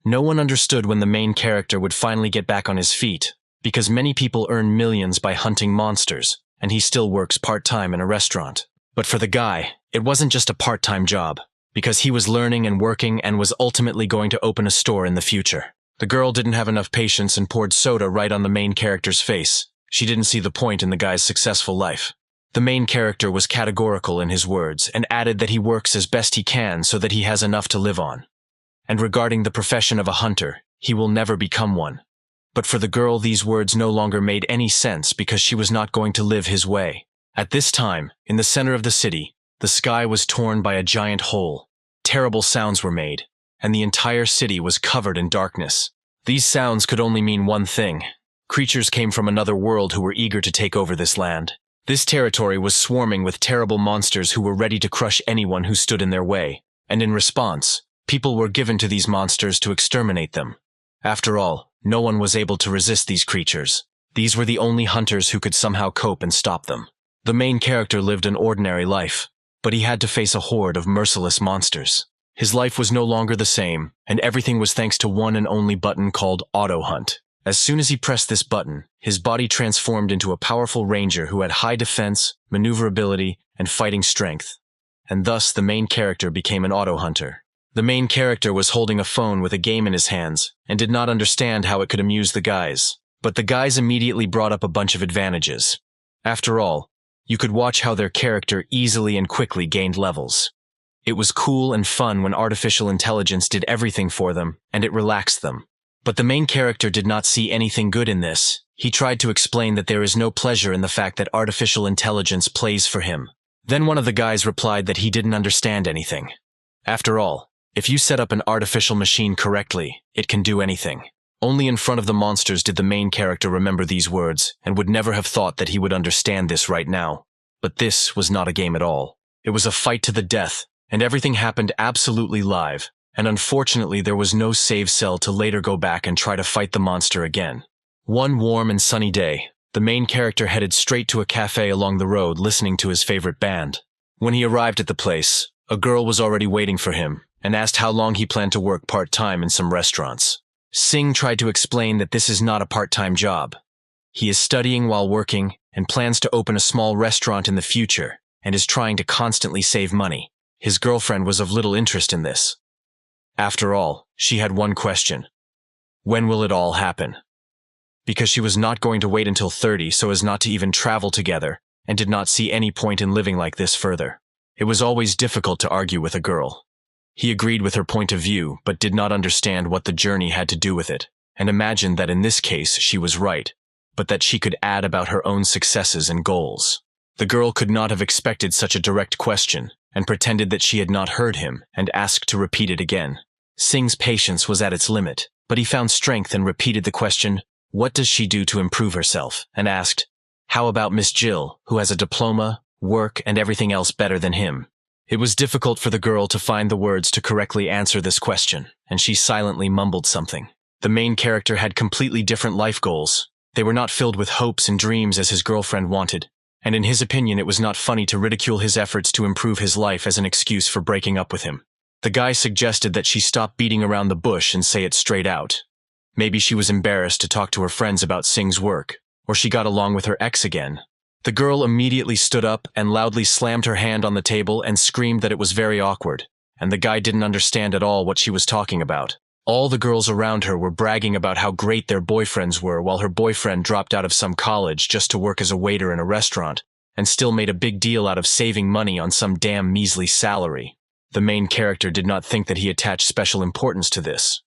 No one understood when the main character would finally get back on his feet, because many people earn millions by hunting monsters, and he still works part-time in a restaurant. But for the guy, it wasn't just a part-time job, because he was learning and working and was ultimately going to open a store in the future. The girl didn't have enough patience and poured soda right on the main character's face. She didn't see the point in the guy's successful life. The main character was categorical in his words and added that he works as best he can so that he has enough to live on. And regarding the profession of a hunter, he will never become one. But for the girl, these words no longer made any sense because she was not going to live his way. At this time, in the center of the city, the sky was torn by a giant hole. Terrible sounds were made, and the entire city was covered in darkness. These sounds could only mean one thing. Creatures came from another world who were eager to take over this land. This territory was swarming with terrible monsters who were ready to crush anyone who stood in their way, and in response, people were given to these monsters to exterminate them. After all, no one was able to resist these creatures. These were the only hunters who could somehow cope and stop them. The main character lived an ordinary life, but he had to face a horde of merciless monsters. His life was no longer the same, and everything was thanks to one and only button called Auto Hunt. As soon as he pressed this button, his body transformed into a powerful ranger who had high defense, maneuverability, and fighting strength. And thus the main character became an auto hunter. The main character was holding a phone with a game in his hands, and did not understand how it could amuse the guys. But the guys immediately brought up a bunch of advantages. After all, you could watch how their character easily and quickly gained levels. It was cool and fun when artificial intelligence did everything for them, and it relaxed them. But the main character did not see anything good in this. He tried to explain that there is no pleasure in the fact that artificial intelligence plays for him. Then one of the guys replied that he didn't understand anything. After all, if you set up an artificial machine correctly, it can do anything. Only in front of the monsters did the main character remember these words, and would never have thought that he would understand this right now. But this was not a game at all. It was a fight to the death, and everything happened absolutely live. And unfortunately there was no save cell to later go back and try to fight the monster again. One warm and sunny day, the main character headed straight to a cafe along the road listening to his favorite band. When he arrived at the place, a girl was already waiting for him and asked how long he planned to work part-time in some restaurants. Singh tried to explain that this is not a part-time job. He is studying while working and plans to open a small restaurant in the future and is trying to constantly save money. His girlfriend was of little interest in this. After all, she had one question. When will it all happen? Because she was not going to wait until 30 so as not to even travel together, and did not see any point in living like this further. It was always difficult to argue with a girl. He agreed with her point of view, but did not understand what the journey had to do with it, and imagined that in this case she was right, but that she could add about her own successes and goals. The girl could not have expected such a direct question, and pretended that she had not heard him, and asked to repeat it again. Singh's patience was at its limit, but he found strength and repeated the question, "What does she do to improve herself?" and asked, "How about Miss Jill, who has a diploma, work, and everything else better than him?" It was difficult for the girl to find the words to correctly answer this question, and she silently mumbled something. The main character had completely different life goals. They were not filled with hopes and dreams as his girlfriend wanted, and in his opinion it was not funny to ridicule his efforts to improve his life as an excuse for breaking up with him. The guy suggested that she stop beating around the bush and say it straight out. Maybe she was embarrassed to talk to her friends about Singh's work, or she got along with her ex again. The girl immediately stood up and loudly slammed her hand on the table and screamed that it was very awkward, and the guy didn't understand at all what she was talking about. All the girls around her were bragging about how great their boyfriends were while her boyfriend dropped out of some college just to work as a waiter in a restaurant, and still made a big deal out of saving money on some damn measly salary. The main character did not think that he attached special importance to this.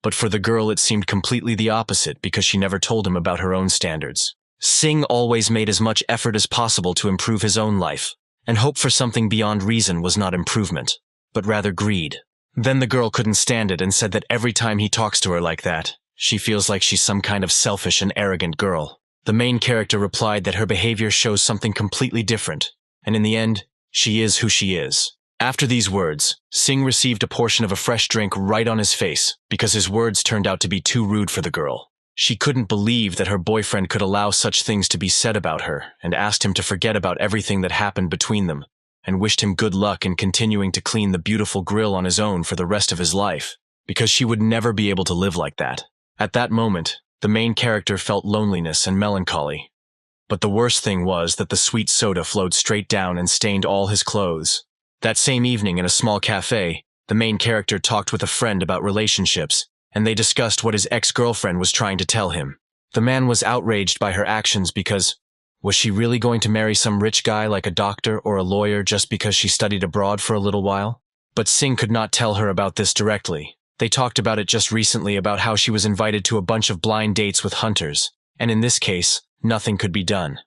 But for the girl it seemed completely the opposite because she never told him about her own standards. Singh always made as much effort as possible to improve his own life, and hope for something beyond reason was not improvement, but rather greed. Then the girl couldn't stand it and said that every time he talks to her like that, she feels like she's some kind of selfish and arrogant girl. The main character replied that her behavior shows something completely different, and in the end, she is who she is. After these words, Singh received a portion of a fresh drink right on his face because his words turned out to be too rude for the girl. She couldn't believe that her boyfriend could allow such things to be said about her and asked him to forget about everything that happened between them and wished him good luck in continuing to clean the beautiful grill on his own for the rest of his life. because she would never be able to live like that. At that moment, the main character felt loneliness and melancholy. But the worst thing was that the sweet soda flowed straight down and stained all his clothes. That same evening in a small cafe, the main character talked with a friend about relationships, and they discussed what his ex-girlfriend was trying to tell him. The man was outraged by her actions because, was she really going to marry some rich guy like a doctor or a lawyer just because she studied abroad for a little while? But Sing could not tell her about this directly. They talked about it just recently about how she was invited to a bunch of blind dates with hunters, and in this case, nothing could be done.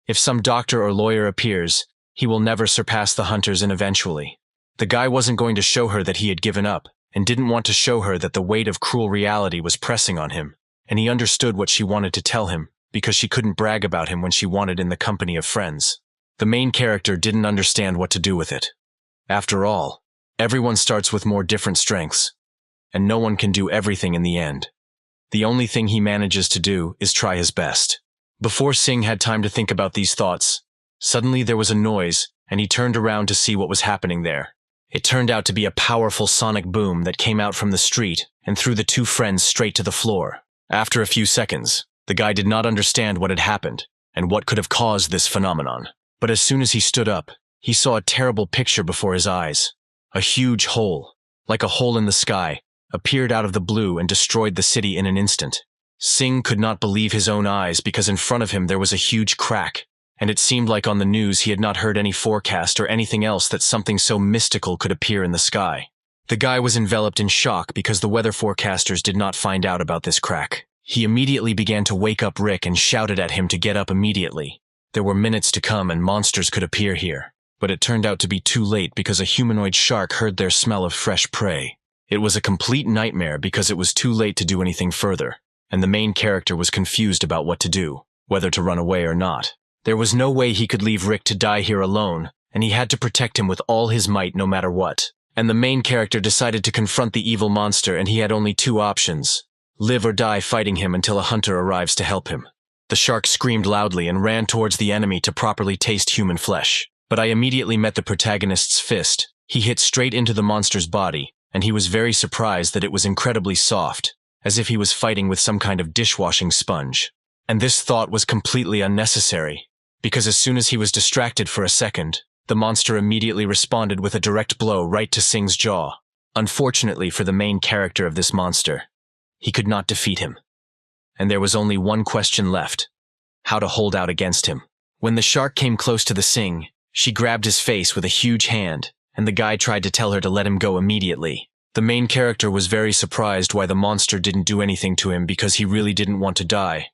If some doctor or lawyer appears, he will never surpass the hunters and eventually. The guy wasn't going to show her that he had given up, and didn't want to show her that the weight of cruel reality was pressing on him, and he understood what she wanted to tell him, because she couldn't brag about him when she wanted in the company of friends. The main character didn't understand what to do with it. After all, everyone starts with more different strengths, and no one can do everything in the end. The only thing he manages to do is try his best. Before Sing had time to think about these thoughts, suddenly there was a noise, and he turned around to see what was happening there. It turned out to be a powerful sonic boom that came out from the street and threw the two friends straight to the floor. After a few seconds, the guy did not understand what had happened and what could have caused this phenomenon. But as soon as he stood up, he saw a terrible picture before his eyes. A huge hole, like a hole in the sky, appeared out of the blue and destroyed the city in an instant. Sing could not believe his own eyes because in front of him there was a huge crack, and it seemed like on the news he had not heard any forecast or anything else that something so mystical could appear in the sky. The guy was enveloped in shock because the weather forecasters did not find out about this crack. He immediately began to wake up Rick and shouted at him to get up immediately. There were minutes to come and monsters could appear here, but it turned out to be too late because a humanoid shark heard their smell of fresh prey. It was a complete nightmare because it was too late to do anything further, and the main character was confused about what to do, whether to run away or not. There was no way he could leave Rick to die here alone, and he had to protect him with all his might no matter what. And the main character decided to confront the evil monster, and he had only two options: live or die fighting him until a hunter arrives to help him. The shark screamed loudly and ran towards the enemy to properly taste human flesh. But I immediately met the protagonist's fist. He hit straight into the monster's body, and he was very surprised that it was incredibly soft, as if he was fighting with some kind of dishwashing sponge. And this thought was completely unnecessary, because as soon as he was distracted for a second, the monster immediately responded with a direct blow right to Sing's jaw. Unfortunately for the main character of this monster, he could not defeat him. And there was only one question left: how to hold out against him. When the shark came close to the Sing, she grabbed his face with a huge hand, and the guy tried to tell her to let him go immediately. The main character was very surprised why the monster didn't do anything to him because he really didn't want to die.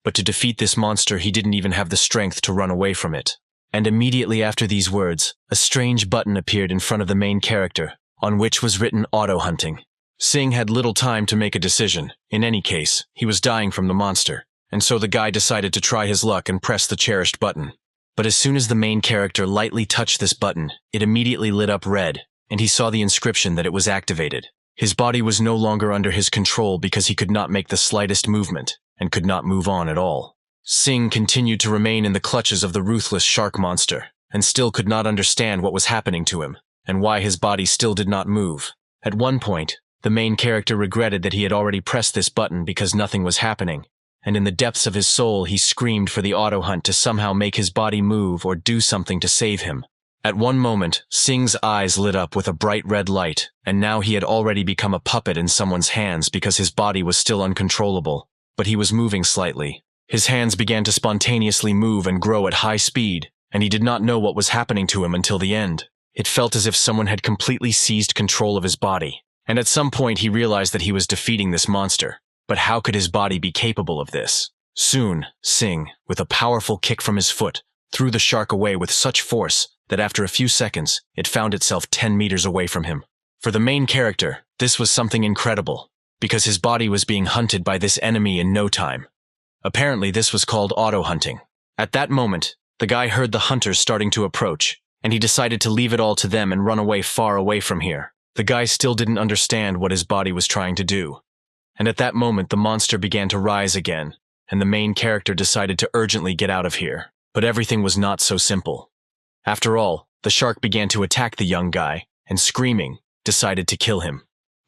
But to defeat this monster, he didn't even have the strength to run away from it. And immediately after these words, a strange button appeared in front of the main character, on which was written auto hunting. Sing had little time to make a decision. In any case, he was dying from the monster, and so the guy decided to try his luck and press the cherished button. But as soon as the main character lightly touched this button, it immediately lit up red, and he saw the inscription that it was activated. His body was no longer under his control because he could not make the slightest movement, and could not move on at all. Sing continued to remain in the clutches of the ruthless shark monster, and still could not understand what was happening to him, and why his body still did not move. At one point, the main character regretted that he had already pressed this button because nothing was happening, and in the depths of his soul he screamed for the auto hunt to somehow make his body move or do something to save him. At one moment, Sing's eyes lit up with a bright red light, and now he had already become a puppet in someone's hands because his body was still uncontrollable, but he was moving slightly. His hands began to spontaneously move and grow at high speed, and he did not know what was happening to him until the end. It felt as if someone had completely seized control of his body, and at some point he realized that he was defeating this monster. But how could his body be capable of this? Soon, Sing, with a powerful kick from his foot, threw the shark away with such force that after a few seconds, it found itself 10 meters away from him. For the main character, this was something incredible, because his body was being hunted by this enemy in no time. Apparently, this was called auto-hunting. At that moment, the guy heard the hunters starting to approach, and he decided to leave it all to them and run away far away from here. The guy still didn't understand what his body was trying to do. And at that moment, the monster began to rise again, and the main character decided to urgently get out of here. But everything was not so simple. After all, the shark began to attack the young guy, and screaming, decided to kill him.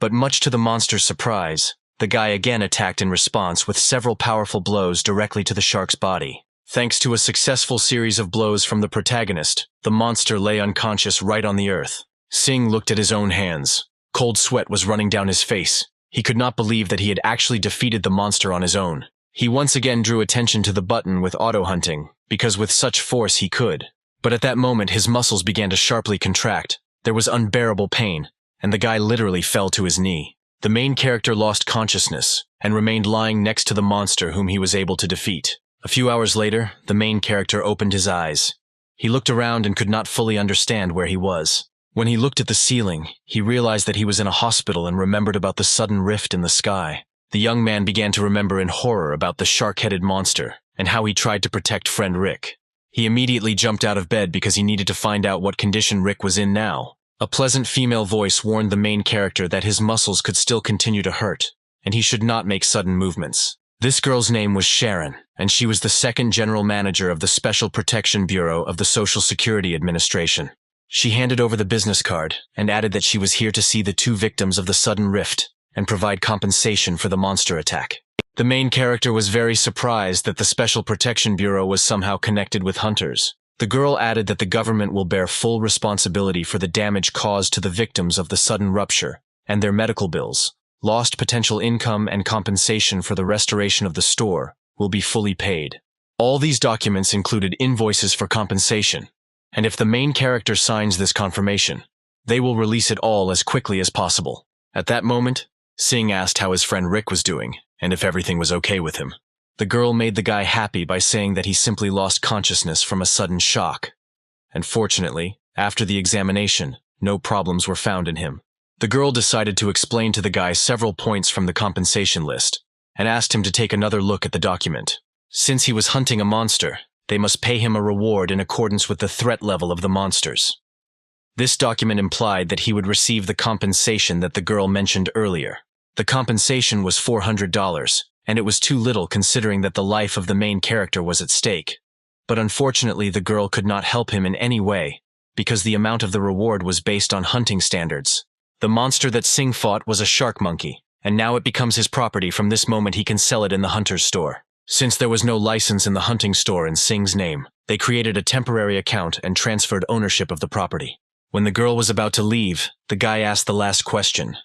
But much to the monster's surprise, the guy again attacked in response with several powerful blows directly to the shark's body. Thanks to a successful series of blows from the protagonist, the monster lay unconscious right on the earth. Singh looked at his own hands. Cold sweat was running down his face. He could not believe that he had actually defeated the monster on his own. He once again drew attention to the button with auto-hunting, because with such force he could. But at that moment his muscles began to sharply contract. There was unbearable pain, and the guy literally fell to his knee. The main character lost consciousness, and remained lying next to the monster whom he was able to defeat. A few hours later, the main character opened his eyes. He looked around and could not fully understand where he was. When he looked at the ceiling, he realized that he was in a hospital and remembered about the sudden rift in the sky. The young man began to remember in horror about the shark-headed monster, and how he tried to protect friend Rick. He immediately jumped out of bed because he needed to find out what condition Rick was in now. A pleasant female voice warned the main character that his muscles could still continue to hurt, and he should not make sudden movements. This girl's name was Sharon, and she was the second general manager of the Special Protection Bureau of the Social Security Administration. She handed over the business card and added that she was here to see the two victims of the sudden rift and provide compensation for the monster attack. The main character was very surprised that the Special Protection Bureau was somehow connected with hunters. The girl added that the government will bear full responsibility for the damage caused to the victims of the sudden rupture and their medical bills. Lost potential income and compensation for the restoration of the store will be fully paid. All these documents included invoices for compensation, and if the main character signs this confirmation, they will release it all as quickly as possible. At that moment, Singh asked how his friend Rick was doing, and if everything was okay with him. The girl made the guy happy by saying that he simply lost consciousness from a sudden shock. And fortunately, after the examination, no problems were found in him. The girl decided to explain to the guy several points from the compensation list, and asked him to take another look at the document. Since he was hunting a monster, they must pay him a reward in accordance with the threat level of the monsters. This document implied that he would receive the compensation that the girl mentioned earlier. The compensation was $400, and it was too little considering that the life of the main character was at stake. But unfortunately, the girl could not help him in any way, because the amount of the reward was based on hunting standards. The monster that Singh fought was a shark monkey, and now it becomes his property. From this moment he can sell it in the hunter's store. Since there was no license in the hunting store in Singh's name, they created a temporary account and transferred ownership of the property. When the girl was about to leave, the guy asked the last question.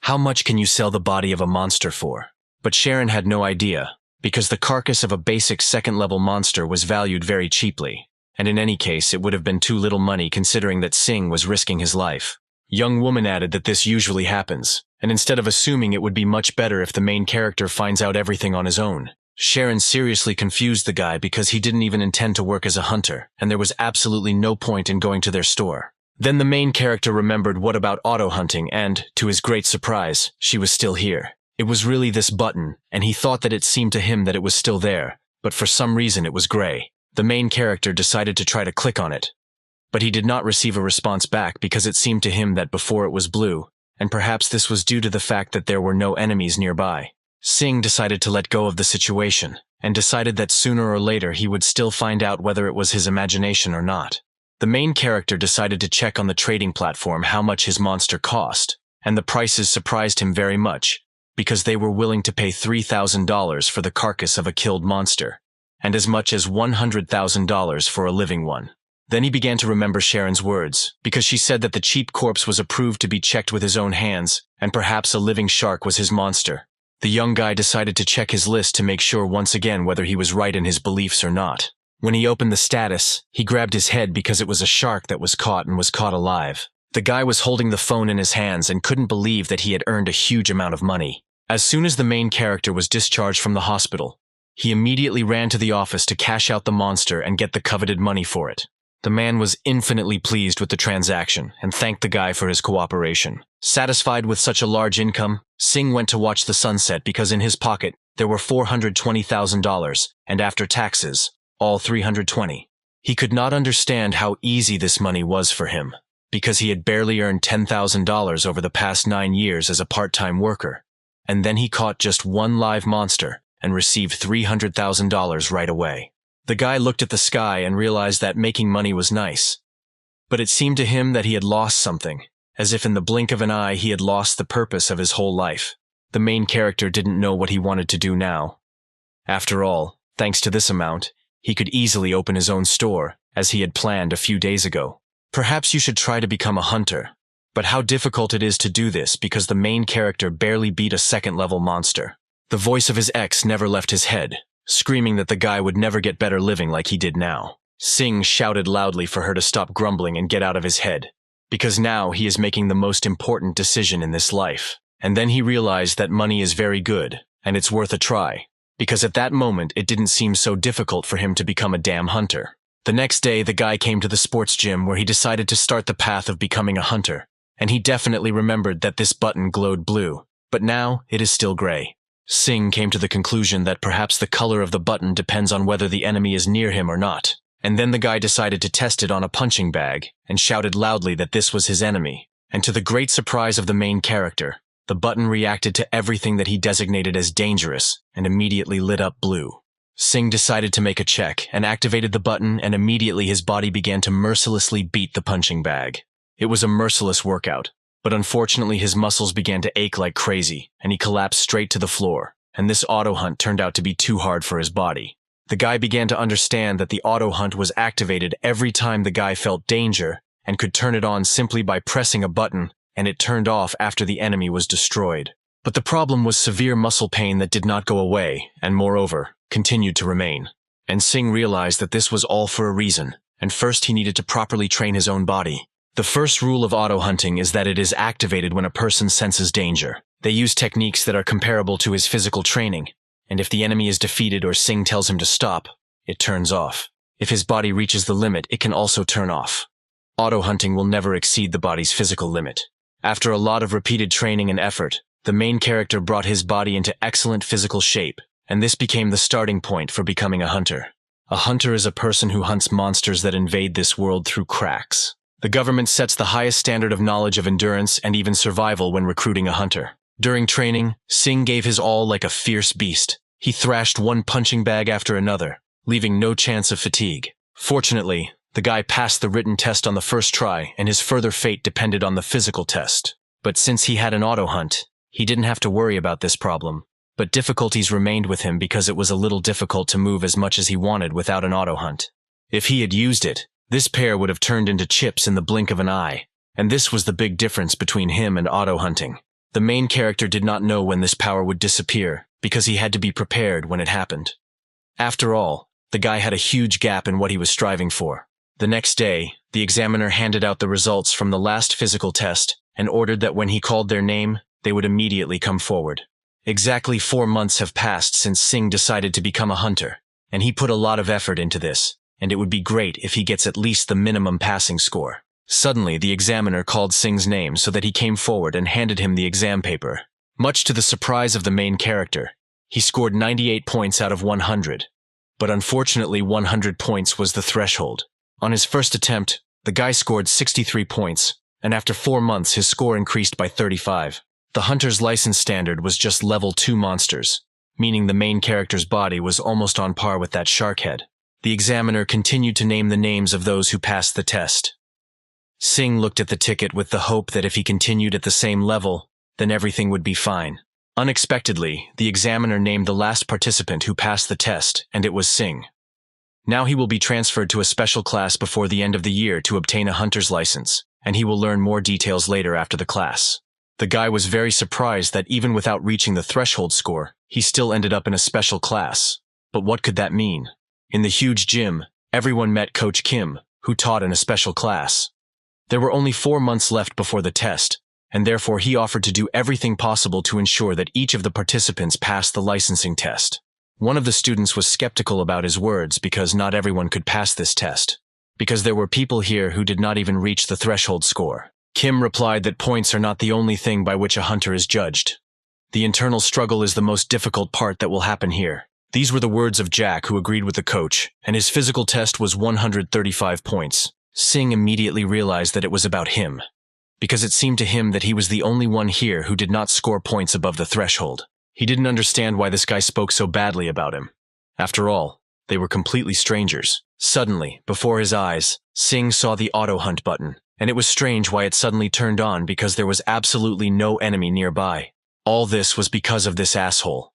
How much can you sell the body of a monster for? But Sharon had no idea, because the carcass of a basic second-level monster was valued very cheaply, and in any case it would have been too little money considering that Singh was risking his life. Young woman added that this usually happens, and instead of assuming it would be much better if the main character finds out everything on his own. Sharon seriously confused the guy because he didn't even intend to work as a hunter, and there was absolutely no point in going to their store. Then the main character remembered what about auto-hunting and, to his great surprise, she was still here. It was really this button, and he thought that it seemed to him that it was still there, but for some reason it was gray. The main character decided to try to click on it, but he did not receive a response back because it seemed to him that before it was blue, and perhaps this was due to the fact that there were no enemies nearby. Singh decided to let go of the situation, and decided that sooner or later he would still find out whether it was his imagination or not. The main character decided to check on the trading platform how much his monster cost, and the prices surprised him very much, because they were willing to pay $3,000 for the carcass of a killed monster, and as much as $100,000 for a living one. Then he began to remember Sharon's words, because she said that the cheap corpse was approved to be checked with his own hands, and perhaps a living shark was his monster. The young guy decided to check his list to make sure once again whether he was right in his beliefs or not. When he opened the status, he grabbed his head because it was a shark that was caught and was caught alive. The guy was holding the phone in his hands and couldn't believe that he had earned a huge amount of money. As soon as the main character was discharged from the hospital, he immediately ran to the office to cash out the monster and get the coveted money for it. The man was infinitely pleased with the transaction and thanked the guy for his cooperation. Satisfied with such a large income, Singh went to watch the sunset because in his pocket there were $420,000, and after taxes, all $320,000. He could not understand how easy this money was for him, because he had barely earned $10,000 over the past 9 years as a part-time worker. And then he caught just one live monster and received $300,000 right away. The guy looked at the sky and realized that making money was nice, but it seemed to him that he had lost something, as if in the blink of an eye he had lost the purpose of his whole life. The main character didn't know what he wanted to do now. After all, thanks to this amount, he could easily open his own store, as he had planned a few days ago. Perhaps you should try to become a hunter. But how difficult it is to do this because the main character barely beat a second-level monster. The voice of his ex never left his head, screaming that the guy would never get better living like he did now. Singh shouted loudly for her to stop grumbling and get out of his head, because now he is making the most important decision in this life. And then he realized that money is very good, and it's worth a try, because at that moment it didn't seem so difficult for him to become a damn hunter. The next day, the guy came to the sports gym where he decided to start the path of becoming a hunter, and he definitely remembered that this button glowed blue, but now it is still gray. Singh came to the conclusion that perhaps the color of the button depends on whether the enemy is near him or not, and then the guy decided to test it on a punching bag and shouted loudly that this was his enemy, and to the great surprise of the main character, the button reacted to everything that he designated as dangerous and immediately lit up blue. Singh decided to make a check and activated the button, and immediately his body began to mercilessly beat the punching bag. It was a merciless workout, but unfortunately his muscles began to ache like crazy, and he collapsed straight to the floor, and this auto hunt turned out to be too hard for his body. The guy began to understand that the auto hunt was activated every time the guy felt danger and could turn it on simply by pressing a button, and it turned off after the enemy was destroyed. But the problem was severe muscle pain that did not go away, and moreover, continued to remain. And Singh realized that this was all for a reason, and first he needed to properly train his own body. The first rule of auto hunting is that it is activated when a person senses danger. They use techniques that are comparable to his physical training, and if the enemy is defeated or Singh tells him to stop, it turns off. If his body reaches the limit, it can also turn off. Auto hunting will never exceed the body's physical limit. After a lot of repeated training and effort, the main character brought his body into excellent physical shape, and this became the starting point for becoming a hunter. A hunter is a person who hunts monsters that invade this world through cracks. The government sets the highest standard of knowledge of endurance and even survival when recruiting a hunter. During training, Singh gave his all like a fierce beast. He thrashed one punching bag after another, leaving no chance of fatigue. Fortunately, the guy passed the written test on the first try, and his further fate depended on the physical test. But since he had an auto hunt, he didn't have to worry about this problem. But difficulties remained with him because it was a little difficult to move as much as he wanted without an auto hunt. If he had used it, this pair would have turned into chips in the blink of an eye, and this was the big difference between him and auto hunting. The main character did not know when this power would disappear, because he had to be prepared when it happened. After all, the guy had a huge gap in what he was striving for. The next day, the examiner handed out the results from the last physical test and ordered that when he called their name, they would immediately come forward. Exactly 4 months have passed since Singh decided to become a hunter, and he put a lot of effort into this, and it would be great if he gets at least the minimum passing score. Suddenly, the examiner called Singh's name so that he came forward and handed him the exam paper. Much to the surprise of the main character, he scored 98 points out of 100. But unfortunately, 100 points was the threshold. On his first attempt, the guy scored 63 points, and after 4 months his score increased by 35. The hunter's license standard was just level 2 monsters, meaning the main character's body was almost on par with that shark head. The examiner continued to name the names of those who passed the test. Singh looked at the ticket with the hope that if he continued at the same level, then everything would be fine. Unexpectedly, the examiner named the last participant who passed the test, and it was Singh. Now he will be transferred to a special class before the end of the year to obtain a hunter's license, and he will learn more details later after the class. The guy was very surprised that even without reaching the threshold score, he still ended up in a special class. But what could that mean? In the huge gym, everyone met Coach Kim, who taught in a special class. There were only 4 months left before the test, and therefore he offered to do everything possible to ensure that each of the participants passed the licensing test. One of the students was skeptical about his words because not everyone could pass this test, because there were people here who did not even reach the threshold score. Kim replied that points are not the only thing by which a hunter is judged. The internal struggle is the most difficult part that will happen here. These were the words of Jack, who agreed with the coach, and his physical test was 135 points. Singh immediately realized that it was about him, because it seemed to him that he was the only one here who did not score points above the threshold. He didn't understand why this guy spoke so badly about him. After all, they were completely strangers. Suddenly, before his eyes, Singh saw the auto hunt button, and it was strange why it suddenly turned on because there was absolutely no enemy nearby. All this was because of this asshole.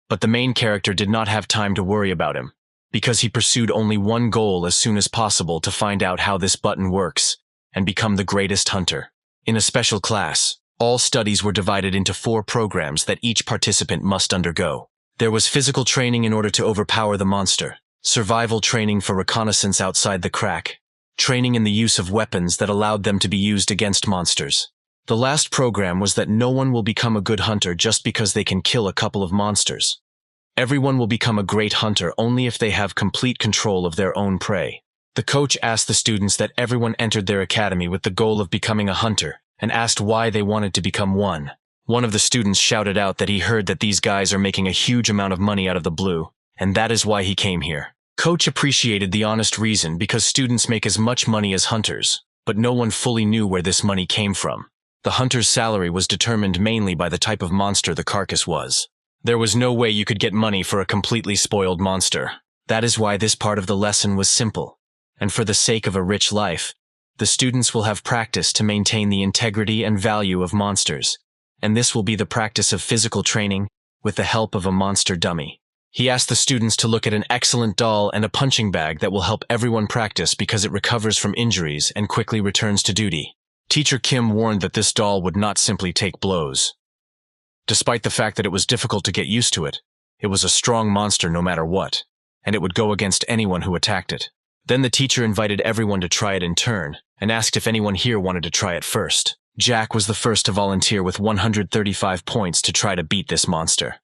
But the main character did not have time to worry about him, because he pursued only one goal as soon as possible to find out how this button works and become the greatest hunter. In a special class, all studies were divided into 4 programs that each participant must undergo. There was physical training in order to overpower the monster, survival training for reconnaissance outside the crack, training in the use of weapons that allowed them to be used against monsters. The last program was that no one will become a good hunter just because they can kill a couple of monsters. Everyone will become a great hunter only if they have complete control of their own prey. The coach asked the students that everyone entered their academy with the goal of becoming a hunter, and asked why they wanted to become one. One of the students shouted out that he heard that these guys are making a huge amount of money out of the blue, and that is why he came here. Coach appreciated the honest reason because students make as much money as hunters, but no one fully knew where this money came from. The hunter's salary was determined mainly by the type of monster the carcass was. There was no way you could get money for a completely spoiled monster. That is why this part of the lesson was simple. And for the sake of a rich life, the students will have practice to maintain the integrity and value of monsters, and this will be the practice of physical training with the help of a monster dummy. He asked the students to look at an excellent doll and a punching bag that will help everyone practice because it recovers from injuries and quickly returns to duty. Teacher Kim warned that this doll would not simply take blows. Despite the fact that it was difficult to get used to it, it was a strong monster no matter what, and it would go against anyone who attacked it. Then the teacher invited everyone to try it in turn, and asked if anyone here wanted to try it first. Jack was the first to volunteer with 135 points to try to beat this monster.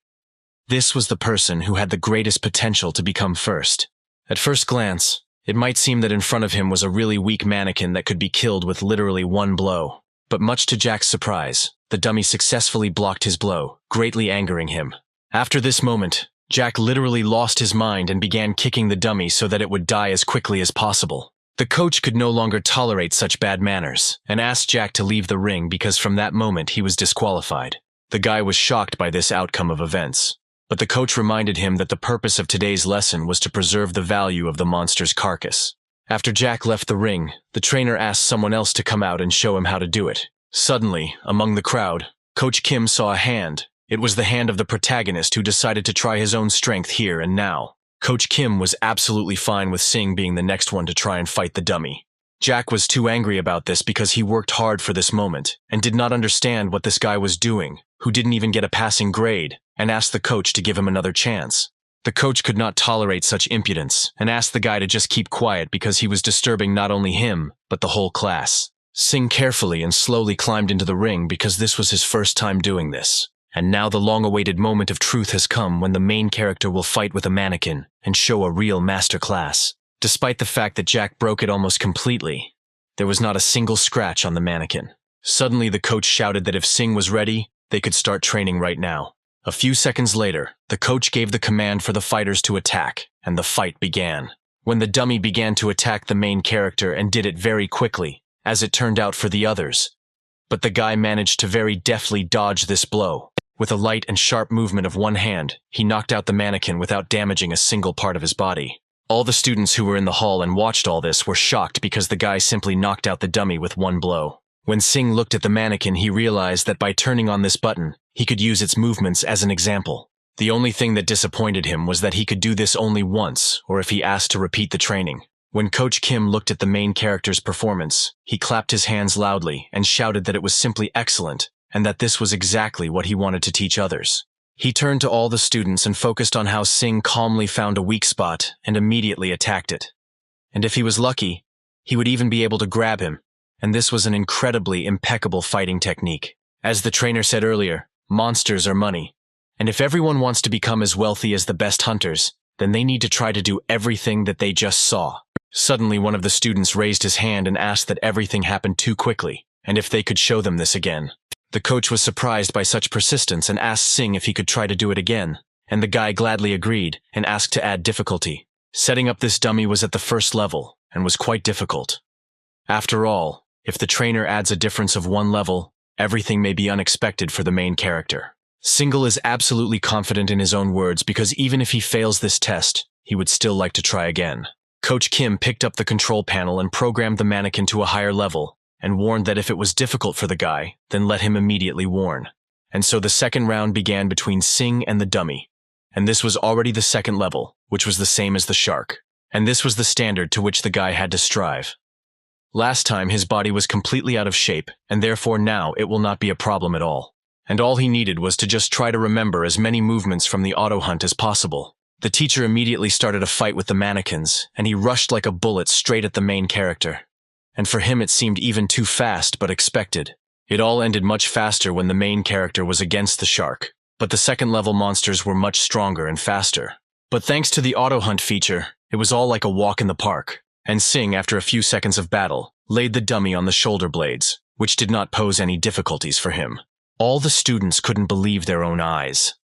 This was the person who had the greatest potential to become first. At first glance, it might seem that in front of him was a really weak mannequin that could be killed with literally one blow. But much to Jack's surprise, the dummy successfully blocked his blow, greatly angering him. After this moment, Jack literally lost his mind and began kicking the dummy so that it would die as quickly as possible. The coach could no longer tolerate such bad manners, and asked Jack to leave the ring because from that moment he was disqualified. The guy was shocked by this outcome of events, but the coach reminded him that the purpose of today's lesson was to preserve the value of the monster's carcass. After Jack left the ring, the trainer asked someone else to come out and show him how to do it. Suddenly, among the crowd, Coach Kim saw a hand. It was the hand of the protagonist who decided to try his own strength here and now. Coach Kim was absolutely fine with Sing being the next one to try and fight the dummy. Jack was too angry about this because he worked hard for this moment and did not understand what this guy was doing, who didn't even get a passing grade, and asked the coach to give him another chance. The coach could not tolerate such impudence and asked the guy to just keep quiet because he was disturbing not only him, but the whole class. Sing carefully and slowly climbed into the ring because this was his first time doing this. And now the long-awaited moment of truth has come when the main character will fight with a mannequin and show a real masterclass. Despite the fact that Jack broke it almost completely, there was not a single scratch on the mannequin. Suddenly the coach shouted that if Sing was ready, they could start training right now. A few seconds later, the coach gave the command for the fighters to attack, and the fight began. When the dummy began to attack the main character and did it very quickly, as it turned out for the others. But the guy managed to very deftly dodge this blow. With a light and sharp movement of one hand, he knocked out the mannequin without damaging a single part of his body. All the students who were in the hall and watched all this were shocked because the guy simply knocked out the dummy with one blow. When Sing looked at the mannequin, he realized that by turning on this button, he could use its movements as an example. The only thing that disappointed him was that he could do this only once, or if he asked to repeat the training. When Coach Kim looked at the main character's performance, he clapped his hands loudly and shouted that it was simply excellent, and that this was exactly what he wanted to teach others. He turned to all the students and focused on how Sing calmly found a weak spot and immediately attacked it. And if he was lucky, he would even be able to grab him, and this was an incredibly impeccable fighting technique. As the trainer said earlier, monsters are money, and if everyone wants to become as wealthy as the best hunters, then they need to try to do everything that they just saw. Suddenly, one of the students raised his hand and asked that everything happened too quickly, and if they could show them this again. The coach was surprised by such persistence and asked Sing if he could try to do it again, and the guy gladly agreed and asked to add difficulty. Setting up this dummy was at the first level and was quite difficult. After all, if the trainer adds a difference of one level, everything may be unexpected for the main character. Single is absolutely confident in his own words because even if he fails this test, he would still like to try again. Coach Kim picked up the control panel and programmed the mannequin to a higher level, and warned that if it was difficult for the guy, then let him immediately warn. And so the second round began between Sing and the dummy. And this was already the second level, which was the same as the shark. And this was the standard to which the guy had to strive. Last time his body was completely out of shape, and therefore now it will not be a problem at all. And all he needed was to just try to remember as many movements from the auto hunt as possible. The teacher immediately started a fight with the mannequins, and he rushed like a bullet straight at the main character. And for him it seemed even too fast but expected. It all ended much faster when the main character was against the shark, but the second level monsters were much stronger and faster. But thanks to the auto hunt feature, it was all like a walk in the park, and Sing, after a few seconds of battle, laid the dummy on the shoulder blades, which did not pose any difficulties for him. All the students couldn't believe their own eyes.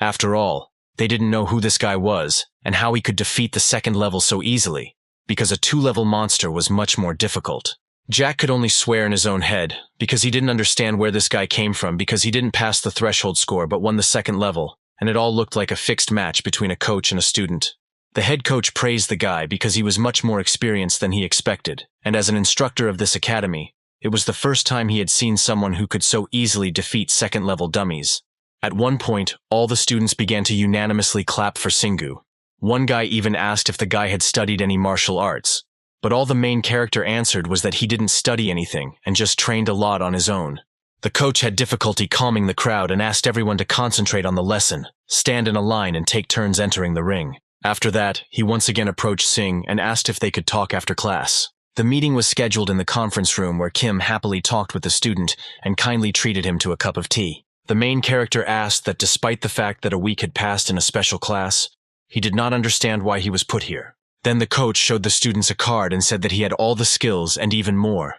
After all, they didn't know who this guy was and how he could defeat the second level so easily, because a 2-level monster was much more difficult. Jack could only swear in his own head, because he didn't understand where this guy came from because he didn't pass the threshold score but won the second level, and it all looked like a fixed match between a coach and a student. The head coach praised the guy because he was much more experienced than he expected, and as an instructor of this academy, it was the first time he had seen someone who could so easily defeat second-level dummies. At one point, all the students began to unanimously clap for Singu. One guy even asked if the guy had studied any martial arts, but all the main character answered was that he didn't study anything and just trained a lot on his own. The coach had difficulty calming the crowd and asked everyone to concentrate on the lesson, stand in a line and take turns entering the ring. After that, he once again approached Sing and asked if they could talk after class. The meeting was scheduled in the conference room where Kim happily talked with the student and kindly treated him to a cup of tea. The main character asked that despite the fact that a week had passed in a special class, he did not understand why he was put here. Then the coach showed the students a card and said that he had all the skills and even more.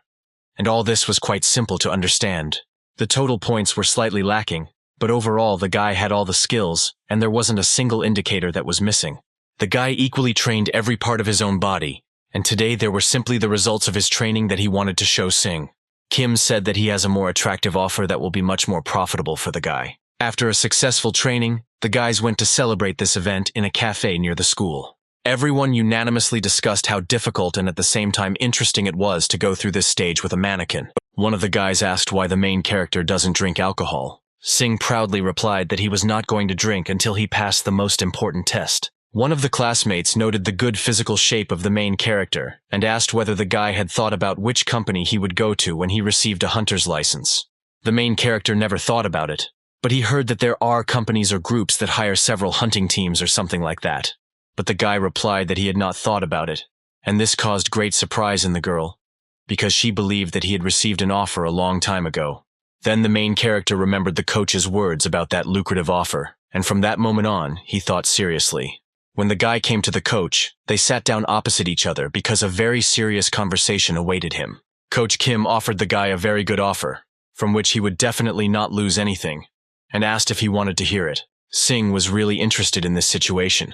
And all this was quite simple to understand. The total points were slightly lacking, but overall the guy had all the skills, and there wasn't a single indicator that was missing. The guy equally trained every part of his own body, and today there were simply the results of his training that he wanted to show Sing. Kim said that he has a more attractive offer that will be much more profitable for the guy. After a successful training, the guys went to celebrate this event in a cafe near the school. Everyone unanimously discussed how difficult and at the same time interesting it was to go through this stage with a mannequin. One of the guys asked why the main character doesn't drink alcohol. Sing proudly replied that he was not going to drink until he passed the most important test. One of the classmates noted the good physical shape of the main character and asked whether the guy had thought about which company he would go to when he received a hunter's license. The main character never thought about it, but he heard that there are companies or groups that hire several hunting teams or something like that. But the guy replied that he had not thought about it, and this caused great surprise in the girl, because she believed that he had received an offer a long time ago. Then the main character remembered the coach's words about that lucrative offer, and from that moment on, he thought seriously. When the guy came to the coach, they sat down opposite each other because a very serious conversation awaited him. Coach Kim offered the guy a very good offer, from which he would definitely not lose anything, and asked if he wanted to hear it. Sing was really interested in this situation,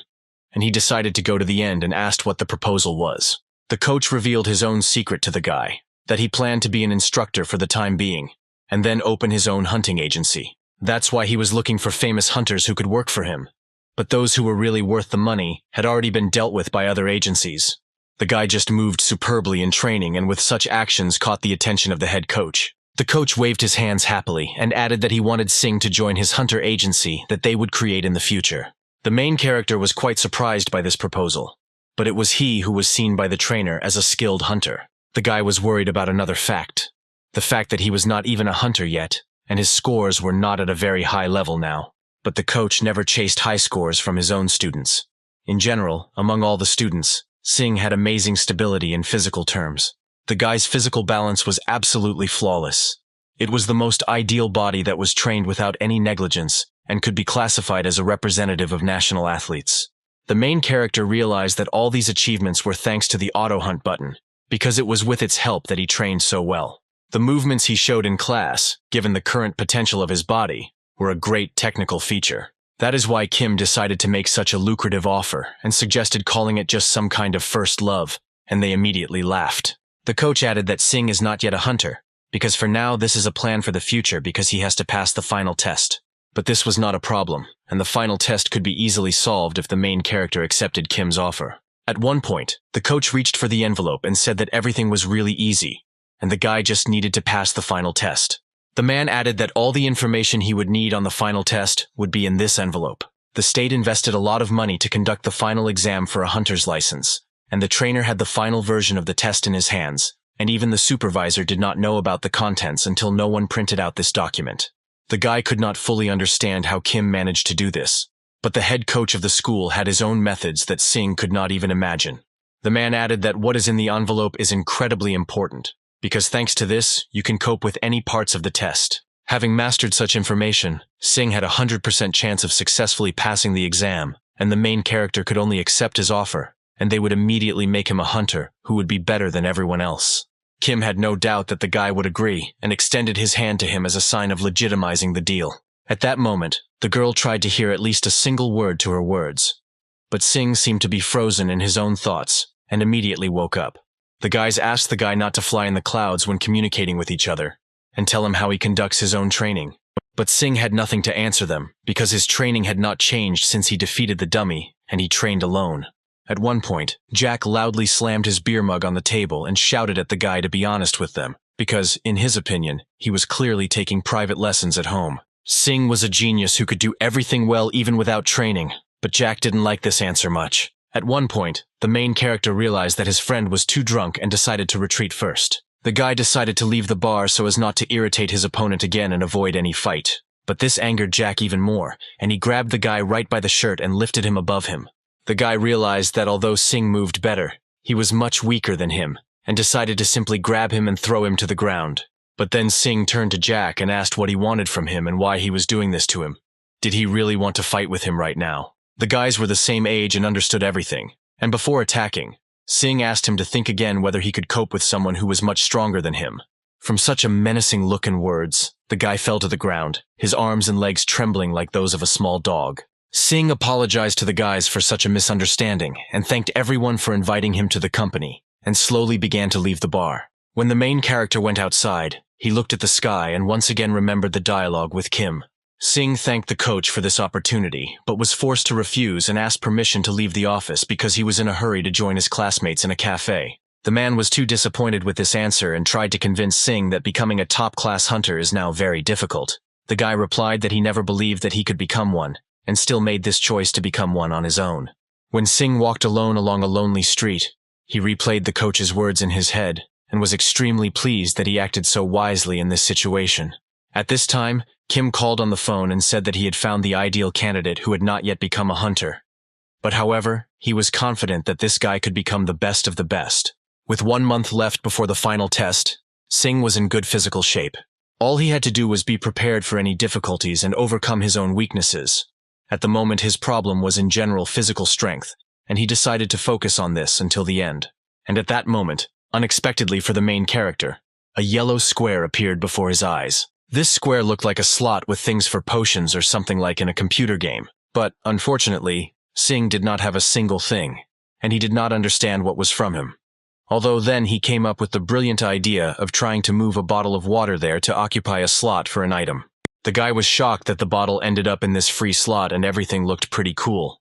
and he decided to go to the end and asked what the proposal was. The coach revealed his own secret to the guy, that he planned to be an instructor for the time being, and then open his own hunting agency. That's why he was looking for famous hunters who could work for him. But those who were really worth the money had already been dealt with by other agencies. The guy just moved superbly in training and with such actions caught the attention of the head coach. The coach waved his hands happily and added that he wanted Sing to join his hunter agency that they would create in the future. The main character was quite surprised by this proposal, but it was he who was seen by the trainer as a skilled hunter. The guy was worried about another fact. The fact that he was not even a hunter yet, and his scores were not at a very high level now. But the coach never chased high scores from his own students. In general, among all the students, Sing had amazing stability in physical terms. The guy's physical balance was absolutely flawless. It was the most ideal body that was trained without any negligence and could be classified as a representative of national athletes. The main character realized that all these achievements were thanks to the auto hunt button, because it was with its help that he trained so well. The movements he showed in class, given the current potential of his body, were a great technical feature. That is why Kim decided to make such a lucrative offer and suggested calling it just some kind of first love, and they immediately laughed. The coach added that Sing is not yet a hunter, because for now this is a plan for the future because he has to pass the final test. But this was not a problem, and the final test could be easily solved if the main character accepted Kim's offer. At one point, the coach reached for the envelope and said that everything was really easy, and the guy just needed to pass the final test. The man added that all the information he would need on the final test would be in this envelope. The state invested a lot of money to conduct the final exam for a hunter's license, and the trainer had the final version of the test in his hands, and even the supervisor did not know about the contents until no one printed out this document. The guy could not fully understand how Kim managed to do this, but the head coach of the school had his own methods that Sing could not even imagine. The man added that what is in the envelope is incredibly important, because thanks to this, you can cope with any parts of the test. Having mastered such information, Sing had a 100% chance of successfully passing the exam, and the main character could only accept his offer, and they would immediately make him a hunter who would be better than everyone else. Kim had no doubt that the guy would agree and extended his hand to him as a sign of legitimizing the deal. At that moment, the girl tried to hear at least a single word to her words, but Sing seemed to be frozen in his own thoughts and immediately woke up. The guys asked the guy not to fly in the clouds when communicating with each other and tell him how he conducts his own training. But Sing had nothing to answer them because his training had not changed since he defeated the dummy and he trained alone. At one point, Jack loudly slammed his beer mug on the table and shouted at the guy to be honest with them because, in his opinion, he was clearly taking private lessons at home. Sing was a genius who could do everything well even without training, but Jack didn't like this answer much. At one point, the main character realized that his friend was too drunk and decided to retreat first. The guy decided to leave the bar so as not to irritate his opponent again and avoid any fight. But this angered Jack even more, and he grabbed the guy right by the shirt and lifted him above him. The guy realized that although Sing moved better, he was much weaker than him, and decided to simply grab him and throw him to the ground. But then Sing turned to Jack and asked what he wanted from him and why he was doing this to him. Did he really want to fight with him right now? The guys were the same age and understood everything, and before attacking, Sing asked him to think again whether he could cope with someone who was much stronger than him. From such a menacing look and words, the guy fell to the ground, his arms and legs trembling like those of a small dog. Sing apologized to the guys for such a misunderstanding and thanked everyone for inviting him to the company, and slowly began to leave the bar. When the main character went outside, he looked at the sky and once again remembered the dialogue with Kim. Sing thanked the coach for this opportunity, but was forced to refuse and asked permission to leave the office because he was in a hurry to join his classmates in a cafe. The man was too disappointed with this answer and tried to convince Sing that becoming a top-class hunter is now very difficult. The guy replied that he never believed that he could become one, and still made this choice to become one on his own. When Sing walked alone along a lonely street, he replayed the coach's words in his head and was extremely pleased that he acted so wisely in this situation. At this time, Kim called on the phone and said that he had found the ideal candidate who had not yet become a hunter. But however, he was confident that this guy could become the best of the best. With 1 month left before the final test, Sing was in good physical shape. All he had to do was be prepared for any difficulties and overcome his own weaknesses. At the moment, his problem was in general physical strength, and he decided to focus on this until the end. And at that moment, unexpectedly for the main character, a yellow square appeared before his eyes. This square looked like a slot with things for potions or something like in a computer game. But, unfortunately, Sing did not have a single thing, and he did not understand what was from him. Although then he came up with the brilliant idea of trying to move a bottle of water there to occupy a slot for an item. The guy was shocked that the bottle ended up in this free slot and everything looked pretty cool.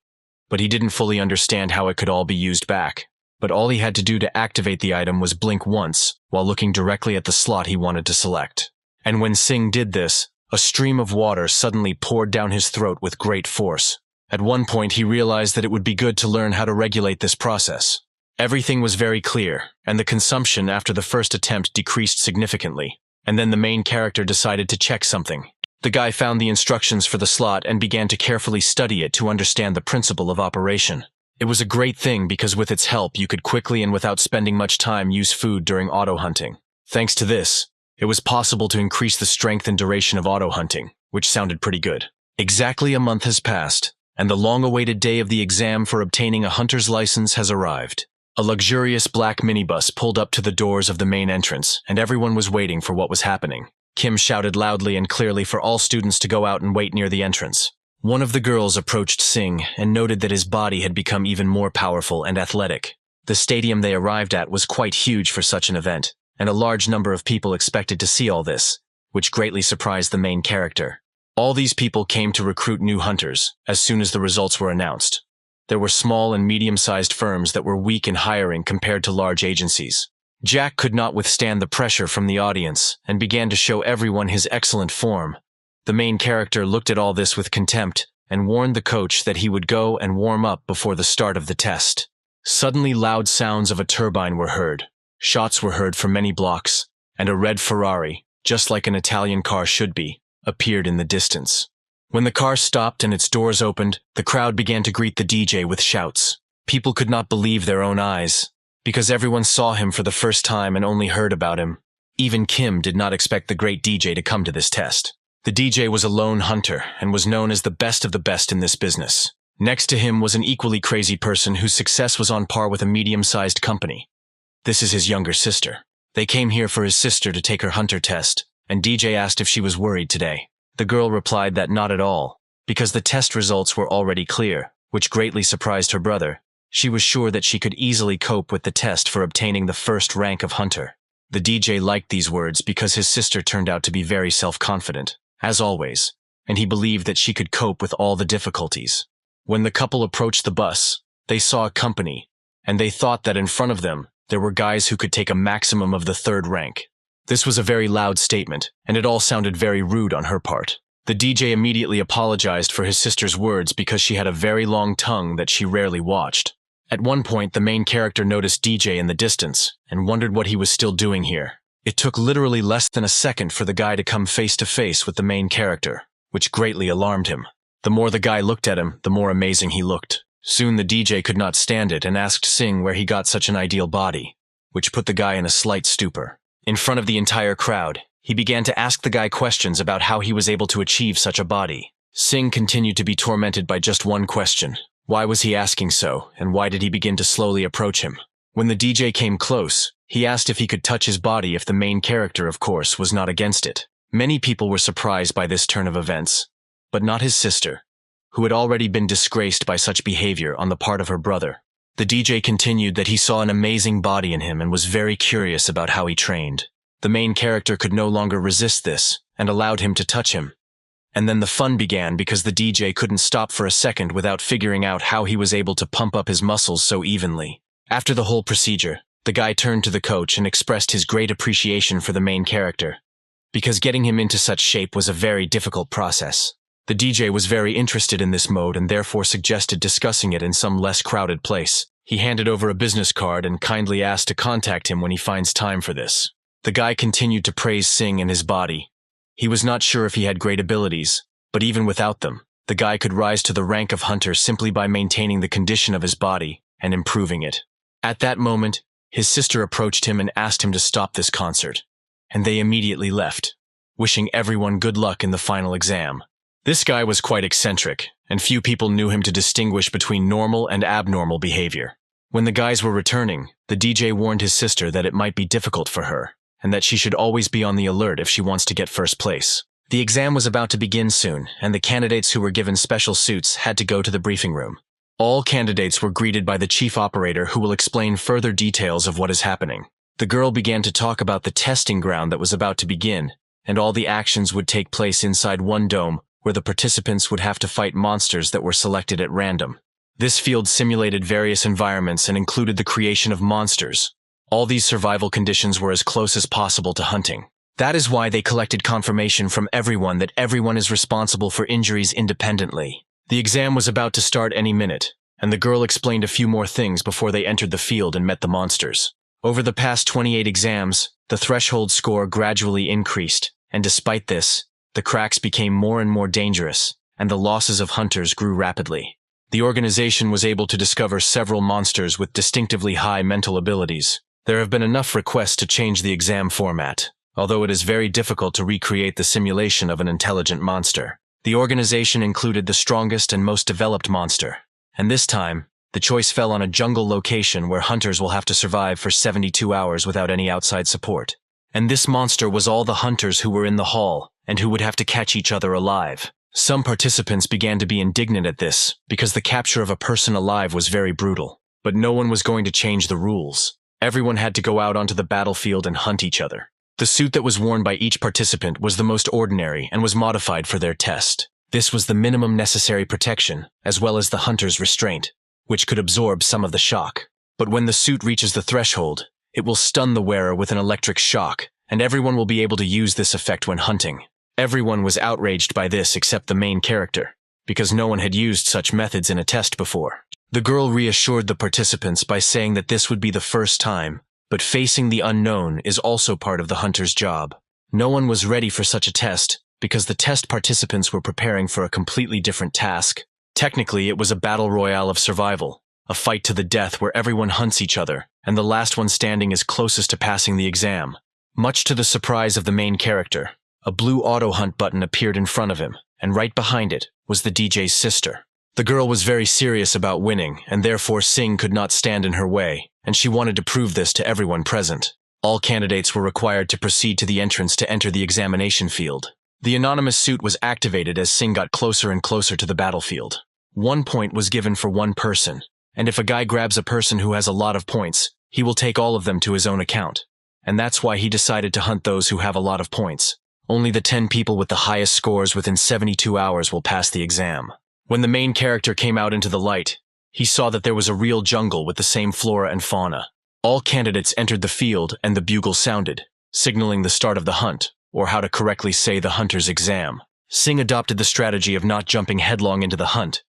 But he didn't fully understand how it could all be used back. But all he had to do to activate the item was blink once while looking directly at the slot he wanted to select. And when Sing did this, a stream of water suddenly poured down his throat with great force. At one point he realized that it would be good to learn how to regulate this process. Everything was very clear, and the consumption after the first attempt decreased significantly. And then the main character decided to check something. The guy found the instructions for the slot and began to carefully study it to understand the principle of operation. It was a great thing because with its help you could quickly and without spending much time use food during auto-hunting. Thanks to this, it was possible to increase the strength and duration of auto-hunting, which sounded pretty good. Exactly a month has passed, and the long-awaited day of the exam for obtaining a hunter's license has arrived. A luxurious black minibus pulled up to the doors of the main entrance, and everyone was waiting for what was happening. Kim shouted loudly and clearly for all students to go out and wait near the entrance. One of the girls approached Sing and noted that his body had become even more powerful and athletic. The stadium they arrived at was quite huge for such an event, and a large number of people expected to see all this, which greatly surprised the main character. All these people came to recruit new hunters as soon as the results were announced. There were small and medium-sized firms that were weak in hiring compared to large agencies. Jack could not withstand the pressure from the audience and began to show everyone his excellent form. The main character looked at all this with contempt and warned the coach that he would go and warm up before the start of the test. Suddenly, loud sounds of a turbine were heard. Shots were heard from many blocks, and a red Ferrari, just like an Italian car should be, appeared in the distance. When the car stopped and its doors opened, the crowd began to greet the DJ with shouts. People could not believe their own eyes, because everyone saw him for the first time and only heard about him. Even Kim did not expect the great DJ to come to this test. The DJ was a lone hunter and was known as the best of the best in this business. Next to him was an equally crazy person whose success was on par with a medium-sized company. This is his younger sister. They came here for his sister to take her hunter test, and DJ asked if she was worried today. The girl replied that not at all, because the test results were already clear, which greatly surprised her brother. She was sure that she could easily cope with the test for obtaining the first rank of hunter. The DJ liked these words because his sister turned out to be very self-confident, as always, and he believed that she could cope with all the difficulties. When the couple approached the bus, they saw a company, and they thought that in front of them, there were guys who could take a maximum of the third rank. This was a very loud statement, and it all sounded very rude on her part. The DJ immediately apologized for his sister's words because she had a very long tongue that she rarely watched. At one point, the main character noticed DJ in the distance and wondered what he was still doing here. It took literally less than a second for the guy to come face to face with the main character, which greatly alarmed him. The more the guy looked at him, the more amazing he looked. Soon the DJ could not stand it and asked Singh where he got such an ideal body, which put the guy in a slight stupor. In front of the entire crowd, he began to ask the guy questions about how he was able to achieve such a body. Singh continued to be tormented by just one question. Why was he asking so, and why did he begin to slowly approach him? When the DJ came close, he asked if he could touch his body if the main character, of course, was not against it. Many people were surprised by this turn of events, but not his sister, who had already been disgraced by such behavior on the part of her brother. The DJ continued that he saw an amazing body in him and was very curious about how he trained. The main character could no longer resist this and allowed him to touch him. And then the fun began because the DJ couldn't stop for a second without figuring out how he was able to pump up his muscles so evenly. After the whole procedure, the guy turned to the coach and expressed his great appreciation for the main character, because getting him into such shape was a very difficult process. The DJ was very interested in this mode and therefore suggested discussing it in some less crowded place. He handed over a business card and kindly asked to contact him when he finds time for this. The guy continued to praise Singh and his body. He was not sure if he had great abilities, but even without them, the guy could rise to the rank of hunter simply by maintaining the condition of his body and improving it. At that moment, his sister approached him and asked him to stop this concert, and they immediately left, wishing everyone good luck in the final exam. This guy was quite eccentric, and few people knew him to distinguish between normal and abnormal behavior. When the guys were returning, the DJ warned his sister that it might be difficult for her, and that she should always be on the alert if she wants to get first place. The exam was about to begin soon, and the candidates who were given special suits had to go to the briefing room. All candidates were greeted by the chief operator, who will explain further details of what is happening. The girl began to talk about the testing ground that was about to begin, and all the actions would take place inside one dome, where the participants would have to fight monsters that were selected at random. This field simulated various environments and included the creation of monsters. All these survival conditions were as close as possible to hunting. That is why they collected confirmation from everyone that everyone is responsible for injuries independently. The exam was about to start any minute, and the girl explained a few more things before they entered the field and met the monsters. Over the past 28 exams, the threshold score gradually increased, and despite this, the cracks became more and more dangerous, and the losses of hunters grew rapidly. The organization was able to discover several monsters with distinctively high mental abilities. There have been enough requests to change the exam format, although it is very difficult to recreate the simulation of an intelligent monster. The organization included the strongest and most developed monster, and this time, the choice fell on a jungle location where hunters will have to survive for 72 hours without any outside support. And this monster was all the hunters who were in the hall, and who would have to catch each other alive. Some participants began to be indignant at this, because the capture of a person alive was very brutal. But no one was going to change the rules. Everyone had to go out onto the battlefield and hunt each other. The suit that was worn by each participant was the most ordinary and was modified for their test. This was the minimum necessary protection, as well as the hunter's restraint, which could absorb some of the shock. But when the suit reaches the threshold, It will stun the wearer with an electric shock, and everyone will be able to use this effect when hunting. Everyone was outraged by this except the main character, because no one had used such methods in a test before. The girl reassured the participants by saying that this would be the first time, but facing the unknown is also part of the hunter's job. No one was ready for such a test, because the test participants were preparing for a completely different task. Technically, it was a battle royale of survival, a fight to the death where everyone hunts each other, and the last one standing is closest to passing the exam. Much to the surprise of the main character, a blue auto hunt button appeared in front of him, and right behind it was the DJ's sister. The girl was very serious about winning, and therefore Sing could not stand in her way, and she wanted to prove this to everyone present. All candidates were required to proceed to the entrance to enter the examination field. The anonymous suit was activated as Sing got closer and closer to the battlefield. 1 point was given for one person, and if a guy grabs a person who has a lot of points, he will take all of them to his own account. And that's why he decided to hunt those who have a lot of points. Only the 10 people with the highest scores within 72 hours will pass the exam. When the main character came out into the light, he saw that there was a real jungle with the same flora and fauna. All candidates entered the field and the bugle sounded, signaling the start of the hunt, or how to correctly say the hunter's exam. Sing adopted the strategy of not jumping headlong into the hunt,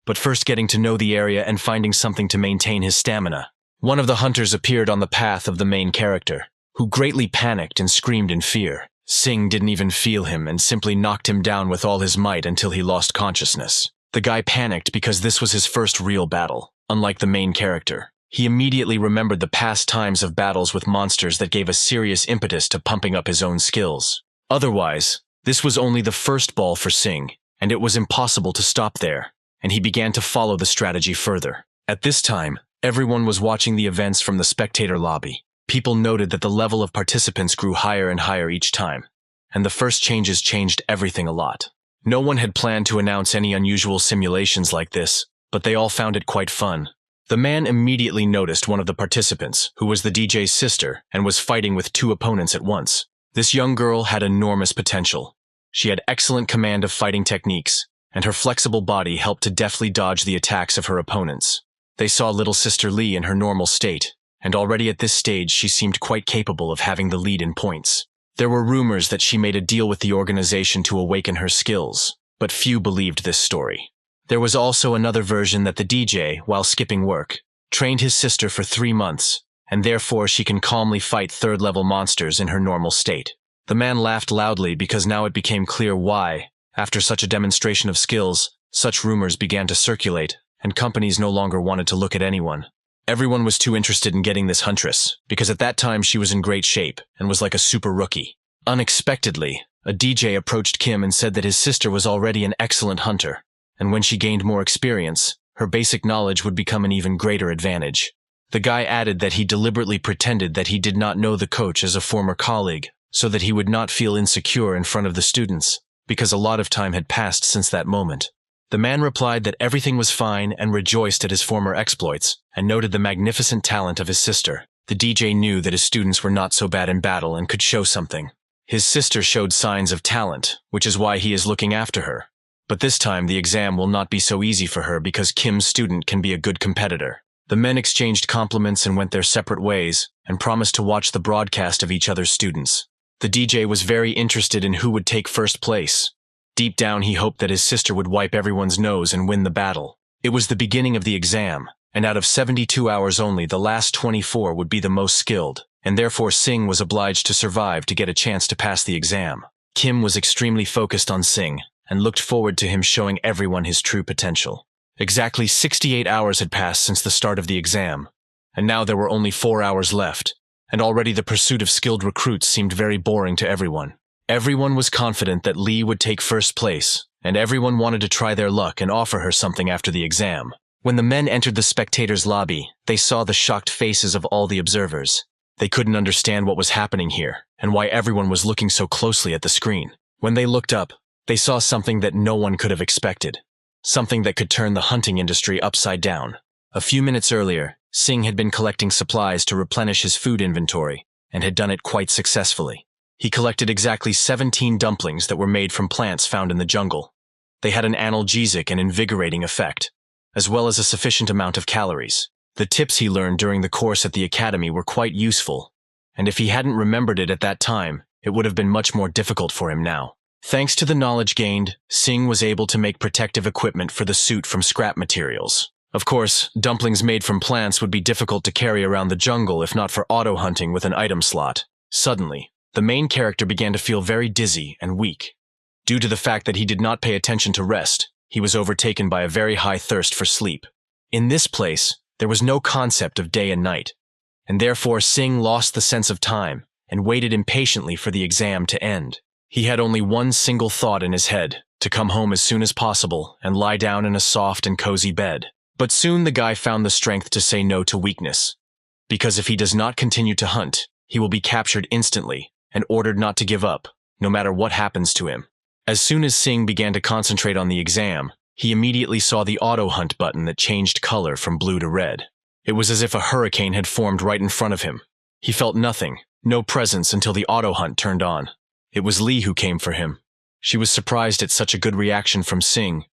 but first getting to know the area and finding something to maintain his stamina. One of the hunters appeared on the path of the main character, who greatly panicked and screamed in fear. Sing didn't even feel him and simply knocked him down with all his might until he lost consciousness. The guy panicked because this was his first real battle, unlike the main character. He immediately remembered the past times of battles with monsters that gave a serious impetus to pumping up his own skills. Otherwise, this was only the first ball for Sing, and it was impossible to stop there, and he began to follow the strategy further. At this time, everyone was watching the events from the spectator lobby. People noted that the level of participants grew higher and higher each time, and the first changes changed everything a lot. No one had planned to announce any unusual simulations like this, but they all found it quite fun. The man immediately noticed one of the participants, who was the DJ's sister, and was fighting with 2 opponents at once. This young girl had enormous potential. She had excellent command of fighting techniques, and her flexible body helped to deftly dodge the attacks of her opponents. They saw little sister Lee in her normal state, and already at this stage she seemed quite capable of having the lead in points. There were rumors that she made a deal with the organization to awaken her skills, but few believed this story. There was also another version that the DJ, while skipping work, trained his sister for 3 months, and therefore she can calmly fight 3rd-level monsters in her normal state. The man laughed loudly because now it became clear why, after such a demonstration of skills, such rumors began to circulate, and companies no longer wanted to look at anyone. Everyone was too interested in getting this huntress, because at that time she was in great shape and was like a super rookie. Unexpectedly, a DJ approached Kim and said that his sister was already an excellent hunter, and when she gained more experience, her basic knowledge would become an even greater advantage. The guy added that he deliberately pretended that he did not know the coach as a former colleague, so that he would not feel insecure in front of the students, because a lot of time had passed since that moment. The man replied that everything was fine and rejoiced at his former exploits, and noted the magnificent talent of his sister. The DJ knew that his students were not so bad in battle and could show something. His sister showed signs of talent, which is why he is looking after her. But this time the exam will not be so easy for her because Kim's student can be a good competitor. The men exchanged compliments and went their separate ways, and promised to watch the broadcast of each other's students. The DJ was very interested in who would take first place. Deep down he hoped that his sister would wipe everyone's nose and win the battle. It was the beginning of the exam, and out of 72 hours only, the last 24 would be the most skilled, and therefore Sing was obliged to survive to get a chance to pass the exam. Kim was extremely focused on Sing, and looked forward to him showing everyone his true potential. Exactly 68 hours had passed since the start of the exam, and now there were only 4 hours left, and already the pursuit of skilled recruits seemed very boring to everyone. Everyone was confident that Lee would take first place, and everyone wanted to try their luck and offer her something after the exam. When the men entered the spectators' lobby, they saw the shocked faces of all the observers. They couldn't understand what was happening here, and why everyone was looking so closely at the screen. When they looked up, they saw something that no one could have expected. Something that could turn the hunting industry upside down. A few minutes earlier, Sing had been collecting supplies to replenish his food inventory, and had done it quite successfully. He collected exactly 17 dumplings that were made from plants found in the jungle. They had an analgesic and invigorating effect, as well as a sufficient amount of calories. The tips he learned during the course at the academy were quite useful, and if he hadn't remembered it at that time, it would have been much more difficult for him now. Thanks to the knowledge gained, Sing was able to make protective equipment for the suit from scrap materials. Of course, dumplings made from plants would be difficult to carry around the jungle if not for auto-hunting with an item slot. Suddenly, the main character began to feel very dizzy and weak. Due to the fact that he did not pay attention to rest, he was overtaken by a very high thirst for sleep. In this place, there was no concept of day and night, and therefore Sing lost the sense of time and waited impatiently for the exam to end. He had only one single thought in his head, to come home as soon as possible and lie down in a soft and cozy bed. But soon the guy found the strength to say no to weakness, because if he does not continue to hunt, he will be captured instantly and ordered not to give up, no matter what happens to him. As soon as Sing began to concentrate on the exam, he immediately saw the auto-hunt button that changed color from blue to red. It was as if a hurricane had formed right in front of him. He felt nothing, no presence until the auto-hunt turned on. It was Lee who came for him. She was surprised at such a good reaction from Sing,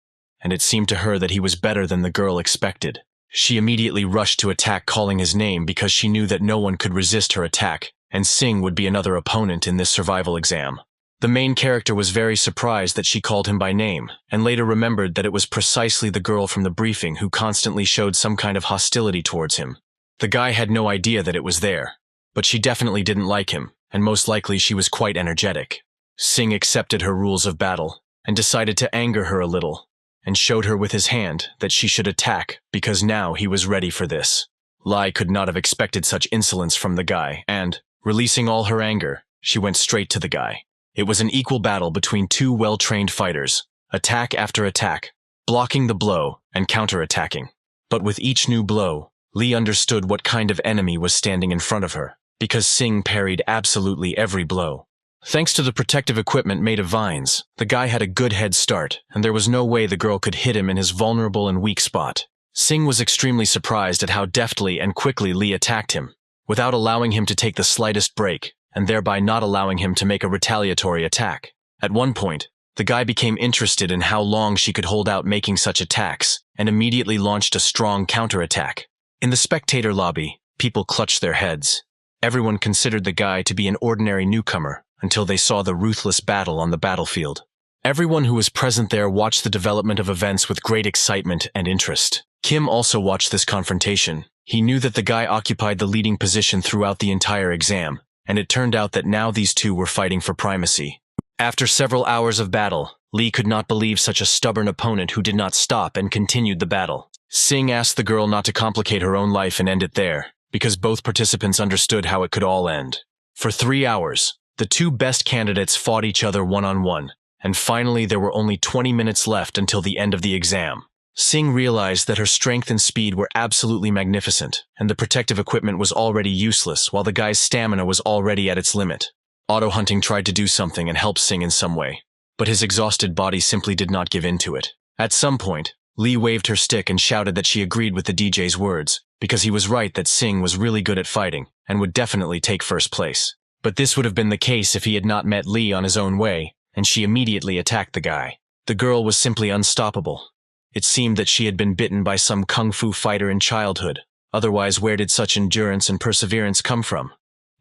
and it seemed to her that he was better than the girl expected. She immediately rushed to attack, calling his name because she knew that no one could resist her attack, and Sing would be another opponent in this survival exam. The main character was very surprised that she called him by name, and later remembered that it was precisely the girl from the briefing who constantly showed some kind of hostility towards him. The guy had no idea that it was there, but she definitely didn't like him, and most likely she was quite energetic. Sing accepted her rules of battle, and decided to anger her a little, and showed her with his hand that she should attack because now he was ready for this. Lai could not have expected such insolence from the guy, and, releasing all her anger, she went straight to the guy. It was an equal battle between two well-trained fighters, attack after attack, blocking the blow and counter-attacking. But with each new blow, Lee understood what kind of enemy was standing in front of her, because Sing parried absolutely every blow. Thanks to the protective equipment made of vines, the guy had a good head start, and there was no way the girl could hit him in his vulnerable and weak spot. Sing was extremely surprised at how deftly and quickly Lee attacked him, without allowing him to take the slightest break, and thereby not allowing him to make a retaliatory attack. At one point, the guy became interested in how long she could hold out making such attacks, and immediately launched a strong counterattack. In the spectator lobby, people clutched their heads. Everyone considered the guy to be an ordinary newcomer until they saw the ruthless battle on the battlefield. Everyone who was present there watched the development of events with great excitement and interest. Kim also watched this confrontation. He knew that the guy occupied the leading position throughout the entire exam, and it turned out that now these two were fighting for primacy. After several hours of battle, Lee could not believe such a stubborn opponent who did not stop and continued the battle. Sing asked the girl not to complicate her own life and end it there, because both participants understood how it could all end. For 3 hours, the two best candidates fought each other one-on-one, and finally there were only 20 minutes left until the end of the exam. Sing realized that her strength and speed were absolutely magnificent, and the protective equipment was already useless while the guy's stamina was already at its limit. Auto-hunting tried to do something and help Sing in some way, but his exhausted body simply did not give in to it. At some point, Lee waved her stick and shouted that she agreed with the DJ's words, because he was right that Sing was really good at fighting and would definitely take first place. But this would have been the case if he had not met Lee on his own way, and she immediately attacked the guy. The girl was simply unstoppable. It seemed that she had been bitten by some kung fu fighter in childhood. Otherwise, where did such endurance and perseverance come from?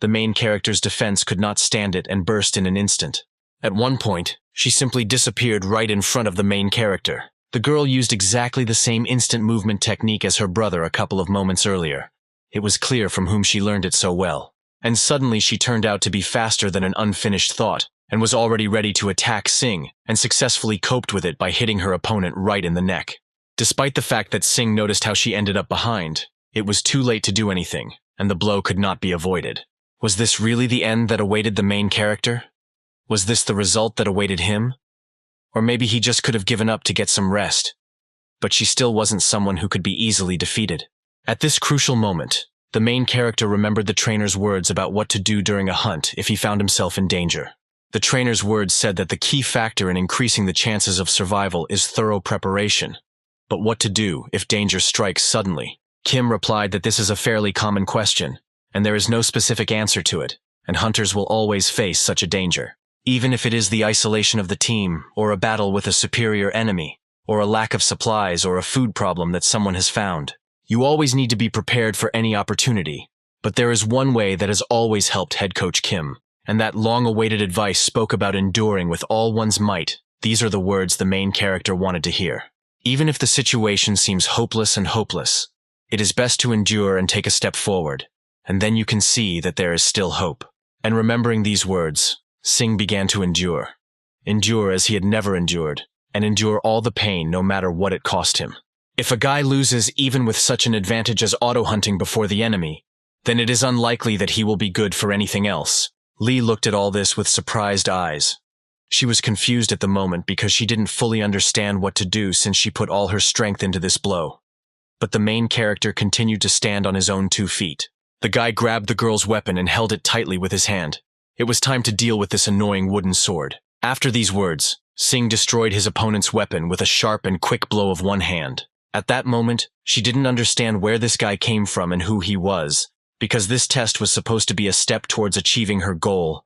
The main character's defense could not stand it and burst in an instant. At one point, she simply disappeared right in front of the main character. The girl used exactly the same instant movement technique as her brother a couple of moments earlier. It was clear from whom she learned it so well. And suddenly she turned out to be faster than an unfinished thought, and was already ready to attack Sing, and successfully coped with it by hitting her opponent right in the neck. Despite the fact that Sing noticed how she ended up behind, it was too late to do anything, and the blow could not be avoided. Was this really the end that awaited the main character? Was this the result that awaited him? Or maybe he just could have given up to get some rest. But she still wasn't someone who could be easily defeated. At this crucial moment, the main character remembered the trainer's words about what to do during a hunt if he found himself in danger. The trainer's words said that the key factor in increasing the chances of survival is thorough preparation. But what to do if danger strikes suddenly? Kim replied that this is a fairly common question, and there is no specific answer to it, and hunters will always face such a danger. Even if it is the isolation of the team, or a battle with a superior enemy, or a lack of supplies or a food problem that someone has found. You always need to be prepared for any opportunity. But there is one way that has always helped head coach Kim, and that long-awaited advice spoke about enduring with all one's might. These are the words the main character wanted to hear. Even if the situation seems hopeless and hopeless, it is best to endure and take a step forward, and then you can see that there is still hope. And remembering these words, Sing began to endure. Endure as he had never endured, and endure all the pain no matter what it cost him. If a guy loses even with such an advantage as auto-hunting before the enemy, then it is unlikely that he will be good for anything else. Lee looked at all this with surprised eyes. She was confused at the moment because she didn't fully understand what to do since she put all her strength into this blow. But the main character continued to stand on his own 2 feet. The guy grabbed the girl's weapon and held it tightly with his hand. It was time to deal with this annoying wooden sword. After these words, Sing destroyed his opponent's weapon with a sharp and quick blow of one hand. At that moment, she didn't understand where this guy came from and who he was, because this test was supposed to be a step towards achieving her goal,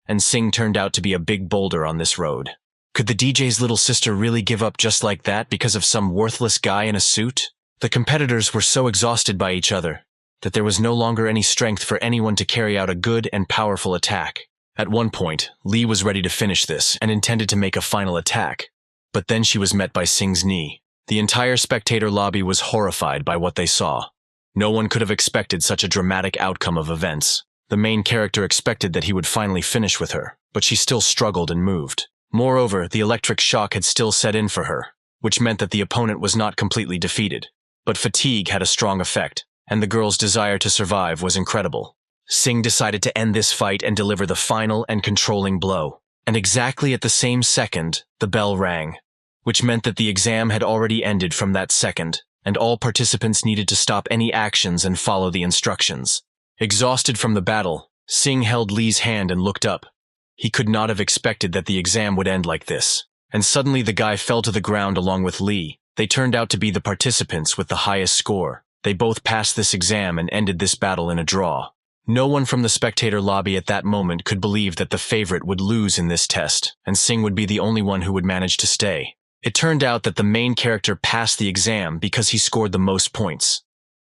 and Sing turned out to be a big boulder on this road. Could the DJ's little sister really give up just like that because of some worthless guy in a suit? The competitors were so exhausted by each other that there was no longer any strength for anyone to carry out a good and powerful attack. At one point, Lee was ready to finish this and intended to make a final attack, but then she was met by Sing's knee. The entire spectator lobby was horrified by what they saw. No one could have expected such a dramatic outcome of events. The main character expected that he would finally finish with her, but she still struggled and moved. Moreover, the electric shock had still set in for her, which meant that the opponent was not completely defeated. But fatigue had a strong effect, and the girl's desire to survive was incredible. Sing decided to end this fight and deliver the final and controlling blow. And exactly at the same second, the bell rang, which meant that the exam had already ended from that second, and all participants needed to stop any actions and follow the instructions. Exhausted from the battle, Sing held Lee's hand and looked up. He could not have expected that the exam would end like this. And suddenly the guy fell to the ground along with Lee. They turned out to be the participants with the highest score. They both passed this exam and ended this battle in a draw. No one from the spectator lobby at that moment could believe that the favorite would lose in this test, and Sing would be the only one who would manage to stay. It turned out that the main character passed the exam because he scored the most points.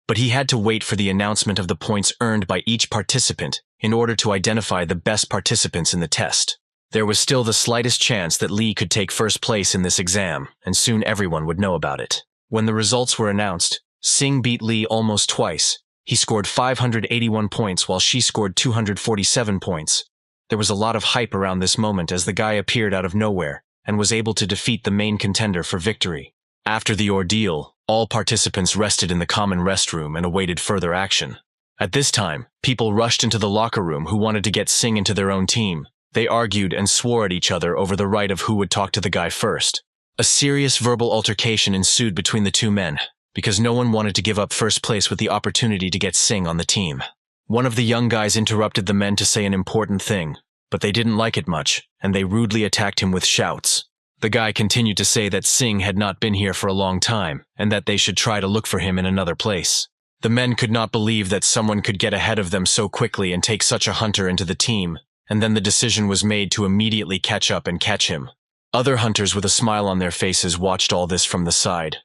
But he had to wait for the announcement of the points earned by each participant in order to identify the best participants in the test. There was still the slightest chance that Lee could take first place in this exam, and soon everyone would know about it. When the results were announced, Sing beat Lee almost twice. He scored 581 points while she scored 247 points. There was a lot of hype around this moment as the guy appeared out of nowhere and was able to defeat the main contender for victory. After the ordeal, all participants rested in the common restroom and awaited further action. At this time, people rushed into the locker room who wanted to get Sing into their own team. They argued and swore at each other over the right of who would talk to the guy first. A serious verbal altercation ensued between the two men, because no one wanted to give up first place with the opportunity to get Sing on the team. One of the young guys interrupted the men to say an important thing, but they didn't like it much, and they rudely attacked him with shouts. The guy continued to say that Sing had not been here for a long time, and that they should try to look for him in another place. The men could not believe that someone could get ahead of them so quickly and take such a hunter into the team, and then the decision was made to immediately catch up and catch him. Other hunters with a smile on their faces watched all this from the side.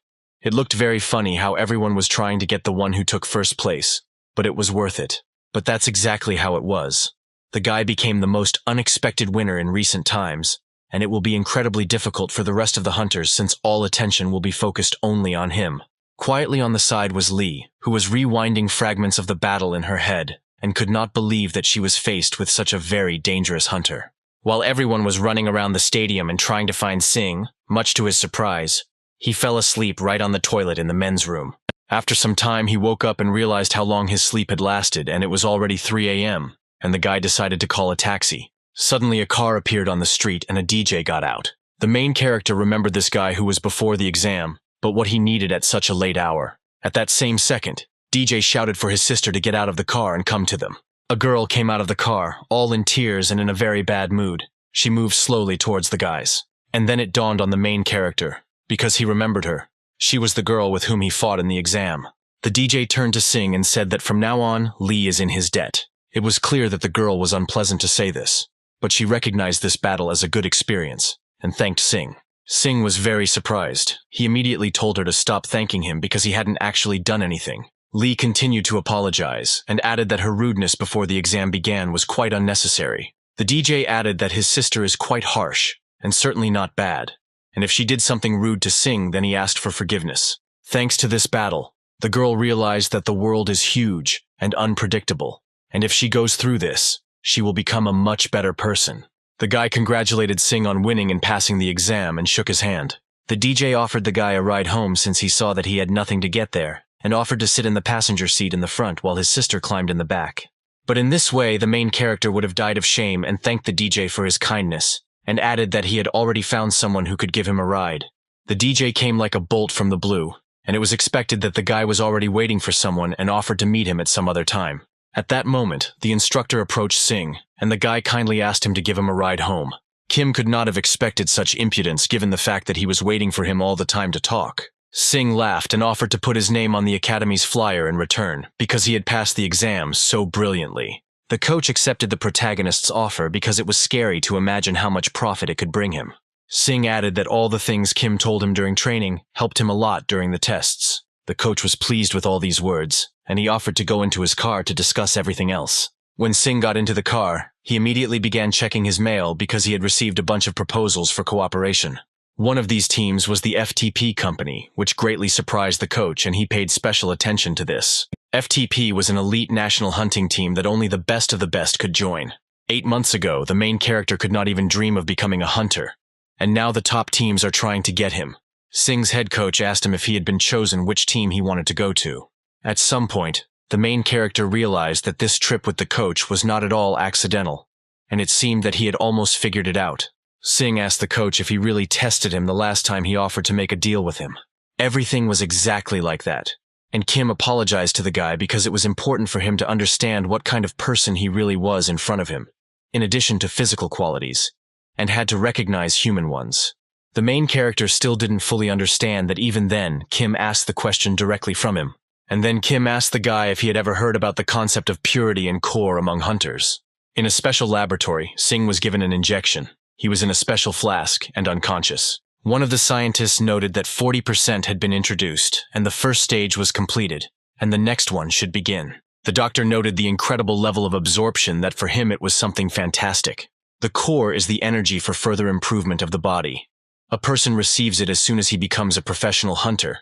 It looked very funny how everyone was trying to get the one who took first place, but it was worth it. But that's exactly how it was. The guy became the most unexpected winner in recent times, and it will be incredibly difficult for the rest of the hunters since all attention will be focused only on him. Quietly on the side was Lee, who was rewinding fragments of the battle in her head, and could not believe that she was faced with such a very dangerous hunter. While everyone was running around the stadium and trying to find Sing, much to his surprise, he fell asleep right on the toilet in the men's room. After some time, he woke up and realized how long his sleep had lasted, and it was already 3 a.m., and the guy decided to call a taxi. Suddenly, a car appeared on the street and a DJ got out. The main character remembered this guy who was before the exam, but what he needed at such a late hour. At that same second, DJ shouted for his sister to get out of the car and come to them. A girl came out of the car, all in tears and in a very bad mood. She moved slowly towards the guys. And then it dawned on the main character, because he remembered her. She was the girl with whom he fought in the exam. The DJ turned to Sing and said that from now on, Lee is in his debt. It was clear that the girl was unpleasant to say this, but she recognized this battle as a good experience, and thanked Sing. Singh was very surprised. He immediately told her to stop thanking him because he hadn't actually done anything. Lee continued to apologize and added that her rudeness before the exam began was quite unnecessary. The DJ added that his sister is quite harsh and certainly not bad, and if she did something rude to Singh, then he asked for forgiveness. Thanks to this battle, the girl realized that the world is huge and unpredictable, and if she goes through this, she will become a much better person. The guy congratulated Singh on winning and passing the exam and shook his hand. The DJ offered the guy a ride home since he saw that he had nothing to get there, and offered to sit in the passenger seat in the front while his sister climbed in the back. But in this way, the main character would have died of shame and thanked the DJ for his kindness, and added that he had already found someone who could give him a ride. The DJ came like a bolt from the blue, and it was expected that the guy was already waiting for someone and offered to meet him at some other time. At that moment, the instructor approached Singh, and the guy kindly asked him to give him a ride home. Kim could not have expected such impudence given the fact that he was waiting for him all the time to talk. Singh laughed and offered to put his name on the academy's flyer in return, because he had passed the exam so brilliantly. The coach accepted the protagonist's offer because it was scary to imagine how much profit it could bring him. Singh added that all the things Kim told him during training helped him a lot during the tests. The coach was pleased with all these words, and he offered to go into his car to discuss everything else. When Singh got into the car, he immediately began checking his mail because he had received a bunch of proposals for cooperation. One of these teams was the FTP company, which greatly surprised the coach, and he paid special attention to this. FTP was an elite national hunting team that only the best of the best could join. 8 months ago, the main character could not even dream of becoming a hunter, and now the top teams are trying to get him. Singh's head coach asked him if he had been chosen which team he wanted to go to. At some point, the main character realized that this trip with the coach was not at all accidental, and it seemed that he had almost figured it out. Singh asked the coach if he really tested him the last time he offered to make a deal with him. Everything was exactly like that, and Kim apologized to the guy because it was important for him to understand what kind of person he really was in front of him, in addition to physical qualities, and had to recognize human ones. The main character still didn't fully understand that even then, Kim asked the question directly from him, and then Kim asked the guy if he had ever heard about the concept of purity and core among hunters. In a special laboratory, Singh was given an injection. He was in a special flask and unconscious. One of the scientists noted that 40% had been introduced, and the first stage was completed, and the next one should begin. The doctor noted the incredible level of absorption that for him it was something fantastic. The core is the energy for further improvement of the body. A person receives it as soon as he becomes a professional hunter,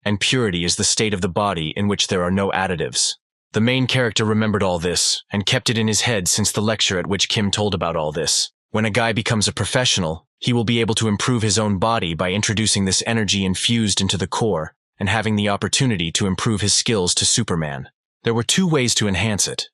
and purity is the state of the body in which there are no additives. The main character remembered all this, and kept it in his head since the lecture at which Kim told about all this. When a guy becomes a professional, he will be able to improve his own body by introducing this energy infused into the core and having the opportunity to improve his skills to Superman. There were 2 ways to enhance it.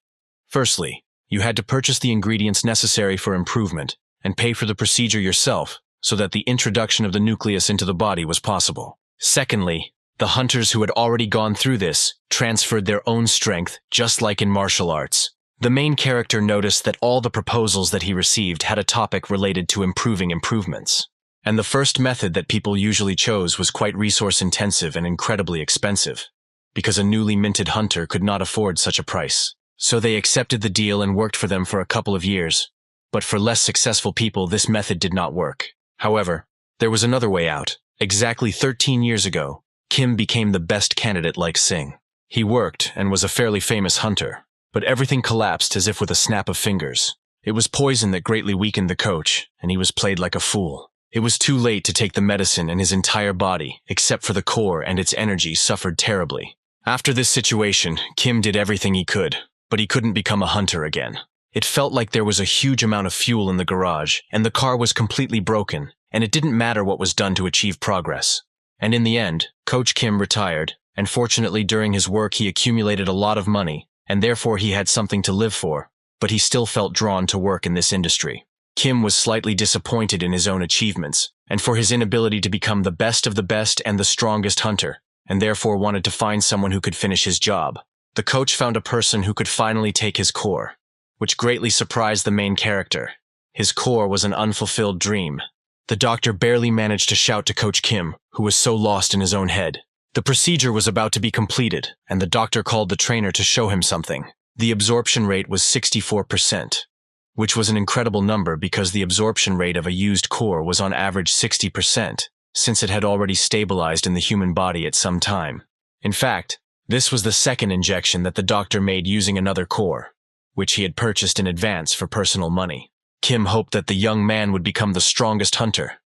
Firstly, you had to purchase the ingredients necessary for improvement and pay for the procedure yourself so that the introduction of the nucleus into the body was possible. Secondly, the hunters who had already gone through this transferred their own strength, just like in martial arts. The main character noticed that all the proposals that he received had a topic related to improving improvements. And the first method that people usually chose was quite resource-intensive and incredibly expensive, because a newly minted hunter could not afford such a price. So they accepted the deal and worked for them for a couple of years. But for less successful people, this method did not work. However, there was another way out. Exactly 13 years ago, Kim became the best candidate like Singh. He worked and was a fairly famous hunter. But everything collapsed as if with a snap of fingers. It was poison that greatly weakened the coach, and he was played like a fool. It was too late to take the medicine, and his entire body, except for the core and its energy, suffered terribly. After this situation, Kim did everything he could, but he couldn't become a hunter again. It felt like there was a huge amount of fuel in the garage, and the car was completely broken, and it didn't matter what was done to achieve progress. And in the end, Coach Kim retired, and fortunately during his work he accumulated a lot of money, and therefore he had something to live for, but he still felt drawn to work in this industry. Kim was slightly disappointed in his own achievements, and for his inability to become the best of the best and the strongest hunter, and therefore wanted to find someone who could finish his job. The coach found a person who could finally take his core, which greatly surprised the main character. His core was an unfulfilled dream. The doctor barely managed to shout to Coach Kim, who was so lost in his own head. The procedure was about to be completed, and the doctor called the trainer to show him something. The absorption rate was 64%. which was an incredible number because the absorption rate of a used core was on average 60%, since it had already stabilized in the human body at some time. In fact, this was the second injection that the doctor made using another core, which he had purchased in advance for personal money. Kim hoped that the young man would become the strongest hunter,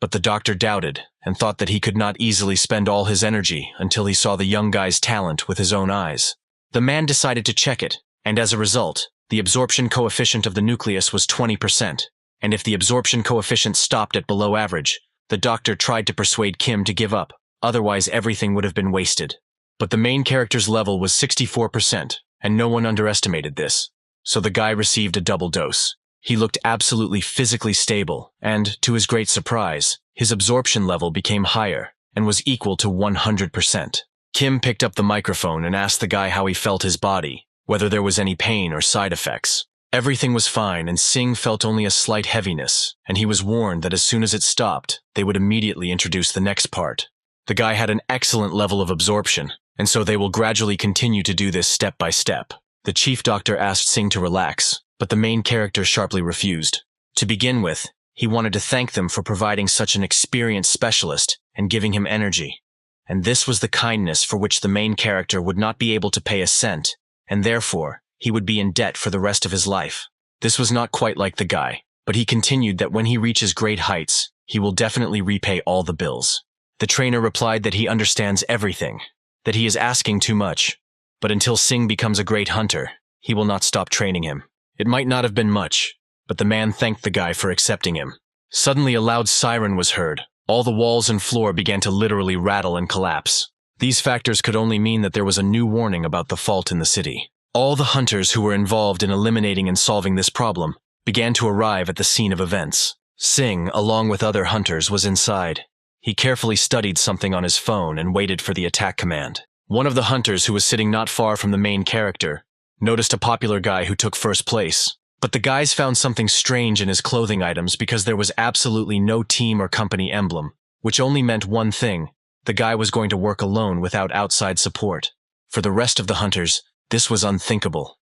but the doctor doubted and thought that he could not easily spend all his energy until he saw the young guy's talent with his own eyes. The man decided to check it, and as a result, the absorption coefficient of the nucleus was 20%, and if the absorption coefficient stopped at below average, the doctor tried to persuade Kim to give up, otherwise everything would have been wasted. But the main character's level was 64%, and no one underestimated this, so the guy received a double dose. He looked absolutely physically stable, and, to his great surprise, his absorption level became higher and was equal to 100%. Kim picked up the microphone and asked the guy how he felt his body, whether there was any pain or side effects. Everything was fine, and Singh felt only a slight heaviness, and he was warned that as soon as it stopped, they would immediately introduce the next part. The guy had an excellent level of absorption, and so they will gradually continue to do this step by step. The chief doctor asked Singh to relax, but the main character sharply refused. To begin with, he wanted to thank them for providing such an experienced specialist and giving him energy. And this was the kindness for which the main character would not be able to pay a cent, and therefore, he would be in debt for the rest of his life. This was not quite like the guy, but he continued that when he reaches great heights, he will definitely repay all the bills. The trainer replied that he understands everything, that he is asking too much, but until Singh becomes a great hunter, he will not stop training him. It might not have been much, but the man thanked the guy for accepting him. Suddenly a loud siren was heard. All the walls and floor began to literally rattle and collapse. These factors could only mean that there was a new warning about the fault in the city. All the hunters who were involved in eliminating and solving this problem began to arrive at the scene of events. Singh, along with other hunters, was inside. He carefully studied something on his phone and waited for the attack command. One of the hunters, who was sitting not far from the main character, noticed a popular guy who took first place. But the guys found something strange in his clothing items because there was absolutely no team or company emblem, which only meant one thing: the guy was going to work alone without outside support. For the rest of the hunters, this was unthinkable.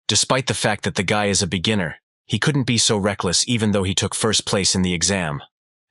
Despite the fact that the guy is a beginner, he couldn't be so reckless even though he took first place in the exam.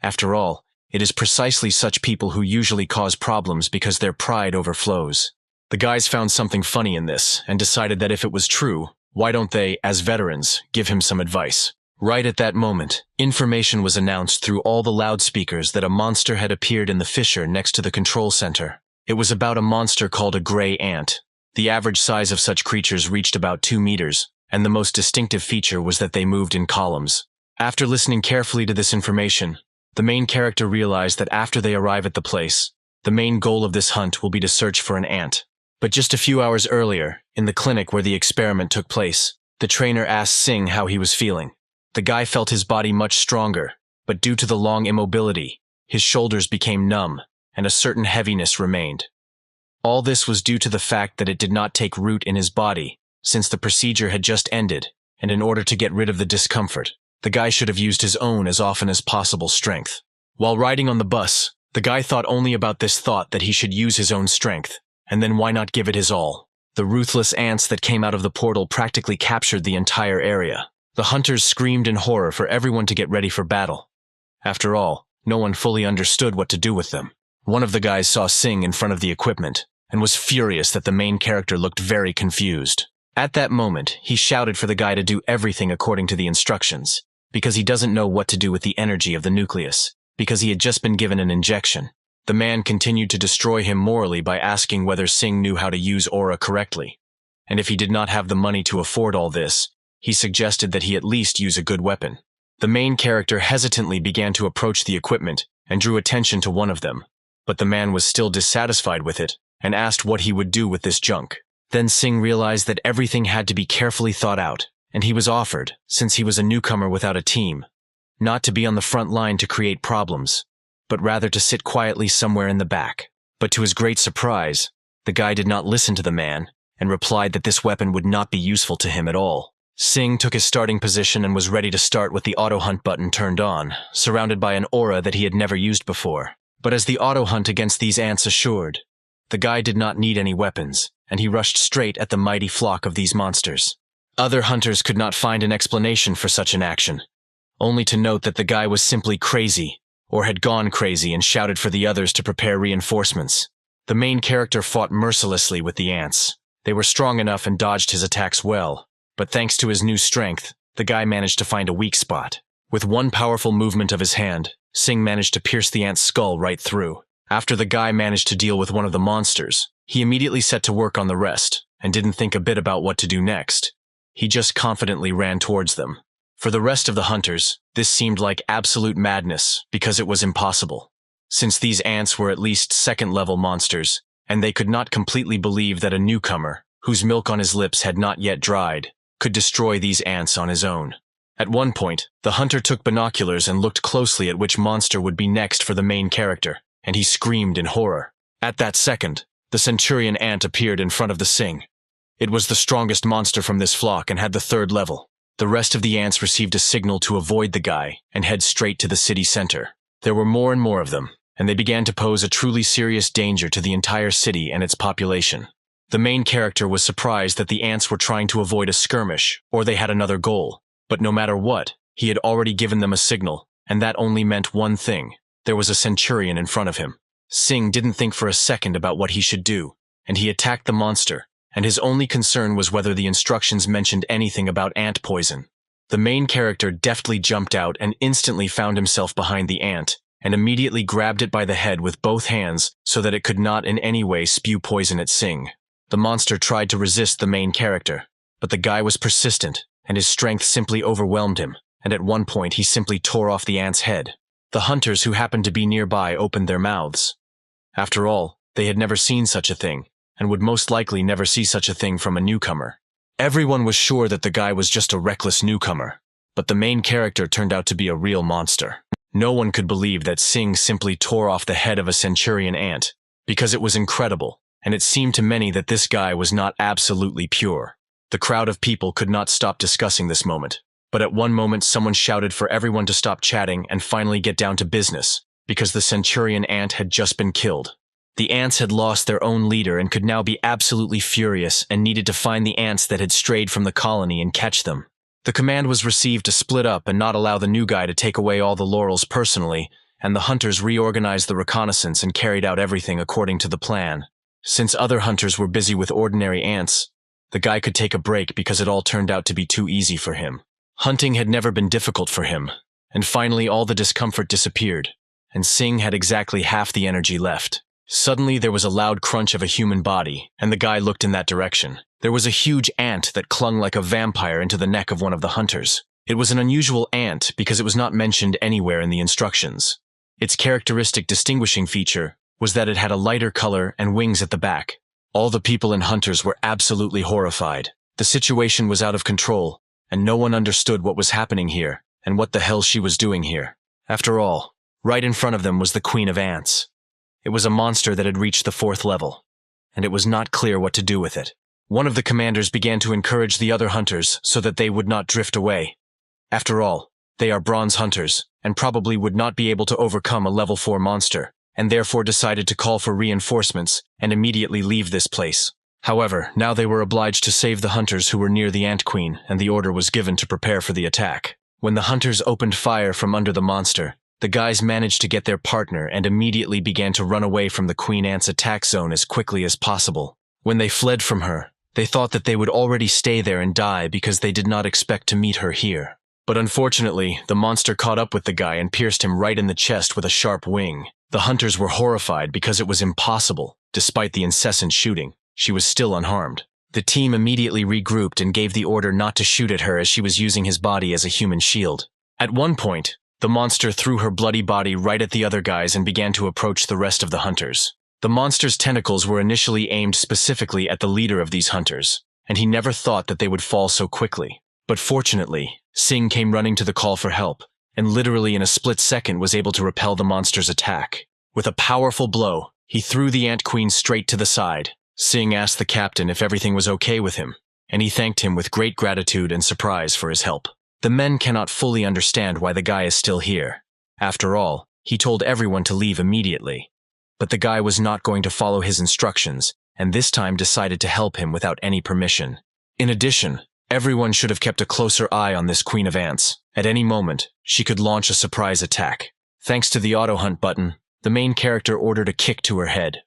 After all, it is precisely such people who usually cause problems because their pride overflows. The guys found something funny in this and decided that if it was true, why don't they, as veterans, give him some advice? Right at that moment, information was announced through all the loudspeakers that a monster had appeared in the fissure next to the control center. It was about a monster called a gray ant. The average size of such creatures reached about 2 meters, and the most distinctive feature was that they moved in columns. After listening carefully to this information, the main character realized that after they arrive at the place, the main goal of this hunt will be to search for an ant. But just a few hours earlier, in the clinic where the experiment took place, the trainer asked Singh how he was feeling. The guy felt his body much stronger, but due to the long immobility, his shoulders became numb, and a certain heaviness remained. All this was due to the fact that it did not take root in his body, since the procedure had just ended, and in order to get rid of the discomfort, the guy should have used his own as often as possible strength. While riding on the bus, the guy thought only about this thought that he should use his own strength, and then why not give it his all? The ruthless ants that came out of the portal practically captured the entire area. The hunters screamed in horror for everyone to get ready for battle. After all, no one fully understood what to do with them. One of the guys saw Singh in front of the equipment, and was furious that the main character looked very confused. At that moment, he shouted for the guy to do everything according to the instructions, because he doesn't know what to do with the energy of the nucleus, because he had just been given an injection. The man continued to destroy him morally by asking whether Singh knew how to use aura correctly, and if he did not have the money to afford all this, he suggested that he at least use a good weapon. The main character hesitantly began to approach the equipment and drew attention to one of them, but the man was still dissatisfied with it and asked what he would do with this junk. Then Singh realized that everything had to be carefully thought out, and he was offered, since he was a newcomer without a team, not to be on the front line to create problems, but rather to sit quietly somewhere in the back. But to his great surprise, the guy did not listen to the man and replied that this weapon would not be useful to him at all. Singh took his starting position and was ready to start with the auto hunt button turned on, surrounded by an aura that he had never used before. But as the auto hunt against these ants assured, the guy did not need any weapons, and he rushed straight at the mighty flock of these monsters. Other hunters could not find an explanation for such an action, only to note that the guy was simply crazy, or had gone crazy and shouted for the others to prepare reinforcements. The main character fought mercilessly with the ants. They were strong enough and dodged his attacks well, but thanks to his new strength, the guy managed to find a weak spot. With one powerful movement of his hand, Sing managed to pierce the ant's skull right through. After the guy managed to deal with one of the monsters, he immediately set to work on the rest, and didn't think a bit about what to do next. He just confidently ran towards them. For the rest of the hunters, this seemed like absolute madness because it was impossible. Since these ants were at least second-level monsters, and they could not completely believe that a newcomer, whose milk on his lips had not yet dried, could destroy these ants on his own. At one point, the hunter took binoculars and looked closely at which monster would be next for the main character, and he screamed in horror. At that second, the centurion ant appeared in front of the Sing. It was the strongest monster from this flock and had the third level. The rest of the ants received a signal to avoid the guy and head straight to the city center. There were more and more of them, and they began to pose a truly serious danger to the entire city and its population. The main character was surprised that the ants were trying to avoid a skirmish, or they had another goal. But no matter what, he had already given them a signal, and that only meant one thing. There was a centurion in front of him. Sing didn't think for a second about what he should do, and he attacked the monster, and his only concern was whether the instructions mentioned anything about ant poison. The main character deftly jumped out and instantly found himself behind the ant, and immediately grabbed it by the head with both hands so that it could not in any way spew poison at Sing. The monster tried to resist the main character, but the guy was persistent, and his strength simply overwhelmed him, and at one point he simply tore off the ant's head. The hunters who happened to be nearby opened their mouths. After all, they had never seen such a thing, and would most likely never see such a thing from a newcomer. Everyone was sure that the guy was just a reckless newcomer, but the main character turned out to be a real monster. No one could believe that Sing simply tore off the head of a centurion ant, because it was incredible, and it seemed to many that this guy was not absolutely pure. The crowd of people could not stop discussing this moment, but at one moment someone shouted for everyone to stop chatting and finally get down to business, because the centurion ant had just been killed. The ants had lost their own leader and could now be absolutely furious and needed to find the ants that had strayed from the colony and catch them. The command was received to split up and not allow the new guy to take away all the laurels personally, and the hunters reorganized the reconnaissance and carried out everything according to the plan. Since other hunters were busy with ordinary ants, the guy could take a break because it all turned out to be too easy for him. Hunting had never been difficult for him, and finally all the discomfort disappeared, and Sing had exactly half the energy left. Suddenly there was a loud crunch of a human body, and the guy looked in that direction. There was a huge ant that clung like a vampire into the neck of one of the hunters. It was an unusual ant because it was not mentioned anywhere in the instructions. Its characteristic distinguishing feature was that it had a lighter color and wings at the back. All the people and hunters were absolutely horrified. The situation was out of control, and no one understood what was happening here and what the hell she was doing here. After all, right in front of them was the Queen of Ants. It was a monster that had reached the 4th level, and it was not clear what to do with it. One of the commanders began to encourage the other hunters so that they would not drift away. After all, they are bronze hunters, and probably would not be able to overcome a level 4 monster, and therefore decided to call for reinforcements and immediately leave this place. However, now they were obliged to save the hunters who were near the Ant Queen, and the order was given to prepare for the attack. When the hunters opened fire from under the monster, the guys managed to get their partner and immediately began to run away from the Queen Ant's attack zone as quickly as possible. When they fled from her, they thought that they would already stay there and die because they did not expect to meet her here. But unfortunately, the monster caught up with the guy and pierced him right in the chest with a sharp wing. The hunters were horrified because it was impossible. Despite the incessant shooting, she was still unharmed. The team immediately regrouped and gave the order not to shoot at her as she was using his body as a human shield. At one point, the monster threw her bloody body right at the other guys and began to approach the rest of the hunters. The monster's tentacles were initially aimed specifically at the leader of these hunters, and he never thought that they would fall so quickly. But fortunately, Sing came running to the call for help, and literally in a split second was able to repel the monster's attack. With a powerful blow, he threw the Ant Queen straight to the side. Sing asked the captain if everything was okay with him, and he thanked him with great gratitude and surprise for his help. The men cannot fully understand why the guy is still here. After all, he told everyone to leave immediately. But the guy was not going to follow his instructions, and this time decided to help him without any permission. In addition, Everyone should have kept a closer eye on this Queen of Ants. At any moment, she could launch a surprise attack. Thanks to the auto hunt button, the main character ordered a kick to her head.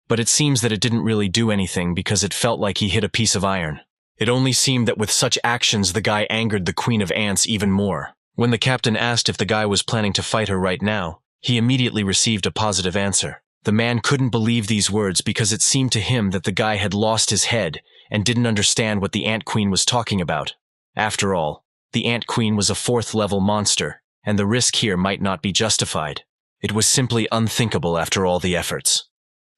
But it seems that it didn't really do anything because it felt like he hit a piece of iron. It only seemed that with such actions the guy angered the Queen of Ants even more. When the captain asked if the guy was planning to fight her right now, he immediately received a positive answer. The man couldn't believe these words because it seemed to him that the guy had lost his head and didn't understand what the Ant Queen was talking about. After all, the Ant Queen was a 4th-level monster, and the risk here might not be justified. It was simply unthinkable after all the efforts.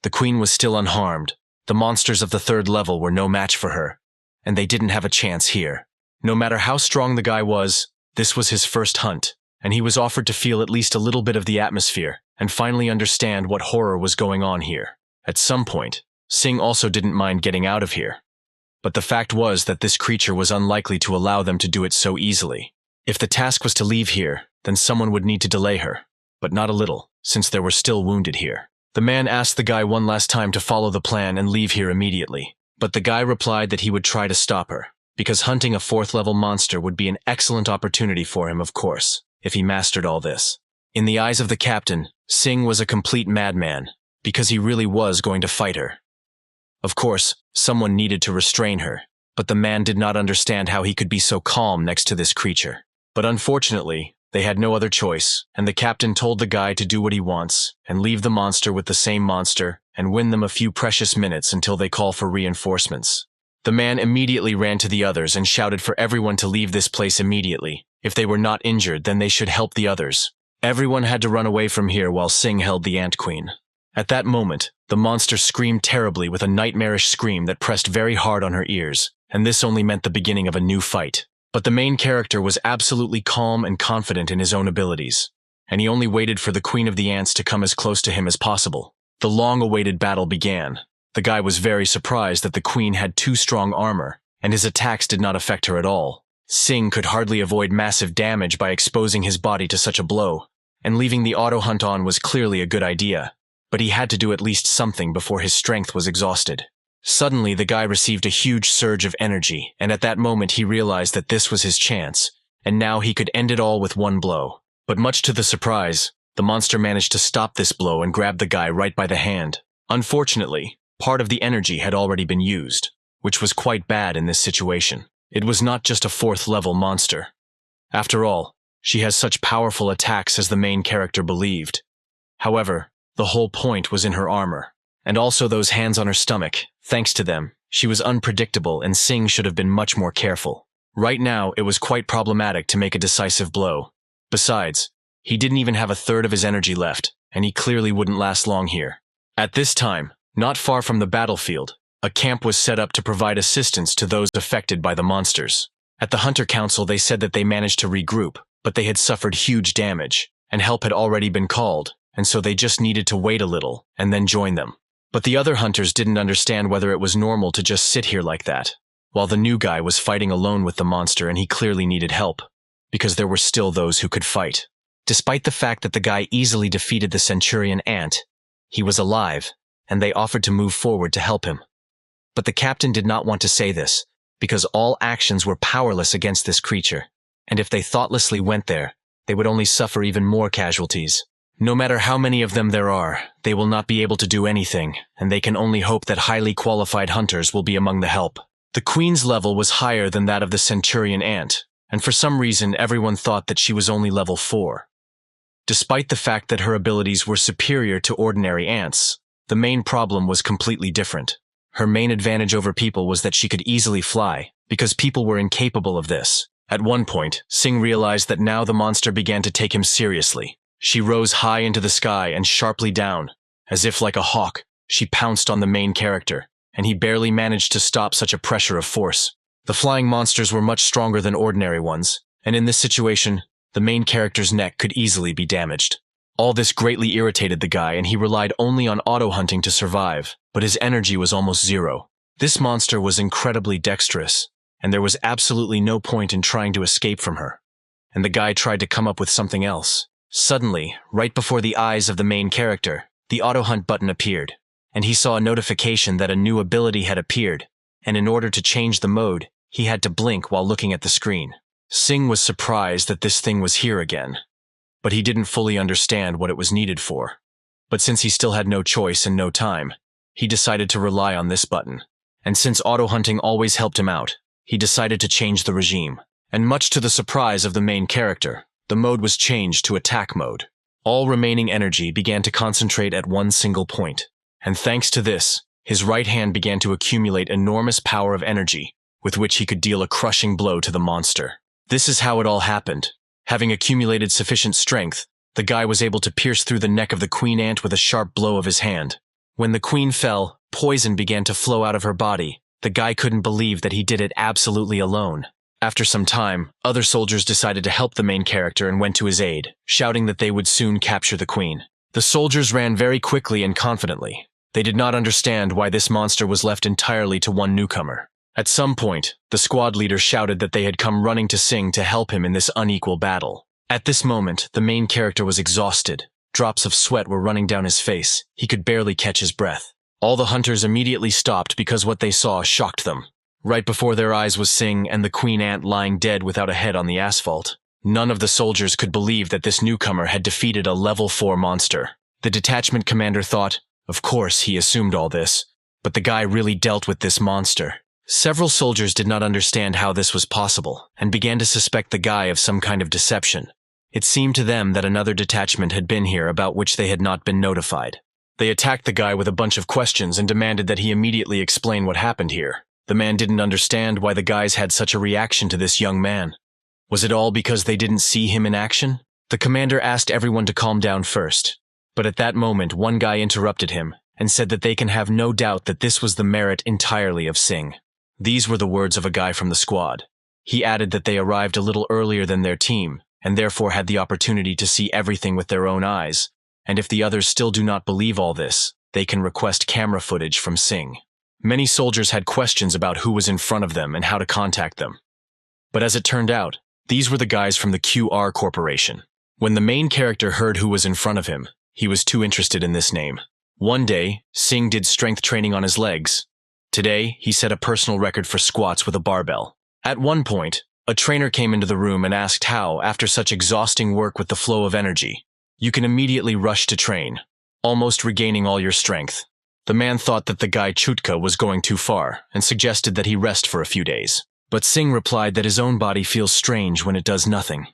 The Queen was still unharmed. The monsters of the 3rd level were no match for her, and they didn't have a chance here. No matter how strong the guy was, this was his first hunt, and he was offered to feel at least a little bit of the atmosphere and finally understand what horror was going on here. At some point, Sing also didn't mind getting out of here. But the fact was that this creature was unlikely to allow them to do it so easily. If the task was to leave here, then someone would need to delay her, but not a little, since there were still wounded here. The man asked the guy one last time to follow the plan and leave here immediately, but the guy replied that he would try to stop her, because hunting a 4th-level monster would be an excellent opportunity for him, of course, if he mastered all this. In the eyes of the captain, Sing was a complete madman, because he really was going to fight her. Of course, someone needed to restrain her, but the man did not understand how he could be so calm next to this creature. But unfortunately, they had no other choice, and the captain told the guy to do what he wants, and leave the monster with the same monster, and win them a few precious minutes until they call for reinforcements. The man immediately ran to the others and shouted for everyone to leave this place immediately. If they were not injured, then they should help the others. Everyone had to run away from here while Sing held the Ant Queen. At that moment, the monster screamed terribly with a nightmarish scream that pressed very hard on her ears, and this only meant the beginning of a new fight. But the main character was absolutely calm and confident in his own abilities, and he only waited for the Queen of the Ants to come as close to him as possible. The long-awaited battle began. The guy was very surprised that the Queen had too strong armor, and his attacks did not affect her at all. Sing could hardly avoid massive damage by exposing his body to such a blow, and leaving the auto hunt on was clearly a good idea. But he had to do at least something before his strength was exhausted. Suddenly, the guy received a huge surge of energy, and at that moment he realized that this was his chance, and now he could end it all with one blow. But much to the surprise, the monster managed to stop this blow and grab the guy right by the hand. Unfortunately, part of the energy had already been used, which was quite bad in this situation. It was not just a 4th-level monster. After all, she has such powerful attacks as the main character believed. However, the whole point was in her armor, and also those hands on her stomach. Thanks to them, she was unpredictable and Sing should have been much more careful. Right now, it was quite problematic to make a decisive blow. Besides, he didn't even have a third of his energy left, and he clearly wouldn't last long here. At this time, not far from the battlefield, a camp was set up to provide assistance to those affected by the monsters. At the Hunter Council, they said that they managed to regroup, but they had suffered huge damage, and help had already been called, and so they just needed to wait a little and then join them. But the other hunters didn't understand whether it was normal to just sit here like that, while the new guy was fighting alone with the monster and he clearly needed help, because there were still those who could fight. Despite the fact that the guy easily defeated the Centurion Ant, he was alive, and they offered to move forward to help him. But the captain did not want to say this, because all actions were powerless against this creature, and if they thoughtlessly went there, they would only suffer even more casualties. No matter how many of them there are, they will not be able to do anything, and they can only hope that highly qualified hunters will be among the help. The Queen's level was higher than that of the Centurion Ant, and for some reason everyone thought that she was only level 4. Despite the fact that her abilities were superior to ordinary ants, the main problem was completely different. Her main advantage over people was that she could easily fly, because people were incapable of this. At one point, Sing realized that now the monster began to take him seriously. She rose high into the sky and sharply down. As if like a hawk, she pounced on the main character, and he barely managed to stop such a pressure of force. The flying monsters were much stronger than ordinary ones, and in this situation, the main character's neck could easily be damaged. All this greatly irritated the guy, and he relied only on auto-hunting to survive, but his energy was almost zero. This monster was incredibly dexterous, and there was absolutely no point in trying to escape from her. And the guy tried to come up with something else. Suddenly, right before the eyes of the main character, the auto-hunt button appeared, and he saw a notification that a new ability had appeared, and in order to change the mode, he had to blink while looking at the screen. Sing was surprised that this thing was here again, but he didn't fully understand what it was needed for. But since he still had no choice and no time, he decided to rely on this button. And since auto-hunting always helped him out, he decided to change the regime. And much to the surprise of the main character, the mode was changed to attack mode. All remaining energy began to concentrate at one single point. And thanks to this, his right hand began to accumulate enormous power of energy, with which he could deal a crushing blow to the monster. This is how it all happened. Having accumulated sufficient strength, the guy was able to pierce through the neck of the queen ant with a sharp blow of his hand. When the queen fell, poison began to flow out of her body. The guy couldn't believe that he did it absolutely alone. After some time, other soldiers decided to help the main character and went to his aid, shouting that they would soon capture the queen. The soldiers ran very quickly and confidently. They did not understand why this monster was left entirely to one newcomer. At some point, the squad leader shouted that they had come running to Sing to help him in this unequal battle. At this moment, the main character was exhausted. Drops of sweat were running down his face. He could barely catch his breath. All the hunters immediately stopped because what they saw shocked them. Right before their eyes was Sing and the queen ant lying dead without a head on the asphalt. None of the soldiers could believe that this newcomer had defeated a level 4 monster. The detachment commander thought, of course he assumed all this, but the guy really dealt with this monster. Several soldiers did not understand how this was possible, and began to suspect the guy of some kind of deception. It seemed to them that another detachment had been here about which they had not been notified. They attacked the guy with a bunch of questions and demanded that he immediately explain what happened here. The man didn't understand why the guys had such a reaction to this young man. Was it all because they didn't see him in action? The commander asked everyone to calm down first, but at that moment one guy interrupted him and said that they can have no doubt that this was the merit entirely of Sing. These were the words of a guy from the squad. He added that they arrived a little earlier than their team, and therefore had the opportunity to see everything with their own eyes, and if the others still do not believe all this, they can request camera footage from Sing. Many soldiers had questions about who was in front of them and how to contact them. But as it turned out, these were the guys from the QR Corporation. When the main character heard who was in front of him, he was too interested in this name. One day, Sing did strength training on his legs. Today, he set a personal record for squats with a barbell. At one point, a trainer came into the room and asked how, after such exhausting work with the flow of energy, you can immediately rush to train, almost regaining all your strength. The man thought that the guy Chutka was going too far and suggested that he rest for a few days. But Sing replied that his own body feels strange when it does nothing.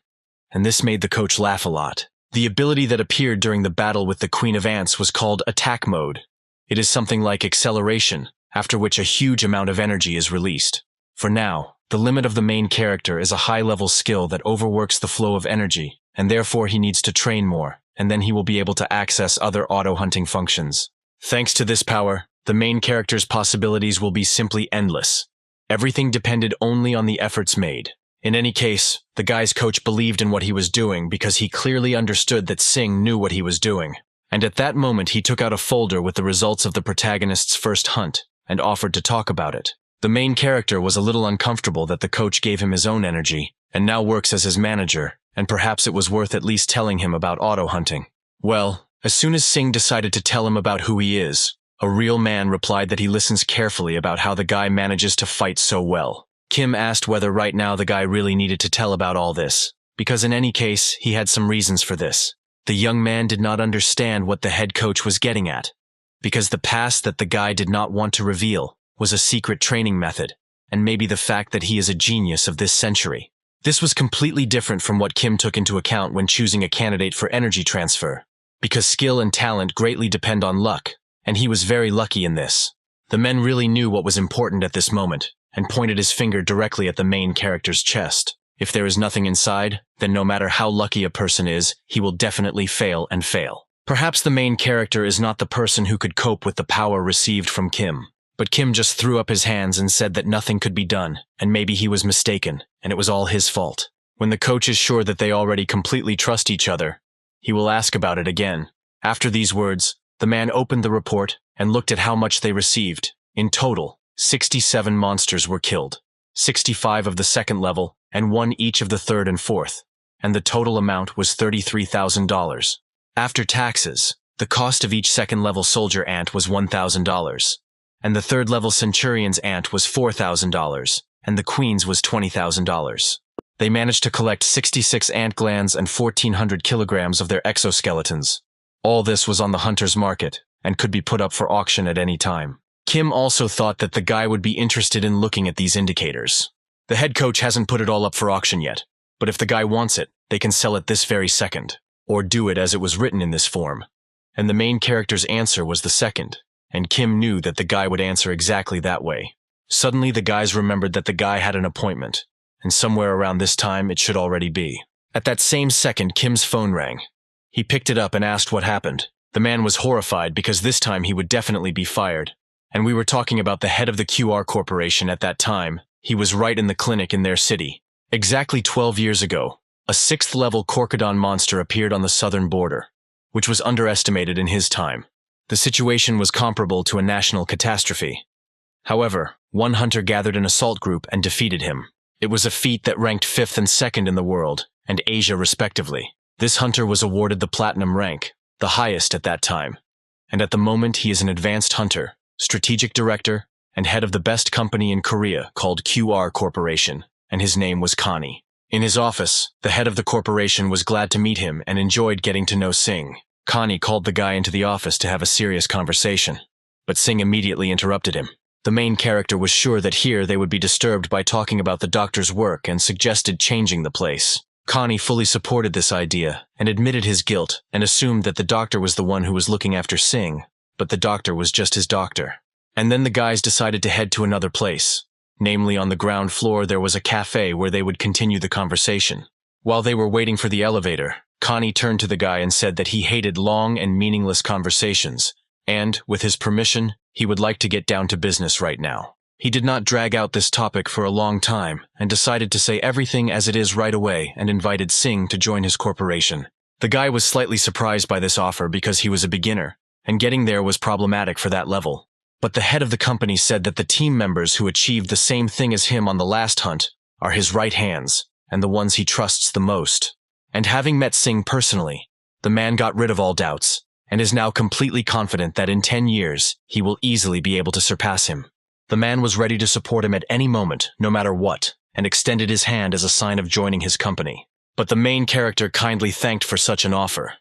And this made the coach laugh a lot. The ability that appeared during the battle with the Queen of Ants was called attack mode. It is something like acceleration, after which a huge amount of energy is released. For now, the limit of the main character is a high-level skill that overworks the flow of energy, and therefore he needs to train more, and then he will be able to access other auto-hunting functions. Thanks to this power, the main character's possibilities will be simply endless. Everything depended only on the efforts made. In any case, the guy's coach believed in what he was doing because he clearly understood that Sing knew what he was doing. And at that moment he took out a folder with the results of the protagonist's first hunt and offered to talk about it. The main character was a little uncomfortable that the coach gave him his own energy and now works as his manager, and perhaps it was worth at least telling him about auto-hunting. Well, as soon as Sing decided to tell him about who he is, a real man replied that he listens carefully about how the guy manages to fight so well. Kim asked whether right now the guy really needed to tell about all this, because in any case, he had some reasons for this. The young man did not understand what the head coach was getting at, because the past that the guy did not want to reveal was a secret training method, and maybe the fact that he is a genius of this century. This was completely different from what Kim took into account when choosing a candidate for energy transfer, because skill and talent greatly depend on luck, and he was very lucky in this. The men really knew what was important at this moment, and pointed his finger directly at the main character's chest. If there is nothing inside, then no matter how lucky a person is, he will definitely fail and fail. Perhaps the main character is not the person who could cope with the power received from Kim. But Kim just threw up his hands and said that nothing could be done, and maybe he was mistaken, and it was all his fault. When the coach is sure that they already completely trust each other, he will ask about it again. After these words, the man opened the report and looked at how much they received. In total, 67 monsters were killed, 65 of the second level, and 1 each of the third and fourth, and the total amount was $33,000. After taxes, the cost of each second-level soldier ant was $1,000. And the third-level Centurion's ant was $4,000. and the queen's was $20,000. They managed to collect 66 ant glands and 1,400 kilograms of their exoskeletons. All this was on the hunter's market, and could be put up for auction at any time. Kim also thought that the guy would be interested in looking at these indicators. The head coach hasn't put it all up for auction yet, but if the guy wants it, they can sell it this very second, or do it as it was written in this form. And the main character's answer was the second, and Kim knew that the guy would answer exactly that way. Suddenly the guys remembered that the guy had an appointment, and somewhere around this time it should already be. At that same second, Kim's phone rang. He picked it up and asked what happened. The man was horrified because this time he would definitely be fired. And we were talking about the head of the QR Corporation at that time. He was right in the clinic in their city. Exactly 12 years ago, a 6th-level Korkodon monster appeared on the southern border, which was underestimated in his time. The situation was comparable to a national catastrophe. However, one hunter gathered an assault group and defeated him. It was a feat that ranked 5th and 2nd in the world, and Asia respectively. This hunter was awarded the Platinum rank, the highest at that time. And at the moment he is an advanced hunter, strategic director, and head of the best company in Korea called QR Corporation, and his name was Connie. In his office, the head of the corporation was glad to meet him and enjoyed getting to know Singh. Connie called the guy into the office to have a serious conversation, but Singh immediately interrupted him. The main character was sure that here they would be disturbed by talking about the doctor's work and suggested changing the place. Connie fully supported this idea and admitted his guilt and assumed that the doctor was the one who was looking after Singh, but the doctor was just his doctor. And then the guys decided to head to another place. Namely, on the ground floor there was a cafe where they would continue the conversation. While they were waiting for the elevator, Connie turned to the guy and said that he hated long and meaningless conversations, and, with his permission, he would like to get down to business right now. He did not drag out this topic for a long time and decided to say everything as it is right away and invited Singh to join his corporation. The guy was slightly surprised by this offer because he was a beginner, and getting there was problematic for that level. But the head of the company said that the team members who achieved the same thing as him on the last hunt are his right hands and the ones he trusts the most. And having met Singh personally, the man got rid of all doubts and is now completely confident that in 10 years he will easily be able to surpass him. The man was ready to support him at any moment, no matter what, and extended his hand as a sign of joining his company. But the main character kindly thanked for such an offer,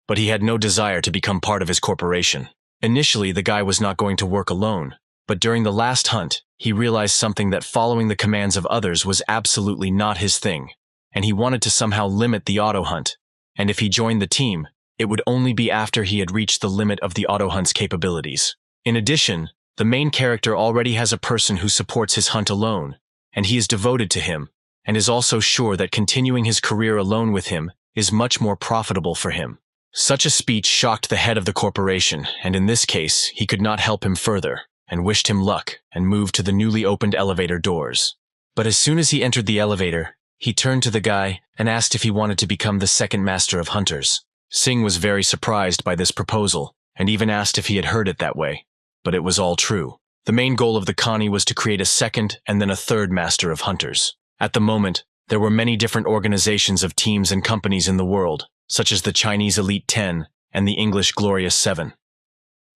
but he had no desire to become part of his corporation. Initially, the guy was not going to work alone, but during the last hunt, he realized something, that following the commands of others was absolutely not his thing, and he wanted to somehow limit the auto hunt, and if he joined the team, it would only be after he had reached the limit of the auto hunt's capabilities. In addition, the main character already has a person who supports his hunt alone, and he is devoted to him, and is also sure that continuing his career alone with him is much more profitable for him. Such a speech shocked the head of the corporation, and in this case, he could not help him further, and wished him luck, and moved to the newly opened elevator doors. But as soon as he entered the elevator, he turned to the guy and asked if he wanted to become the second master of hunters. Singh was very surprised by this proposal, and even asked if he had heard it that way. But it was all true. The main goal of the Connie was to create a second and then a third master of hunters. At the moment, there were many different organizations of teams and companies in the world, such as the Chinese Elite 10 and the English Glorious 7.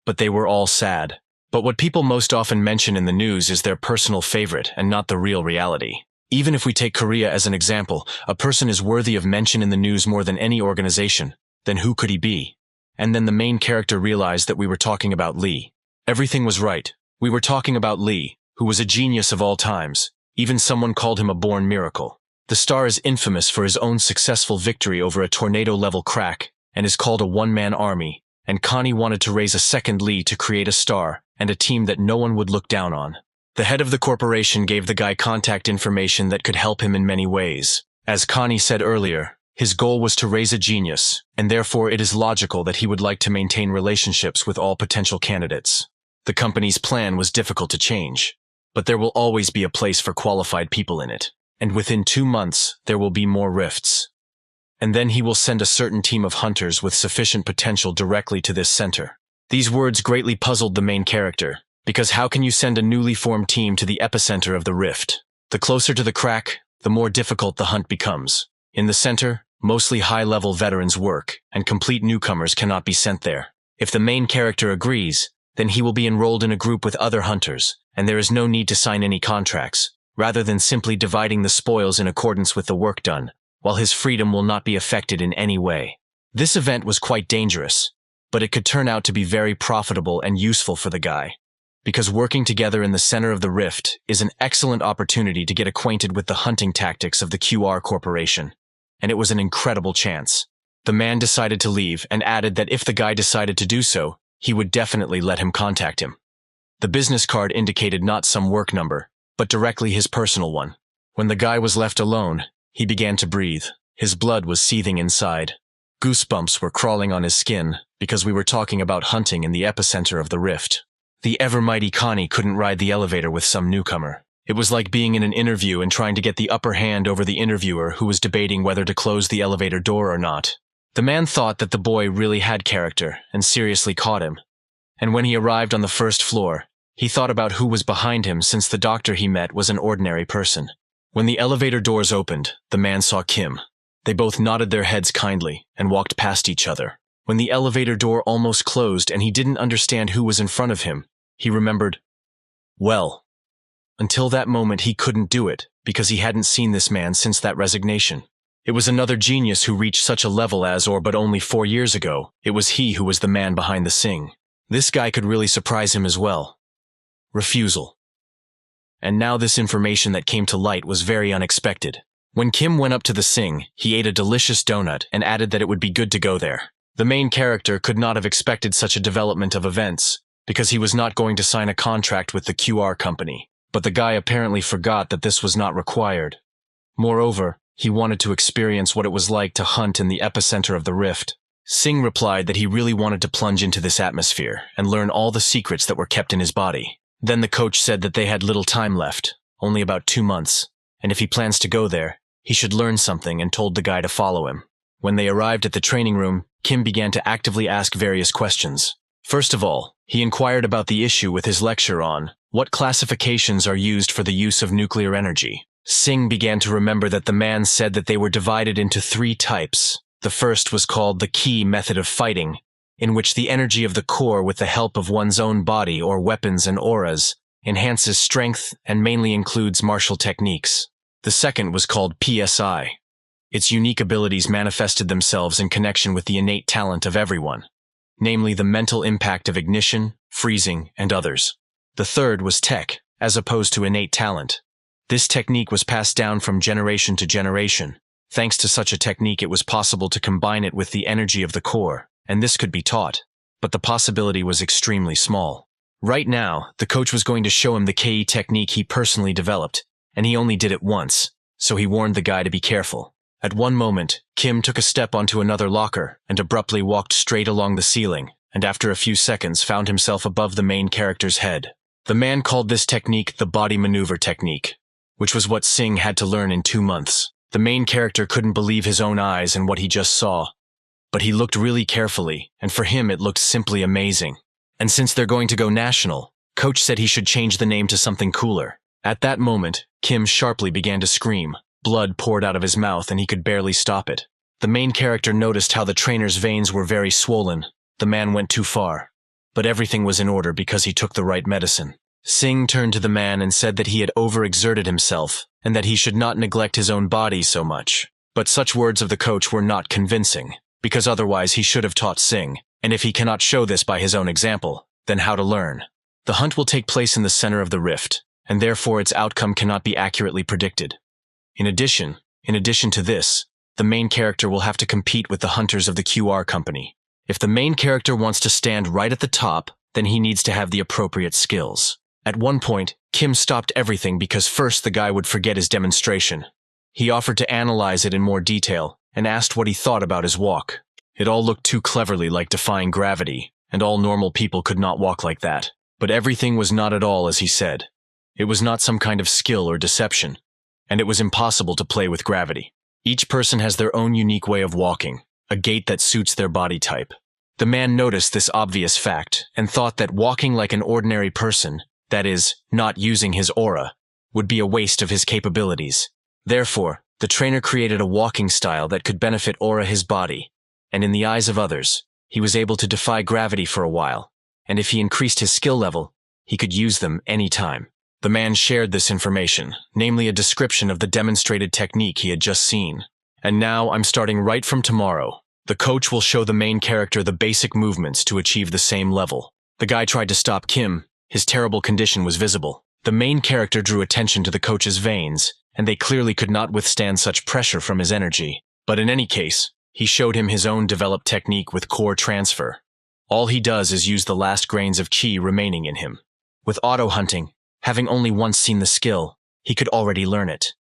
But they were all sad. But what people most often mention in the news is their personal favorite and not the real reality. Even if we take Korea as an example, a person is worthy of mention in the news more than any organization. Then who could he be? And then the main character realized that we were talking about Lee. Everything was right. We were talking about Lee, who was a genius of all times. Even someone called him a born miracle. The star is infamous for his own successful victory over a tornado-level crack, and is called a one-man army, and Connie wanted to raise a second Lee to create a star and a team that no one would look down on. The head of the corporation gave the guy contact information that could help him in many ways. As Connie said earlier, his goal was to raise a genius, and therefore it is logical that he would like to maintain relationships with all potential candidates. The company's plan was difficult to change, but there will always be a place for qualified people in it, and within 2 months there will be more rifts. And then he will send a certain team of hunters with sufficient potential directly to this center. These words greatly puzzled the main character, because how can you send a newly formed team to the epicenter of the rift? The closer to the crack, the more difficult the hunt becomes. In the center, mostly high-level veterans work, and complete newcomers cannot be sent there. If the main character agrees, then he will be enrolled in a group with other hunters, and there is no need to sign any contracts, rather than simply dividing the spoils in accordance with the work done, while his freedom will not be affected in any way. This event was quite dangerous, but it could turn out to be very profitable and useful for the guy, because working together in the center of the rift is an excellent opportunity to get acquainted with the hunting tactics of the QR Corporation, and it was an incredible chance. The man decided to leave and added that if the guy decided to do so, he would definitely let him contact him. The business card indicated not some work number, but directly his personal one. When the guy was left alone, he began to breathe. His blood was seething inside. Goosebumps were crawling on his skin because we were talking about hunting in the epicenter of the rift. The ever-mighty Connie couldn't ride the elevator with some newcomer. It was like being in an interview and trying to get the upper hand over the interviewer who was debating whether to close the elevator door or not. The man thought that the boy really had character and seriously caught him. And when he arrived on the first floor, he thought about who was behind him since the doctor he met was an ordinary person. When the elevator doors opened, the man saw Kim. They both nodded their heads kindly and walked past each other. When the elevator door almost closed and he didn't understand who was in front of him, he remembered, well, until that moment he couldn't do it because he hadn't seen this man since that resignation. It was another genius who reached such a level as, or but only 4 years ago, it was he who was the man behind the Sing. This guy could really surprise him as well. Refusal. And now this information that came to light was very unexpected. When Kim went up to the Sing, he ate a delicious donut and added that it would be good to go there. The main character could not have expected such a development of events, because he was not going to sign a contract with the QR company. But the guy apparently forgot that this was not required. Moreover, he wanted to experience what it was like to hunt in the epicenter of the rift. Sing replied that he really wanted to plunge into this atmosphere and learn all the secrets that were kept in his body. Then the coach said that they had little time left, only about 2 months, and if he plans to go there, he should learn something and told the guy to follow him. When they arrived at the training room, Kim began to actively ask various questions. First of all, he inquired about the issue with his lecture on what classifications are used for the use of nuclear energy. Sing began to remember that the man said that they were divided into 3 types. The first was called the key method of fighting, in which the energy of the core with the help of one's own body or weapons and auras enhances strength and mainly includes martial techniques. The second was called PSI. Its unique abilities manifested themselves in connection with the innate talent of everyone, namely the mental impact of ignition, freezing, and others. The third was tech, as opposed to innate talent. This technique was passed down from generation to generation. Thanks to such a technique, it was possible to combine it with the energy of the core, and this could be taught, but the possibility was extremely small. Right now, the coach was going to show him the KE technique he personally developed, and he only did it once, so he warned the guy to be careful. At one moment, Kim took a step onto another locker and abruptly walked straight along the ceiling, and after a few seconds found himself above the main character's head. The man called this technique the body maneuver technique, which was what Sing had to learn in 2 months. The main character couldn't believe his own eyes and what he just saw, but he looked really carefully, and for him it looked simply amazing. And since they're going to go national, Coach said he should change the name to something cooler. At that moment, Kim sharply began to scream. Blood poured out of his mouth and he could barely stop it. The main character noticed how the trainer's veins were very swollen. The man went too far. But everything was in order because he took the right medicine. Sing turned to the man and said that he had overexerted himself and that he should not neglect his own body so much. But such words of the coach were not convincing, because otherwise he should have taught Sing, and if he cannot show this by his own example, then how to learn? The hunt will take place in the center of the rift, and therefore its outcome cannot be accurately predicted. In addition to this, the main character will have to compete with the hunters of the QR company. If the main character wants to stand right at the top, then he needs to have the appropriate skills. At one point, Kim stopped everything because first the guy would forget his demonstration. He offered to analyze it in more detail and asked what he thought about his walk. It all looked too cleverly like defying gravity, and all normal people could not walk like that. But everything was not at all as he said. It was not some kind of skill or deception, and it was impossible to play with gravity. Each person has their own unique way of walking, a gait that suits their body type. The man noticed this obvious fact and thought that walking like an ordinary person, that is, not using his aura, would be a waste of his capabilities. Therefore, the trainer created a walking style that could benefit aura his body, and in the eyes of others, he was able to defy gravity for a while, and if he increased his skill level, he could use them anytime. The man shared this information, namely a description of the demonstrated technique he had just seen. And now I'm starting right from tomorrow. The coach will show the main character the basic movements to achieve the same level. The guy tried to stop Kim. His terrible condition was visible. The main character drew attention to the coach's veins, and they clearly could not withstand such pressure from his energy. But in any case, he showed him his own developed technique with core transfer. All he does is use the last grains of chi remaining in him. With auto-hunting, having only once seen the skill, he could already learn it.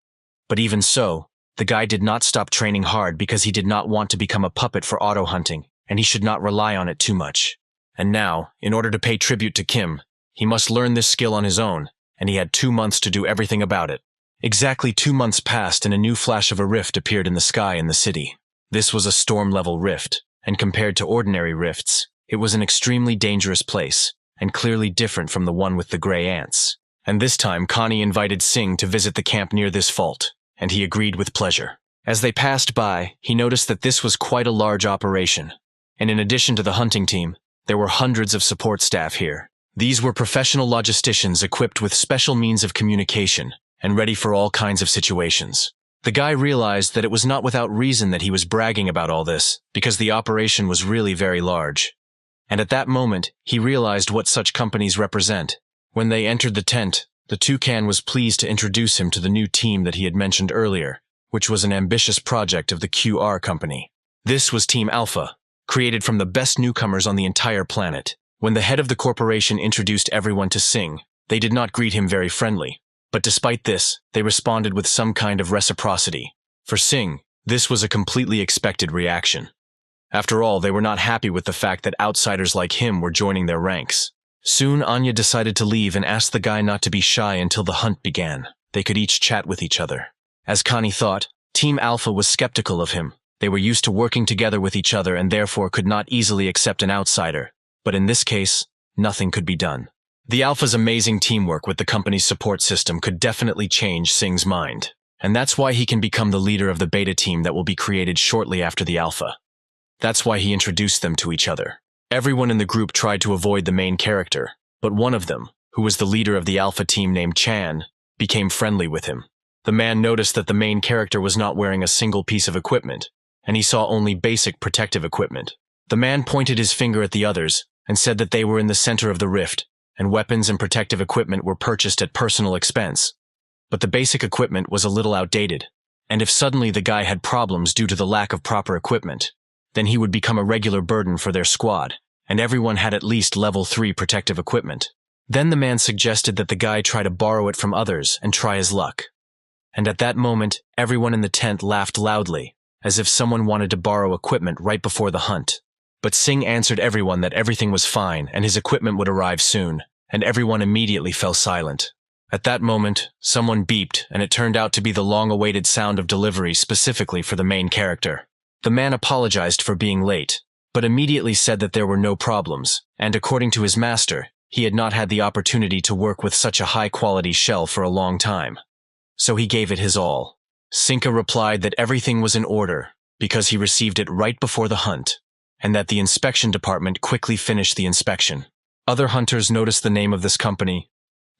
But even so, the guy did not stop training hard because he did not want to become a puppet for auto-hunting, and he should not rely on it too much. And now, in order to pay tribute to Kim, he must learn this skill on his own, and he had 2 months to do everything about it. Exactly 2 months passed and a new flash of a rift appeared in the sky in the city. This was a storm-level rift, and compared to ordinary rifts, it was an extremely dangerous place, and clearly different from the one with the gray ants. And this time Connie invited Singh to visit the camp near this fault, and he agreed with pleasure. As they passed by, he noticed that this was quite a large operation, and in addition to the hunting team, there were hundreds of support staff here. These were professional logisticians equipped with special means of communication, and ready for all kinds of situations. The guy realized that it was not without reason that he was bragging about all this, because the operation was really very large. And at that moment, he realized what such companies represent. When they entered the tent, the toucan was pleased to introduce him to the new team that he had mentioned earlier, which was an ambitious project of the QR company. This was Team Alpha, created from the best newcomers on the entire planet. When the head of the corporation introduced everyone to Singh, they did not greet him very friendly. But despite this, they responded with some kind of reciprocity. For Singh, this was a completely expected reaction. After all, they were not happy with the fact that outsiders like him were joining their ranks. Soon, Anya decided to leave and asked the guy not to be shy until the hunt began. They could each chat with each other. As Connie thought, Team Alpha was skeptical of him. They were used to working together with each other and therefore could not easily accept an outsider. But in this case, nothing could be done. The Alpha's amazing teamwork with the company's support system could definitely change Singh's mind. And that's why he can become the leader of the beta team that will be created shortly after the Alpha. That's why he introduced them to each other. Everyone in the group tried to avoid the main character, but one of them, who was the leader of the Alpha team named Chan, became friendly with him. The man noticed that the main character was not wearing a single piece of equipment, and he saw only basic protective equipment. The man pointed his finger at the others and said that they were in the center of the rift, and weapons and protective equipment were purchased at personal expense. But the basic equipment was a little outdated, and if suddenly the guy had problems due to the lack of proper equipment, then he would become a regular burden for their squad, and everyone had at least level 3 protective equipment. Then the man suggested that the guy try to borrow it from others and try his luck. And at that moment, everyone in the tent laughed loudly, as if someone wanted to borrow equipment right before the hunt. But Singh answered everyone that everything was fine and his equipment would arrive soon, and everyone immediately fell silent. At that moment, someone beeped, and it turned out to be the long-awaited sound of delivery specifically for the main character. The man apologized for being late, but immediately said that there were no problems, and according to his master, he had not had the opportunity to work with such a high-quality shell for a long time. So he gave it his all. Sinka replied that everything was in order, because he received it right before the hunt, and that the inspection department quickly finished the inspection. Other hunters noticed the name of this company.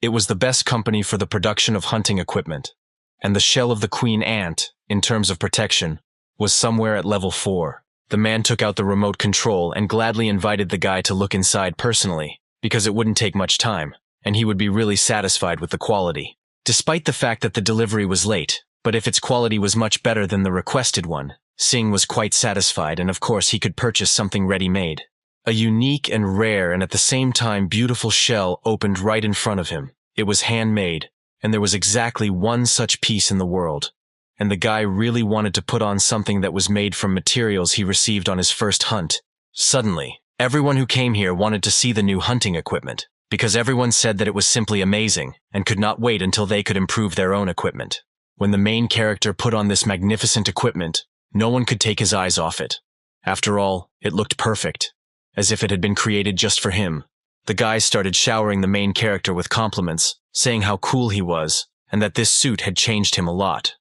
It was the best company for the production of hunting equipment, and the shell of the queen ant, in terms of protection, was somewhere at level 4. The man took out the remote control and gladly invited the guy to look inside personally, because it wouldn't take much time, and he would be really satisfied with the quality. Despite the fact that the delivery was late, but if its quality was much better than the requested one, Singh was quite satisfied, and of course he could purchase something ready-made. A unique and rare and at the same time beautiful shell opened right in front of him. It was handmade, and there was exactly one such piece in the world. And the guy really wanted to put on something that was made from materials he received on his first hunt. Suddenly, everyone who came here wanted to see the new hunting equipment, because everyone said that it was simply amazing, and could not wait until they could improve their own equipment. When the main character put on this magnificent equipment, no one could take his eyes off it. After all, it looked perfect, as if it had been created just for him. The guy started showering the main character with compliments, saying how cool he was, and that this suit had changed him a lot.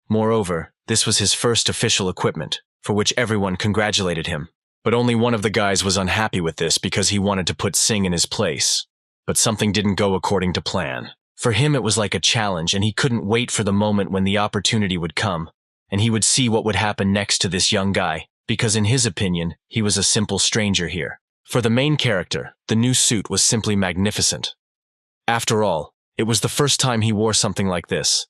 Moreover, this was his first official equipment, for which everyone congratulated him. But only one of the guys was unhappy with this because he wanted to put Singh in his place. But something didn't go according to plan. For him, it was like a challenge, and he couldn't wait for the moment when the opportunity would come, and he would see what would happen next to this young guy, because in his opinion, he was a simple stranger here. For the main character, the new suit was simply magnificent. After all, it was the first time he wore something like this.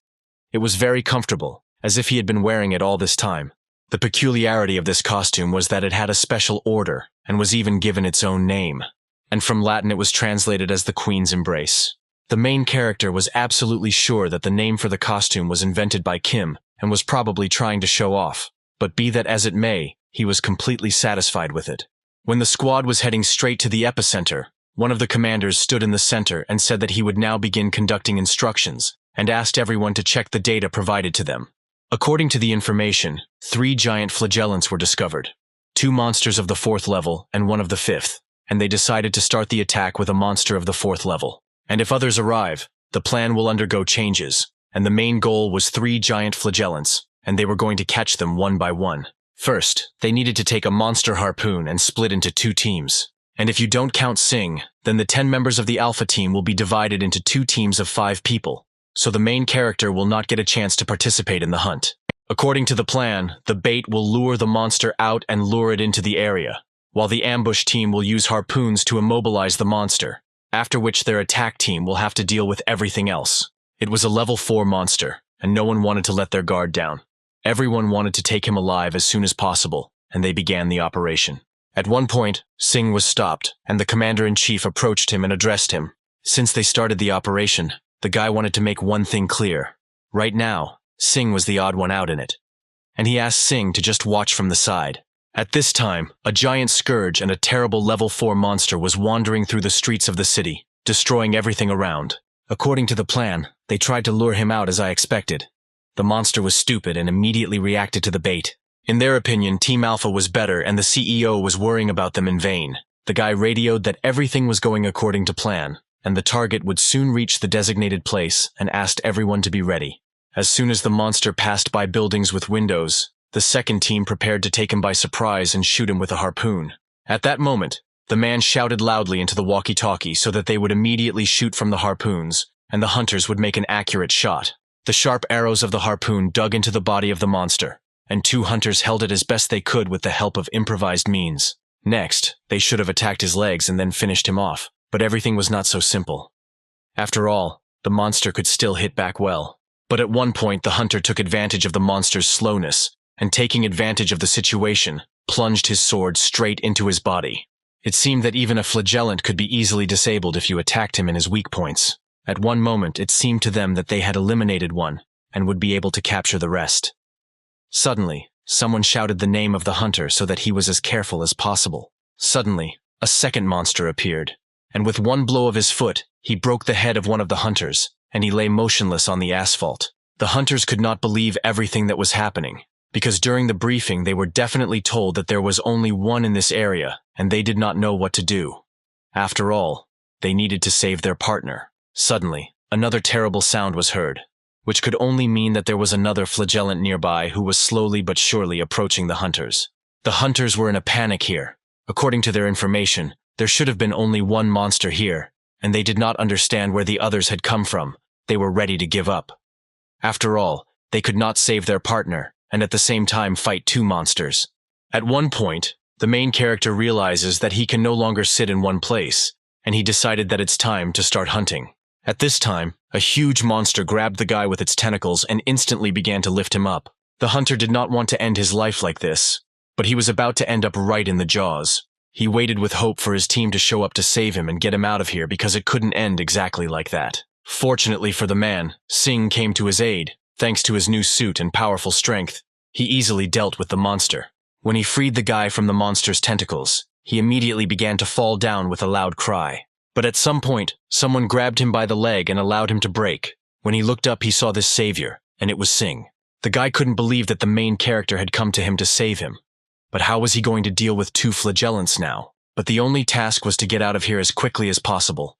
It was very comfortable, as if he had been wearing it all this time. The peculiarity of this costume was that it had a special order, and was even given its own name. And from Latin it was translated as the Queen's Embrace. The main character was absolutely sure that the name for the costume was invented by Kim, and was probably trying to show off. But be that as it may, he was completely satisfied with it. When the squad was heading straight to the epicenter, one of the commanders stood in the center and said that he would now begin conducting instructions, and asked everyone to check the data provided to them. According to the information, 3 giant flagellants were discovered, 2 monsters of the 4th level and 1 of the 5th, and they decided to start the attack with a monster of the 4th level. And if others arrive, the plan will undergo changes, and the main goal was 3 giant flagellants, and they were going to catch them one by one. First, they needed to take a monster harpoon and split into 2 teams. And if you don't count Sing, then the 10 members of the Alpha team will be divided into 2 teams of 5 people, so the main character will not get a chance to participate in the hunt. According to the plan, the bait will lure the monster out and lure it into the area, while the ambush team will use harpoons to immobilize the monster, after which their attack team will have to deal with everything else. It was a level 4 monster, and no one wanted to let their guard down. Everyone wanted to take him alive as soon as possible, and they began the operation. At one point, Sing was stopped, and the commander-in-chief approached him and addressed him. Since they started the operation, the guy wanted to make one thing clear. Right now, Sing was the odd one out in it, and he asked Sing to just watch from the side. At this time, a giant scourge and a terrible level 4 monster was wandering through the streets of the city, destroying everything around. According to the plan, they tried to lure him out as I expected. The monster was stupid and immediately reacted to the bait. In their opinion, Team Alpha was better and the CEO was worrying about them in vain. The guy radioed that everything was going according to plan, and the target would soon reach the designated place, and asked everyone to be ready. As soon as the monster passed by buildings with windows, the second team prepared to take him by surprise and shoot him with a harpoon. At that moment, the man shouted loudly into the walkie-talkie so that they would immediately shoot from the harpoons, and the hunters would make an accurate shot. The sharp arrows of the harpoon dug into the body of the monster, and 2 hunters held it as best they could with the help of improvised means. Next, they should have attacked his legs and then finished him off, but everything was not so simple. After all, the monster could still hit back well. But at one point, the hunter took advantage of the monster's slowness, and taking advantage of the situation, plunged his sword straight into his body. It seemed that even a flagellant could be easily disabled if you attacked him in his weak points. At one moment, it seemed to them that they had eliminated one, and would be able to capture the rest. Suddenly, someone shouted the name of the hunter so that he was as careful as possible. Suddenly, a second monster appeared, and with one blow of his foot, he broke the head of one of the hunters, and he lay motionless on the asphalt. The hunters could not believe everything that was happening, because during the briefing they were definitely told that there was only one in this area, and they did not know what to do. After all, they needed to save their partner. Suddenly, another terrible sound was heard, which could only mean that there was another flagellant nearby who was slowly but surely approaching the hunters. The hunters were in a panic here. According to their information, there should have been only one monster here, and they did not understand where the others had come from. They were ready to give up. After all, they could not save their partner, and at the same time fight 2 monsters. At one point, the main character realizes that he can no longer sit in one place, and he decided that it's time to start hunting. At this time, a huge monster grabbed the guy with its tentacles and instantly began to lift him up. The hunter did not want to end his life like this, but he was about to end up right in the jaws. He waited with hope for his team to show up to save him and get him out of here because it couldn't end exactly like that. Fortunately for the man, Sing came to his aid. Thanks to his new suit and powerful strength, he easily dealt with the monster. When he freed the guy from the monster's tentacles, he immediately began to fall down with a loud cry. But at some point, someone grabbed him by the leg and allowed him to break. When he looked up, he saw this savior, and it was Sing. The guy couldn't believe that the main character had come to him to save him. But how was he going to deal with 2 flagellants now? But the only task was to get out of here as quickly as possible.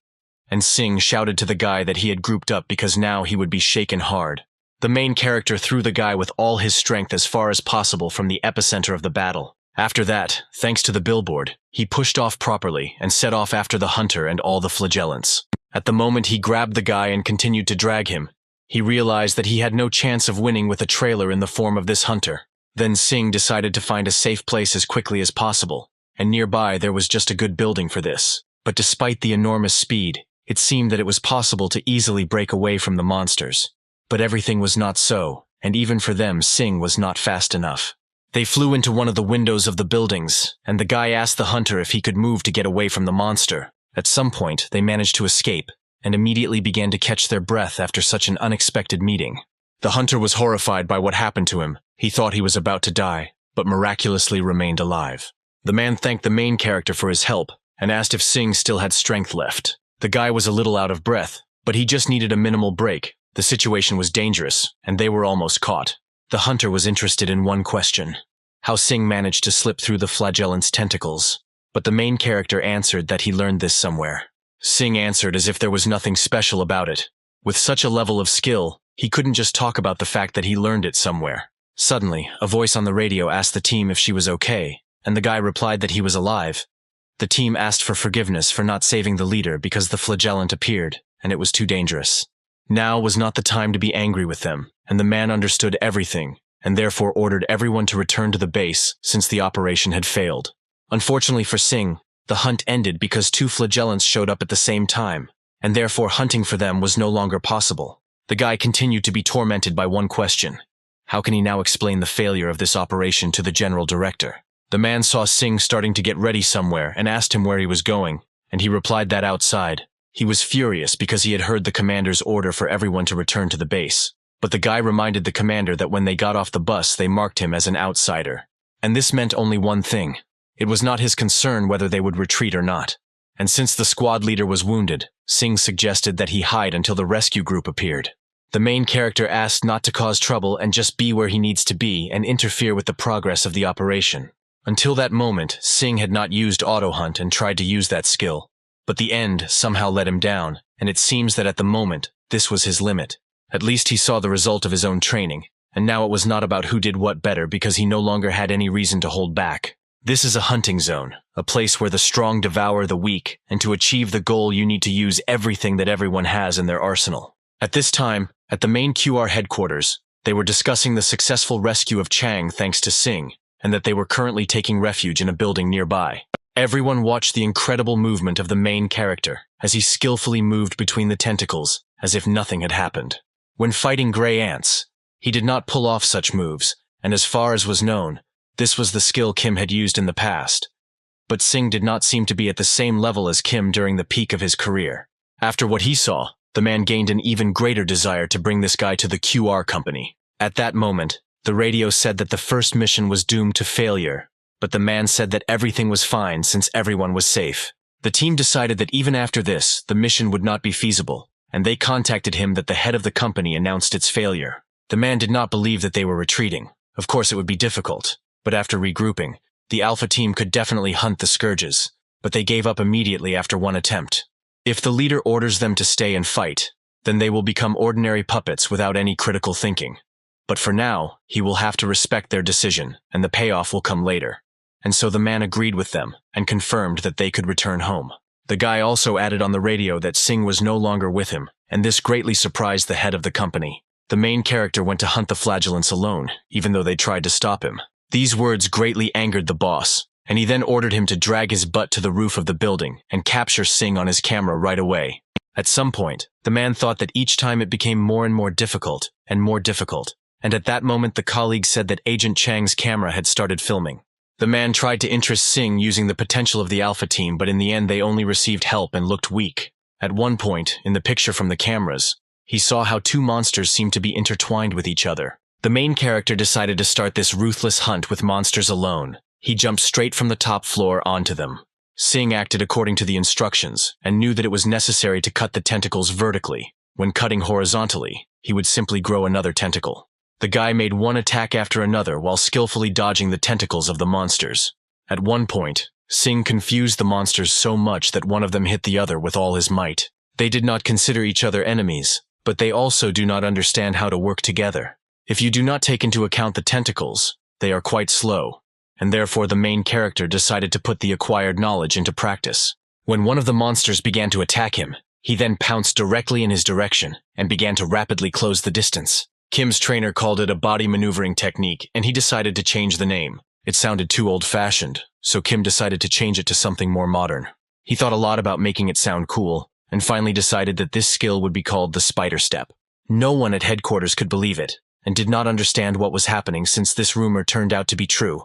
And Sing shouted to the guy that he had grouped up because now he would be shaken hard. The main character threw the guy with all his strength as far as possible from the epicenter of the battle. After that, thanks to the billboard, he pushed off properly and set off after the hunter and all the flagellants. At the moment he grabbed the guy and continued to drag him, he realized that he had no chance of winning with a trailer in the form of this hunter. Then Singh decided to find a safe place as quickly as possible, and nearby there was just a good building for this. But despite the enormous speed, it seemed that it was possible to easily break away from the monsters. But everything was not so, and even for them Singh was not fast enough. They flew into one of the windows of the buildings, and the guy asked the hunter if he could move to get away from the monster. At some point, they managed to escape, and immediately began to catch their breath after such an unexpected meeting. The hunter was horrified by what happened to him. He thought he was about to die, but miraculously remained alive. The man thanked the main character for his help, and asked if Singh still had strength left. The guy was a little out of breath, but he just needed a minimal break. The situation was dangerous, and they were almost caught. The hunter was interested in one question: how Singh managed to slip through the flagellant's tentacles. But the main character answered that he learned this somewhere. Singh answered as if there was nothing special about it. With such a level of skill, he couldn't just talk about the fact that he learned it somewhere. Suddenly, a voice on the radio asked the team if she was okay, and the guy replied that he was alive. The team asked for forgiveness for not saving the leader because the flagellant appeared, and it was too dangerous. Now was not the time to be angry with them, and the man understood everything, and therefore ordered everyone to return to the base since the operation had failed. Unfortunately for Singh, the hunt ended because two flagellants showed up at the same time, and therefore hunting for them was no longer possible. The guy continued to be tormented by one question: how can he now explain the failure of this operation to the general director? The man saw Singh starting to get ready somewhere and asked him where he was going, and he replied that outside. He was furious because he had heard the commander's order for everyone to return to the base. But the guy reminded the commander that when they got off the bus they marked him as an outsider. And this meant only one thing: it was not his concern whether they would retreat or not. And since the squad leader was wounded, Singh suggested that he hide until the rescue group appeared. The main character asked not to cause trouble and just be where he needs to be and interfere with the progress of the operation. Until that moment, Singh had not used auto-hunt and tried to use that skill. But the end somehow let him down, and it seems that at the moment, this was his limit. At least he saw the result of his own training, and now it was not about who did what better because he no longer had any reason to hold back. This is a hunting zone, a place where the strong devour the weak, and to achieve the goal you need to use everything that everyone has in their arsenal. At this time, at the main QR headquarters, they were discussing the successful rescue of Chang thanks to Singh, and that they were currently taking refuge in a building nearby. Everyone watched the incredible movement of the main character as he skillfully moved between the tentacles as if nothing had happened. When fighting gray ants, he did not pull off such moves, and as far as was known, this was the skill Kim had used in the past. But Singh did not seem to be at the same level as Kim during the peak of his career. After what he saw, the man gained an even greater desire to bring this guy to the QR company. At that moment, the radio said that the first mission was doomed to failure, but the man said that everything was fine since everyone was safe. The team decided that even after this, the mission would not be feasible, and they contacted him that the head of the company announced its failure. The man did not believe that they were retreating. Of course it would be difficult, but after regrouping, the Alpha team could definitely hunt the scourges, but they gave up immediately after one attempt. If the leader orders them to stay and fight, then they will become ordinary puppets without any critical thinking. But for now, he will have to respect their decision, and the payoff will come later. And so the man agreed with them, and confirmed that they could return home. The guy also added on the radio that Singh was no longer with him, and this greatly surprised the head of the company. The main character went to hunt the flagellants alone, even though they tried to stop him. These words greatly angered the boss, and he then ordered him to drag his butt to the roof of the building and capture Singh on his camera right away. At some point, the man thought that each time it became more and more difficult, and at that moment the colleague said that Agent Chang's camera had started filming. The man tried to interest Singh using the potential of the Alpha team, but in the end they only received help and looked weak. At one point, in the picture from the cameras, he saw how two monsters seemed to be intertwined with each other. The main character decided to start this ruthless hunt with monsters alone. He jumped straight from the top floor onto them. Singh acted according to the instructions, and knew that it was necessary to cut the tentacles vertically. When cutting horizontally, he would simply grow another tentacle. The guy made one attack after another while skillfully dodging the tentacles of the monsters. At one point, Singh confused the monsters so much that one of them hit the other with all his might. They did not consider each other enemies, but they also do not understand how to work together. If you do not take into account the tentacles, they are quite slow, and therefore the main character decided to put the acquired knowledge into practice. When one of the monsters began to attack him, He then pounced directly in his direction and began to rapidly close the distance. Kim's trainer called it a body maneuvering technique, and he decided to change the name. It sounded too old-fashioned, so Kim decided to change it to something more modern. He thought a lot about making it sound cool, and finally decided that this skill would be called the spider step. No one at headquarters could believe it, and did not understand what was happening since this rumor turned out to be true.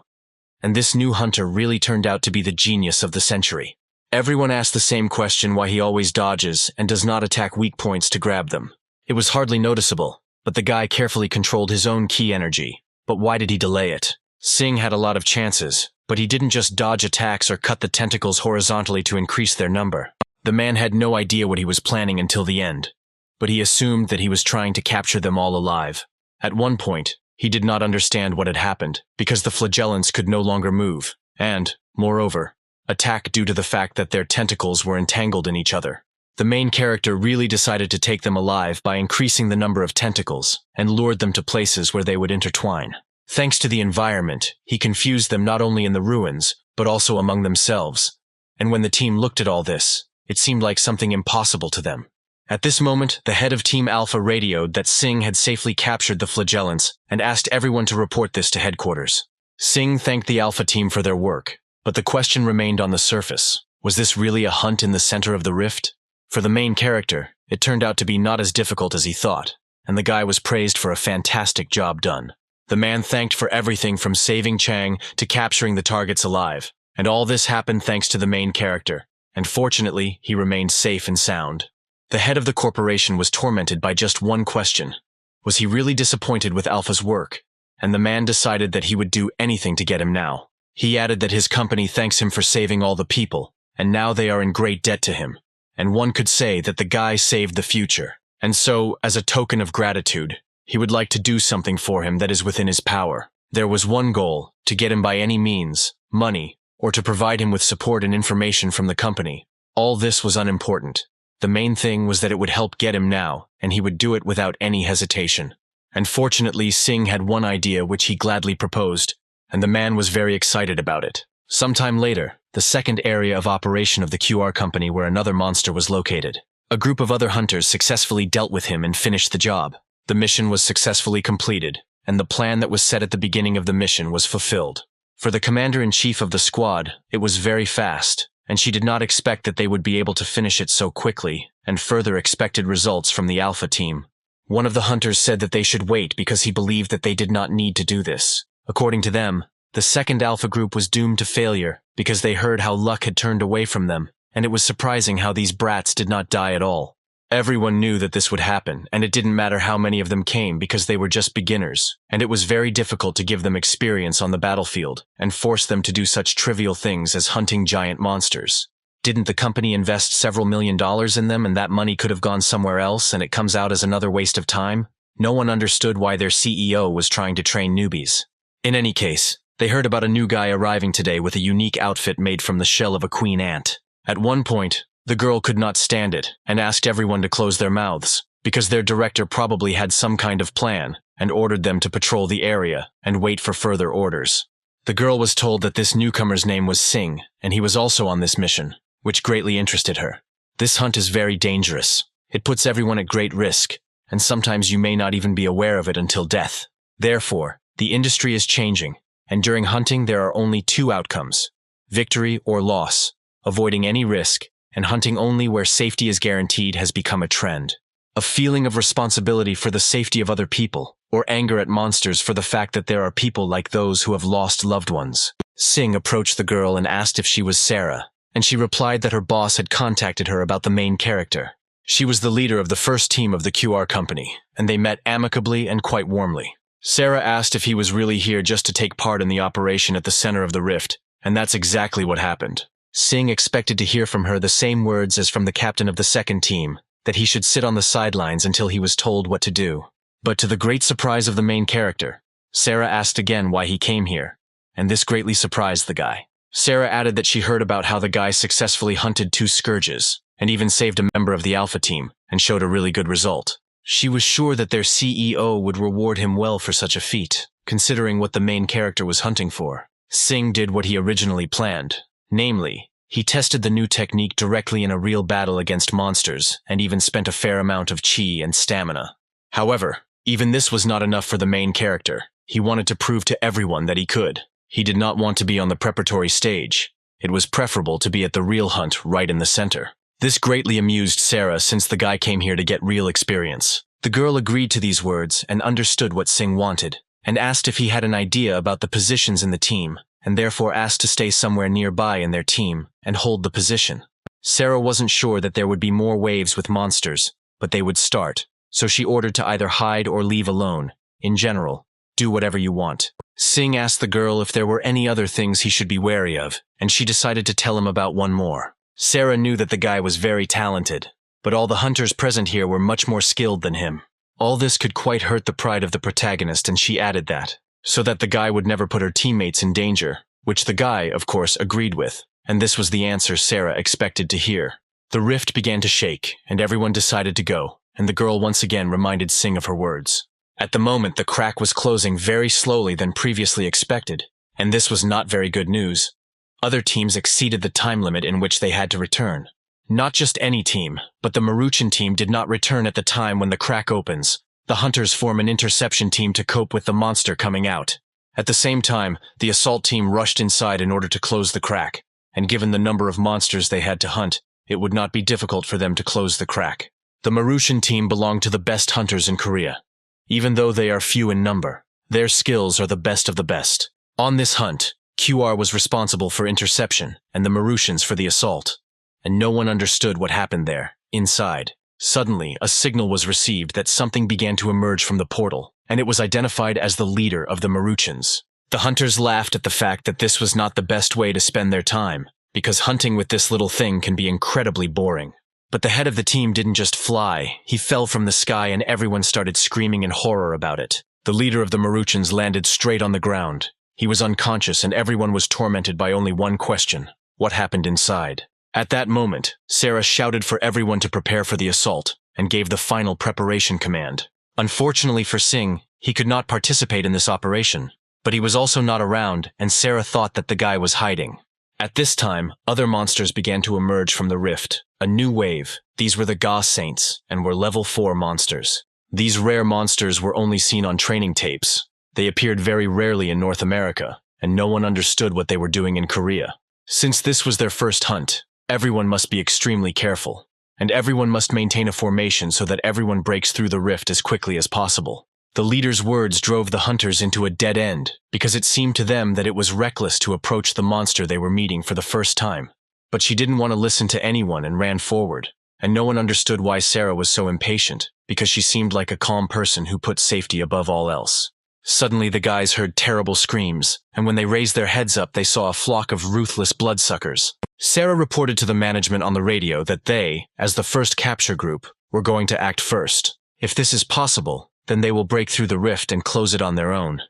And this new hunter really turned out to be the genius of the century. Everyone asked the same question why he always dodges and does not attack weak points to grab them. It was hardly noticeable, but the guy carefully controlled his own ki energy. But why did he delay it? Singh had a lot of chances, but he didn't just dodge attacks or cut the tentacles horizontally to increase their number. The man had no idea what he was planning until the end, but he assumed that he was trying to capture them all alive. At one point, he did not understand what had happened because the flagellants could no longer move and, moreover, attack due to the fact that their tentacles were entangled in each other. The main character really decided to take them alive by increasing the number of tentacles and lured them to places where they would intertwine. Thanks to the environment, he confused them not only in the ruins, but also among themselves. And when the team looked at all this, it seemed like something impossible to them. At this moment, the head of Team Alpha radioed that Singh had safely captured the flagellants and asked everyone to report this to headquarters. Singh thanked the Alpha team for their work, but the question remained on the surface. Was this really a hunt in the center of the rift? For the main character, it turned out to be not as difficult as he thought, and the guy was praised for a fantastic job done. The man thanked for everything from saving Chang to capturing the targets alive, and all this happened thanks to the main character, and fortunately, he remained safe and sound. The head of the corporation was tormented by just one question. Was he really disappointed with Alpha's work? And the man decided that he would do anything to get him now. He added that his company thanks him for saving all the people, and now they are in great debt to him. And one could say that the guy saved the future. And so, as a token of gratitude, he would like to do something for him that is within his power. There was one goal, to get him by any means, money, or to provide him with support and information from the company. All this was unimportant. The main thing was that it would help get him now, and he would do it without any hesitation. And fortunately, Singh had one idea which he gladly proposed, and the man was very excited about it. Sometime later, the second area of operation of the QR company where another monster was located. A group of other hunters successfully dealt with him and finished the job. The mission was successfully completed, and the plan that was set at the beginning of the mission was fulfilled. For the commander-in-chief of the squad, it was very fast, and she did not expect that they would be able to finish it so quickly, and further expected results from the Alpha team. One of the hunters said that they should wait because he believed that they did not need to do this. According to them, the second Alpha group was doomed to failure because they heard how luck had turned away from them, and it was surprising how these brats did not die at all. Everyone knew that this would happen, and it didn't matter how many of them came because they were just beginners, and it was very difficult to give them experience on the battlefield and force them to do such trivial things as hunting giant monsters. Didn't the company invest several $1 million in them and that money could have gone somewhere else and it comes out as another waste of time? No one understood why their CEO was trying to train newbies. In any case, they heard about a new guy arriving today with a unique outfit made from the shell of a queen ant. At one point, the girl could not stand it and asked everyone to close their mouths, because their director probably had some kind of plan and ordered them to patrol the area and wait for further orders. The girl was told that this newcomer's name was Singh, and he was also on this mission, which greatly interested her. This hunt is very dangerous. It puts everyone at great risk, and sometimes you may not even be aware of it until death. Therefore, the industry is changing, and during hunting there are only two outcomes: victory or loss. Avoiding any risk and hunting only where safety is guaranteed has become a trend. A feeling of responsibility for the safety of other people, or anger at monsters for the fact that there are people like those who have lost loved ones. Singh approached the girl and asked if she was Sarah, and she replied that her boss had contacted her about the main character. She was the leader of the first team of the QR company, and they met amicably and quite warmly. Sarah asked if he was really here just to take part in the operation at the center of the rift, and that's exactly what happened. Singh expected to hear from her the same words as from the captain of the second team, that he should sit on the sidelines until he was told what to do. But to the great surprise of the main character, Sarah asked again why he came here, and this greatly surprised the guy. Sarah added that she heard about how the guy successfully hunted 2 scourges, and even saved a member of the Alpha team, and showed a really good result. She was sure that their CEO would reward him well for such a feat, considering what the main character was hunting for. Singh did what he originally planned. Namely, He tested the new technique directly in a real battle against monsters, and even spent a fair amount of chi and stamina. However, even this was not enough for the main character. He wanted to prove to everyone that he could. He did not want to be on the preparatory stage. It was preferable to be at the real hunt right in the center. This greatly amused Sarah since the guy came here to get real experience. The girl agreed to these words and understood what Singh wanted, and asked if he had an idea about the positions in the team, and therefore asked to stay somewhere nearby in their team and hold the position. Sarah wasn't sure that there would be more waves with monsters, but they would start, so she ordered to either hide or leave alone. In general, do whatever you want. Singh asked the girl if there were any other things he should be wary of, and she decided to tell him about one more. Sarah knew that the guy was very talented, but all the hunters present here were much more skilled than him. All this could quite hurt the pride of the protagonist, and she added that, so that the guy would never put her teammates in danger, which the guy, of course, agreed with, and this was the answer Sarah expected to hear. The rift began to shake, and everyone decided to go, and the girl once again reminded Singh of her words. At the moment, the crack was closing very slowly than previously expected, and this was not very good news. Other teams exceeded the time limit in which they had to return. Not just any team, but the Maruchan team did not return at the time when the crack opens. The hunters form an interception team to cope with the monster coming out. At the same time, the assault team rushed inside in order to close the crack, and given the number of monsters they had to hunt, it would not be difficult for them to close the crack. The Maruchan team belonged to the best hunters in Korea. Even though they are few in number, their skills are the best of the best. On this hunt, QR was responsible for interception and the Maruchans for the assault. And no one understood what happened there, inside. Suddenly, a signal was received that something began to emerge from the portal, and it was identified as the leader of the Maruchans. The hunters laughed at the fact that this was not the best way to spend their time, because hunting with this little thing can be incredibly boring. But the head of the team didn't just fly, he fell from the sky and everyone started screaming in horror about it. The leader of the Maruchans landed straight on the ground. He was unconscious and everyone was tormented by only one question: what happened inside? At that moment, Sarah shouted for everyone to prepare for the assault and gave the final preparation command. Unfortunately for Singh, he could not participate in this operation, but he was also not around and Sarah thought that the guy was hiding. At this time, other monsters began to emerge from the rift. A new wave. These were the Ga Saints, and were level 4 monsters. These rare monsters were only seen on training tapes. They appeared very rarely in North America, and no one understood what they were doing in Korea. Since this was their first hunt, everyone must be extremely careful, and everyone must maintain a formation so that everyone breaks through the rift as quickly as possible. The leader's words drove the hunters into a dead end, because it seemed to them that it was reckless to approach the monster they were meeting for the first time. But she didn't want to listen to anyone and ran forward, and no one understood why Sarah was so impatient, because she seemed like a calm person who put safety above all else. Suddenly the guys heard terrible screams, and when they raised their heads up they saw a flock of ruthless bloodsuckers. Sarah reported to the management on the radio that they, as the first capture group, were going to act first. If this is possible, then they will break through the rift and close it on their own.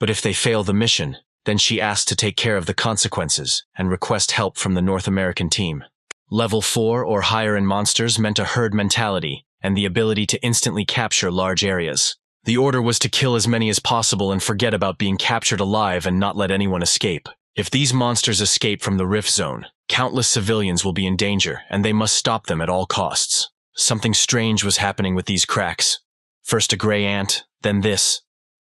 But if they fail the mission, then she asked to take care of the consequences and request help from the North American team. Level 4 or higher in monsters meant a herd mentality and the ability to instantly capture large areas. The order was to kill as many as possible and forget about being captured alive and not let anyone escape. If these monsters escape from the rift zone, countless civilians will be in danger and they must stop them at all costs. Something strange was happening with these cracks. First a gray ant, then this.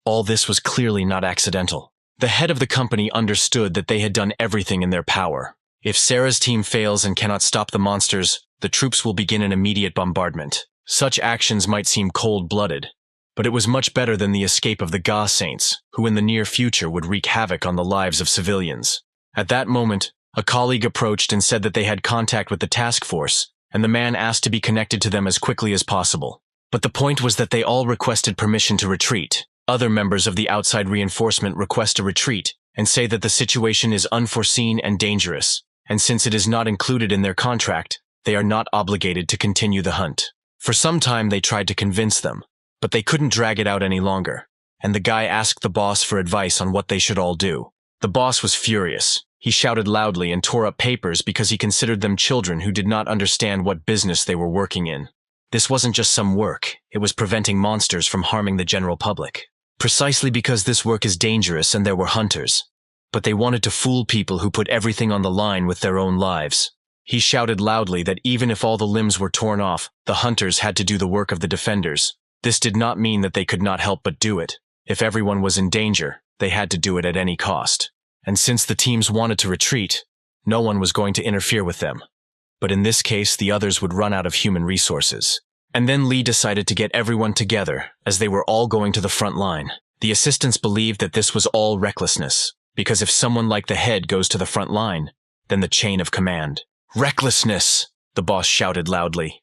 All this was clearly not accidental. The head of the company understood that they had done everything in their power. If Sarah's team fails and cannot stop the monsters, the troops will begin an immediate bombardment. Such actions might seem cold-blooded, but it was much better than the escape of the Ga Saints, who in the near future would wreak havoc on the lives of civilians. At that moment, a colleague approached and said that they had contact with the task force, and the man asked to be connected to them as quickly as possible. But the point was that they all requested permission to retreat. Other members of the outside reinforcement request a retreat and say that the situation is unforeseen and dangerous, and since it is not included in their contract, they are not obligated to continue the hunt. For some time they tried to convince them, but they couldn't drag it out any longer, and the guy asked the boss for advice on what they should all do. The boss was furious. He shouted loudly and tore up papers because he considered them children who did not understand what business they were working in. This wasn't just some work, it was preventing monsters from harming the general public. Precisely because this work is dangerous and there were hunters. but they wanted to fool people who put everything on the line with their own lives. He shouted loudly that even if all the limbs were torn off, the hunters had to do the work of the defenders. This did not mean that they could not help but do it. If everyone was in danger, they had to do it at any cost. And since the teams wanted to retreat, no one was going to interfere with them. But in this case, the others would run out of human resources. And then Lee decided to get everyone together, as they were all going to the front line. The assistants believed that this was all recklessness, because if someone like the head goes to the front line, then the chain of command. Recklessness! The boss shouted loudly.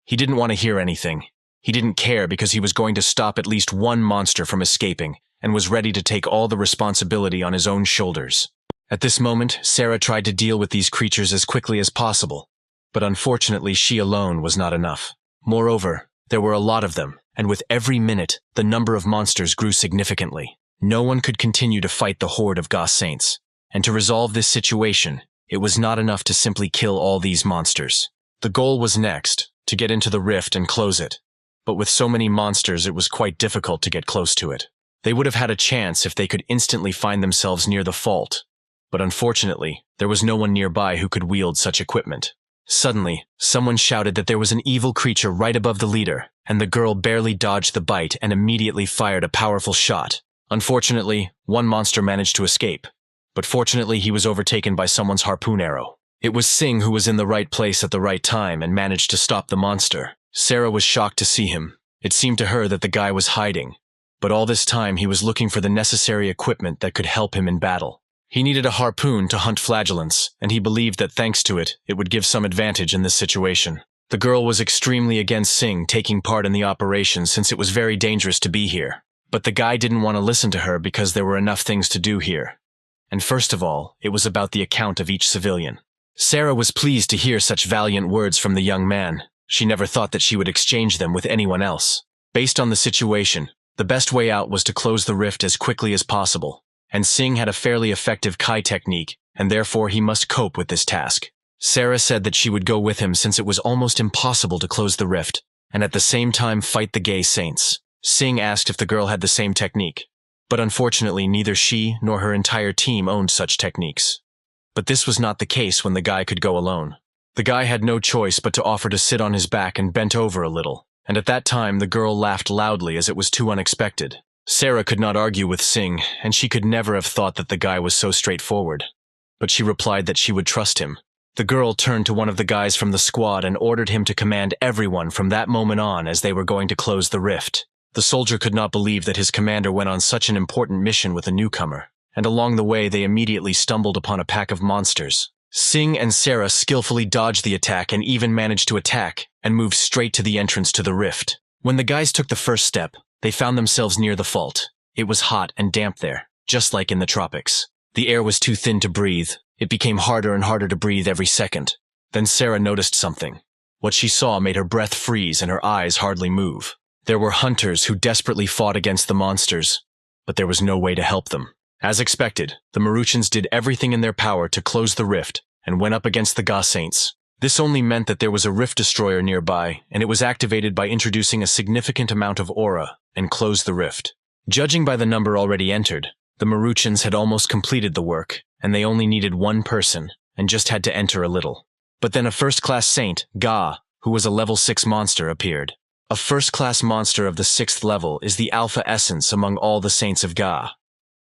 He didn't want to hear anything. He didn't care because he was going to stop at least one monster from escaping, and was ready to take all the responsibility on his own shoulders. At this moment, Sarah tried to deal with these creatures as quickly as possible, but unfortunately she alone was not enough. Moreover, there were a lot of them, and with every minute, the number of monsters grew significantly. No one could continue to fight the horde of Ga Saints, and to resolve this situation, it was not enough to simply kill all these monsters. The goal was next, to get into the rift and close it, but with so many monsters it was quite difficult to get close to it. They would have had a chance if they could instantly find themselves near the fault, but unfortunately, there was no one nearby who could wield such equipment. Suddenly, someone shouted that there was an evil creature right above the leader, and the girl barely dodged the bite and immediately fired a powerful shot. Unfortunately, one monster managed to escape, but fortunately he was overtaken by someone's harpoon arrow. It was Singh who was in the right place at the right time and managed to stop the monster. Sarah was shocked to see him. It seemed to her that the guy was hiding, but all this time he was looking for the necessary equipment that could help him in battle. He needed a harpoon to hunt flagellants, and he believed that thanks to it, it would give some advantage in this situation. The girl was extremely against Singh taking part in the operation since it was very dangerous to be here. But the guy didn't want to listen to her because there were enough things to do here. And first of all, it was about the account of each civilian. Sarah was pleased to hear such valiant words from the young man. She never thought that she would exchange them with anyone else. Based on the situation, the best way out was to close the rift as quickly as possible. And Singh had a fairly effective Kai technique, and therefore he must cope with this task. Sarah said that she would go with him since it was almost impossible to close the rift, and at the same time fight the Gay Saints. Singh asked if the girl had the same technique, but unfortunately neither she nor her entire team owned such techniques. But this was not the case when the guy could go alone. The guy had no choice but to offer to sit on his back and bent over a little, and at that time the girl laughed loudly as it was too unexpected. Sarah could not argue with Singh, and she could never have thought that the guy was so straightforward. But she replied that she would trust him. The girl turned to one of the guys from the squad and ordered him to command everyone from that moment on as they were going to close the rift. The soldier could not believe that his commander went on such an important mission with a newcomer, and along the way they immediately stumbled upon a pack of monsters. Singh and Sarah skillfully dodged the attack and even managed to attack, and moved straight to the entrance to the rift. When the guys took the first step, they found themselves near the fault. It was hot and damp there, just like in the tropics. The air was too thin to breathe. It became harder and harder to breathe every second. Then Sarah noticed something. What she saw made her breath freeze and her eyes hardly move. There were hunters who desperately fought against the monsters, but there was no way to help them. As expected, the Maruchans did everything in their power to close the rift and went up against the Ga Saints. This only meant that there was a rift destroyer nearby, and it was activated by introducing a significant amount of aura and closed the rift. Judging by the number already entered, the Maruchans had almost completed the work, and they only needed one person, and just had to enter a little. But then a first-class saint, Ga, who was a level 6 monster, appeared. A first-class monster of the 6th level is the alpha essence among all the saints of Ga.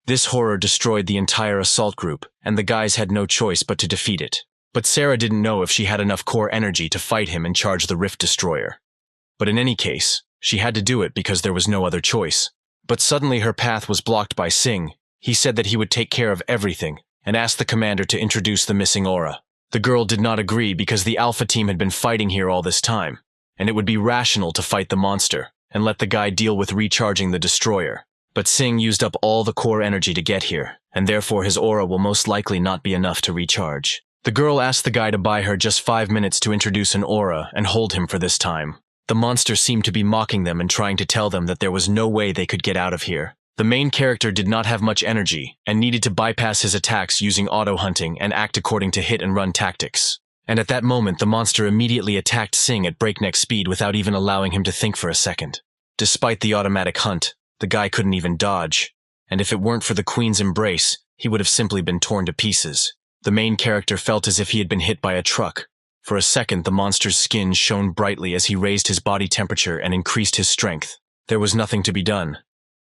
This horror destroyed the entire assault group, and the guys had no choice but to defeat it. But Sarah didn't know if she had enough core energy to fight him and charge the rift destroyer. But in any case, she had to do it because there was no other choice. But suddenly her path was blocked by Singh. He said that he would take care of everything, and asked the commander to introduce the missing aura. The girl did not agree because the alpha team had been fighting here all this time, and it would be rational to fight the monster, and let the guy deal with recharging the destroyer. But Singh used up all the core energy to get here, and therefore his aura will most likely not be enough to recharge. The girl asked the guy to buy her just 5 minutes to introduce an aura and hold him for this time. The monster seemed to be mocking them and trying to tell them that there was no way they could get out of here. The main character did not have much energy and needed to bypass his attacks using auto-hunting and act according to hit-and-run tactics. And at that moment, the monster immediately attacked Singh at breakneck speed without even allowing him to think for a second. Despite the automatic hunt, the guy couldn't even dodge, and if it weren't for the Queen's embrace, he would have simply been torn to pieces. The main character felt as if he had been hit by a truck. For a second, the monster's skin shone brightly as he raised his body temperature and increased his strength. There was nothing to be done.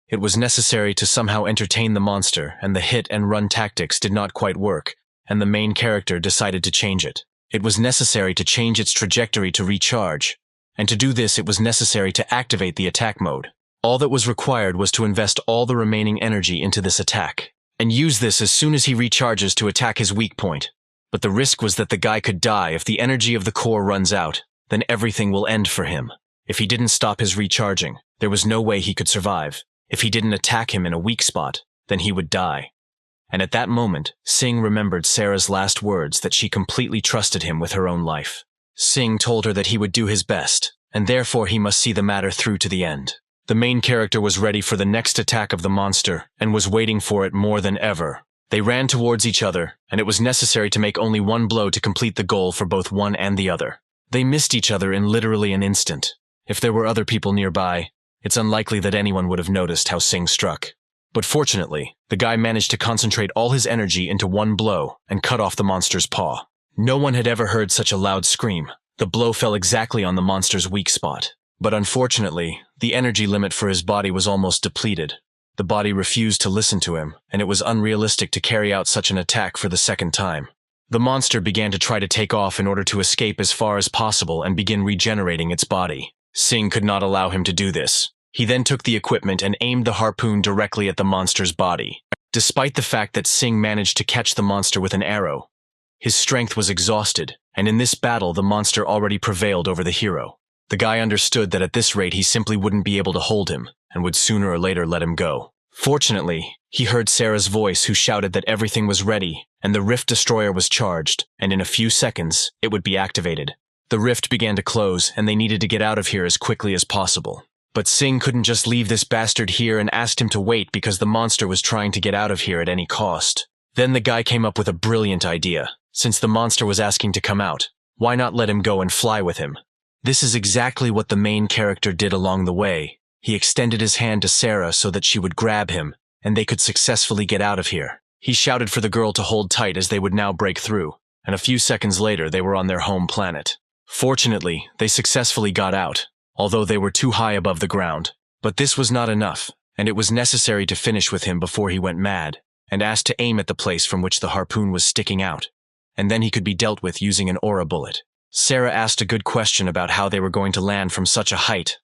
It was necessary to somehow entertain the monster, and the hit-and-run tactics did not quite work, and the main character decided to change it. It was necessary to change its trajectory to recharge, and to do this it was necessary to activate the attack mode. All that was required was to invest all the remaining energy into this attack, and use this as soon as he recharges to attack his weak point. But the risk was that the guy could die if the energy of the core runs out, then everything will end for him. If he didn't stop his recharging, there was no way he could survive. If he didn't attack him in a weak spot, then he would die. And at that moment, Sing remembered Sarah's last words that she completely trusted him with her own life. Sing told her that he would do his best, and therefore he must see the matter through to the end. The main character was ready for the next attack of the monster, and was waiting for it more than ever. They ran towards each other, and it was necessary to make only one blow to complete the goal for both one and the other. They missed each other in literally an instant. If there were other people nearby, it's unlikely that anyone would have noticed how Sing struck. But fortunately, the guy managed to concentrate all his energy into one blow and cut off the monster's paw. No one had ever heard such a loud scream. The blow fell exactly on the monster's weak spot. But unfortunately, the energy limit for his body was almost depleted. The body refused to listen to him, and it was unrealistic to carry out such an attack for the second time. The monster began to try to take off in order to escape as far as possible and begin regenerating its body. Sing could not allow him to do this. He then took the equipment and aimed the harpoon directly at the monster's body. Despite the fact that Sing managed to catch the monster with an arrow, his strength was exhausted, and in this battle the monster already prevailed over the hero. The guy understood that at this rate he simply wouldn't be able to hold him, and would sooner or later let him go. Fortunately, he heard Sarah's voice, who shouted that everything was ready, and the rift destroyer was charged, and in a few seconds, it would be activated. The rift began to close, and they needed to get out of here as quickly as possible. But Sing couldn't just leave this bastard here and asked him to wait because the monster was trying to get out of here at any cost. Then the guy came up with a brilliant idea. Since the monster was asking to come out, why not let him go and fly with him? This is exactly what the main character did along the way. He extended his hand to Sarah so that she would grab him, and they could successfully get out of here. He shouted for the girl to hold tight as they would now break through, and a few seconds later they were on their home planet. Fortunately, they successfully got out, although they were too high above the ground. But this was not enough, and it was necessary to finish with him before he went mad, and asked to aim at the place from which the harpoon was sticking out, and then he could be dealt with using an aura bullet. Sarah asked a good question about how they were going to land from such a height,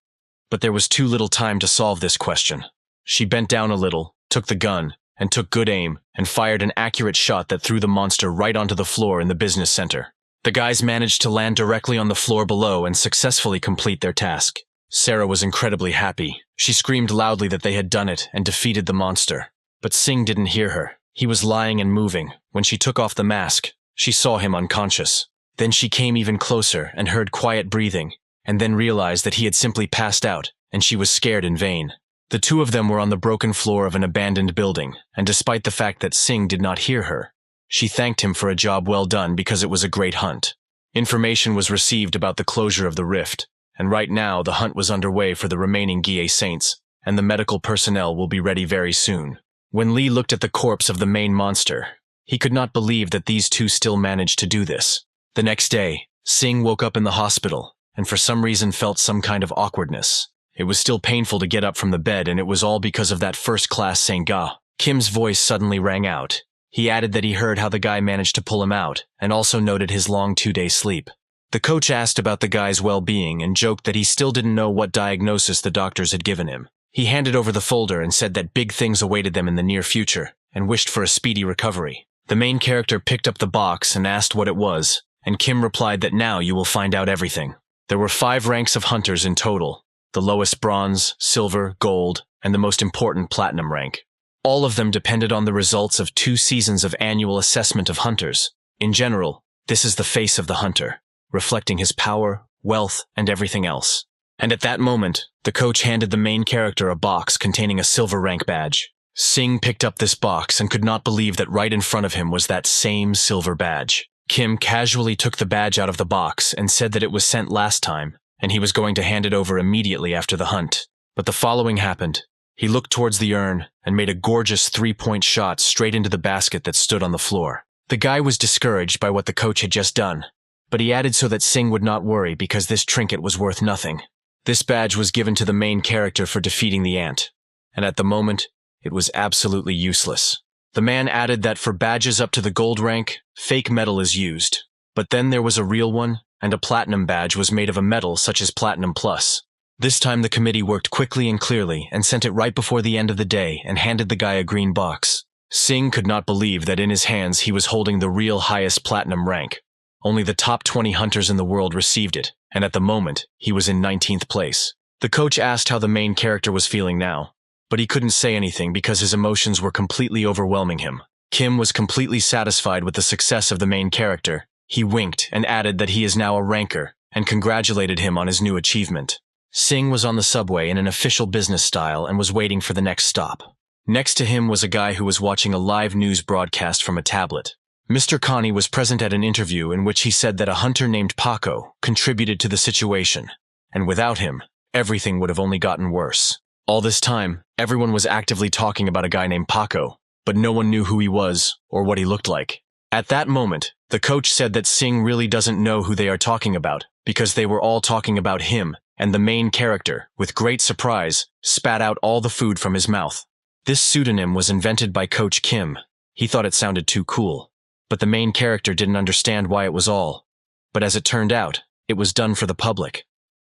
but there was too little time to solve this question. She bent down a little, took the gun, and took good aim, and fired an accurate shot that threw the monster right onto the floor in the business center. The guys managed to land directly on the floor below and successfully complete their task. Sarah was incredibly happy. She screamed loudly that they had done it and defeated the monster. But Sing didn't hear her. He was lying and moving. When she took off the mask, she saw him unconscious. Then she came even closer and heard quiet breathing, and then realized that he had simply passed out, and she was scared in vain. The two of them were on the broken floor of an abandoned building, and despite the fact that Sing did not hear her, she thanked him for a job well done because it was a great hunt. Information was received about the closure of the rift, and right now the hunt was underway for the remaining Guie Saints, and the medical personnel will be ready very soon. When Lee looked at the corpse of the main monster, he could not believe that these two still managed to do this. The next day, Sing woke up in the hospital, and for some reason felt some kind of awkwardness. It was still painful to get up from the bed, and it was all because of that first-class Senga. Kim's voice suddenly rang out. He added that he heard how the guy managed to pull him out, and also noted his long 2-day sleep. The coach asked about the guy's well-being and joked that he still didn't know what diagnosis the doctors had given him. He handed over the folder and said that big things awaited them in the near future, and wished for a speedy recovery. The main character picked up the box and asked what it was, and Kim replied that now you will find out everything. There were 5 ranks of hunters in total, the lowest bronze, silver, gold, and the most important platinum rank. All of them depended on the results of 2 seasons of annual assessment of hunters. In general, this is the face of the hunter, reflecting his power, wealth, and everything else. And at that moment, the coach handed the main character a box containing a silver rank badge. Sing picked up this box and could not believe that right in front of him was that same silver badge. Kim casually took the badge out of the box and said that it was sent last time, and he was going to hand it over immediately after the hunt. But the following happened. He looked towards the urn and made a gorgeous 3-point shot straight into the basket that stood on the floor. The guy was discouraged by what the coach had just done, but he added so that Sing would not worry because this trinket was worth nothing. This badge was given to the main character for defeating the ant, and at the moment, it was absolutely useless. The man added that for badges up to the gold rank, fake metal is used. But then there was a real one, and a platinum badge was made of a metal such as Platinum Plus. This time the committee worked quickly and clearly and sent it right before the end of the day and handed the guy a green box. Sing could not believe that in his hands he was holding the real highest platinum rank. Only the top 20 hunters in the world received it, and at the moment, he was in 19th place. The coach asked how the main character was feeling now, but he couldn't say anything because his emotions were completely overwhelming him. Kim was completely satisfied with the success of the main character. He winked and added that he is now a ranker and congratulated him on his new achievement. Sing was on the subway in an official business style and was waiting for the next stop. Next to him was a guy who was watching a live news broadcast from a tablet. Mr. Connie was present at an interview in which he said that a hunter named Paco contributed to the situation, and without him, everything would have only gotten worse. All this time, everyone was actively talking about a guy named Paco, but no one knew who he was or what he looked like. At that moment, the coach said that Sing really doesn't know who they are talking about because they were all talking about him, and the main character, with great surprise, spat out all the food from his mouth. This pseudonym was invented by Coach Kim. He thought it sounded too cool. But the main character didn't understand why it was all. But as it turned out, it was done for the public.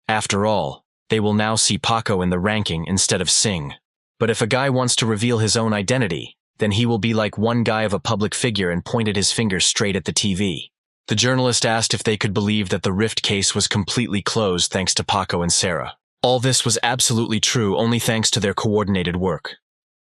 After all, they will now see Paco in the ranking instead of Sing. But if a guy wants to reveal his own identity, then he will be like one guy of a public figure and pointed his finger straight at the TV. The journalist asked if they could believe that the Rift case was completely closed thanks to Paco and Sarah. All this was absolutely true only thanks to their coordinated work.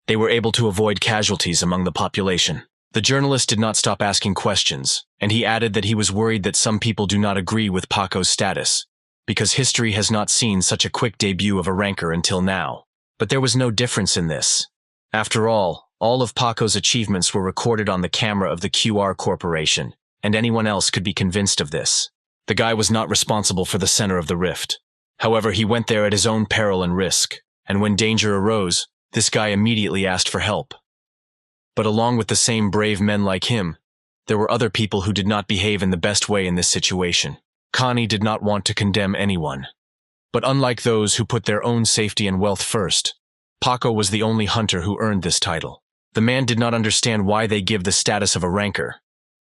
They were able to avoid casualties among the population. The journalist did not stop asking questions, and he added that he was worried that some people do not agree with Paco's status, because history has not seen such a quick debut of a ranker until now. But there was no difference in this. After all of Paco's achievements were recorded on the camera of the QR Corporation, and anyone else could be convinced of this. The guy was not responsible for the center of the rift. However, he went there at his own peril and risk, and when danger arose, this guy immediately asked for help. But along with the same brave men like him, there were other people who did not behave in the best way in this situation. Connie did not want to condemn anyone. But unlike those who put their own safety and wealth first, Paco was the only hunter who earned this title. The man did not understand why they give the status of a ranker,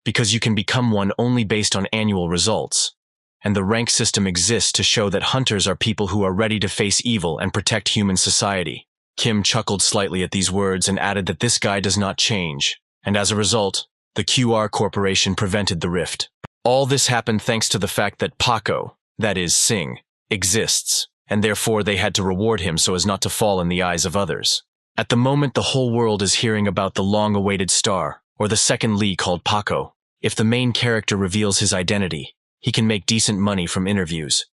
because you can become one only based on annual results, and the rank system exists to show that hunters are people who are ready to face evil and protect human society. Kim chuckled slightly at these words and added that this guy does not change, and as a result, the QR Corporation prevented the rift. All this happened thanks to the fact that Paco, that is, Sing, exists, and therefore they had to reward him so as not to fall in the eyes of others. At the moment, the whole world is hearing about the long-awaited star, or the second Lee called Paco. If the main character reveals his identity, he can make decent money from interviews.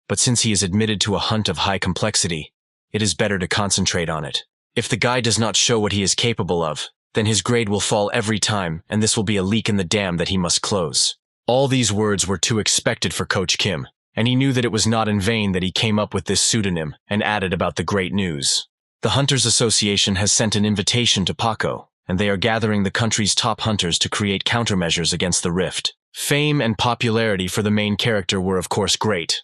But since he is admitted to a hunt of high complexity, it is better to concentrate on it. If the guy does not show what he is capable of, then his grade will fall every time, and this will be a leak in the dam that he must close. All these words were too expected for Coach Kim, and he knew that it was not in vain that he came up with this pseudonym and added about the great news. The Hunters Association has sent an invitation to Paco, and they are gathering the country's top hunters to create countermeasures against the rift. Fame and popularity for the main character were of course great,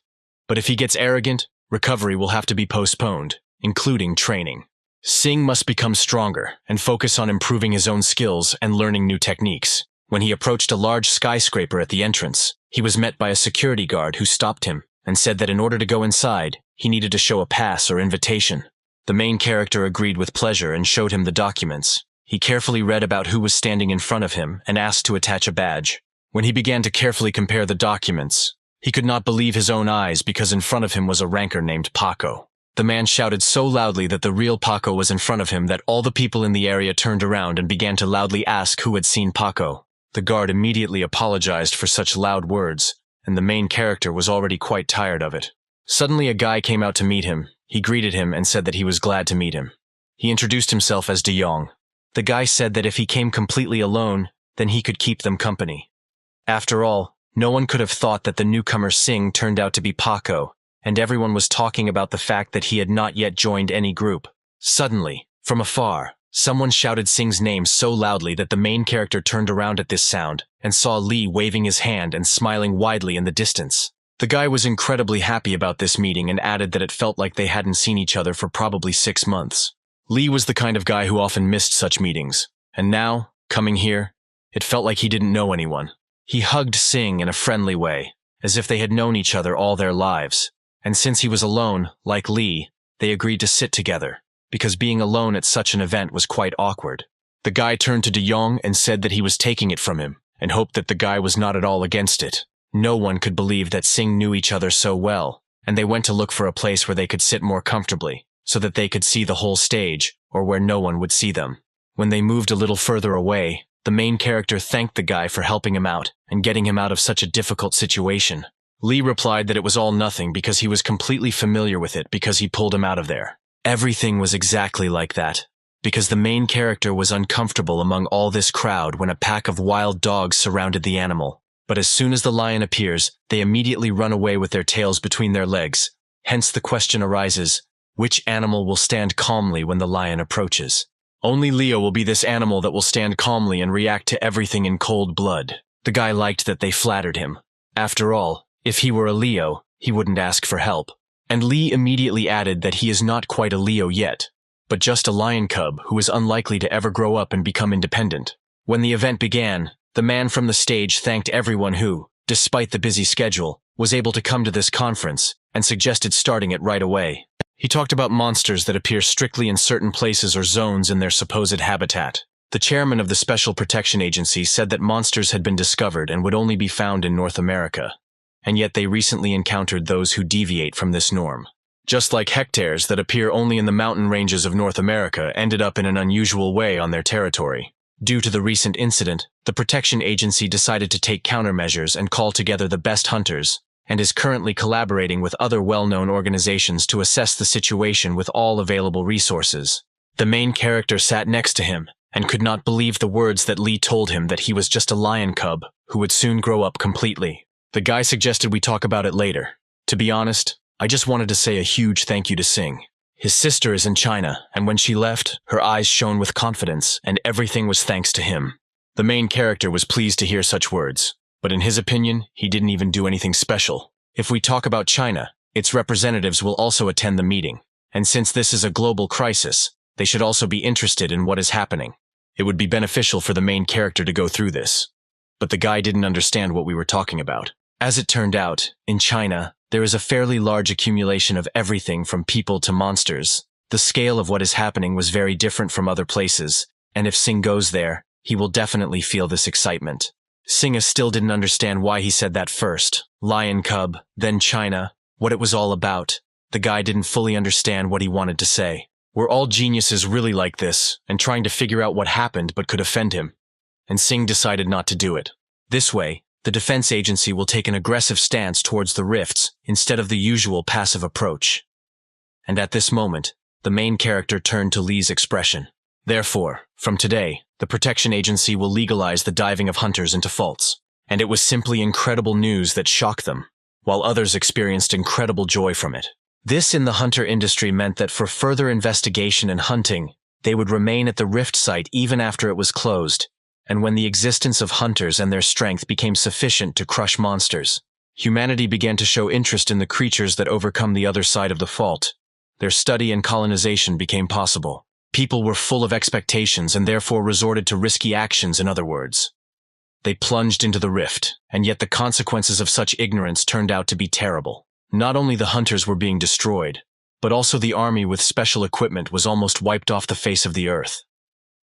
but if he gets arrogant, recovery will have to be postponed, including training. Sing must become stronger and focus on improving his own skills and learning new techniques. When he approached a large skyscraper at the entrance, he was met by a security guard who stopped him and said that in order to go inside, he needed to show a pass or invitation. The main character agreed with pleasure and showed him the documents. He carefully read about who was standing in front of him and asked to attach a badge. When he began to carefully compare the documents, he could not believe his own eyes because in front of him was a ranker named Paco. The man shouted so loudly that the real Paco was in front of him that all the people in the area turned around and began to loudly ask who had seen Paco. The guard immediately apologized for such loud words, and the main character was already quite tired of it. Suddenly a guy came out to meet him. He greeted him and said that he was glad to meet him. He introduced himself as De Jong. The guy said that if he came completely alone, then he could keep them company. After all, no one could have thought that the newcomer Sing turned out to be Paco, and everyone was talking about the fact that he had not yet joined any group. Suddenly, from afar, someone shouted Sing's name so loudly that the main character turned around at this sound and saw Lee waving his hand and smiling widely in the distance. The guy was incredibly happy about this meeting and added that it felt like they hadn't seen each other for probably 6 months. Lee was the kind of guy who often missed such meetings, and now, coming here, it felt like he didn't know anyone. He hugged Sing in a friendly way, as if they had known each other all their lives, and since he was alone, like Lee, they agreed to sit together, because being alone at such an event was quite awkward. The guy turned to De Jong and said that he was taking it from him, and hoped that the guy was not at all against it. No one could believe that Sing knew each other so well, and they went to look for a place where they could sit more comfortably, so that they could see the whole stage, or where no one would see them. When they moved a little further away, the main character thanked the guy for helping him out and getting him out of such a difficult situation. Lee replied that it was all nothing because he was completely familiar with it because he pulled him out of there. Everything was exactly like that, because the main character was uncomfortable among all this crowd when a pack of wild dogs surrounded the animal. But as soon as the lion appears, they immediately run away with their tails between their legs. Hence the question arises, which animal will stand calmly when the lion approaches? Only Leo will be this animal that will stand calmly and react to everything in cold blood. The guy liked that they flattered him. After all, if he were a Leo, he wouldn't ask for help. And Lee immediately added that he is not quite a Leo yet, but just a lion cub who is unlikely to ever grow up and become independent. When the event began, the man from the stage thanked everyone who, despite the busy schedule, was able to come to this conference and suggested starting it right away. He talked about monsters that appear strictly in certain places or zones in their supposed habitat. The chairman of the Special Protection Agency said that monsters had been discovered and would only be found in North America, and yet they recently encountered those who deviate from this norm. Just like hectares that appear only in the mountain ranges of North America ended up in an unusual way on their territory. Due to the recent incident, the Protection Agency decided to take countermeasures and call together the best hunters, and is currently collaborating with other well-known organizations to assess the situation with all available resources. The main character sat next to him and could not believe the words that Lee told him that he was just a lion cub who would soon grow up completely. The guy suggested we talk about it later. To be honest, I just wanted to say a huge thank you to Sing. His sister is in China, and when she left, her eyes shone with confidence, and everything was thanks to him. The main character was pleased to hear such words, but in his opinion, he didn't even do anything special. If we talk about China, its representatives will also attend the meeting, and since this is a global crisis, they should also be interested in what is happening. It would be beneficial for the main character to go through this. But the guy didn't understand what we were talking about. As it turned out, in China, there is a fairly large accumulation of everything from people to monsters. The scale of what is happening was very different from other places, and if Sing goes there, he will definitely feel this excitement. Sing still didn't understand why he said that first. Lion cub, then China, what it was all about. The guy didn't fully understand what he wanted to say. Were all geniuses really like this, and trying to figure out what happened but could offend him? And Sing decided not to do it. This way, the defense agency will take an aggressive stance towards the rifts instead of the usual passive approach. And at this moment, the main character turned to Lee's expression. Therefore, from today, the protection agency will legalize the diving of hunters into faults. And it was simply incredible news that shocked them, while others experienced incredible joy from it. This in the hunter industry meant that for further investigation and hunting, they would remain at the rift site even after it was closed, and when the existence of hunters and their strength became sufficient to crush monsters, humanity began to show interest in the creatures that overcome the other side of the fault. Their study and colonization became possible. People were full of expectations and therefore resorted to risky actions, in other words. They plunged into the rift, and yet the consequences of such ignorance turned out to be terrible. Not only the hunters were being destroyed, but also the army with special equipment was almost wiped off the face of the earth.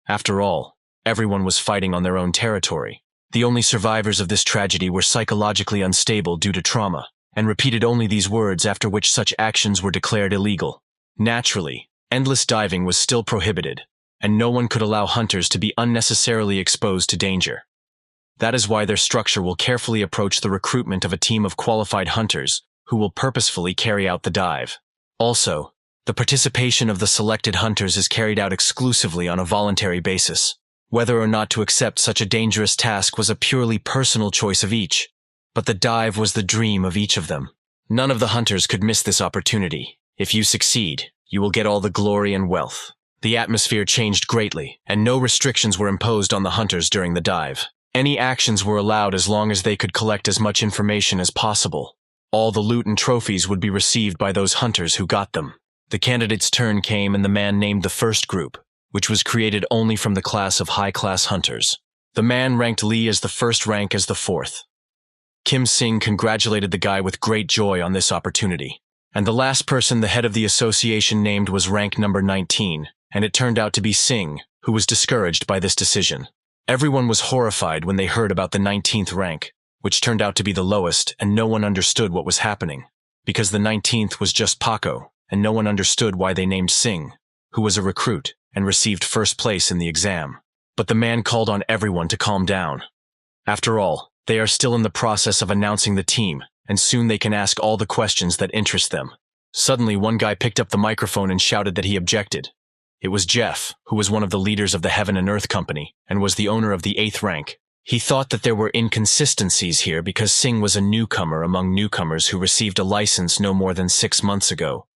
After all, everyone was fighting on their own territory. The only survivors of this tragedy were psychologically unstable due to trauma, and repeated only these words after which such actions were declared illegal. Naturally, endless diving was still prohibited, and no one could allow hunters to be unnecessarily exposed to danger. That is why their structure will carefully approach the recruitment of a team of qualified hunters who will purposefully carry out the dive. Also, the participation of the selected hunters is carried out exclusively on a voluntary basis. Whether or not to accept such a dangerous task was a purely personal choice of each, but the dive was the dream of each of them. None of the hunters could miss this opportunity. If you succeed, you will get all the glory and wealth. The atmosphere changed greatly, and no restrictions were imposed on the hunters during the dive. Any actions were allowed as long as they could collect as much information as possible. All the loot and trophies would be received by those hunters who got them. The candidate's turn came and the man named the first group, which was created only from the class of high-class hunters. The man ranked Lee as the first rank as the fourth. Kim Sing congratulated the guy with great joy on this opportunity. And the last person the head of the association named was rank number 19, and it turned out to be Sing, who was discouraged by this decision. Everyone was horrified when they heard about the 19th rank, which turned out to be the lowest, and no one understood what was happening, because the 19th was just Paco, and no one understood why they named Sing, who was a recruit, and received first place in the exam. But the man called on everyone to calm down. After all, they are still in the process of announcing the team, and soon they can ask all the questions that interest them. Suddenly, one guy picked up the microphone and shouted that he objected. It was Jeff, who was one of the leaders of the Heaven and Earth Company, and was the owner of the 8th rank. He thought that there were inconsistencies here because Sing was a newcomer among newcomers who received a license no more than 6 months ago.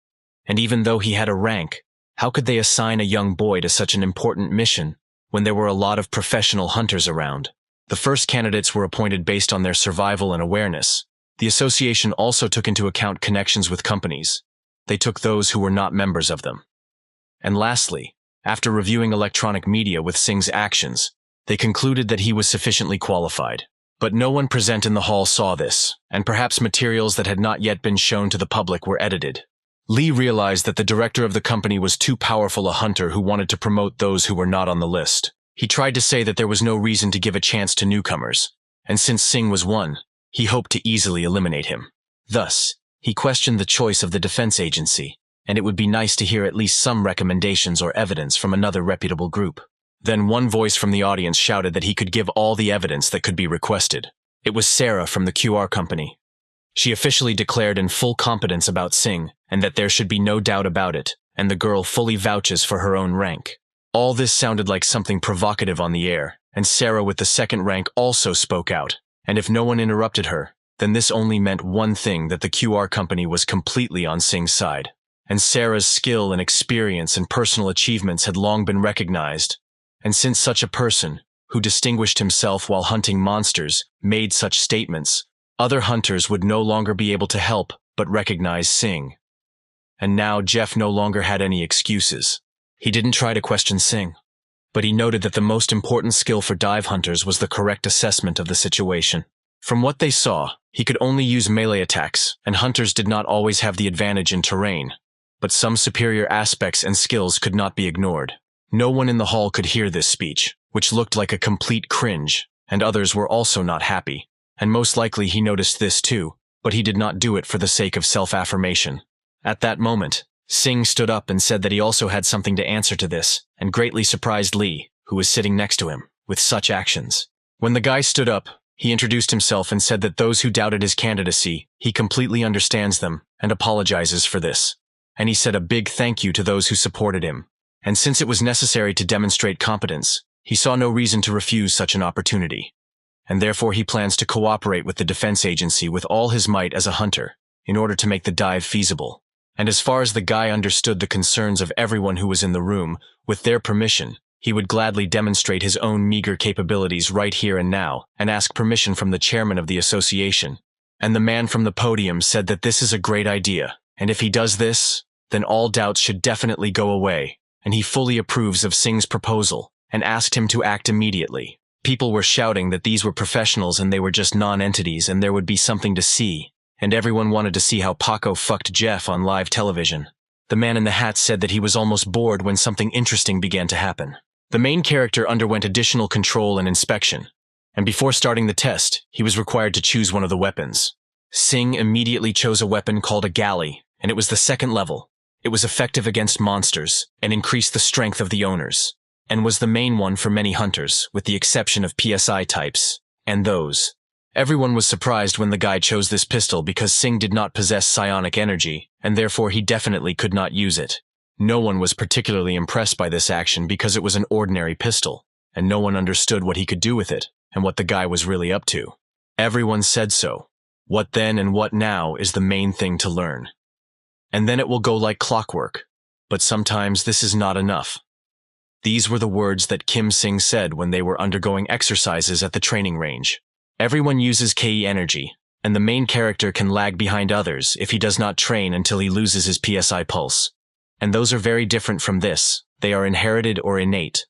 And even though he had a rank, how could they assign a young boy to such an important mission when there were a lot of professional hunters around? The first candidates were appointed based on their survival and awareness. The association also took into account connections with companies. They took those who were not members of them. And lastly, after reviewing electronic media with Sing's actions, they concluded that he was sufficiently qualified. But no one present in the hall saw this, and perhaps materials that had not yet been shown to the public were edited. Lee realized that the director of the company was too powerful a hunter who wanted to promote those who were not on the list. He tried to say that there was no reason to give a chance to newcomers, and since Sing was one, he hoped to easily eliminate him. Thus, he questioned the choice of the defense agency, and it would be nice to hear at least some recommendations or evidence from another reputable group. Then one voice from the audience shouted that he could give all the evidence that could be requested. It was Sarah from the QR company. She officially declared in full competence about Sing, and that there should be no doubt about it, and the girl fully vouches for her own rank. All this sounded like something provocative on the air, and Sarah with the 2nd rank also spoke out, and if no one interrupted her, then this only meant one thing, that the QR company was completely on Sing's side. And Sarah's skill and experience and personal achievements had long been recognized, and since such a person, who distinguished himself while hunting monsters, made such statements, other hunters would no longer be able to help but recognize Sing. And now Jeff no longer had any excuses. He didn't try to question Sing, but he noted that the most important skill for dive hunters was the correct assessment of the situation. From what they saw, he could only use melee attacks, and hunters did not always have the advantage in terrain, but some superior aspects and skills could not be ignored. No one in the hall could hear this speech, which looked like a complete cringe, and others were also not happy, and most likely he noticed this too, but he did not do it for the sake of self-affirmation. At that moment, Sing stood up and said that he also had something to answer to this, and greatly surprised Lee, who was sitting next to him, with such actions. When the guy stood up, he introduced himself and said that those who doubted his candidacy, he completely understands them and apologizes for this. And he said a big thank you to those who supported him. And since it was necessary to demonstrate competence, he saw no reason to refuse such an opportunity. And therefore he plans to cooperate with the defense agency with all his might as a hunter, in order to make the dive feasible. And as far as the guy understood the concerns of everyone who was in the room, with their permission, he would gladly demonstrate his own meager capabilities right here and now, and ask permission from the chairman of the association. And the man from the podium said that this is a great idea, and if he does this, then all doubts should definitely go away, and he fully approves of Sing's proposal, and asked him to act immediately. People were shouting that these were professionals and they were just non-entities and there would be something to see, and everyone wanted to see how Paco fucked Jeff on live television. The man in the hat said that he was almost bored when something interesting began to happen. The main character underwent additional control and inspection, and before starting the test, he was required to choose one of the weapons. Sing immediately chose a weapon called a galley, and it was the 2nd level. It was effective against monsters, and increased the strength of the owners, and was the main one for many hunters, with the exception of PSI types, and those. Everyone was surprised when the guy chose this pistol because Sing did not possess psionic energy, and therefore he definitely could not use it. No one was particularly impressed by this action because it was an ordinary pistol, and no one understood what he could do with it, and what the guy was really up to. Everyone said so. What then and what now is the main thing to learn. And then it will go like clockwork. But sometimes this is not enough. These were the words that Kim Sing said when they were undergoing exercises at the training range. Everyone uses Ki energy, and the main character can lag behind others if he does not train until he loses his PSI pulse. And those are very different from this. They are inherited or innate.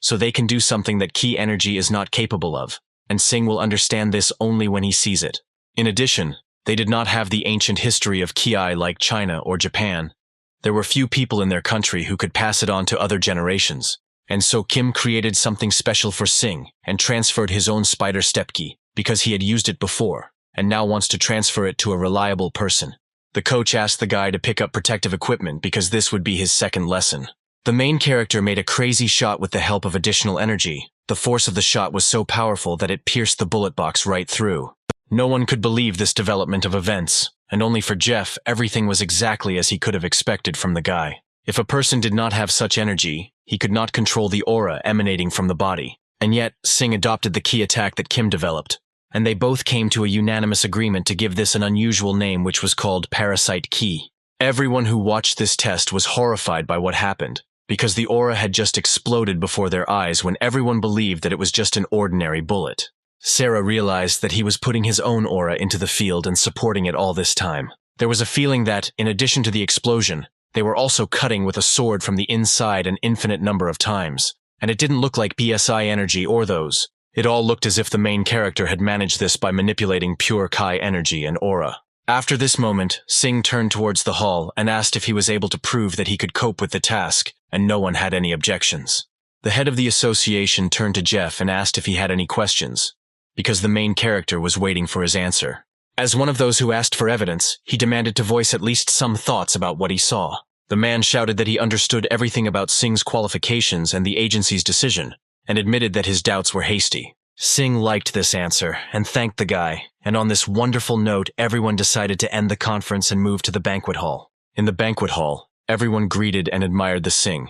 So they can do something that Ki energy is not capable of, and Sing will understand this only when he sees it. In addition, they did not have the ancient history of Ki like China or Japan. There were few people in their country who could pass it on to other generations, and so Kim created something special for Sing and transferred his own spider step Ki because he had used it before, and now wants to transfer it to a reliable person. The coach asked the guy to pick up protective equipment because this would be his second lesson. The main character made a crazy shot with the help of additional energy. The force of the shot was so powerful that it pierced the bullet box right through. No one could believe this development of events, and only for Jeff, everything was exactly as he could have expected from the guy. If a person did not have such energy, he could not control the aura emanating from the body. And yet, Sing adopted the Ki attack that Kim developed, and they both came to a unanimous agreement to give this an unusual name which was called Parasite Ki. Everyone who watched this test was horrified by what happened, because the aura had just exploded before their eyes when everyone believed that it was just an ordinary bullet. Sarah realized that he was putting his own aura into the field and supporting it all this time. There was a feeling that, in addition to the explosion, they were also cutting with a sword from the inside an infinite number of times. And it didn't look like PSI energy or those. It all looked as if the main character had managed this by manipulating pure Kai energy and aura. After this moment, Sing turned towards the hall and asked if he was able to prove that he could cope with the task, and no one had any objections. The head of the association turned to Jeff and asked if he had any questions, because the main character was waiting for his answer. As one of those who asked for evidence, he demanded to voice at least some thoughts about what he saw. The man shouted that he understood everything about Sing's qualifications and the agency's decision, and admitted that his doubts were hasty. Sing liked this answer and thanked the guy, and on this wonderful note, everyone decided to end the conference and move to the banquet hall. In the banquet hall, everyone greeted and admired the Sing,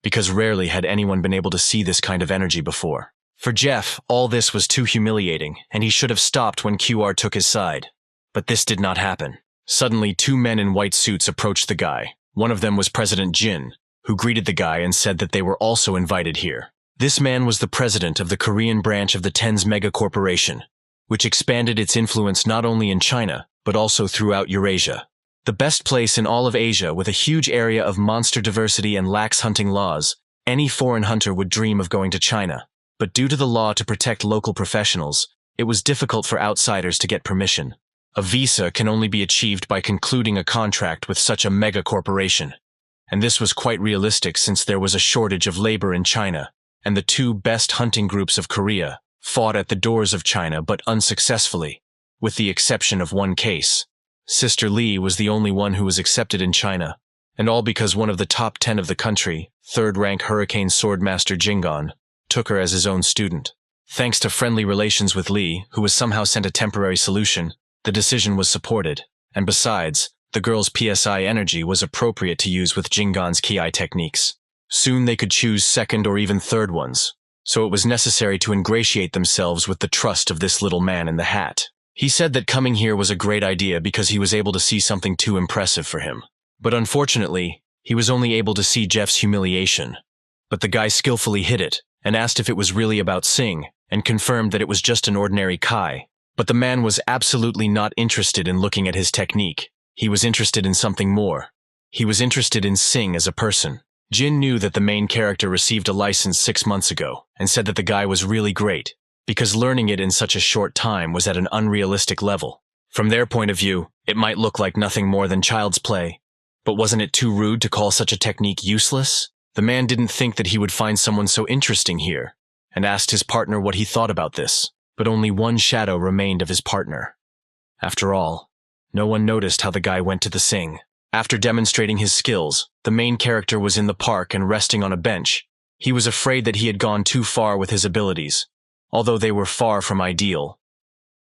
because rarely had anyone been able to see this kind of energy before. For Jeff, all this was too humiliating, and he should have stopped when QR took his side. But this did not happen. Suddenly, two men in white suits approached the guy. One of them was President Jin, who greeted the guy and said that they were also invited here. This man was the president of the Korean branch of the TENS Mega Corporation, which expanded its influence not only in China, but also throughout Eurasia. The best place in all of Asia with a huge area of monster diversity and lax hunting laws, any foreign hunter would dream of going to China. But due to the law to protect local professionals, it was difficult for outsiders to get permission. A visa can only be achieved by concluding a contract with such a mega corporation. And this was quite realistic since there was a shortage of labor in China, and the two best hunting groups of Korea fought at the doors of China but unsuccessfully, with the exception of one case. Sister Lee was the only one who was accepted in China, and all because one of the top 10 of the country, third-rank Hurricane Swordmaster Jingon, took her as his own student. Thanks to friendly relations with Lee, who was somehow sent a temporary solution, the decision was supported, and besides, the girl's PSI energy was appropriate to use with Jingon's Ki techniques. Soon they could choose second or even third ones, so it was necessary to ingratiate themselves with the trust of this little man in the hat. He said that coming here was a great idea because he was able to see something too impressive for him. But unfortunately, he was only able to see Jeff's humiliation. But the guy skillfully hid it, and asked if it was really about Sing, and confirmed that it was just an ordinary Kai. But the man was absolutely not interested in looking at his technique. He was interested in something more. He was interested in Sing as a person. Jin knew that the main character received a license 6 months ago, and said that the guy was really great, because learning it in such a short time was at an unrealistic level. From their point of view, it might look like nothing more than child's play. But wasn't it too rude to call such a technique useless? The man didn't think that he would find someone so interesting here, and asked his partner what he thought about this, but only one shadow remained of his partner. After all, no one noticed how the guy went to the Sing. After demonstrating his skills, the main character was in the park and resting on a bench. He was afraid that he had gone too far with his abilities, although they were far from ideal.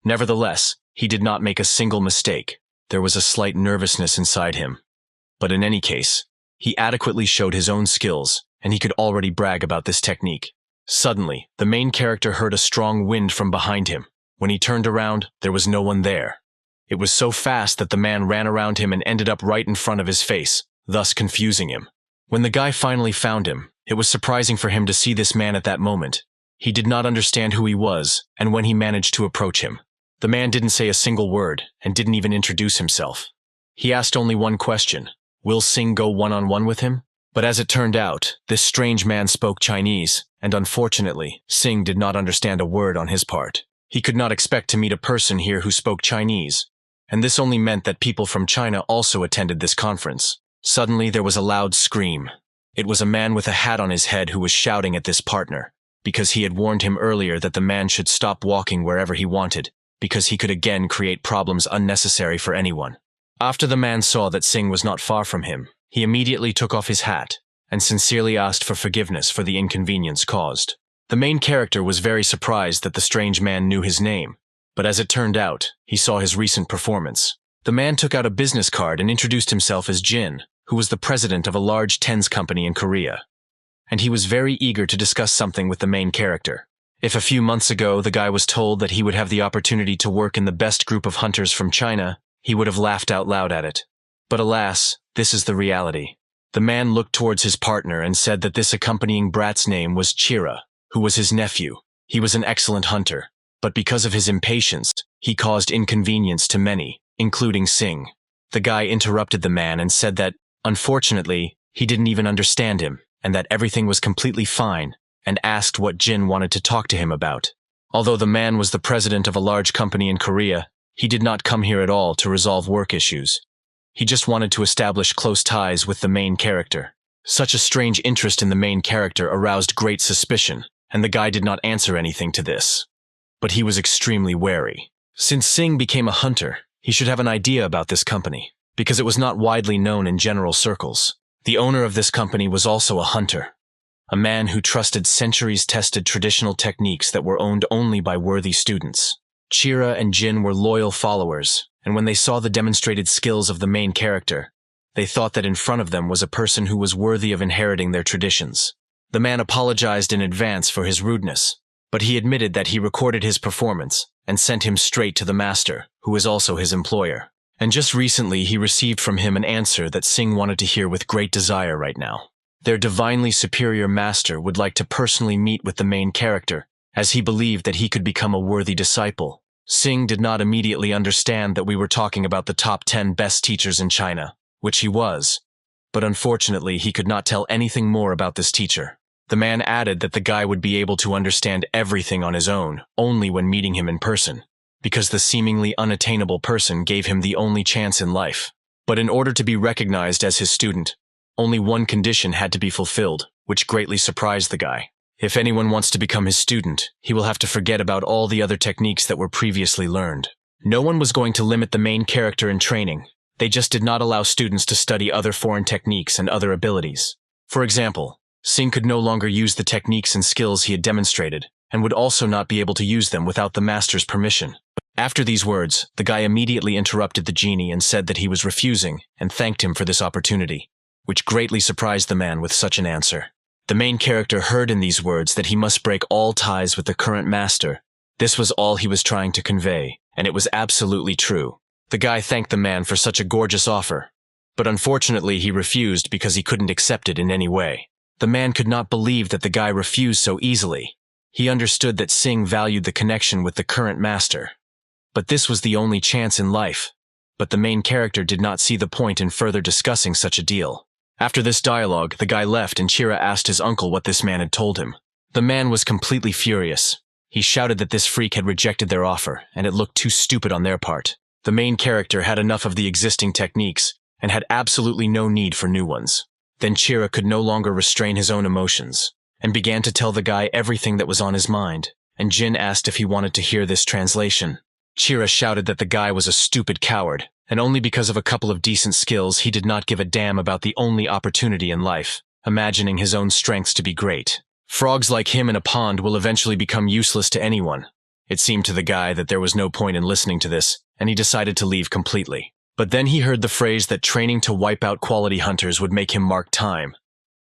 Nevertheless, he did not make a single mistake. There was a slight nervousness inside him. But in any case, he adequately showed his own skills, and he could already brag about this technique. Suddenly, the main character heard a strong wind from behind him. When he turned around, there was no one there. It was so fast that the man ran around him and ended up right in front of his face, thus confusing him. When the guy finally found him, it was surprising for him to see this man at that moment. He did not understand who he was, and when he managed to approach him. The man didn't say a single word, and didn't even introduce himself. He asked only one question: will Sing go one-on-one with him? But as it turned out, this strange man spoke Chinese, and unfortunately, Sing did not understand a word on his part. He could not expect to meet a person here who spoke Chinese, and this only meant that people from China also attended this conference. Suddenly, there was a loud scream. It was a man with a hat on his head who was shouting at this partner, because he had warned him earlier that the man should stop walking wherever he wanted, because he could again create problems unnecessary for anyone. After the man saw that Sing was not far from him, he immediately took off his hat and sincerely asked for forgiveness for the inconvenience caused. The main character was very surprised that the strange man knew his name, but as it turned out, he saw his recent performance. The man took out a business card and introduced himself as Jin, who was the president of a large TENS company in Korea. And he was very eager to discuss something with the main character. If a few months ago the guy was told that he would have the opportunity to work in the best group of hunters from China, he would have laughed out loud at it. But alas, this is the reality. The man looked towards his partner and said that this accompanying brat's name was Chira, who was his nephew. He was an excellent hunter, but because of his impatience, he caused inconvenience to many, including Sing. The guy interrupted the man and said that, unfortunately, he didn't even understand him, and that everything was completely fine, and asked what Jin wanted to talk to him about. Although the man was the president of a large company in Korea, he did not come here at all to resolve work issues. He just wanted to establish close ties with the main character. Such a strange interest in the main character aroused great suspicion, and the guy did not answer anything to this. But he was extremely wary. Since Sing became a hunter, he should have an idea about this company, because it was not widely known in general circles. The owner of this company was also a hunter, a man who trusted centuries-tested traditional techniques that were owned only by worthy students. Chira and Jin were loyal followers, and when they saw the demonstrated skills of the main character, they thought that in front of them was a person who was worthy of inheriting their traditions. The man apologized in advance for his rudeness, but he admitted that he recorded his performance and sent him straight to the master, who is also his employer. And just recently he received from him an answer that Sing wanted to hear with great desire right now. Their divinely superior master would like to personally meet with the main character, as he believed that he could become a worthy disciple. Sing did not immediately understand that we were talking about the top 10 best teachers in China, which he was, but unfortunately he could not tell anything more about this teacher. The man added that the guy would be able to understand everything on his own, only when meeting him in person, because the seemingly unattainable person gave him the only chance in life. But in order to be recognized as his student, only one condition had to be fulfilled, which greatly surprised the guy. If anyone wants to become his student, he will have to forget about all the other techniques that were previously learned. No one was going to limit the main character in training. They just did not allow students to study other foreign techniques and other abilities. For example, Sing could no longer use the techniques and skills he had demonstrated, and would also not be able to use them without the master's permission. After these words, the guy immediately interrupted the genie and said that he was refusing, and thanked him for this opportunity, which greatly surprised the man with such an answer. The main character heard in these words that he must break all ties with the current master. This was all he was trying to convey, and it was absolutely true. The guy thanked the man for such a gorgeous offer, but unfortunately he refused because he couldn't accept it in any way. The man could not believe that the guy refused so easily. He understood that Sing valued the connection with the current master. But this was the only chance in life. But the main character did not see the point in further discussing such a deal. After this dialogue, the guy left and Chira asked his uncle what this man had told him. The man was completely furious. He shouted that this freak had rejected their offer, and it looked too stupid on their part. The main character had enough of the existing techniques, and had absolutely no need for new ones. Then Chira could no longer restrain his own emotions, and began to tell the guy everything that was on his mind, and Jin asked if he wanted to hear this translation. Chira shouted that the guy was a stupid coward, and only because of a couple of decent skills he did not give a damn about the only opportunity in life, imagining his own strengths to be great. Frogs like him in a pond will eventually become useless to anyone. It seemed to the guy that there was no point in listening to this, and he decided to leave completely. But then he heard the phrase that training to wipe out quality hunters would make him mark time.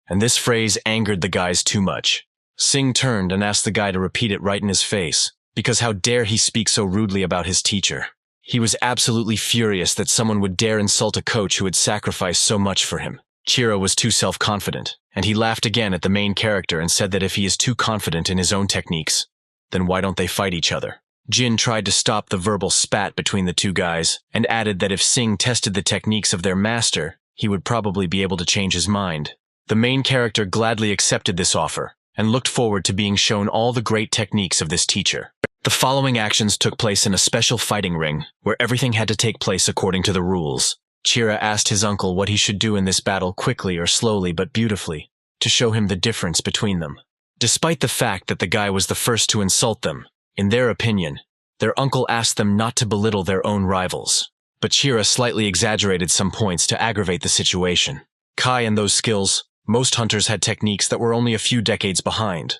And this phrase angered the guys too much. Sing turned and asked the guy to repeat it right in his face, because how dare he speak so rudely about his teacher. He was absolutely furious that someone would dare insult a coach who had sacrificed so much for him. Chira was too self-confident, and he laughed again at the main character and said that if he is too confident in his own techniques, then why don't they fight each other? Jin tried to stop the verbal spat between the two guys, and added that if Sing tested the techniques of their master, he would probably be able to change his mind. The main character gladly accepted this offer, and looked forward to being shown all the great techniques of this teacher. The following actions took place in a special fighting ring, where everything had to take place according to the rules. Chira asked his uncle what he should do in this battle quickly or slowly but beautifully, to show him the difference between them. Despite the fact that the guy was the first to insult them, in their opinion, their uncle asked them not to belittle their own rivals. But Chira slightly exaggerated some points to aggravate the situation. Kai and those skills, most hunters had techniques that were only a few decades behind.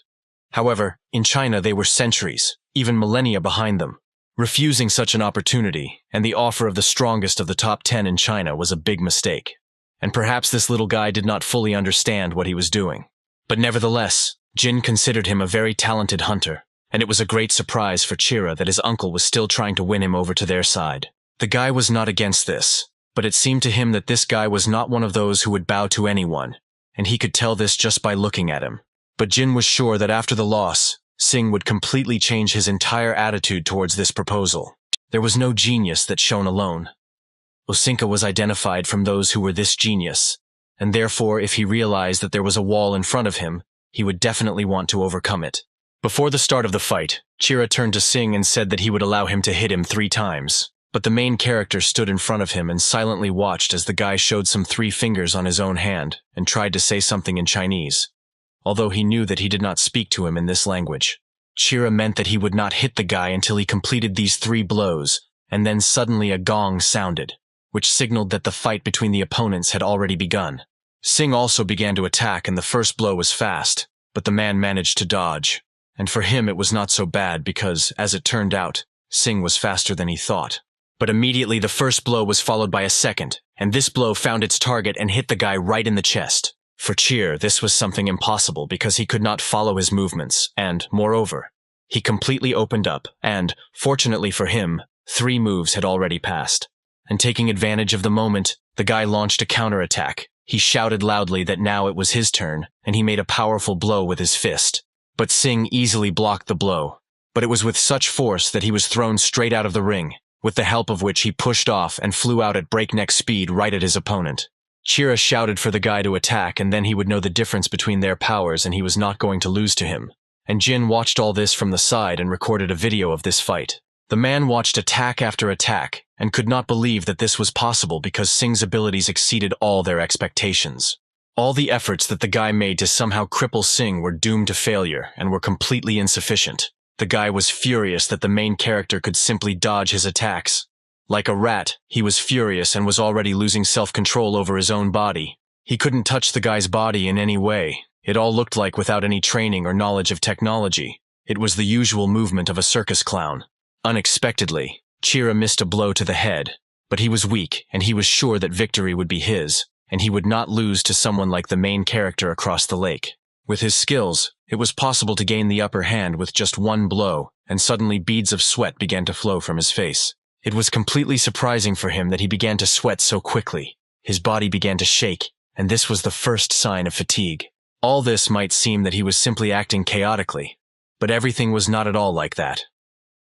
However, in China they were centuries, even millennia behind them. Refusing such an opportunity, and the offer of the strongest of the top 10 in China was a big mistake. And perhaps this little guy did not fully understand what he was doing. But nevertheless, Jin considered him a very talented hunter, and it was a great surprise for Chira that his uncle was still trying to win him over to their side. The guy was not against this, but it seemed to him that this guy was not one of those who would bow to anyone, and he could tell this just by looking at him. But Jin was sure that after the loss, Sing would completely change his entire attitude towards this proposal. There was no genius that shone alone. Osinka was identified from those who were this genius, and therefore if he realized that there was a wall in front of him, he would definitely want to overcome it. Before the start of the fight, Chira turned to Sing and said that he would allow him to hit him 3 times. But the main character stood in front of him and silently watched as the guy showed some 3 fingers on his own hand and tried to say something in Chinese, although he knew that he did not speak to him in this language. Chira meant that he would not hit the guy until he completed these 3 blows, and then suddenly a gong sounded, which signaled that the fight between the opponents had already begun. Sing also began to attack, and the first blow was fast, but the man managed to dodge. And for him it was not so bad because, as it turned out, Sing was faster than he thought. But immediately the first blow was followed by a second, and this blow found its target and hit the guy right in the chest. For Chir, this was something impossible because he could not follow his movements, and, moreover, he completely opened up, and, fortunately for him, 3 moves had already passed. And taking advantage of the moment, the guy launched a counterattack. He shouted loudly that now it was his turn, and he made a powerful blow with his fist. But Sing easily blocked the blow. But it was with such force that he was thrown straight out of the ring, with the help of which he pushed off and flew out at breakneck speed right at his opponent. Chira shouted for the guy to attack, and then he would know the difference between their powers and he was not going to lose to him. And Jin watched all this from the side and recorded a video of this fight. The man watched attack after attack, and could not believe that this was possible because Sing's abilities exceeded all their expectations. All the efforts that the guy made to somehow cripple Sing were doomed to failure and were completely insufficient. The guy was furious that the main character could simply dodge his attacks. Like a rat, he was furious and was already losing self-control over his own body. He couldn't touch the guy's body in any way. It all looked like without any training or knowledge of technology. It was the usual movement of a circus clown. Unexpectedly, Chira missed a blow to the head, but he was weak and he was sure that victory would be his, and he would not lose to someone like the main character across the lake. With his skills, it was possible to gain the upper hand with just 1 blow, and suddenly beads of sweat began to flow from his face. It was completely surprising for him that he began to sweat so quickly. His body began to shake, and this was the first sign of fatigue. All this might seem that he was simply acting chaotically, but everything was not at all like that.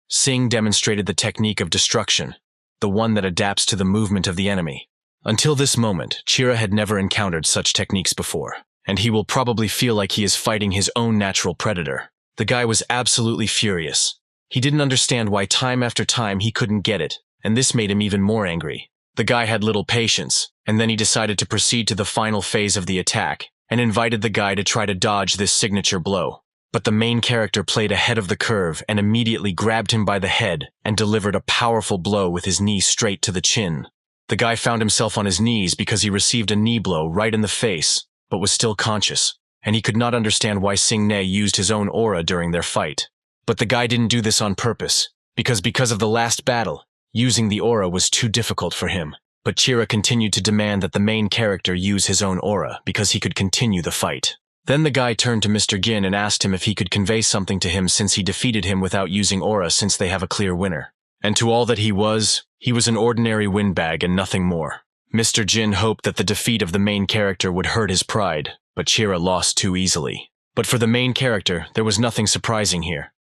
Sing demonstrated the technique of destruction, the one that adapts to the movement of the enemy. Until this moment, Chira had never encountered such techniques before, and he will probably feel like he is fighting his own natural predator. The guy was absolutely furious. He didn't understand why time after time he couldn't get it, and this made him even more angry. The guy had little patience, and then he decided to proceed to the final phase of the attack, and invited the guy to try to dodge this signature blow. But the main character played ahead of the curve and immediately grabbed him by the head and delivered a powerful blow with his knee straight to the chin. The guy found himself on his knees because he received a knee blow right in the face, but was still conscious, and he could not understand why Sing Ne used his own aura during their fight. But the guy didn't do this on purpose, because of the last battle, using the aura was too difficult for him. But Chira continued to demand that the main character use his own aura because he could continue the fight. Then the guy turned to Mr. Gin and asked him if he could convey something to him since he defeated him without using aura since they have a clear winner. And to all that he was an ordinary windbag and nothing more. Mr. Jin hoped that the defeat of the main character would hurt his pride, but Chira lost too easily. But for the main character, there was nothing surprising here.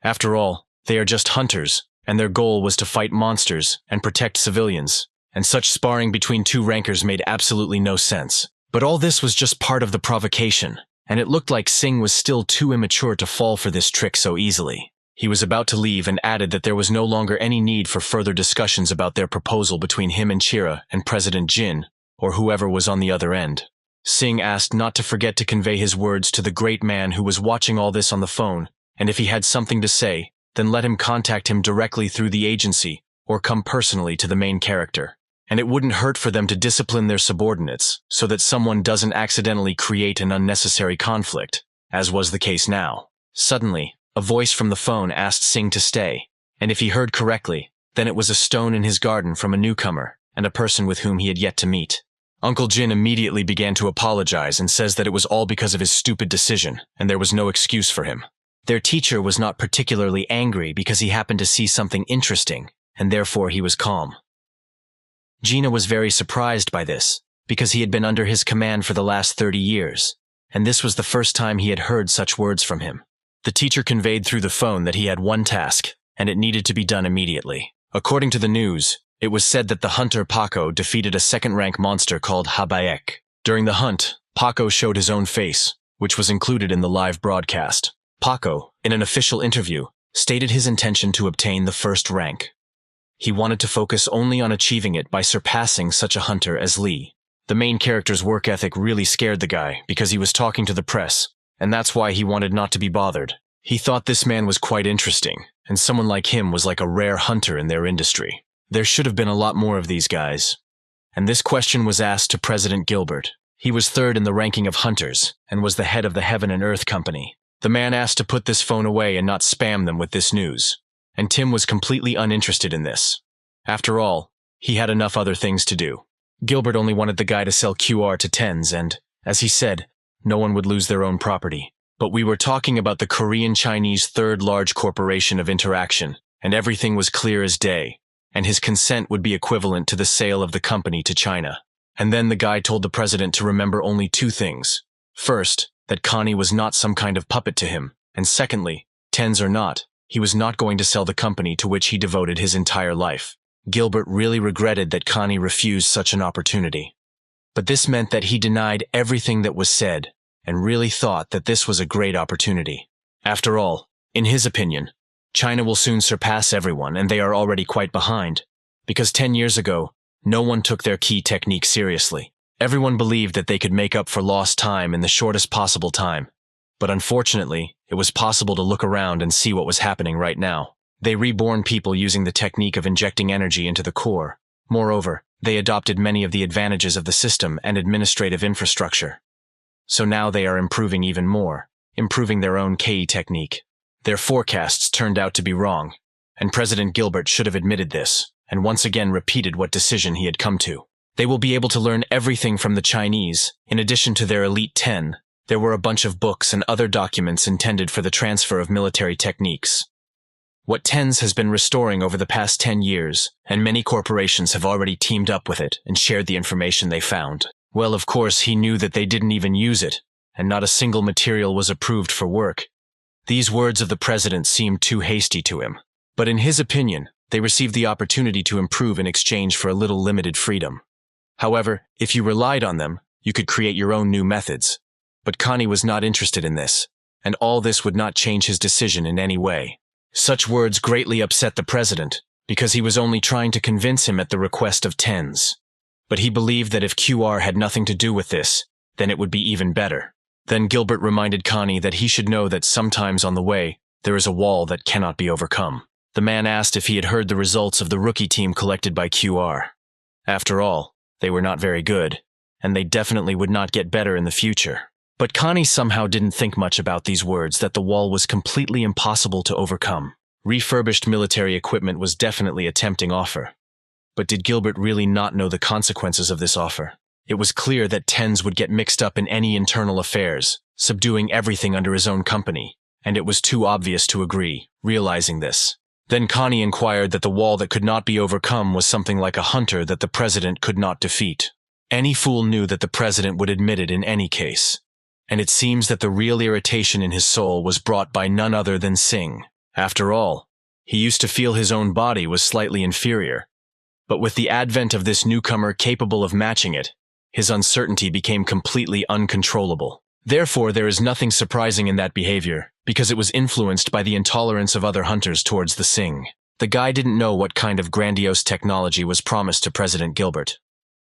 After all, they are just hunters, and their goal was to fight monsters and protect civilians, and such sparring between two rankers made absolutely no sense. But all this was just part of the provocation, and it looked like Singh was still too immature to fall for this trick so easily. He was about to leave and added that there was no longer any need for further discussions about their proposal between him and Chira and President Jin, or whoever was on the other end. Singh asked not to forget to convey his words to the great man who was watching all this on the phone, and if he had something to say, then let him contact him directly through the agency or come personally to the main character. And it wouldn't hurt for them to discipline their subordinates so that someone doesn't accidentally create an unnecessary conflict, as was the case now. Suddenly, a voice from the phone asked Singh to stay, and if he heard correctly, then it was a stone in his garden from a newcomer and a person with whom he had yet to meet. Uncle Jin immediately began to apologize and says that it was all because of his stupid decision, and there was no excuse for him. Their teacher was not particularly angry because he happened to see something interesting, and therefore he was calm. Gina was very surprised by this, because he had been under his command for the last 30 years, and this was the first time he had heard such words from him. The teacher conveyed through the phone that he had one task, and it needed to be done immediately. According to the news, it was said that the hunter Paco defeated a second-rank monster called Habayek. During the hunt, Paco showed his own face, which was included in the live broadcast. Paco, in an official interview, stated his intention to obtain the first rank. He wanted to focus only on achieving it by surpassing such a hunter as Lee. The main character's work ethic really scared the guy because he was talking to the press, and that's why he wanted not to be bothered. He thought this man was quite interesting, and someone like him was like a rare hunter in their industry. There should have been a lot more of these guys. And this question was asked to President Gilbert. He was third in the ranking of hunters, and was the head of the Heaven and Earth Company. The man asked to put this phone away and not spam them with this news. And Tim was completely uninterested in this. After all, he had enough other things to do. Gilbert only wanted the guy to sell QR to tens and, as he said, no one would lose their own property. But we were talking about the Korean-Chinese third large corporation of interaction, and everything was clear as day, and his consent would be equivalent to the sale of the company to China. And then the guy told the president to remember only two things. First, that Connie was not some kind of puppet to him, and secondly, tens or not, he was not going to sell the company to which he devoted his entire life. Gilbert really regretted that Connie refused such an opportunity. But this meant that he denied everything that was said, and really thought that this was a great opportunity. After all, in his opinion, China will soon surpass everyone, and they are already quite behind, because 10 years ago, no one took their key technique seriously. Everyone believed that they could make up for lost time in the shortest possible time. But unfortunately, it was possible to look around and see what was happening right now. They reborn people using the technique of injecting energy into the core. Moreover, they adopted many of the advantages of the system and administrative infrastructure. So now they are improving even more, improving their own KE technique. Their forecasts turned out to be wrong, and President Gilbert should have admitted this, and once again repeated what decision he had come to. They will be able to learn everything from the Chinese. In addition to their Elite 10, there were a bunch of books and other documents intended for the transfer of military techniques. What TENS has been restoring over the past 10 years, and many corporations have already teamed up with it and shared the information they found. Well, of course, he knew that they didn't even use it, and not a single material was approved for work. These words of the president seemed too hasty to him. But in his opinion, they received the opportunity to improve in exchange for a little limited freedom. However, if you relied on them, you could create your own new methods. But Connie was not interested in this, and all this would not change his decision in any way. Such words greatly upset the president, because he was only trying to convince him at the request of TENS. But he believed that if QR had nothing to do with this, then it would be even better. Then Gilbert reminded Connie that he should know that sometimes on the way, there is a wall that cannot be overcome. The man asked if he had heard the results of the rookie team collected by QR. After all, they were not very good, and they definitely would not get better in the future. But Connie somehow didn't think much about these words that the wall was completely impossible to overcome. Refurbished military equipment was definitely a tempting offer. But did Gilbert really not know the consequences of this offer? It was clear that TENS would get mixed up in any internal affairs, subduing everything under his own company, and it was too obvious to agree, realizing this. Then Connie inquired that the wall that could not be overcome was something like a hunter that the president could not defeat. Any fool knew that the president would admit it in any case. And it seems that the real irritation in his soul was brought by none other than Singh. After all, he used to feel his own body was slightly inferior. But with the advent of this newcomer capable of matching it, his uncertainty became completely uncontrollable. Therefore, there is nothing surprising in that behavior, because it was influenced by the intolerance of other hunters towards the Singh. The guy didn't know what kind of grandiose technology was promised to President Gilbert.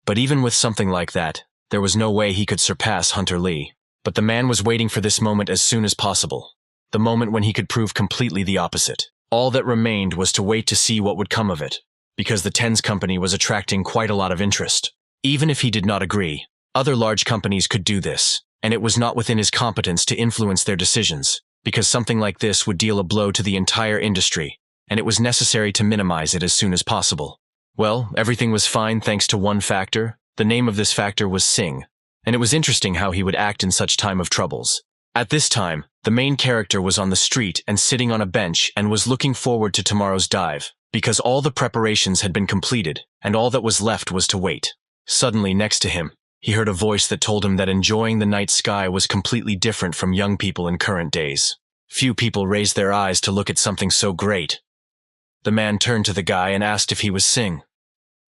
But even with something like that, there was no way he could surpass Hunter Lee. But the man was waiting for this moment as soon as possible, the moment when he could prove completely the opposite. All that remained was to wait to see what would come of it, because the TENS company was attracting quite a lot of interest. Even if he did not agree, other large companies could do this, and it was not within his competence to influence their decisions, because something like this would deal a blow to the entire industry, and it was necessary to minimize it as soon as possible. Well, everything was fine thanks to one factor. The name of this factor was Singh, and it was interesting how he would act in such time of troubles. At this time, the main character was on the street and sitting on a bench and was looking forward to tomorrow's dive, because all the preparations had been completed, and all that was left was to wait. Suddenly, next to him, he heard a voice that told him that enjoying the night sky was completely different from young people in current days. Few people raised their eyes to look at something so great. The man turned to the guy and asked if he was Singh.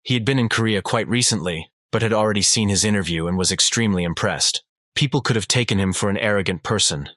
He had been in Korea quite recently, but had already seen his interview and was extremely impressed. People could have taken him for an arrogant person.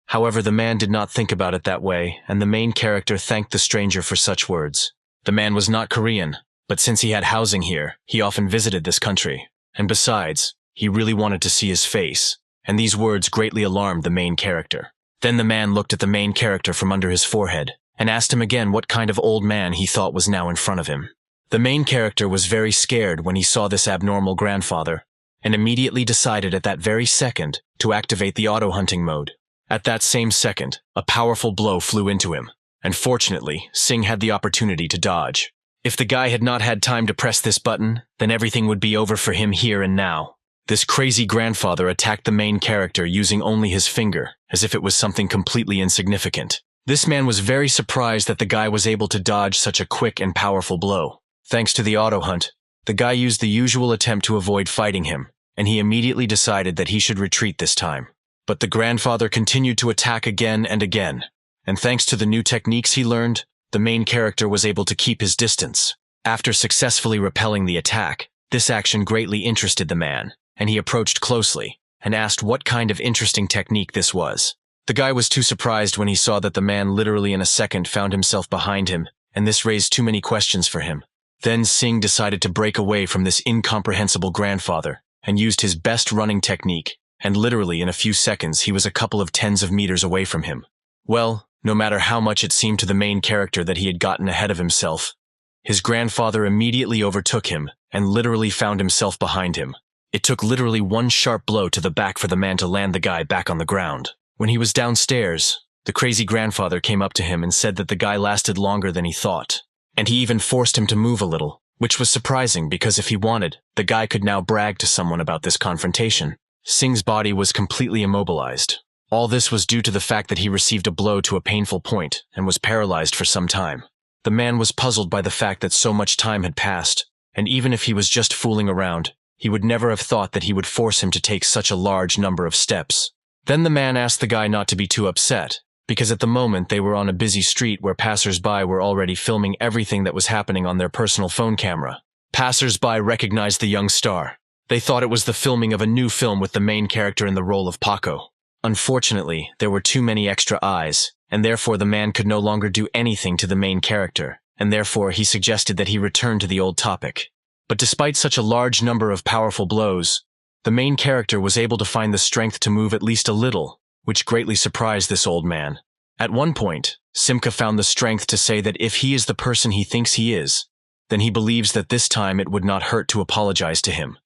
However, the man did not think about it that way, and the main character thanked the stranger for such words. The man was not Korean, but since he had housing here, he often visited this country. And besides, he really wanted to see his face, and these words greatly alarmed the main character. Then the man looked at the main character from under his forehead, and asked him again what kind of old man he thought was now in front of him. The main character was very scared when he saw this abnormal grandfather, and immediately decided at that very second to activate the auto-hunting mode. At that same second, a powerful blow flew into him, and fortunately, Singh had the opportunity to dodge. If the guy had not had time to press this button, then everything would be over for him here and now. This crazy grandfather attacked the main character using only his finger, as if it was something completely insignificant. This man was very surprised that the guy was able to dodge such a quick and powerful blow. Thanks to the auto-hunt, the guy used the usual attempt to avoid fighting him, and he immediately decided that he should retreat this time. But the grandfather continued to attack again and again, and thanks to the new techniques he learned, the main character was able to keep his distance. After successfully repelling the attack, this action greatly interested the man, and he approached closely and asked what kind of interesting technique this was. The guy was too surprised when he saw that the man literally in a second found himself behind him, and this raised too many questions for him. Then Singh decided to break away from this incomprehensible grandfather and used his best running technique, and literally in a few seconds he was a couple of tens of meters away from him. Well, no matter how much it seemed to the main character that he had gotten ahead of himself, his grandfather immediately overtook him and literally found himself behind him. It took literally one sharp blow to the back for the man to land the guy back on the ground. When he was downstairs, the crazy grandfather came up to him and said that the guy lasted longer than he thought, and he even forced him to move a little, which was surprising because if he wanted, the guy could now brag to someone about this confrontation. Singh's body was completely immobilized. All this was due to the fact that he received a blow to a painful point and was paralyzed for some time. The man was puzzled by the fact that so much time had passed, and even if he was just fooling around, he would never have thought that he would force him to take such a large number of steps. Then the man asked the guy not to be too upset, because at the moment they were on a busy street where passers-by were already filming everything that was happening on their personal phone camera. Passers-by recognized the young star. They thought it was the filming of a new film with the main character in the role of Paco. Unfortunately, there were too many extra eyes, and therefore the man could no longer do anything to the main character, and therefore he suggested that he return to the old topic. But despite such a large number of powerful blows, the main character was able to find the strength to move at least a little, which greatly surprised this old man. At one point, Simca found the strength to say that if he is the person he thinks he is, then he believes that this time it would not hurt to apologize to him,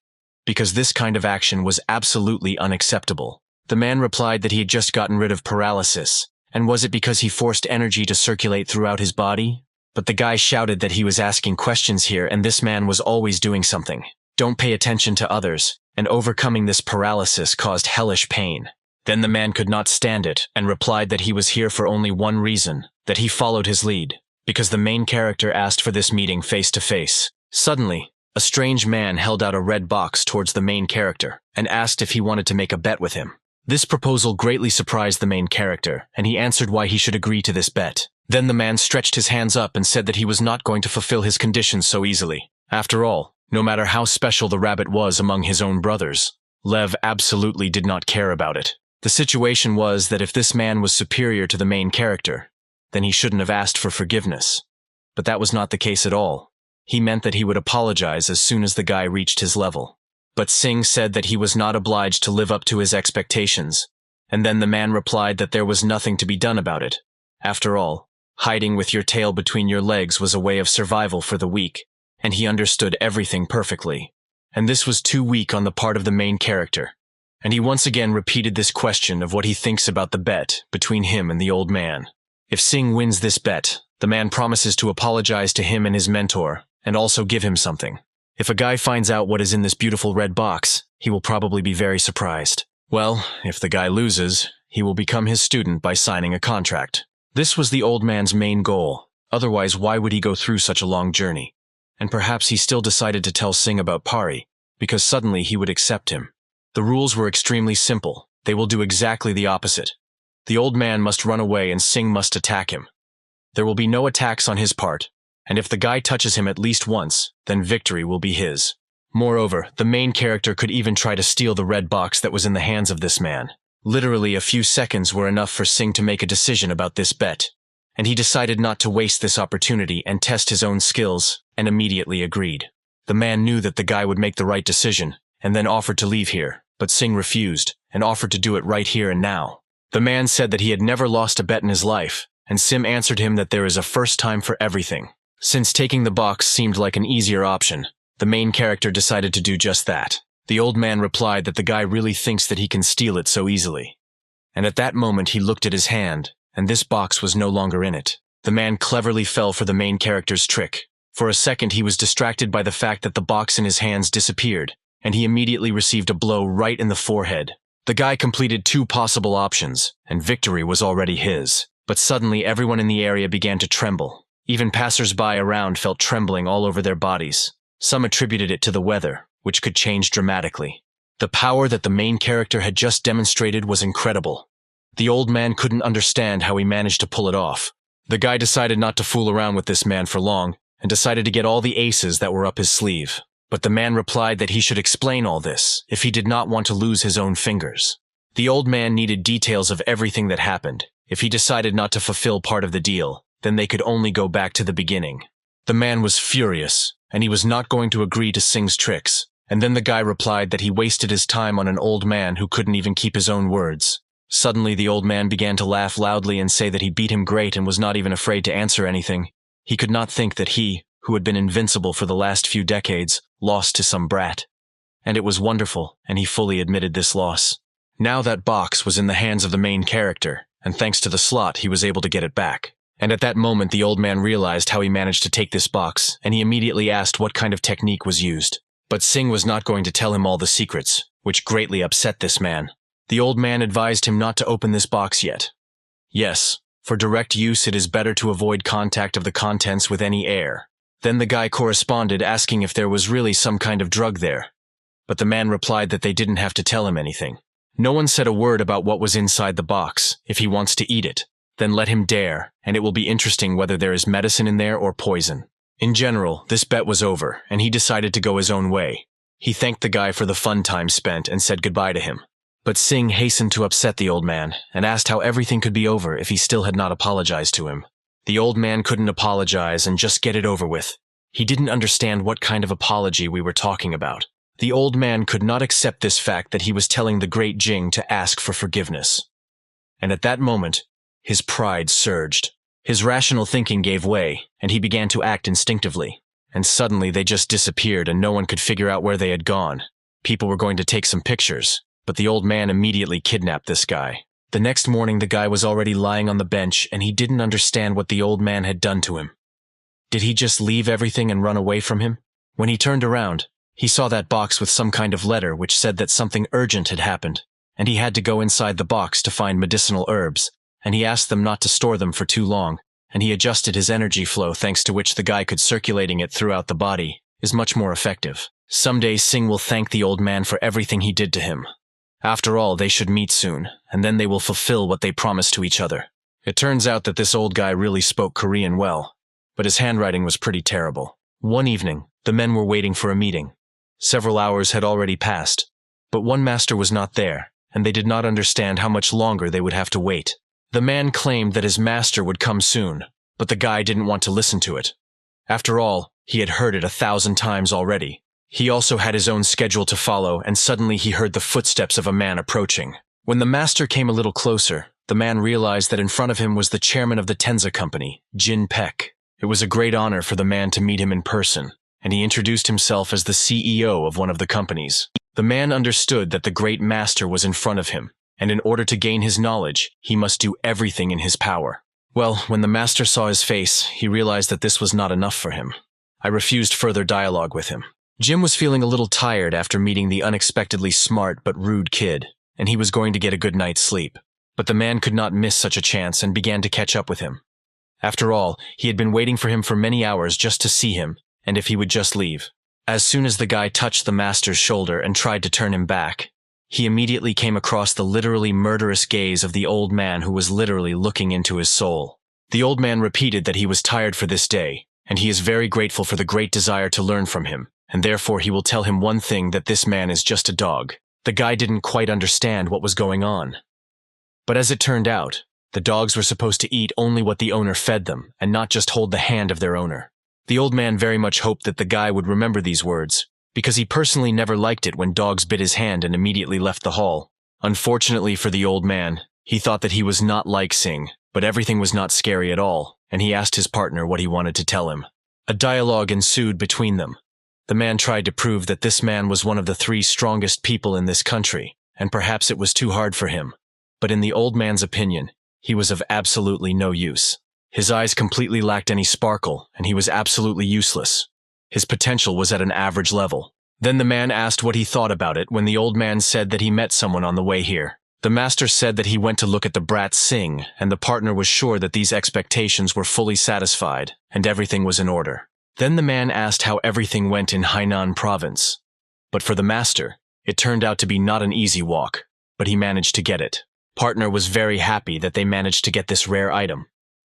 because this kind of action was absolutely unacceptable. The man replied that he had just gotten rid of paralysis, and was it because he forced energy to circulate throughout his body? But the guy shouted that he was asking questions here and this man was always doing something. Don't pay attention to others, and overcoming this paralysis caused hellish pain. Then the man could not stand it and replied that he was here for only one reason, that he followed his lead. because the main character asked for this meeting face to face. Suddenly, a strange man held out a red box towards the main character and asked if he wanted to make a bet with him. This proposal greatly surprised the main character, and he answered why he should agree to this bet. Then the man stretched his hands up and said that he was not going to fulfill his conditions so easily. After all, no matter how special the rabbit was among his own brothers, Lev absolutely did not care about it. The situation was that if this man was superior to the main character, then he shouldn't have asked for forgiveness. But that was not the case at all. He meant that he would apologize as soon as the guy reached his level. But Singh said that he was not obliged to live up to his expectations, and then the man replied that there was nothing to be done about it. After all, hiding with your tail between your legs was a way of survival for the weak, and he understood everything perfectly. And this was too weak on the part of the main character. And he once again repeated this question of what he thinks about the bet between him and the old man. If Singh wins this bet, the man promises to apologize to him and his mentor, and also give him something. If a guy finds out what is in this beautiful red box, he will probably be very surprised. Well, if the guy loses, he will become his student by signing a contract. This was the old man's main goal. Otherwise, why would he go through such a long journey? And perhaps he still decided to tell Singh about Pari, because suddenly he would accept him. The rules were extremely simple. They will do exactly the opposite. The old man must run away and Singh must attack him. There will be no attacks on his part, and if the guy touches him at least once, then victory will be his. Moreover, the main character could even try to steal the red box that was in the hands of this man. Literally a few seconds were enough for Singh to make a decision about this bet, and he decided not to waste this opportunity and test his own skills, and immediately agreed. The man knew that the guy would make the right decision, and then offered to leave here, but Singh refused, and offered to do it right here and now. The man said that he had never lost a bet in his life, and Sim answered him that there is a first time for everything. Since taking the box seemed like an easier option, the main character decided to do just that. The old man replied that the guy really thinks that he can steal it so easily. And at that moment he looked at his hand, and this box was no longer in it. The man cleverly fell for the main character's trick. For a second he was distracted by the fact that the box in his hands disappeared, and he immediately received a blow right in the forehead. The guy completed 2 possible options, and victory was already his. But suddenly everyone in the area began to tremble. Even passers-by around felt trembling all over their bodies. Some attributed it to the weather, which could change dramatically. The power that the main character had just demonstrated was incredible. The old man couldn't understand how he managed to pull it off. The guy decided not to fool around with this man for long, and decided to get all the aces that were up his sleeve. But the man replied that he should explain all this if he did not want to lose his own fingers. The old man needed details of everything that happened. If he decided not to fulfill part of the deal, then they could only go back to the beginning. The man was furious, and he was not going to agree to Singh's tricks. And then the guy replied that he wasted his time on an old man who couldn't even keep his own words. Suddenly the old man began to laugh loudly and say that he beat him great and was not even afraid to answer anything. He could not think that he, who had been invincible for the last few decades, lost to some brat. And it was wonderful, and he fully admitted this loss. Now that box was in the hands of the main character, and thanks to the slot he was able to get it back. And at that moment the old man realized how he managed to take this box, and he immediately asked what kind of technique was used. But Singh was not going to tell him all the secrets, which greatly upset this man. The old man advised him not to open this box yet. Yes, for direct use it is better to avoid contact of the contents with any air. Then the guy corresponded asking if there was really some kind of drug there. But the man replied that they didn't have to tell him anything. No one said a word about what was inside the box. If he wants to eat it, then let him dare, and it will be interesting whether there is medicine in there or poison. In general, this bet was over, and he decided to go his own way. He thanked the guy for the fun time spent and said goodbye to him. But Singh hastened to upset the old man, and asked how everything could be over if he still had not apologized to him. The old man couldn't apologize and just get it over with. He didn't understand what kind of apology we were talking about. The old man could not accept this fact that he was telling the great Jing to ask for forgiveness. And at that moment, his pride surged. His rational thinking gave way, and he began to act instinctively. And suddenly they just disappeared and no one could figure out where they had gone. People were going to take some pictures, but the old man immediately kidnapped this guy. The next morning the guy was already lying on the bench and he didn't understand what the old man had done to him. Did he just leave everything and run away from him? When he turned around, he saw that box with some kind of letter which said that something urgent had happened, and he had to go inside the box to find medicinal herbs, and he asked them not to store them for too long, and he adjusted his energy flow thanks to which the guy could circulating it throughout the body is much more effective. Someday Sing will thank the old man for everything he did to him. After all, they should meet soon, and then they will fulfill what they promised to each other. It turns out that this old guy really spoke Korean well, but his handwriting was pretty terrible. One evening, the men were waiting for a meeting. Several hours had already passed, but one master was not there, and they did not understand how much longer they would have to wait. The man claimed that his master would come soon, but the guy didn't want to listen to it. After all, he had heard it 1,000 times already. He also had his own schedule to follow, and suddenly he heard the footsteps of a man approaching. When the master came a little closer, the man realized that in front of him was the chairman of the Tenza company, Jin Peck. It was a great honor for the man to meet him in person, and he introduced himself as the CEO of one of the companies. The man understood that the great master was in front of him, and in order to gain his knowledge, he must do everything in his power. Well, when the master saw his face, he realized that this was not enough for him. I refused further dialogue with him. Jim was feeling a little tired after meeting the unexpectedly smart but rude kid, and he was going to get a good night's sleep. But the man could not miss such a chance and began to catch up with him. After all, he had been waiting for him for many hours just to see him, and if he would just leave. As soon as the guy touched the master's shoulder and tried to turn him back, he immediately came across the literally murderous gaze of the old man who was literally looking into his soul. The old man repeated that he was tired for this day, and he is very grateful for the great desire to learn from him, and therefore he will tell him one thing, that this man is just a dog. The guy didn't quite understand what was going on. But as it turned out, the dogs were supposed to eat only what the owner fed them, and not just hold the hand of their owner. The old man very much hoped that the guy would remember these words, because he personally never liked it when dogs bit his hand and immediately left the hall. Unfortunately for the old man, he thought that he was not like Sing, but everything was not scary at all, and he asked his partner what he wanted to tell him. A dialogue ensued between them. The man tried to prove that this man was one of the 3 strongest people in this country, and perhaps it was too hard for him. But in the old man's opinion, he was of absolutely no use. His eyes completely lacked any sparkle, and he was absolutely useless. His potential was at an average level. Then the man asked what he thought about it when the old man said that he met someone on the way here. The master said that he went to look at the brat Sing, and the partner was sure that these expectations were fully satisfied, and everything was in order. Then the man asked how everything went in Hainan province. But for the master, it turned out to be not an easy walk, but he managed to get it. Partner was very happy that they managed to get this rare item.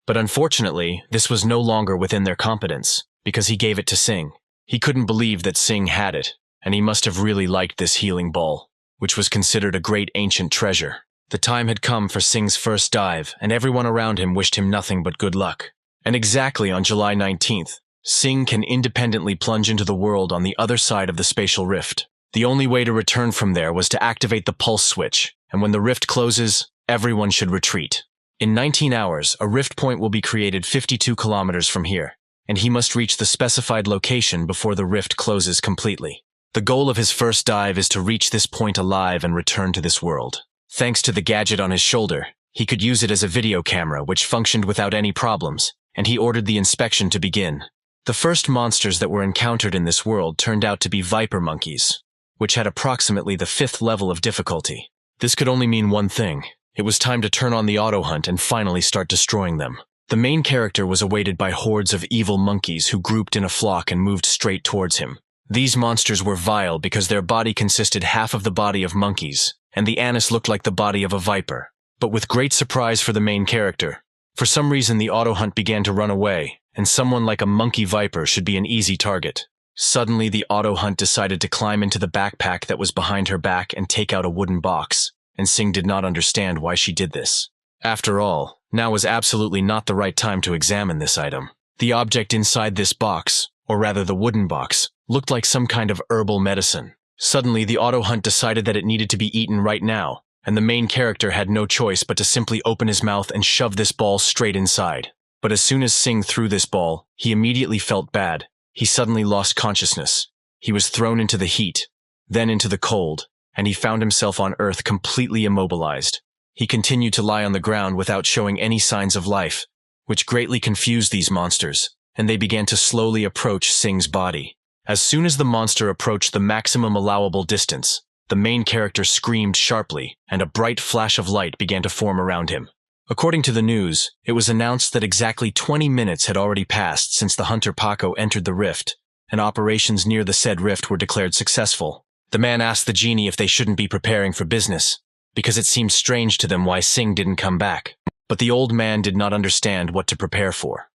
But unfortunately, this was no longer within their competence, because he gave it to Sing. He couldn't believe that Sing had it, and he must have really liked this healing ball, which was considered a great ancient treasure. The time had come for Sing's first dive, and everyone around him wished him nothing but good luck. And exactly on July 19th, Sing can independently plunge into the world on the other side of the spatial rift. The only way to return from there was to activate the pulse switch, and when the rift closes, everyone should retreat. In 19 hours, a rift point will be created 52 kilometers from here, and he must reach the specified location before the rift closes completely. The goal of his first dive is to reach this point alive and return to this world. Thanks to the gadget on his shoulder, he could use it as a video camera which functioned without any problems, and he ordered the inspection to begin. The first monsters that were encountered in this world turned out to be viper monkeys, which had approximately the 5th level of difficulty. This could only mean one thing. It was time to turn on the auto hunt and finally start destroying them. The main character was awaited by hordes of evil monkeys who grouped in a flock and moved straight towards him. These monsters were vile because their body consisted half of the body of monkeys, and the anus looked like the body of a viper. But with great surprise for the main character, for some reason the auto hunt began to run away, and someone like a monkey viper should be an easy target. Suddenly the auto hunt decided to climb into the backpack that was behind her back and take out a wooden box, and Sing did not understand why she did this. After all, now was absolutely not the right time to examine this item. The object inside this box, or rather the wooden box, looked like some kind of herbal medicine. Suddenly the auto hunt decided that it needed to be eaten right now, and the main character had no choice but to simply open his mouth and shove this ball straight inside. But as soon as Sing threw this ball, he immediately felt bad. He suddenly lost consciousness. He was thrown into the heat, then into the cold, and he found himself on Earth completely immobilized. He continued to lie on the ground without showing any signs of life, which greatly confused these monsters, and they began to slowly approach Sing's body. As soon as the monster approached the maximum allowable distance, the main character screamed sharply, and a bright flash of light began to form around him. According to the news, it was announced that exactly 20 minutes had already passed since the hunter Paco entered the rift, and operations near the said rift were declared successful. The man asked the genie if they shouldn't be preparing for business, because it seemed strange to them why Sing didn't come back. But the old man did not understand what to prepare for.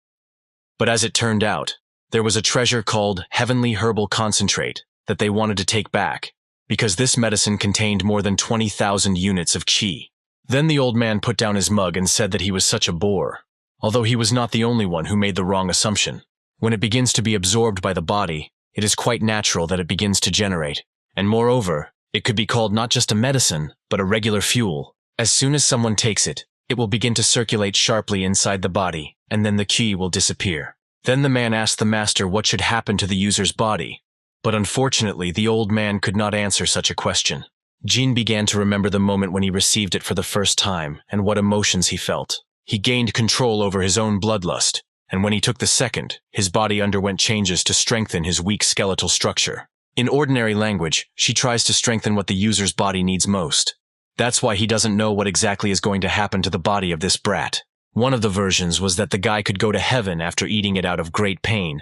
But as it turned out, there was a treasure called Heavenly Herbal Concentrate that they wanted to take back, because this medicine contained more than 20,000 units of qi. Then the old man put down his mug and said that he was such a bore, although he was not the only one who made the wrong assumption. When it begins to be absorbed by the body, it is quite natural that it begins to generate, and moreover, it could be called not just a medicine, but a regular fuel. As soon as someone takes it, it will begin to circulate sharply inside the body, and then the qi will disappear. Then the man asked the master what should happen to the user's body, but unfortunately the old man could not answer such a question. Jin began to remember the moment when he received it for the first time and what emotions he felt. He gained control over his own bloodlust, and when he took the second, his body underwent changes to strengthen his weak skeletal structure. In ordinary language, she tries to strengthen what the user's body needs most. That's why he doesn't know what exactly is going to happen to the body of this brat. One of the versions was that the guy could go to heaven after eating it out of great pain,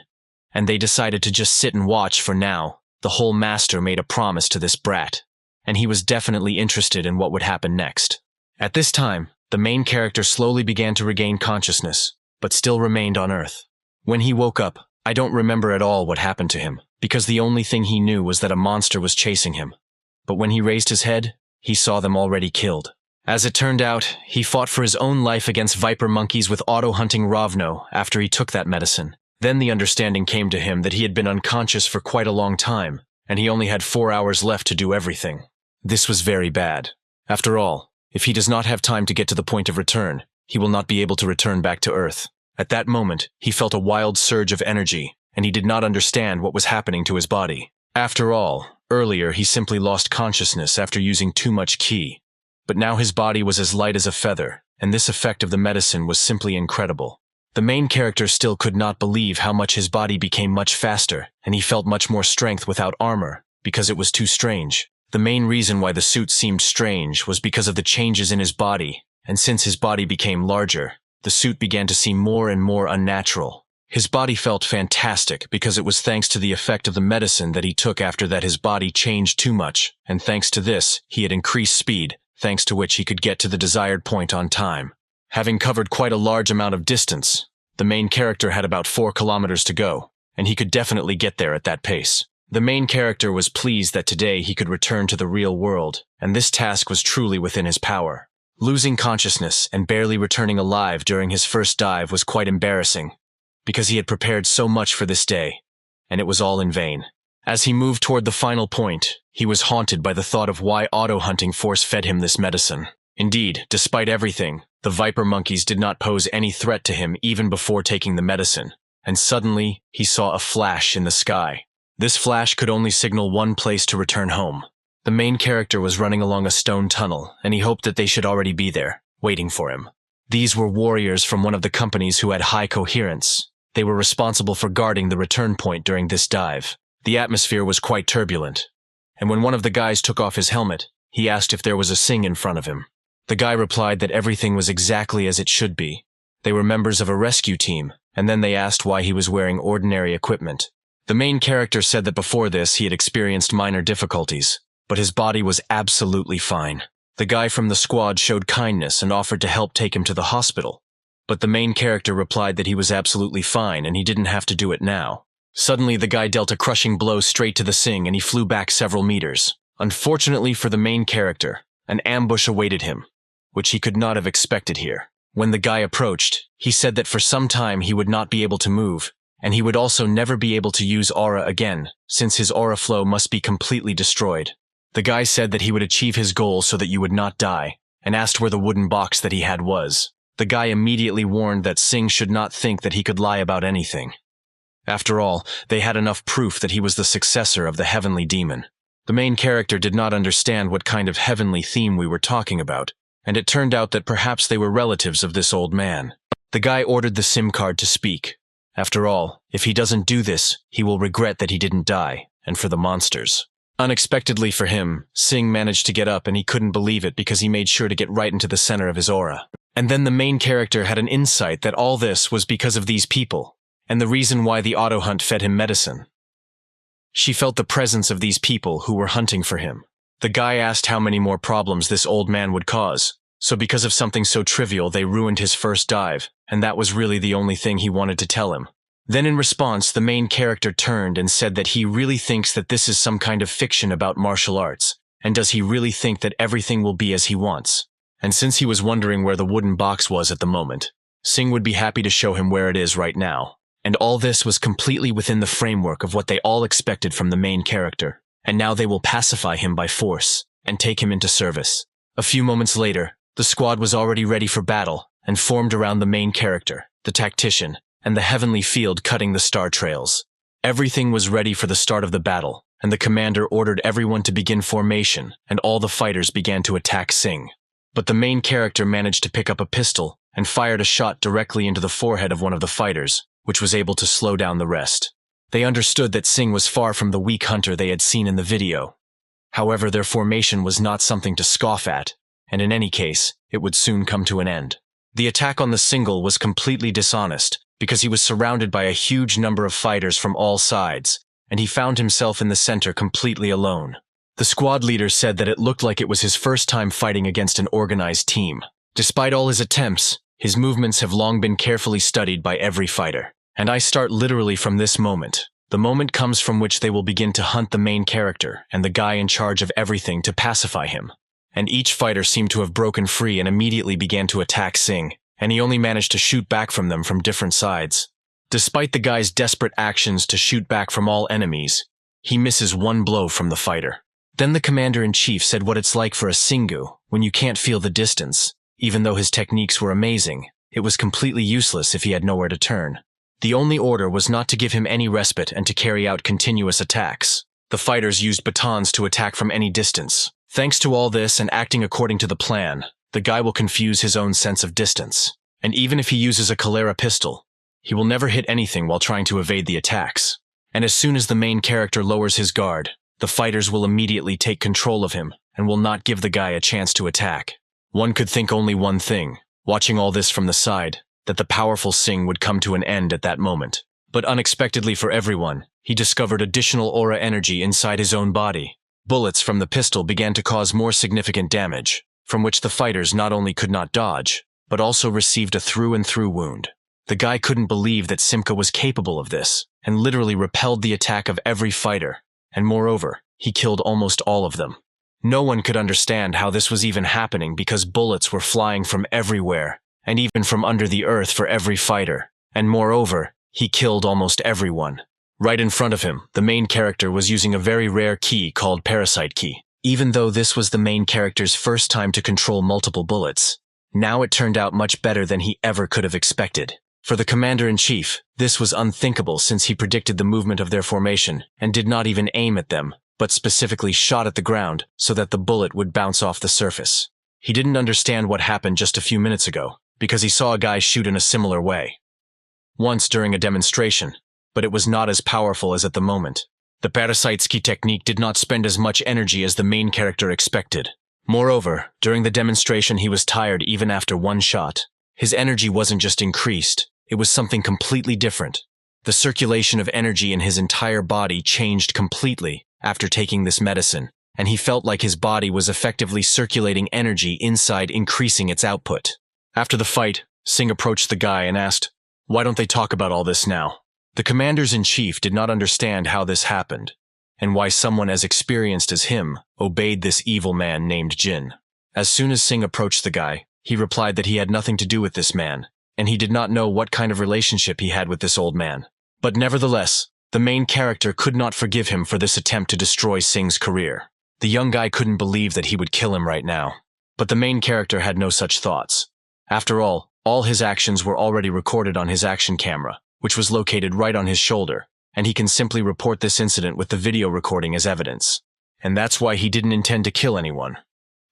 and they decided to just sit and watch for now. The whole master made a promise to this brat, and he was definitely interested in what would happen next. At this time, the main character slowly began to regain consciousness, but still remained on Earth. When he woke up, I don't remember at all what happened to him, because the only thing he knew was that a monster was chasing him. But when he raised his head, he saw them already killed. As it turned out, he fought for his own life against viper monkeys with auto-hunting Ravno after he took that medicine. Then the understanding came to him that he had been unconscious for quite a long time, and he only had 4 hours left to do everything. This was very bad. After all, if he does not have time to get to the point of return, he will not be able to return back to Earth. At that moment, he felt a wild surge of energy, and he did not understand what was happening to his body. After all, earlier he simply lost consciousness after using too much qi. But now his body was as light as a feather, and this effect of the medicine was simply incredible. The main character still could not believe how much his body became much faster, and he felt much more strength without armor, because it was too strange. The main reason why the suit seemed strange was because of the changes in his body, and since his body became larger, the suit began to seem more and more unnatural. His body felt fantastic because it was thanks to the effect of the medicine that he took after that his body changed too much, and thanks to this, he had increased speed, thanks to which he could get to the desired point on time. Having covered quite a large amount of distance, the main character had about 4 kilometers to go, and he could definitely get there at that pace. The main character was pleased that today he could return to the real world, and this task was truly within his power. Losing consciousness and barely returning alive during his first dive was quite embarrassing, because he had prepared so much for this day, and it was all in vain. As he moved toward the final point, he was haunted by the thought of why auto-hunting force-fed him this medicine. Indeed, despite everything, the viper monkeys did not pose any threat to him even before taking the medicine, and suddenly he saw a flash in the sky. This flash could only signal one place to return home. The main character was running along a stone tunnel, and he hoped that they should already be there, waiting for him. These were warriors from one of the companies who had high coherence. They were responsible for guarding the return point during this dive. The atmosphere was quite turbulent, and when one of the guys took off his helmet, he asked if there was a Sing in front of him. The guy replied that everything was exactly as it should be. They were members of a rescue team, and then they asked why he was wearing ordinary equipment. The main character said that before this he had experienced minor difficulties, but his body was absolutely fine. The guy from the squad showed kindness and offered to help take him to the hospital, but the main character replied that he was absolutely fine and he didn't have to do it now. Suddenly the guy dealt a crushing blow straight to the Sing and he flew back several meters. Unfortunately for the main character, an ambush awaited him, which he could not have expected here. When the guy approached, he said that for some time he would not be able to move, and he would also never be able to use aura again, since his aura flow must be completely destroyed. The guy said that he would achieve his goal so that you would not die, and asked where the wooden box that he had was. The guy immediately warned that Sing should not think that he could lie about anything. After all, they had enough proof that he was the successor of the heavenly demon. The main character did not understand what kind of heavenly theme we were talking about, and it turned out that perhaps they were relatives of this old man. The guy ordered the SIM card to speak. After all, if he doesn't do this, he will regret that he didn't die, and for the monsters. Unexpectedly for him, Sing managed to get up and he couldn't believe it because he made sure to get right into the center of his aura. And then the main character had an insight that all this was because of these people, and the reason why the auto hunt fed him medicine. She felt the presence of these people who were hunting for him. The guy asked how many more problems this old man would cause, so because of something so trivial they ruined his first dive, and that was really the only thing he wanted to tell him. Then in response, the main character turned and said that he really thinks that this is some kind of fiction about martial arts, and does he really think that everything will be as he wants? And since he was wondering where the wooden box was at the moment, Sing would be happy to show him where it is right now. And all this was completely within the framework of what they all expected from the main character. And now they will pacify him by force and take him into service. A few moments later, the squad was already ready for battle and formed around the main character, the tactician, and the heavenly field cutting the star trails. Everything was ready for the start of the battle, and the commander ordered everyone to begin formation, and all the fighters began to attack Sing. But the main character managed to pick up a pistol and fired a shot directly into the forehead of one of the fighters, which was able to slow down the rest. They understood that Sing was far from the weak hunter they had seen in the video. However, their formation was not something to scoff at, and in any case, it would soon come to an end. The attack on the single was completely dishonest, because he was surrounded by a huge number of fighters from all sides, and he found himself in the center completely alone. The squad leader said that it looked like it was his first time fighting against an organized team. Despite all his attempts, his movements have long been carefully studied by every fighter. And I start literally from this moment. The moment comes from which they will begin to hunt the main character and the guy in charge of everything to pacify him. And each fighter seemed to have broken free and immediately began to attack Sing, and he only managed to shoot back from them from different sides. Despite the guy's desperate actions to shoot back from all enemies, he misses one blow from the fighter. Then the commander-in-chief said what it's like for a Singu when you can't feel the distance. Even though his techniques were amazing, it was completely useless if he had nowhere to turn. The only order was not to give him any respite and to carry out continuous attacks. The fighters used batons to attack from any distance. Thanks to all this and acting according to the plan, the guy will confuse his own sense of distance. And even if he uses a Calera pistol, he will never hit anything while trying to evade the attacks. And as soon as the main character lowers his guard, the fighters will immediately take control of him and will not give the guy a chance to attack. One could think only one thing, watching all this from the side, that the powerful Sing would come to an end at that moment. But unexpectedly for everyone, he discovered additional aura energy inside his own body. Bullets from the pistol began to cause more significant damage, from which the fighters not only could not dodge, but also received a through-and-through wound. The guy couldn't believe that Simka was capable of this, and literally repelled the attack of every fighter, and moreover, he killed almost all of them. No one could understand how this was even happening because bullets were flying from everywhere, and even from under the earth for every fighter, and moreover, he killed almost everyone. Right in front of him, the main character was using a very rare key called Parasite Key. Even though this was the main character's first time to control multiple bullets, now it turned out much better than he ever could have expected. For the commander-in-chief, this was unthinkable since he predicted the movement of their formation and did not even aim at them, but specifically shot at the ground so that the bullet would bounce off the surface. He didn't understand what happened just a few minutes ago, because he saw a guy shoot in a similar way. Once during a demonstration, but it was not as powerful as at the moment. The Parasitski technique did not spend as much energy as the main character expected. Moreover, during the demonstration he was tired even after one shot. His energy wasn't just increased, it was something completely different. The circulation of energy in his entire body changed completely after taking this medicine, and he felt like his body was effectively circulating energy inside, increasing its output. After the fight, Singh approached the guy and asked, "Why don't they talk about all this now?" The commanders-in-chief did not understand how this happened, and why someone as experienced as him obeyed this evil man named Jin. As soon as Singh approached the guy, he replied that he had nothing to do with this man, and he did not know what kind of relationship he had with this old man. But nevertheless, the main character could not forgive him for this attempt to destroy Singh's career. The young guy couldn't believe that he would kill him right now. But the main character had no such thoughts. After all his actions were already recorded on his action camera, which was located right on his shoulder, and he can simply report this incident with the video recording as evidence. And that's why he didn't intend to kill anyone.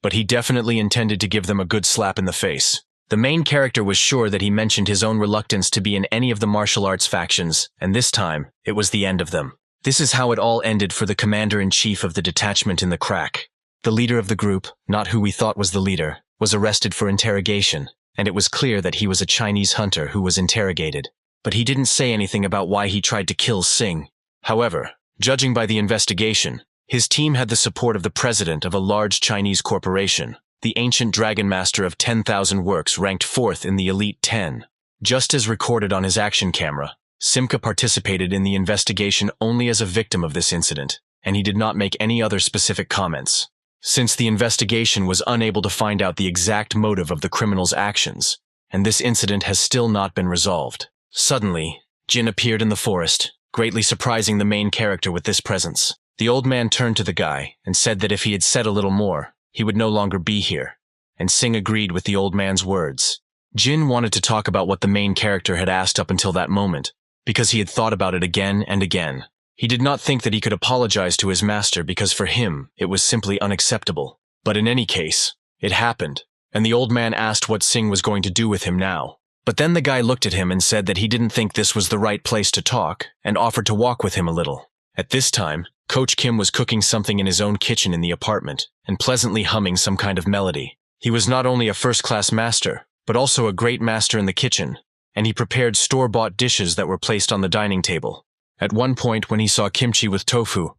But he definitely intended to give them a good slap in the face. The main character was sure that he mentioned his own reluctance to be in any of the martial arts factions, and this time, it was the end of them. This is how it all ended for the commander-in-chief of the detachment in the crack. The leader of the group, not who we thought was the leader, was arrested for interrogation, and it was clear that he was a Chinese hunter who was interrogated. But he didn't say anything about why he tried to kill Singh. However, judging by the investigation, his team had the support of the president of a large Chinese corporation, the ancient Dragon Master of 10,000 works ranked 4th in the Elite 10. Just as recorded on his action camera, Simca participated in the investigation only as a victim of this incident, and he did not make any other specific comments. Since the investigation was unable to find out the exact motive of the criminal's actions, and this incident has still not been resolved. Suddenly, Jin appeared in the forest, greatly surprising the main character with this presence. The old man turned to the guy and said that if he had said a little more, he would no longer be here, and Singh agreed with the old man's words. Jin wanted to talk about what the main character had asked up until that moment, because he had thought about it again and again. He did not think that he could apologize to his master because for him, it was simply unacceptable. But in any case, it happened, and the old man asked what Singh was going to do with him now. But then the guy looked at him and said that he didn't think this was the right place to talk, and offered to walk with him a little. At this time, Coach Kim was cooking something in his own kitchen in the apartment, and pleasantly humming some kind of melody. He was not only a first-class master, but also a great master in the kitchen, and he prepared store-bought dishes that were placed on the dining table. At one point when he saw kimchi with tofu,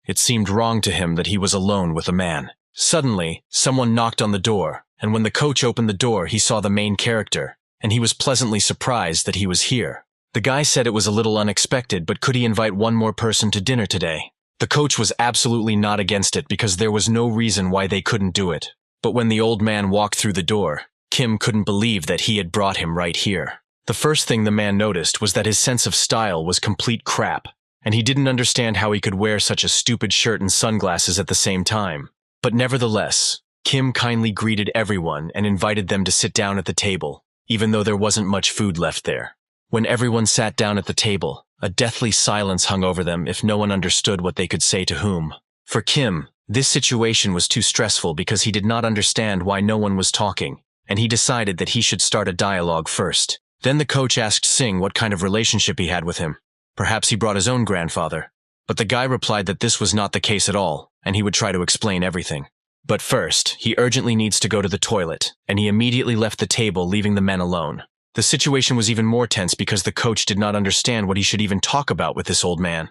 it seemed wrong to him that he was alone with a man. Suddenly, someone knocked on the door, and when the coach opened the door he saw the main character, and he was pleasantly surprised that he was here. The guy said it was a little unexpected, but could he invite one more person to dinner today? The coach was absolutely not against it because there was no reason why they couldn't do it. But when the old man walked through the door, Kim couldn't believe that he had brought him right here. The first thing the man noticed was that his sense of style was complete crap, and he didn't understand how he could wear such a stupid shirt and sunglasses at the same time. But nevertheless, Kim kindly greeted everyone and invited them to sit down at the table, even though there wasn't much food left there. When everyone sat down at the table, a deathly silence hung over them if no one understood what they could say to whom. For Kim, this situation was too stressful because he did not understand why no one was talking, and he decided that he should start a dialogue first. Then the coach asked Singh what kind of relationship he had with him. Perhaps he brought his own grandfather. But the guy replied that this was not the case at all, and he would try to explain everything. But first, he urgently needs to go to the toilet, and he immediately left the table, leaving the men alone. The situation was even more tense because the coach did not understand what he should even talk about with this old man.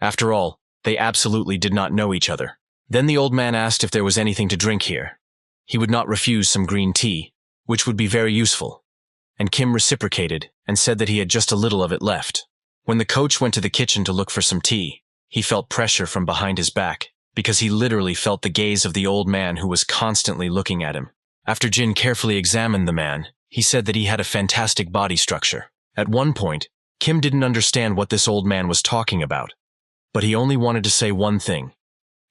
After all, they absolutely did not know each other. Then the old man asked if there was anything to drink here. He would not refuse some green tea, which would be very useful. And Kim reciprocated and said that he had just a little of it left. When the coach went to the kitchen to look for some tea, he felt pressure from behind his back, because he literally felt the gaze of the old man who was constantly looking at him. After Jin carefully examined the man, he said that he had a fantastic body structure. At one point, Kim didn't understand what this old man was talking about, but he only wanted to say one thing.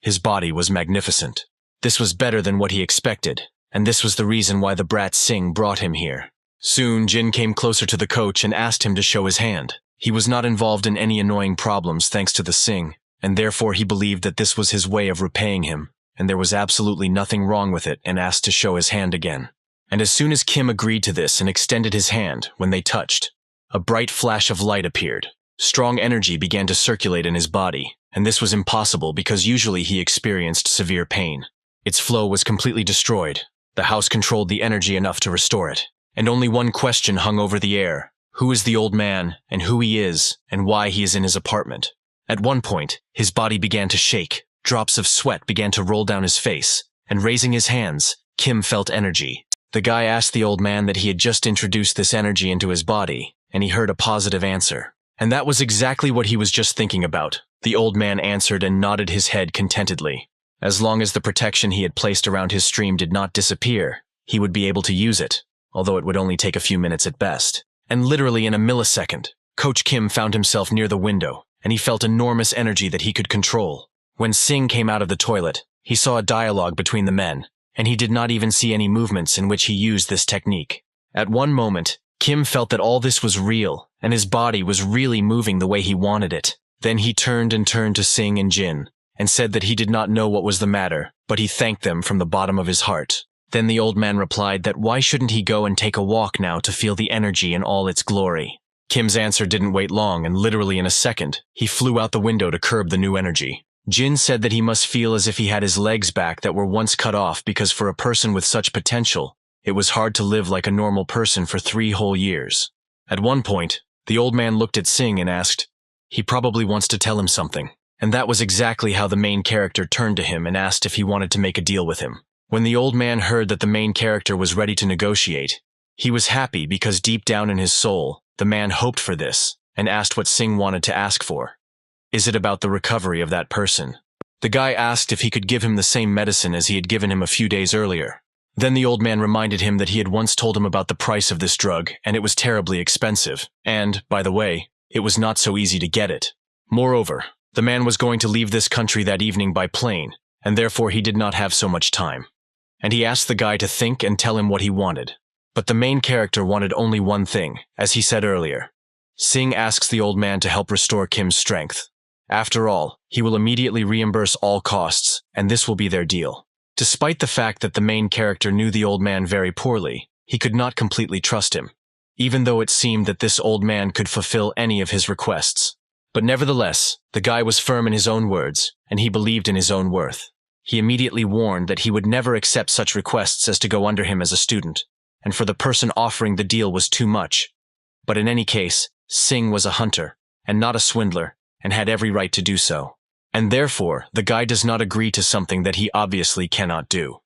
His body was magnificent. This was better than what he expected, and this was the reason why the brat Singh brought him here. Soon, Jin came closer to the coach and asked him to show his hand. He was not involved in any annoying problems thanks to the Singh, and therefore he believed that this was his way of repaying him, and there was absolutely nothing wrong with it, and asked to show his hand again. And as soon as Kim agreed to this and extended his hand, when they touched, a bright flash of light appeared. Strong energy began to circulate in his body, and this was impossible because usually he experienced severe pain. Its flow was completely destroyed. The house controlled the energy enough to restore it. And only one question hung over the air. Who is the old man, and who he is, and why he is in his apartment? At one point, his body began to shake, drops of sweat began to roll down his face, and raising his hands, Kim felt energy. The guy asked the old man that he had just introduced this energy into his body, and he heard a positive answer. And that was exactly what he was just thinking about. The old man answered and nodded his head contentedly. As long as the protection he had placed around his stream did not disappear, he would be able to use it, although it would only take a few minutes at best. And literally in a millisecond, Coach Kim found himself near the window, and he felt enormous energy that he could control. When Singh came out of the toilet, he saw a dialogue between the men, and he did not even see any movements in which he used this technique. At one moment, Kim felt that all this was real, and his body was really moving the way he wanted it. Then he turned to Singh and Jin, and said that he did not know what was the matter, but he thanked them from the bottom of his heart. Then the old man replied that why shouldn't he go and take a walk now to feel the energy in all its glory. Kim's answer didn't wait long, and literally in a second, he flew out the window to curb the new energy. Jin said that he must feel as if he had his legs back that were once cut off because for a person with such potential, it was hard to live like a normal person for 3 whole years. At one point, the old man looked at Sing and asked, "He probably wants to tell him something." And that was exactly how the main character turned to him and asked if he wanted to make a deal with him. When the old man heard that the main character was ready to negotiate, he was happy because deep down in his soul, the man hoped for this and asked what Sing wanted to ask for. Is it about the recovery of that person? The guy asked if he could give him the same medicine as he had given him a few days earlier. Then the old man reminded him that he had once told him about the price of this drug, and it was terribly expensive. And, by the way, it was not so easy to get it. Moreover, the man was going to leave this country that evening by plane, and therefore he did not have so much time. And he asked the guy to think and tell him what he wanted. But the main character wanted only one thing, as he said earlier. Sing asks the old man to help restore Kim's strength. After all, he will immediately reimburse all costs, and this will be their deal. Despite the fact that the main character knew the old man very poorly, he could not completely trust him, even though it seemed that this old man could fulfill any of his requests. But nevertheless, the guy was firm in his own words, and he believed in his own worth. He immediately warned that he would never accept such requests as to go under him as a student, and for the person offering the deal was too much. But in any case, Sing was a hunter, and not a swindler, and had every right to do so. And therefore, the guy does not agree to something that he obviously cannot do.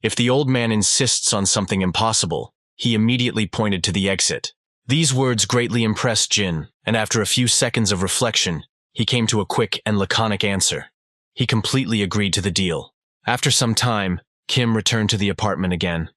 If the old man insists on something impossible, he immediately pointed to the exit. These words greatly impressed Jin, and after a few seconds of reflection, he came to a quick and laconic answer. He completely agreed to the deal. After some time, Kim returned to the apartment again.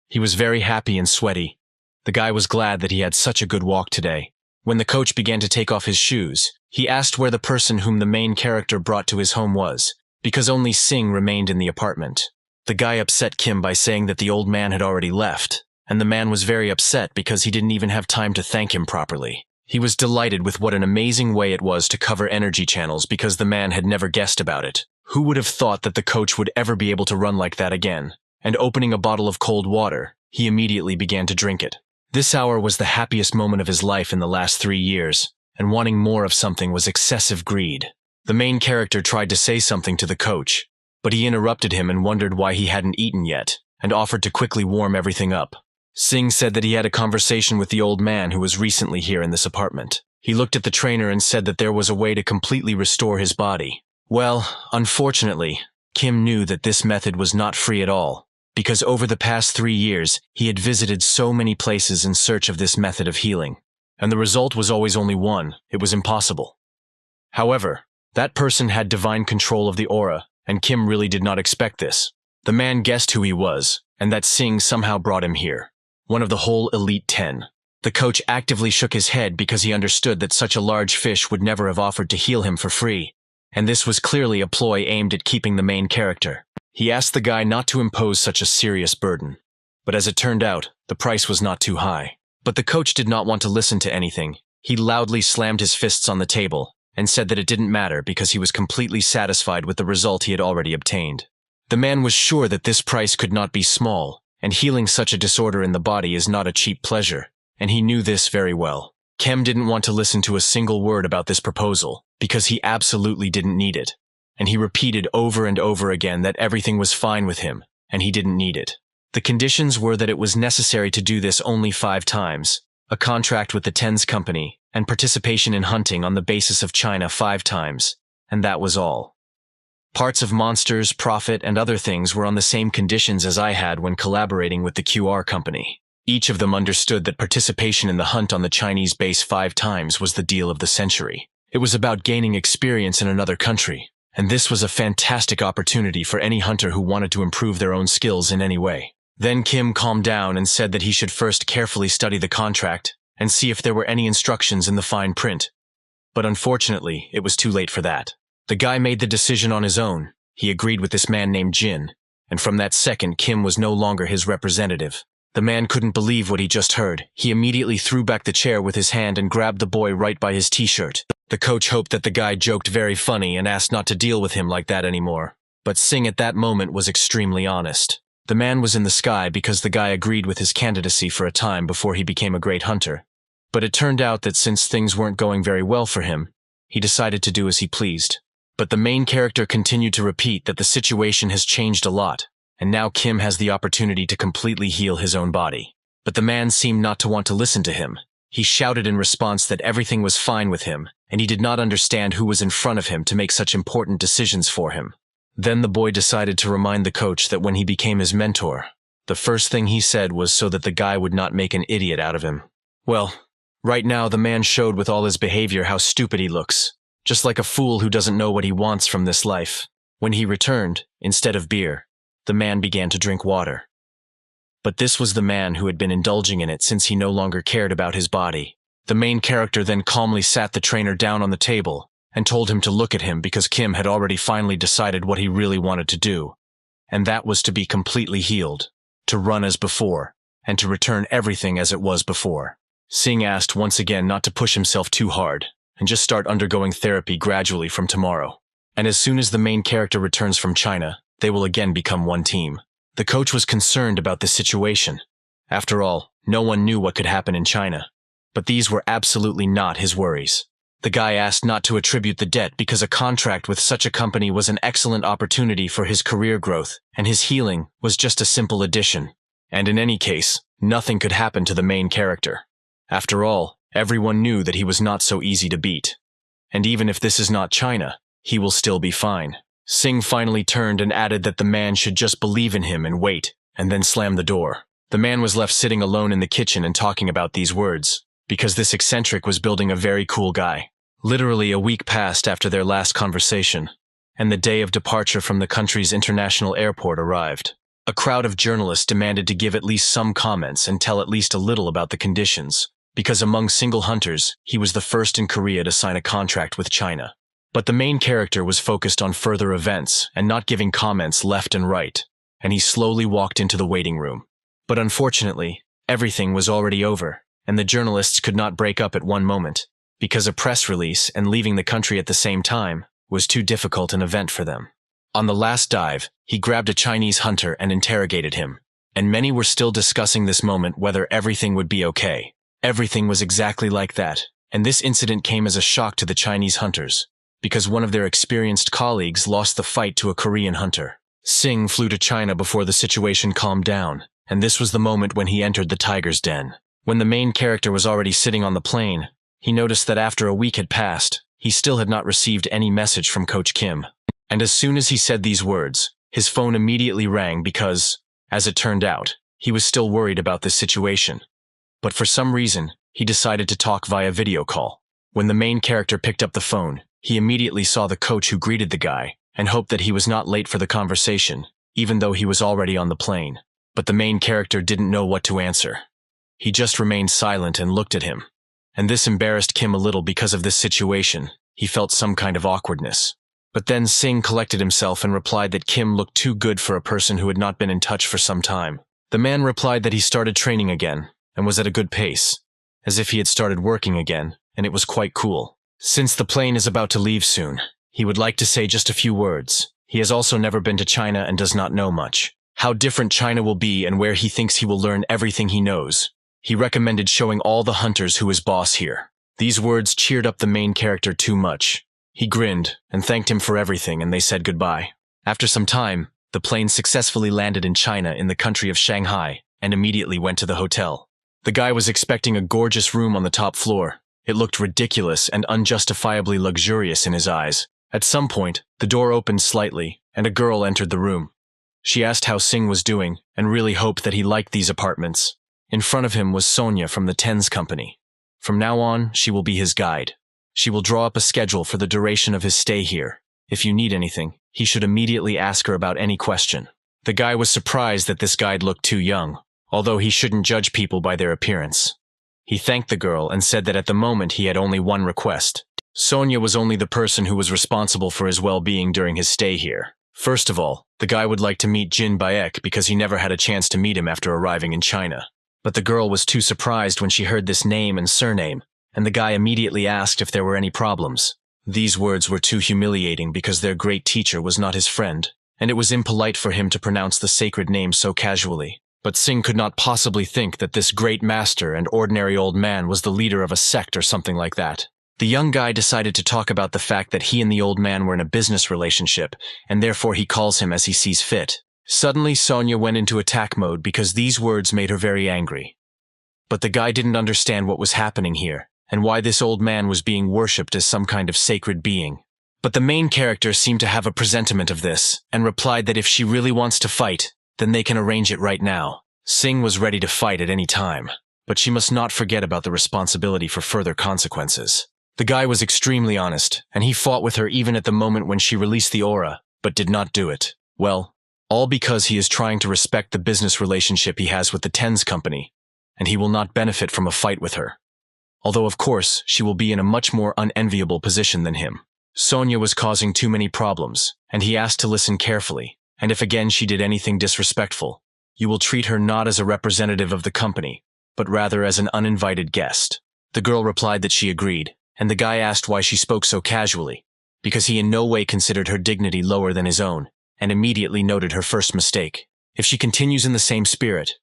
He was very happy and sweaty. The guy was glad that he had such a good walk today. When the coach began to take off his shoes, he asked where the person whom the main character brought to his home was, because only Sing remained in the apartment. The guy upset Kim by saying that the old man had already left, and the man was very upset because he didn't even have time to thank him properly. He was delighted with what an amazing way it was to cover energy channels because the man had never guessed about it. Who would have thought that the coach would ever be able to run like that again? And opening a bottle of cold water, he immediately began to drink it. This hour was the happiest moment of his life in the last 3 years, and wanting more of something was excessive greed. The main character tried to say something to the coach, but he interrupted him and wondered why he hadn't eaten yet, and offered to quickly warm everything up. Sing said that he had a conversation with the old man who was recently here in this apartment. He looked at the trainer and said that there was a way to completely restore his body. Well, unfortunately, Kim knew that this method was not free at all, because over the past 3 years, he had visited so many places in search of this method of healing. And the result was always only one: it was impossible. However, that person had divine control of the aura, and Kim really did not expect this. The man guessed who he was, and that Sing somehow brought him here. One of the whole Elite 10. The coach actively shook his head because he understood that such a large fish would never have offered to heal him for free, and this was clearly a ploy aimed at keeping the main character. He asked the guy not to impose such a serious burden, but as it turned out, the price was not too high. But the coach did not want to listen to anything. He loudly slammed his fists on the table and said that it didn't matter because he was completely satisfied with the result he had already obtained. The man was sure that this price could not be small, and healing such a disorder in the body is not a cheap pleasure, and he knew this very well. Kim didn't want to listen to a single word about this proposal because he absolutely didn't need it. And he repeated over and over again that everything was fine with him, and he didn't need it. The conditions were that it was necessary to do this only 5 times, a contract with the Tens company, and participation in hunting on the basis of China 5 times, and that was all. Parts of monsters, profit, and other things were on the same conditions as I had when collaborating with the QR company. Each of them understood that participation in the hunt on the Chinese base 5 times was the deal of the century. It was about gaining experience in another country. And this was a fantastic opportunity for any hunter who wanted to improve their own skills in any way. Then Kim calmed down and said that he should first carefully study the contract and see if there were any instructions in the fine print. But unfortunately, it was too late for that. The guy made the decision on his own. He agreed with this man named Jin, and from that second, Kim was no longer his representative. The man couldn't believe what he just heard. He immediately threw back the chair with his hand and grabbed the boy right by his t-shirt. The coach hoped that the guy joked very funny and asked not to deal with him like that anymore. But Sing at that moment was extremely honest. The man was in the sky because the guy agreed with his candidacy for a time before he became a great hunter. But it turned out that since things weren't going very well for him, he decided to do as he pleased. But the main character continued to repeat that the situation has changed a lot, and now Kim has the opportunity to completely heal his own body. But the man seemed not to want to listen to him. He shouted in response that everything was fine with him, and he did not understand who was in front of him to make such important decisions for him. Then the boy decided to remind the coach that when he became his mentor, the first thing he said was so that the guy would not make an idiot out of him. Well, right now the man showed with all his behavior how stupid he looks, just like a fool who doesn't know what he wants from this life. When he returned, instead of beer, the man began to drink water. But this was the man who had been indulging in it since he no longer cared about his body. The main character then calmly sat the trainer down on the table and told him to look at him because Kim had already finally decided what he really wanted to do, and that was to be completely healed, to run as before, and to return everything as it was before. Sing asked once again not to push himself too hard and just start undergoing therapy gradually from tomorrow. And as soon as the main character returns from China, they will again become one team. The coach was concerned about this situation. After all, no one knew what could happen in China. But these were absolutely not his worries. The guy asked not to attribute the debt because a contract with such a company was an excellent opportunity for his career growth, and his healing was just a simple addition. And in any case, nothing could happen to the main character. After all, everyone knew that he was not so easy to beat. And even if this is not China, he will still be fine. Sing finally turned and added that the man should just believe in him and wait, and then slammed the door. The man was left sitting alone in the kitchen and talking about these words, because this eccentric was building a very cool guy. Literally a week passed after their last conversation, and the day of departure from the country's international airport arrived. A crowd of journalists demanded to give at least some comments and tell at least a little about the conditions, because among single hunters, he was the first in Korea to sign a contract with China. But the main character was focused on further events and not giving comments left and right, and he slowly walked into the waiting room. But unfortunately, everything was already over, and the journalists could not break up at one moment, because a press release and leaving the country at the same time was too difficult an event for them. On the last dive, he grabbed a Chinese hunter and interrogated him, and many were still discussing this moment whether everything would be okay. Everything was exactly like that, and this incident came as a shock to the Chinese hunters, because one of their experienced colleagues lost the fight to a Korean hunter. Sing flew to China before the situation calmed down, and this was the moment when he entered the tiger's den. When the main character was already sitting on the plane, he noticed that after a week had passed, he still had not received any message from Coach Kim. And as soon as he said these words, his phone immediately rang because, as it turned out, he was still worried about this situation. But for some reason, he decided to talk via video call. When the main character picked up the phone, he immediately saw the coach who greeted the guy and hoped that he was not late for the conversation, even though he was already on the plane. But the main character didn't know what to answer. He just remained silent and looked at him. And this embarrassed Kim a little because of this situation. He felt some kind of awkwardness. But then Sing collected himself and replied that Kim looked too good for a person who had not been in touch for some time. The man replied that he started training again and was at a good pace, as if he had started working again, and it was quite cool. Since the plane is about to leave soon, he would like to say just a few words. He has also never been to China and does not know much. How different China will be and where he thinks he will learn everything he knows. He recommended showing all the hunters who is boss here. These words cheered up the main character too much. He grinned and thanked him for everything, and they said goodbye. After some time, the plane successfully landed in China in the country of Shanghai and immediately went to the hotel. The guy was expecting a gorgeous room on the top floor. It looked ridiculous and unjustifiably luxurious in his eyes. At some point, the door opened slightly, and a girl entered the room. She asked how Sing was doing, and really hoped that he liked these apartments. In front of him was Sonia from the TENS company. From now on, she will be his guide. She will draw up a schedule for the duration of his stay here. If you need anything, he should immediately ask her about any question. The guy was surprised that this guide looked too young, although he shouldn't judge people by their appearance. He thanked the girl and said that at the moment he had only one request. Sonia was only the person who was responsible for his well-being during his stay here. First of all, the guy would like to meet Jin Baek because he never had a chance to meet him after arriving in China. But the girl was too surprised when she heard this name and surname, and the guy immediately asked if there were any problems. These words were too humiliating because their great teacher was not his friend, and it was impolite for him to pronounce the sacred name so casually. But Sing could not possibly think that this great master and ordinary old man was the leader of a sect or something like that. The young guy decided to talk about the fact that he and the old man were in a business relationship, and therefore he calls him as he sees fit. Suddenly, Sonya went into attack mode because these words made her very angry. But the guy didn't understand what was happening here, and why this old man was being worshipped as some kind of sacred being. But the main character seemed to have a presentiment of this, and replied that if she really wants to fight, then they can arrange it right now. Sing was ready to fight at any time, but she must not forget about the responsibility for further consequences. The guy was extremely honest, and he fought with her even at the moment when she released the aura, but did not do it. Well, all because he is trying to respect the business relationship he has with the TENS company, and he will not benefit from a fight with her. Although of course, she will be in a much more unenviable position than him. Sonya was causing too many problems, and he asked to listen carefully, and if again she did anything disrespectful, you will treat her not as a representative of the company, but rather as an uninvited guest. The girl replied that she agreed, and the guy asked why she spoke so casually, because he in no way considered her dignity lower than his own, and immediately noted her first mistake. If she continues in the same spirit,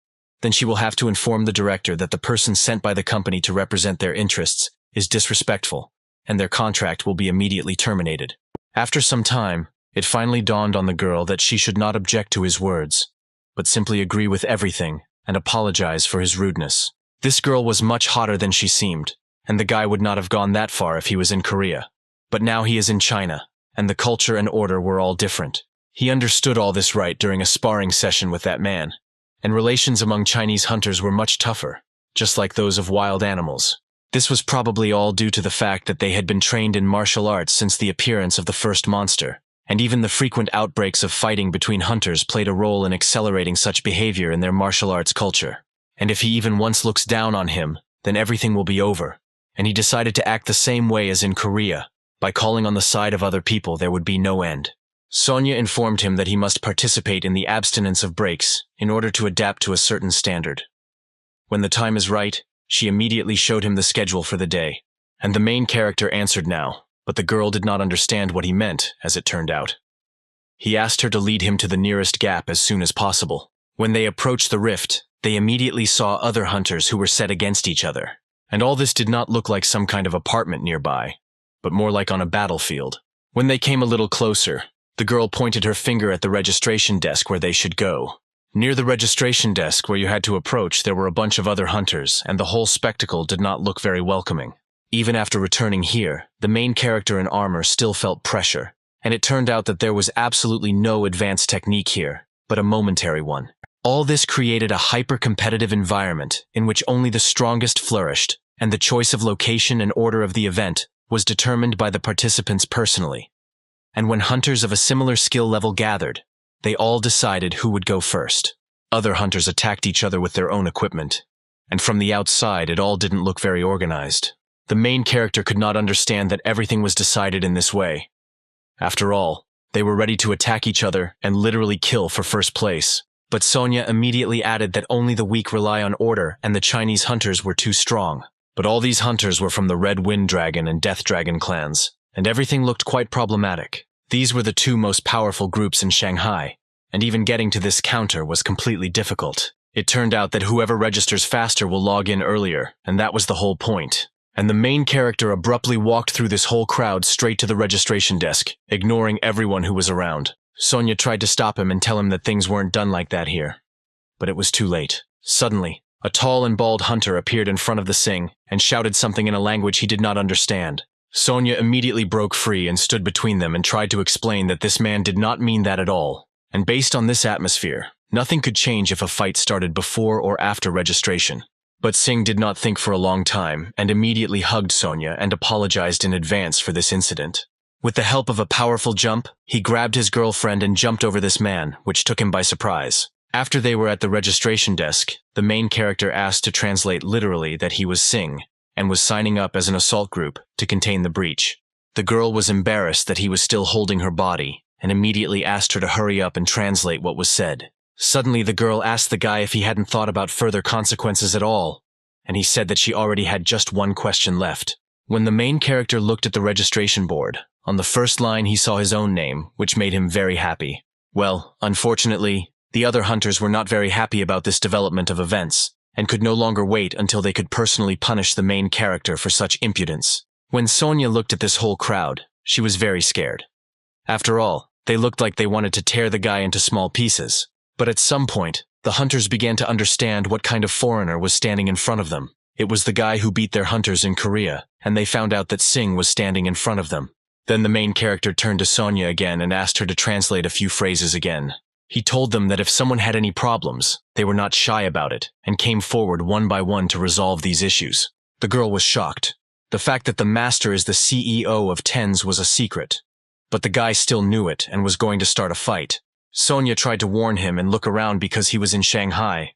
then she will have to inform the director that the person sent by the company to represent their interests is disrespectful, and their contract will be immediately terminated. After some time, it finally dawned on the girl that she should not object to his words, but simply agree with everything and apologize for his rudeness. This girl was much hotter than she seemed, and the guy would not have gone that far if he was in Korea. But now he is in China, and the culture and order were all different. He understood all this right during a sparring session with that man, and relations among Chinese hunters were much tougher, just like those of wild animals. This was probably all due to the fact that they had been trained in martial arts since the appearance of the first monster, and even the frequent outbreaks of fighting between hunters played a role in accelerating such behavior in their martial arts culture. And if he even once looks down on him, then everything will be over. And he decided to act the same way as in Korea. By calling on the side of other people, there would be no end. Sonya informed him that he must participate in the abstinence of breaks in order to adapt to a certain standard. When the time is right, she immediately showed him the schedule for the day, and the main character answered now, but the girl did not understand what he meant, as it turned out. He asked her to lead him to the nearest gap as soon as possible. When they approached the rift, they immediately saw other hunters who were set against each other, and all this did not look like some kind of apartment nearby, but more like on a battlefield. When they came a little closer, the girl pointed her finger at the registration desk where they should go. Near the registration desk where you had to approach, there were a bunch of other hunters, and the whole spectacle did not look very welcoming. Even after returning here, the main character in armor still felt pressure, and it turned out that there was absolutely no advanced technique here, but a momentary one. All this created a hyper-competitive environment in which only the strongest flourished, and the choice of location and order of the event was determined by the participants personally. And when hunters of a similar skill level gathered, they all decided who would go first. Other hunters attacked each other with their own equipment, and from the outside it all didn't look very organized. The main character could not understand that everything was decided in this way. After all, they were ready to attack each other and literally kill for first place. But Sonya immediately added that only the weak rely on order and the Chinese hunters were too strong. But all these hunters were from the Red Wind Dragon and Death Dragon clans, and everything looked quite problematic. These were the two most powerful groups in Shanghai, and even getting to this counter was completely difficult. It turned out that whoever registers faster will log in earlier, and that was the whole point. And the main character abruptly walked through this whole crowd straight to the registration desk, ignoring everyone who was around. Sonya tried to stop him and tell him that things weren't done like that here. But it was too late. Suddenly, a tall and bald hunter appeared in front of the Sing and shouted something in a language he did not understand. Sonya immediately broke free and stood between them and tried to explain that this man did not mean that at all. And based on this atmosphere, nothing could change if a fight started before or after registration. But Singh did not think for a long time and immediately hugged Sonya and apologized in advance for this incident. With the help of a powerful jump, he grabbed his girlfriend and jumped over this man, which took him by surprise. After they were at the registration desk, the main character asked to translate literally that he was Singh and was signing up as an assault group to contain the breach. The girl was embarrassed that he was still holding her body and immediately asked her to hurry up and translate what was said. Suddenly, the girl asked the guy if he hadn't thought about further consequences at all, and he said that she already had just one question left. When the main character looked at the registration board, on the first line he saw his own name, which made him very happy. Well, unfortunately, the other hunters were not very happy about this development of events, and could no longer wait until they could personally punish the main character for such impudence. When Sonya looked at this whole crowd, she was very scared. After all, They looked like they wanted to tear the guy into small pieces. But at some point, the hunters began to understand what kind of foreigner was standing in front of them. It was the guy who beat their hunters in Korea, and they found out that Sing was standing in front of them. Then the main character turned to Sonya again and asked her to translate a few phrases again. He told them that if someone had any problems, they were not shy about it, and came forward one by one to resolve these issues. The girl was shocked. The fact that the master is the CEO of Tens was a secret. But the guy still knew it and was going to start a fight. Sonya tried to warn him and look around because he was in Shanghai.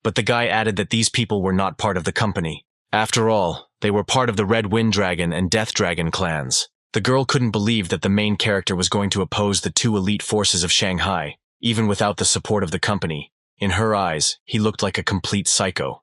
But the guy added that these people were not part of the company. After all, they were part of the Red Wind Dragon and Death Dragon clans. The girl couldn't believe that the main character was going to oppose the two elite forces of Shanghai, even without the support of the company. In her eyes, he looked like a complete psycho.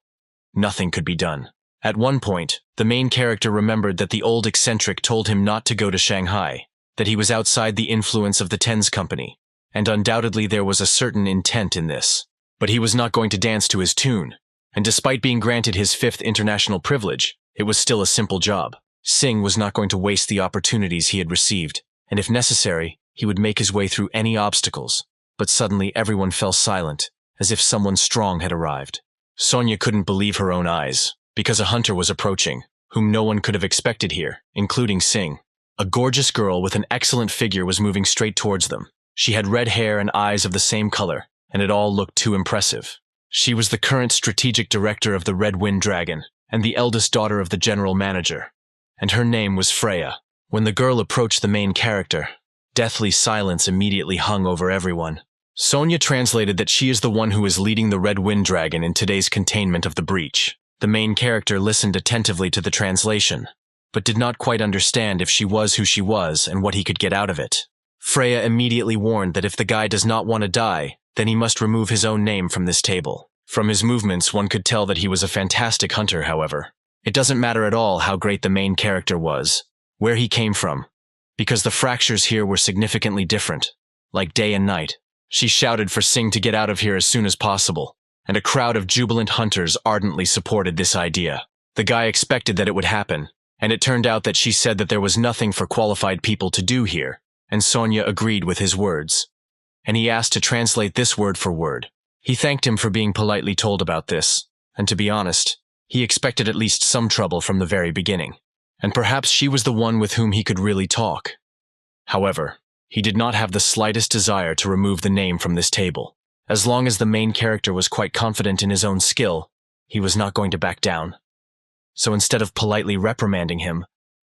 Nothing could be done. At one point, the main character remembered that the old eccentric told him not to go to Shanghai, that he was outside the influence of the Tens company, and undoubtedly there was a certain intent in this. But he was not going to dance to his tune, and despite being granted his 5th international privilege, it was still a simple job. Sing was not going to waste the opportunities he had received, and if necessary, he would make his way through any obstacles. But suddenly everyone fell silent, as if someone strong had arrived. Sonya couldn't believe her own eyes, because a hunter was approaching, whom no one could have expected here, including Sing. A gorgeous girl with an excellent figure was moving straight towards them. She had red hair and eyes of the same color, and it all looked too impressive. She was the current strategic director of the Red Wind Dragon, and the eldest daughter of the general manager. And her name was Freya. When the girl approached the main character, deathly silence immediately hung over everyone. Sonya translated that she is the one who is leading the Red Wind Dragon in today's containment of the breach. The main character listened attentively to the translation, but did not quite understand if she was who she was and what he could get out of it. Freya immediately warned that if the guy does not want to die, then he must remove his own name from this table. From his movements, one could tell that he was a fantastic hunter, however. It doesn't matter at all how great the main character was, where he came from, because the fractures here were significantly different, like day and night. She shouted for Sing to get out of here as soon as possible, and a crowd of jubilant hunters ardently supported this idea. The guy expected that it would happen, and it turned out that she said that there was nothing for qualified people to do here, and Sonya agreed with his words. And he asked to translate this word for word. He thanked him for being politely told about this, and to be honest, he expected at least some trouble from the very beginning, and perhaps she was the one with whom he could really talk. However, he did not have the slightest desire to remove the name from this table. As long as the main character was quite confident in his own skill, he was not going to back down. So instead of politely reprimanding him,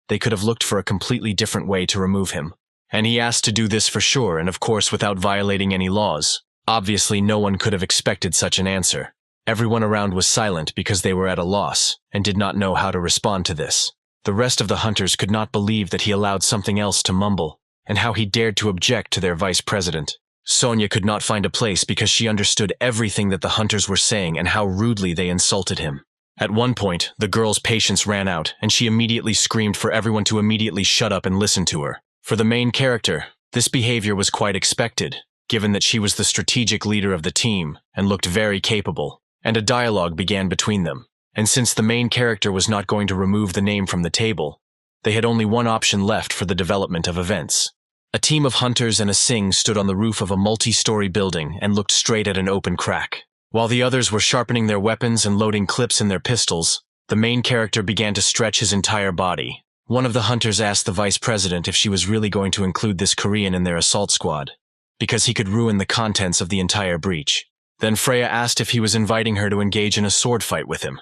they could have looked for a completely different way to remove him. And he asked to do this for sure, and of course without violating any laws. Obviously, no one could have expected such an answer. Everyone around was silent because they were at a loss, and did not know how to respond to this. The rest of the hunters could not believe that he allowed something else to mumble, and how he dared to object to their vice president. Sonya could not find a place because she understood everything that the hunters were saying and how rudely they insulted him. At one point, the girl's patience ran out, and she immediately screamed for everyone to immediately shut up and listen to her. For the main character, this behavior was quite expected, given that she was the strategic leader of the team and looked very capable, and a dialogue began between them. And since the main character was not going to remove the name from the table, they had only one option left for the development of events. A team of hunters and a Sing stood on the roof of a multi-story building and looked straight at an open crack. While the others were sharpening their weapons and loading clips in their pistols, the main character began to stretch his entire body. One of the hunters asked the vice president if she was really going to include this Korean in their assault squad, because he could ruin the contents of the entire breach. Then Freya asked if he was inviting her to engage in a sword fight with him.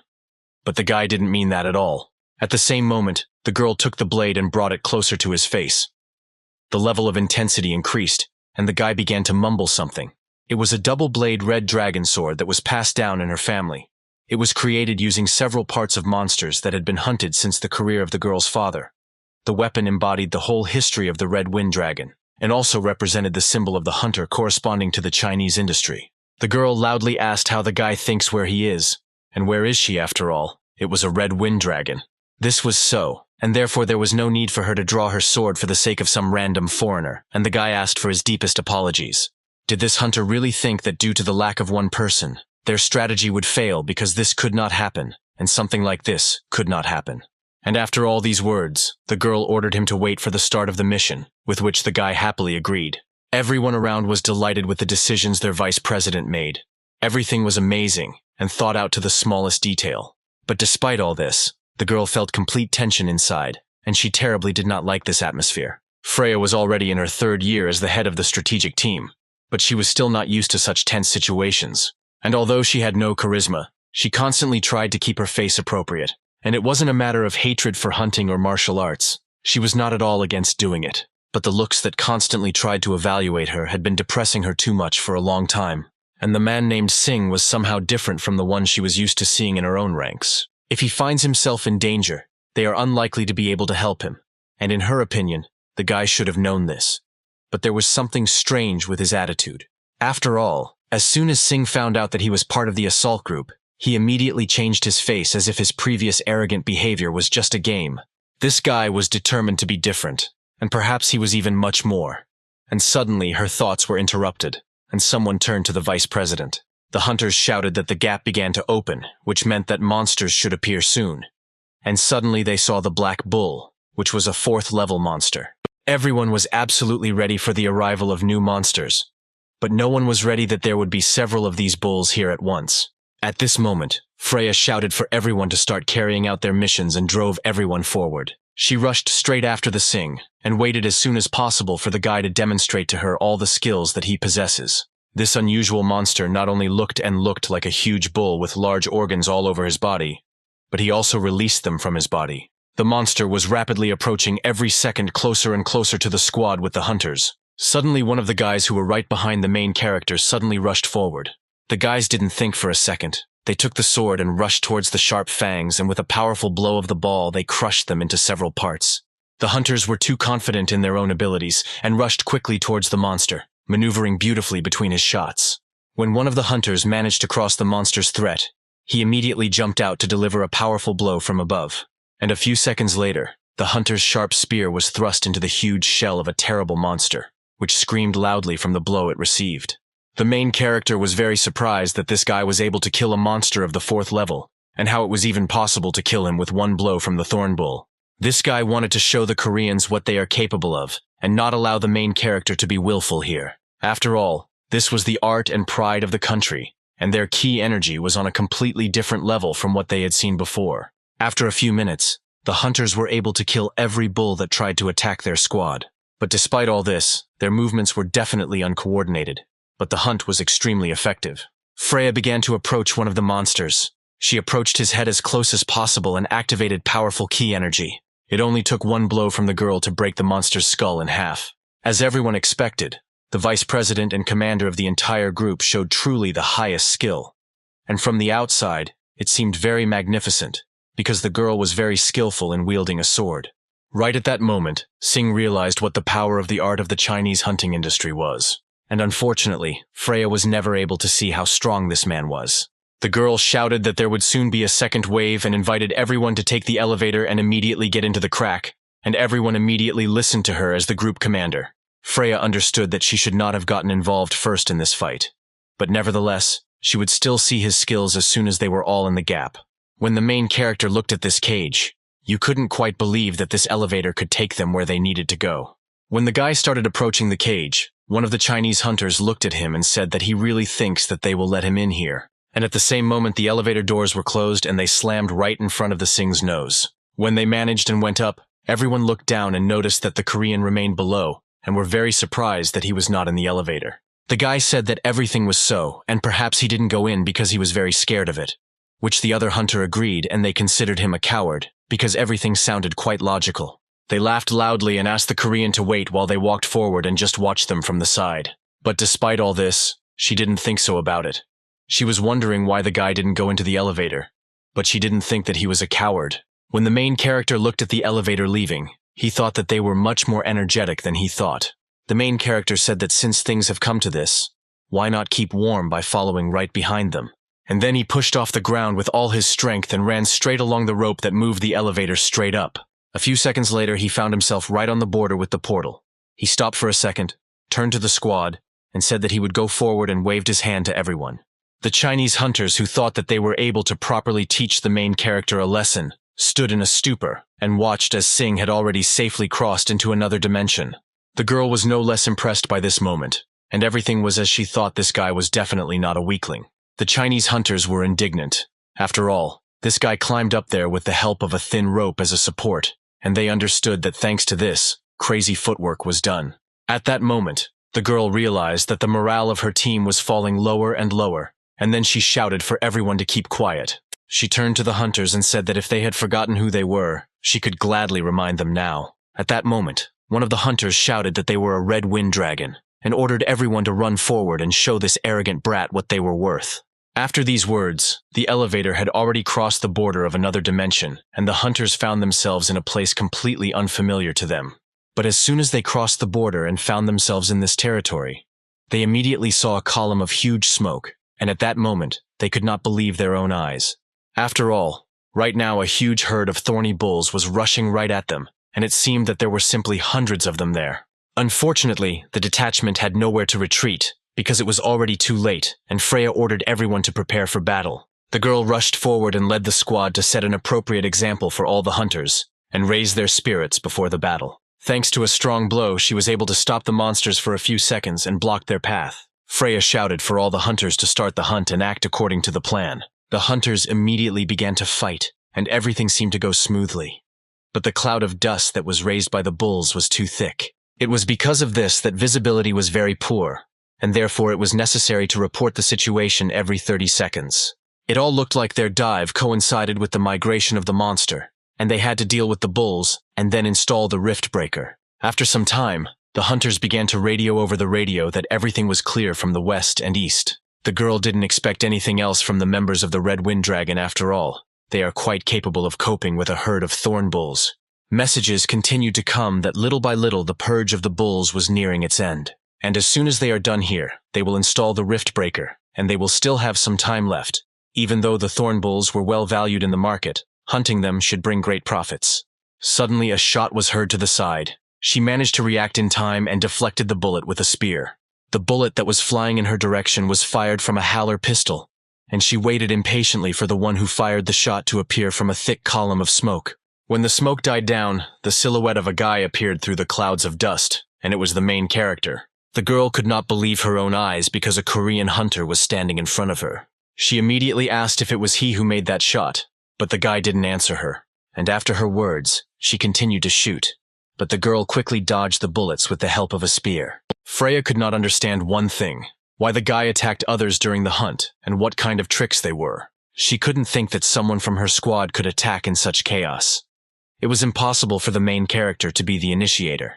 But the guy didn't mean that at all. At the same moment, the girl took the blade and brought it closer to his face. The level of intensity increased, and the guy began to mumble something. It was a double-blade red dragon sword that was passed down in her family. It was created using several parts of monsters that had been hunted since the career of the girl's father. The weapon embodied the whole history of the Red Wind Dragon, and also represented the symbol of the hunter corresponding to the Chinese industry. The girl loudly asked how the guy thinks where he is, and where is she after all? It was a Red Wind Dragon. This was so, and therefore there was no need for her to draw her sword for the sake of some random foreigner, and the guy asked for his deepest apologies. Did this hunter really think that due to the lack of one person, their strategy would fail because this could not happen, and something like this could not happen? And after all these words, the girl ordered him to wait for the start of the mission, with which the guy happily agreed. Everyone around was delighted with the decisions their vice president made. Everything was amazing and thought out to the smallest detail. But despite all this, the girl felt complete tension inside, and she terribly did not like this atmosphere. Freya was already in her 3rd year as the head of the strategic team, but she was still not used to such tense situations. And although she had no charisma, she constantly tried to keep her face appropriate. And it wasn't a matter of hatred for hunting or martial arts. She was not at all against doing it. But the looks that constantly tried to evaluate her had been depressing her too much for a long time. And the man named Singh was somehow different from the one she was used to seeing in her own ranks. If he finds himself in danger, they are unlikely to be able to help him. And in her opinion, the guy should have known this. But there was something strange with his attitude. After all, as soon as Singh found out that he was part of the assault group, he immediately changed his face as if his previous arrogant behavior was just a game. This guy was determined to be different, and perhaps he was even much more. And suddenly her thoughts were interrupted, and someone turned to the vice president. The hunters shouted that the gap began to open, which meant that monsters should appear soon. And suddenly they saw the Black Bull, which was a 4th-level monster. Everyone was absolutely ready for the arrival of new monsters, but no one was ready that there would be several of these bulls here at once. At this moment, Freya shouted for everyone to start carrying out their missions and drove everyone forward. She rushed straight after the Singh, and waited as soon as possible for the guy to demonstrate to her all the skills that he possesses. This unusual monster not only looked like a huge bull with large organs all over his body, but he also released them from his body. The monster was rapidly approaching every second closer and closer to the squad with the hunters. Suddenly one of the guys who were right behind the main character suddenly rushed forward. The guys didn't think for a second. They took the sword and rushed towards the sharp fangs, and with a powerful blow of the ball, they crushed them into several parts. The hunters were too confident in their own abilities and rushed quickly towards the monster, maneuvering beautifully between his shots. When one of the hunters managed to cross the monster's threat, he immediately jumped out to deliver a powerful blow from above. And a few seconds later, the hunter's sharp spear was thrust into the huge shell of a terrible monster, which screamed loudly from the blow it received. The main character was very surprised that this guy was able to kill a monster of the 4th level, and how it was even possible to kill him with one blow from the Thorn Bull. This guy wanted to show the Koreans what they are capable of, and not allow the main character to be willful here. After all, this was the art and pride of the country, and their key energy was on a completely different level from what they had seen before. After a few minutes, the hunters were able to kill every bull that tried to attack their squad. But despite all this, their movements were definitely uncoordinated. But the hunt was extremely effective. Freya began to approach one of the monsters. She approached his head as close as possible and activated powerful ki energy. It only took one blow from the girl to break the monster's skull in half. As everyone expected, the vice president and commander of the entire group showed truly the highest skill. And from the outside, it seemed very magnificent, because the girl was very skillful in wielding a sword. Right at that moment, Singh realized what the power of the art of the Chinese hunting industry was. And unfortunately, Freya was never able to see how strong this man was. The girl shouted that there would soon be a second wave and invited everyone to take the elevator and immediately get into the crack, and everyone immediately listened to her as the group commander. Freya understood that she should not have gotten involved first in this fight, but nevertheless, she would still see his skills as soon as they were all in the gap. When the main character looked at this cage, you couldn't quite believe that this elevator could take them where they needed to go. When the guy started approaching the cage, one of the Chinese hunters looked at him and said that he really thinks that they will let him in here. And at the same moment, the elevator doors were closed and they slammed right in front of the Singh's nose. When they managed and went up, everyone looked down and noticed that the Korean remained below and were very surprised that he was not in the elevator. The guy said that everything was so, and perhaps he didn't go in because he was very scared of it, which the other hunter agreed, and they considered him a coward because everything sounded quite logical. They laughed loudly and asked the Korean to wait while they walked forward and just watched them from the side. But despite all this, she didn't think so about it. She was wondering why the guy didn't go into the elevator, but she didn't think that he was a coward. When the main character looked at the elevator leaving, he thought that they were much more energetic than he thought. The main character said that since things have come to this, why not keep warm by following right behind them? And then he pushed off the ground with all his strength and ran straight along the rope that moved the elevator straight up. A few seconds later, he found himself right on the border with the portal. He stopped for a second, turned to the squad, and said that he would go forward and waved his hand to everyone. The Chinese hunters, who thought that they were able to properly teach the main character a lesson, stood in a stupor and watched as Singh had already safely crossed into another dimension. The girl was no less impressed by this moment, and everything was as she thought. This guy was definitely not a weakling. The Chinese hunters were indignant. After all, this guy climbed up there with the help of a thin rope as a support, and they understood that thanks to this, crazy footwork was done. At that moment, the girl realized that the morale of her team was falling lower and lower, and then she shouted for everyone to keep quiet. She turned to the hunters and said that if they had forgotten who they were, she could gladly remind them now. At that moment, one of the hunters shouted that they were a red wind dragon, and ordered everyone to run forward and show this arrogant brat what they were worth. After these words, the elevator had already crossed the border of another dimension, and the hunters found themselves in a place completely unfamiliar to them. But as soon as they crossed the border and found themselves in this territory, they immediately saw a column of huge smoke, and at that moment, they could not believe their own eyes. After all, right now a huge herd of thorny bulls was rushing right at them, and it seemed that there were simply hundreds of them there. Unfortunately, the detachment had nowhere to retreat, because it was already too late, and Freya ordered everyone to prepare for battle. The girl rushed forward and led the squad to set an appropriate example for all the hunters, and raise their spirits before the battle. Thanks to a strong blow, she was able to stop the monsters for a few seconds and block their path. Freya shouted for all the hunters to start the hunt and act according to the plan. The hunters immediately began to fight, and everything seemed to go smoothly. But the cloud of dust that was raised by the bulls was too thick. It was because of this that visibility was very poor, and therefore it was necessary to report the situation every 30 seconds. It all looked like their dive coincided with the migration of the monster, and they had to deal with the bulls and then install the rift breaker. After some time, the hunters began to radio over the radio that everything was clear from the west and east. The girl didn't expect anything else from the members of the Red Wind Dragon after all. They are quite capable of coping with a herd of thorn bulls. Messages continued to come that little by little the purge of the bulls was nearing its end. And as soon as they are done here, they will install the rift breaker, and they will still have some time left. Even though the thorn bulls were well valued in the market, hunting them should bring great profits. Suddenly a shot was heard to the side. She managed to react in time and deflected the bullet with a spear. The bullet that was flying in her direction was fired from a Haller pistol, and she waited impatiently for the one who fired the shot to appear from a thick column of smoke. When the smoke died down, the silhouette of a guy appeared through the clouds of dust, and it was the main character. The girl could not believe her own eyes because a Korean hunter was standing in front of her. She immediately asked if it was he who made that shot, but the guy didn't answer her, and after her words, she continued to shoot. But the girl quickly dodged the bullets with the help of a spear. Freya could not understand one thing: why the guy attacked others during the hunt, and what kind of tricks they were. She couldn't think that someone from her squad could attack in such chaos. It was impossible for the main character to be the initiator.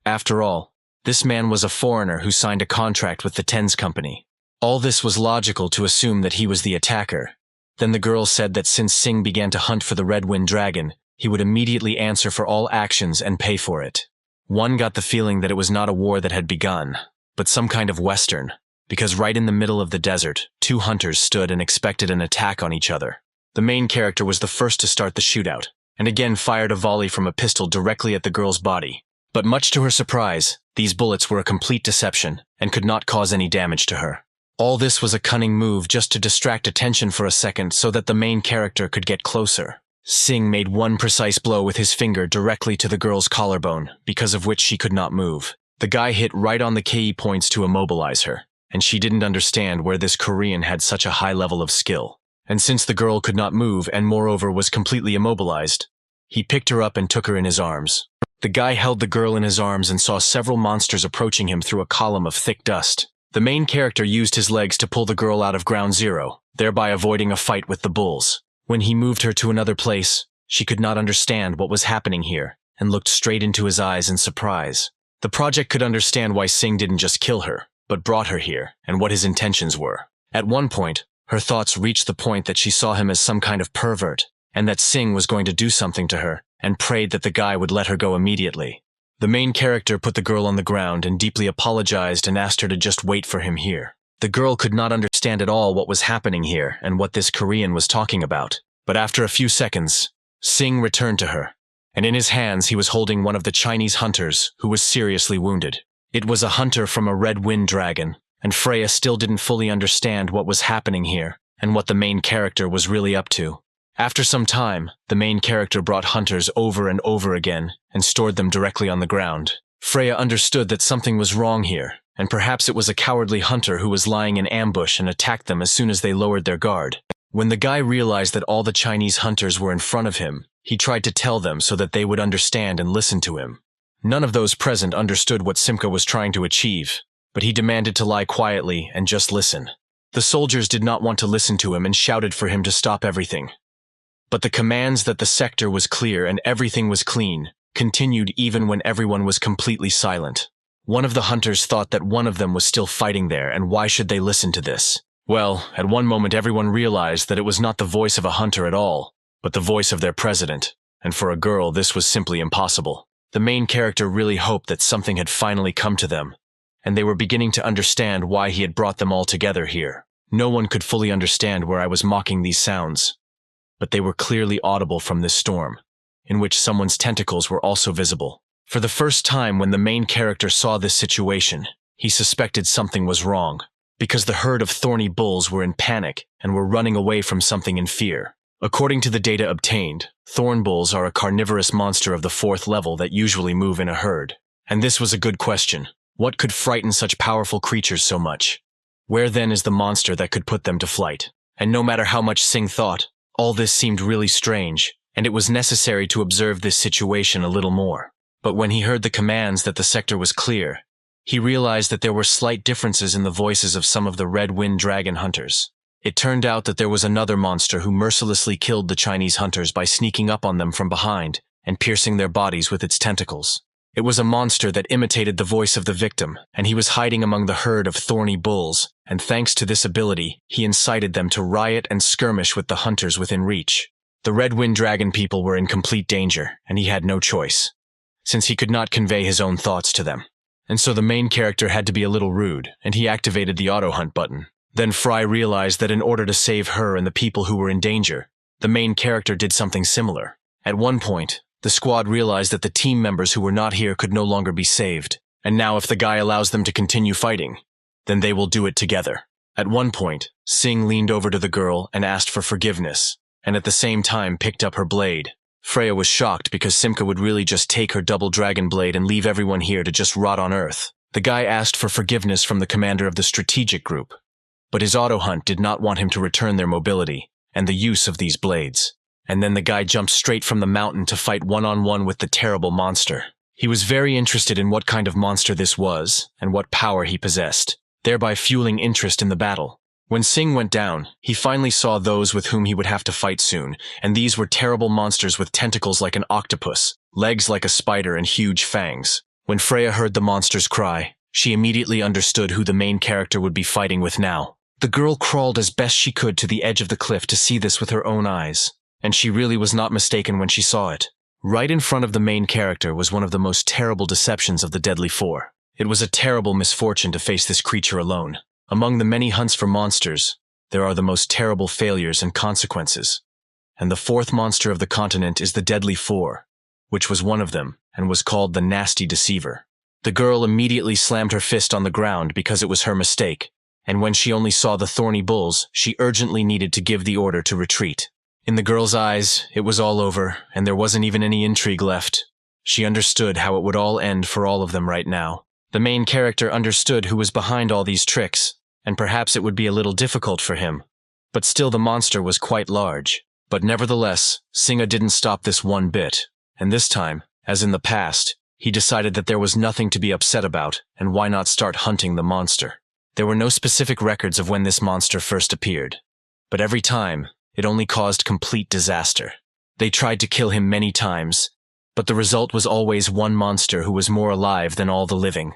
After all, this man was a foreigner who signed a contract with the Tens Company. All this was logical to assume that he was the attacker. Then the girl said that since Sing began to hunt for the Red Wind Dragon, he would immediately answer for all actions and pay for it. One got the feeling that it was not a war that had begun, but some kind of Western, because right in the middle of the desert, two hunters stood and expected an attack on each other. The main character was the first to start the shootout, and again fired a volley from a pistol directly at the girl's body. But much to her surprise, these bullets were a complete deception and could not cause any damage to her. All this was a cunning move just to distract attention for a second so that the main character could get closer. Sing made one precise blow with his finger directly to the girl's collarbone, because of which she could not move. The guy hit right on the key points to immobilize her, and she didn't understand where this Korean had such a high level of skill. And since the girl could not move and moreover was completely immobilized, he picked her up and took her in his arms. The guy held the girl in his arms and saw several monsters approaching him through a column of thick dust. The main character used his legs to pull the girl out of ground zero, thereby avoiding a fight with the bulls. When he moved her to another place, she could not understand what was happening here and looked straight into his eyes in surprise. The project could understand why Sing didn't just kill her, but brought her here and what his intentions were. At one point, her thoughts reached the point that she saw him as some kind of pervert and that Sing was going to do something to her and prayed that the guy would let her go immediately. The main character put the girl on the ground and deeply apologized and asked her to just wait for him here. The girl could not understand at all what was happening here and what this Korean was talking about. But after a few seconds, Sing returned to her, and in his hands he was holding one of the Chinese hunters who was seriously wounded. It was a hunter from a Red Wind Dragon, and Freya still didn't fully understand what was happening here and what the main character was really up to. After some time, the main character brought hunters over and over again and stored them directly on the ground. Freya understood that something was wrong here, and perhaps it was a cowardly hunter who was lying in ambush and attacked them as soon as they lowered their guard. When the guy realized that all the Chinese hunters were in front of him, he tried to tell them so that they would understand and listen to him. None of those present understood what Simka was trying to achieve, but he demanded to lie quietly and just listen. The soldiers did not want to listen to him and shouted for him to stop everything. But the commands that the sector was clear and everything was clean continued even when everyone was completely silent. One of the hunters thought that one of them was still fighting there, and why should they listen to this? Well, at one moment everyone realized that it was not the voice of a hunter at all, but the voice of their president, and for a girl this was simply impossible. The main character really hoped that something had finally come to them, and they were beginning to understand why he had brought them all together here. No one could fully understand where I was mocking these sounds, but they were clearly audible from this storm, in which someone's tentacles were also visible. For the first time when the main character saw this situation, he suspected something was wrong, because the herd of thorny bulls were in panic and were running away from something in fear. According to the data obtained, thorn bulls are a carnivorous monster of the 4th level that usually move in a herd. And this was a good question. What could frighten such powerful creatures so much? Where then is the monster that could put them to flight? And no matter how much Sing thought, all this seemed really strange, and it was necessary to observe this situation a little more. But when he heard the commands that the sector was clear, he realized that there were slight differences in the voices of some of the Red Wind Dragon hunters. It turned out that there was another monster who mercilessly killed the Chinese hunters by sneaking up on them from behind and piercing their bodies with its tentacles. It was a monster that imitated the voice of the victim, and he was hiding among the herd of thorny bulls, and thanks to this ability, he incited them to riot and skirmish with the hunters within reach. The Red Wind Dragon people were in complete danger, and he had no choice, since he could not convey his own thoughts to them. And so the main character had to be a little rude, and he activated the auto-hunt button. Then Fry realized that in order to save her and the people who were in danger, the main character did something similar. At one point, the squad realized that the team members who were not here could no longer be saved, and now if the guy allows them to continue fighting, then they will do it together. At one point, Sing leaned over to the girl and asked for forgiveness, and at the same time picked up her blade. Freya was shocked because Simka would really just take her double dragon blade and leave everyone here to just rot on Earth. The guy asked for forgiveness from the commander of the strategic group, but his auto-hunt did not want him to return their mobility and the use of these blades. And then the guy jumped straight from the mountain to fight one-on-one with the terrible monster. He was very interested in what kind of monster this was and what power he possessed, thereby fueling interest in the battle. When Sing went down, he finally saw those with whom he would have to fight soon, and these were terrible monsters with tentacles like an octopus, legs like a spider, and huge fangs. When Freya heard the monsters cry, she immediately understood who the main character would be fighting with now. The girl crawled as best she could to the edge of the cliff to see this with her own eyes, and she really was not mistaken when she saw it. Right in front of the main character was one of the most terrible deceptions of the Deadly Four. It was a terrible misfortune to face this creature alone. Among the many hunts for monsters, there are the most terrible failures and consequences. And the 4th monster of the continent is the Deadly Four, which was one of them, and was called the Nasty Deceiver. The girl immediately slammed her fist on the ground because it was her mistake, and when she only saw the thorny bulls, she urgently needed to give the order to retreat. In the girl's eyes, it was all over, and there wasn't even any intrigue left. She understood how it would all end for all of them right now. The main character understood who was behind all these tricks, and perhaps it would be a little difficult for him. But still the monster was quite large. But nevertheless, Singa didn't stop this one bit, and this time, as in the past, he decided that there was nothing to be upset about, and why not start hunting the monster. There were no specific records of when this monster first appeared, but every time, it only caused complete disaster. They tried to kill him many times, but the result was always one monster who was more alive than all the living.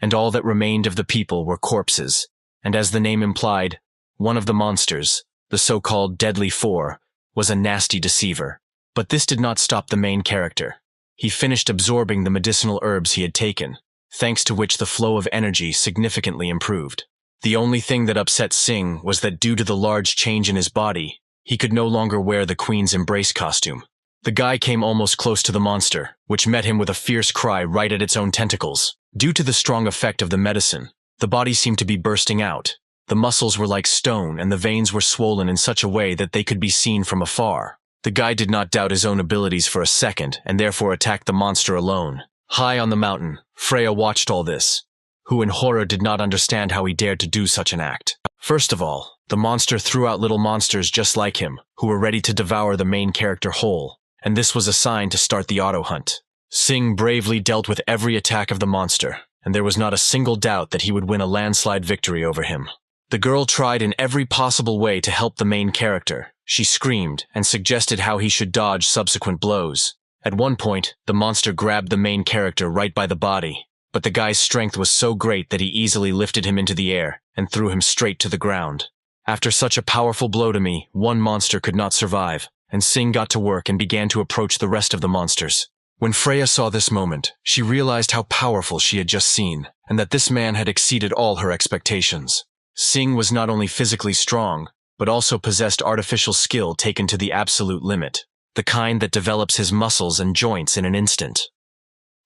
And all that remained of the people were corpses, and as the name implied, one of the monsters, the so-called Deadly Four, was a nasty deceiver. But this did not stop the main character. He finished absorbing the medicinal herbs he had taken, thanks to which the flow of energy significantly improved. The only thing that upset Sing was that due to the large change in his body, he could no longer wear the Queen's Embrace costume. The guy came almost close to the monster, which met him with a fierce cry right at its own tentacles. Due to the strong effect of the medicine, the body seemed to be bursting out. The muscles were like stone and the veins were swollen in such a way that they could be seen from afar. The guy did not doubt his own abilities for a second and therefore attacked the monster alone. High on the mountain, Freya watched all this, who in horror did not understand how he dared to do such an act. First of all, the monster threw out little monsters just like him, who were ready to devour the main character whole, and this was a sign to start the auto hunt. Sing bravely dealt with every attack of the monster, and there was not a single doubt that he would win a landslide victory over him. The girl tried in every possible way to help the main character. She screamed and suggested how he should dodge subsequent blows. At one point, the monster grabbed the main character right by the body, but the guy's strength was so great that he easily lifted him into the air and threw him straight to the ground. After such a powerful blow to me, one monster could not survive, and Sing got to work and began to approach the rest of the monsters. When Freya saw this moment, she realized how powerful she had just seen, and that this man had exceeded all her expectations. Sing was not only physically strong, but also possessed artificial skill taken to the absolute limit, the kind that develops his muscles and joints in an instant.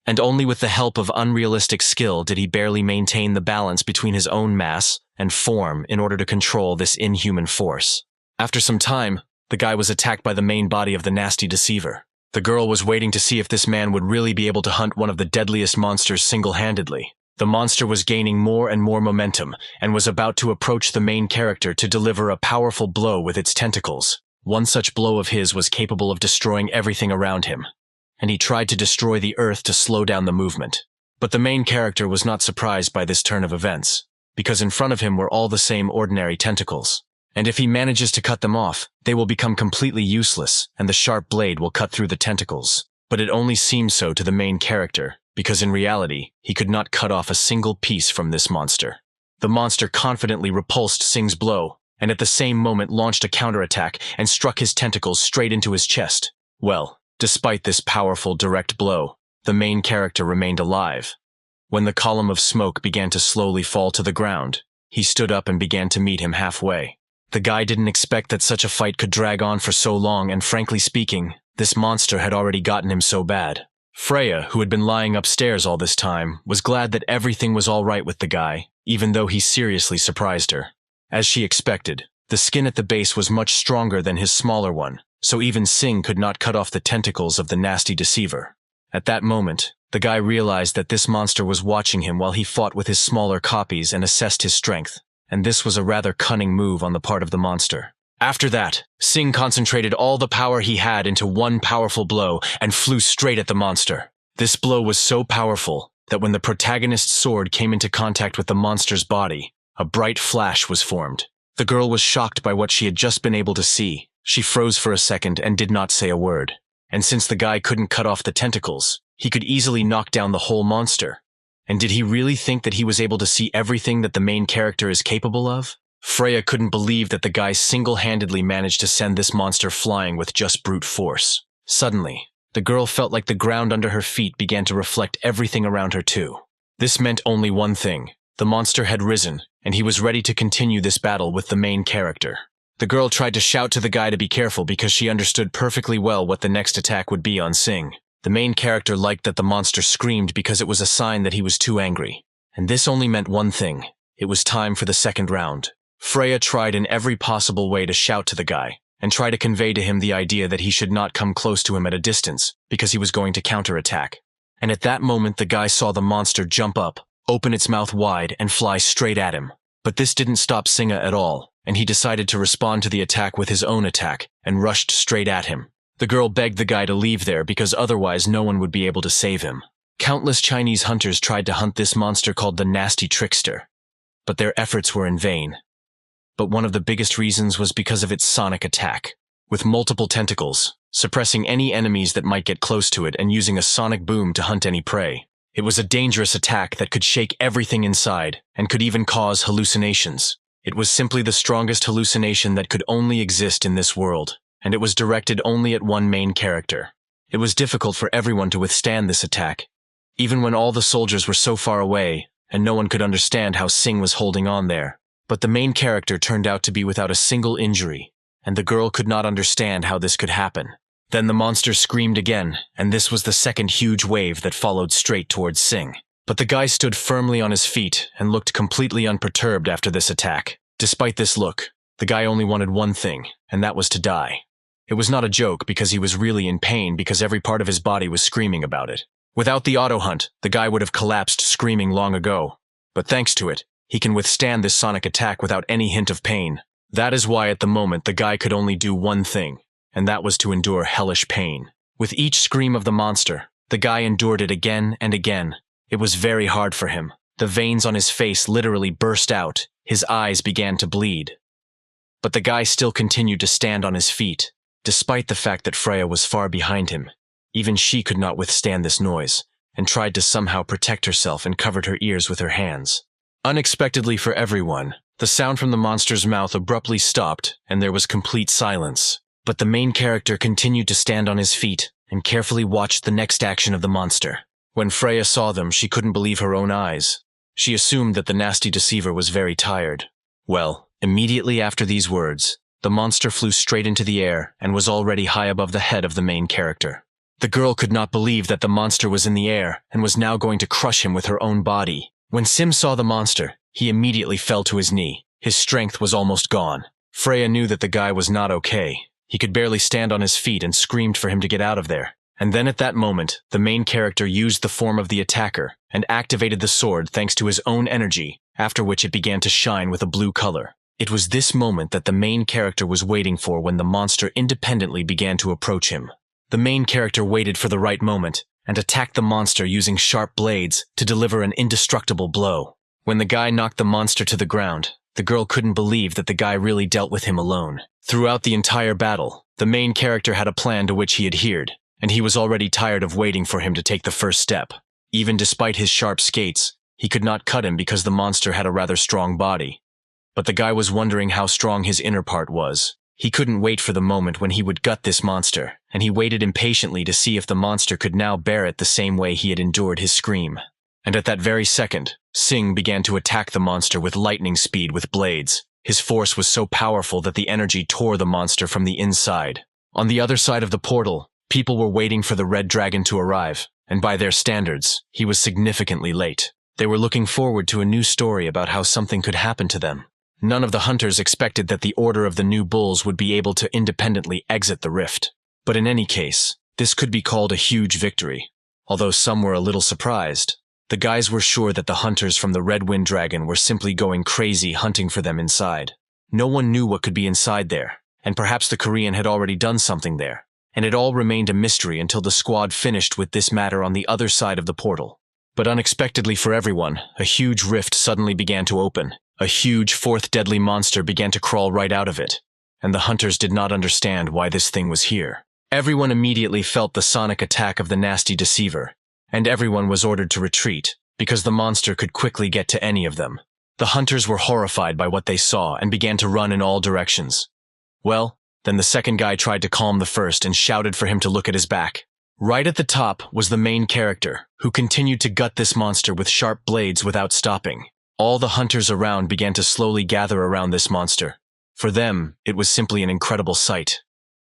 And only with the help of unrealistic skill did he barely maintain the balance between his own mass and form in order to control this inhuman force. After some time, the guy was attacked by the main body of the nasty deceiver. The girl was waiting to see if this man would really be able to hunt one of the deadliest monsters single-handedly. The monster was gaining more and more momentum and was about to approach the main character to deliver a powerful blow with its tentacles. One such blow of his was capable of destroying everything around him, and he tried to destroy the earth to slow down the movement. But the main character was not surprised by this turn of events, because in front of him were all the same ordinary tentacles. And if he manages to cut them off, they will become completely useless, and the sharp blade will cut through the tentacles. But it only seemed so to the main character, because in reality, he could not cut off a single piece from this monster. The monster confidently repulsed Sing's blow, and at the same moment launched a counterattack and struck his tentacles straight into his chest. Well, despite this powerful direct blow, the main character remained alive. When the column of smoke began to slowly fall to the ground, he stood up and began to meet him halfway. The guy didn't expect that such a fight could drag on for so long, and frankly speaking, this monster had already gotten him so bad. Freya, who had been lying upstairs all this time, was glad that everything was all right with the guy, even though he seriously surprised her. As she expected, the skin at the base was much stronger than his smaller one, so even Sing could not cut off the tentacles of the nasty deceiver. At that moment, the guy realized that this monster was watching him while he fought with his smaller copies and assessed his strength, and this was a rather cunning move on the part of the monster. After that, Sing concentrated all the power he had into one powerful blow and flew straight at the monster. This blow was so powerful that when the protagonist's sword came into contact with the monster's body, a bright flash was formed. The girl was shocked by what she had just been able to see. She froze for a second and did not say a word. And since the guy couldn't cut off the tentacles, he could easily knock down the whole monster. And did he really think that he was able to see everything that the main character is capable of? Freya couldn't believe that the guy single-handedly managed to send this monster flying with just brute force. Suddenly, the girl felt like the ground under her feet began to reflect everything around her too. This meant only one thing. The monster had risen, and he was ready to continue this battle with the main character. The girl tried to shout to the guy to be careful because she understood perfectly well what the next attack would be on Sing. The main character liked that the monster screamed because it was a sign that he was too angry. And this only meant one thing. It was time for the second round. Freya tried in every possible way to shout to the guy, and try to convey to him the idea that he should not come close to him at a distance, because he was going to counterattack. And at that moment the guy saw the monster jump up, open its mouth wide, and fly straight at him. But this didn't stop Singa at all, and he decided to respond to the attack with his own attack, and rushed straight at him. The girl begged the guy to leave there because otherwise no one would be able to save him. Countless Chinese hunters tried to hunt this monster called the Nasty Trickster, but their efforts were in vain. But one of the biggest reasons was because of its sonic attack. With multiple tentacles, suppressing any enemies that might get close to it and using a sonic boom to hunt any prey. It was a dangerous attack that could shake everything inside, and could even cause hallucinations. It was simply the strongest hallucination that could only exist in this world, and it was directed only at one main character. It was difficult for everyone to withstand this attack, even when all the soldiers were so far away, and no one could understand how Sing was holding on there. But the main character turned out to be without a single injury, and the girl could not understand how this could happen. Then the monster screamed again, and this was the second huge wave that followed straight towards Sing. But the guy stood firmly on his feet and looked completely unperturbed after this attack. Despite this look, the guy only wanted one thing, and that was to die. It was not a joke because he was really in pain because every part of his body was screaming about it. Without the auto hunt, the guy would have collapsed screaming long ago. But thanks to it, he can withstand this sonic attack without any hint of pain. That is why at the moment the guy could only do one thing, and that was to endure hellish pain. With each scream of the monster, the guy endured it again and again. It was very hard for him. The veins on his face literally burst out. His eyes began to bleed. But the guy still continued to stand on his feet, despite the fact that Freya was far behind him. Even she could not withstand this noise, and tried to somehow protect herself and covered her ears with her hands. Unexpectedly for everyone, the sound from the monster's mouth abruptly stopped, and there was complete silence. But the main character continued to stand on his feet and carefully watched the next action of the monster. When Freya saw them, she couldn't believe her own eyes. She assumed that the nasty deceiver was very tired. Well, immediately after these words, the monster flew straight into the air and was already high above the head of the main character. The girl could not believe that the monster was in the air and was now going to crush him with her own body. When Sim saw the monster, he immediately fell to his knee. His strength was almost gone. Freya knew that the guy was not okay. He could barely stand on his feet and screamed for him to get out of there. And then at that moment, the main character used the form of the attacker and activated the sword thanks to his own energy, after which it began to shine with a blue color. It was this moment that the main character was waiting for when the monster independently began to approach him. The main character waited for the right moment and attacked the monster using sharp blades to deliver an indestructible blow. When the guy knocked the monster to the ground, the girl couldn't believe that the guy really dealt with him alone. Throughout the entire battle, the main character had a plan to which he adhered, and he was already tired of waiting for him to take the first step. Even despite his sharp skates, he could not cut him because the monster had a rather strong body. But the guy was wondering how strong his inner part was. He couldn't wait for the moment when he would gut this monster, and he waited impatiently to see if the monster could now bear it the same way he had endured his scream. And at that very second, Singh began to attack the monster with lightning speed with blades. His force was so powerful that the energy tore the monster from the inside. On the other side of the portal, people were waiting for the red dragon to arrive, and by their standards, he was significantly late. They were looking forward to a new story about how something could happen to them. None of the hunters expected that the Order of the New Bulls would be able to independently exit the rift. But in any case, this could be called a huge victory. Although some were a little surprised, the guys were sure that the hunters from the Red Wind Dragon were simply going crazy hunting for them inside. No one knew what could be inside there, and perhaps the Korean had already done something there. And it all remained a mystery until the squad finished with this matter on the other side of the portal. But unexpectedly for everyone, a huge rift suddenly began to open. A huge fourth deadly monster began to crawl right out of it, and the hunters did not understand why this thing was here. Everyone immediately felt the sonic attack of the nasty deceiver, and everyone was ordered to retreat, because the monster could quickly get to any of them. The hunters were horrified by what they saw and began to run in all directions. Well, then the second guy tried to calm the first and shouted for him to look at his back. Right at the top was the main character, who continued to gut this monster with sharp blades without stopping. All the hunters around began to slowly gather around this monster. For them, it was simply an incredible sight.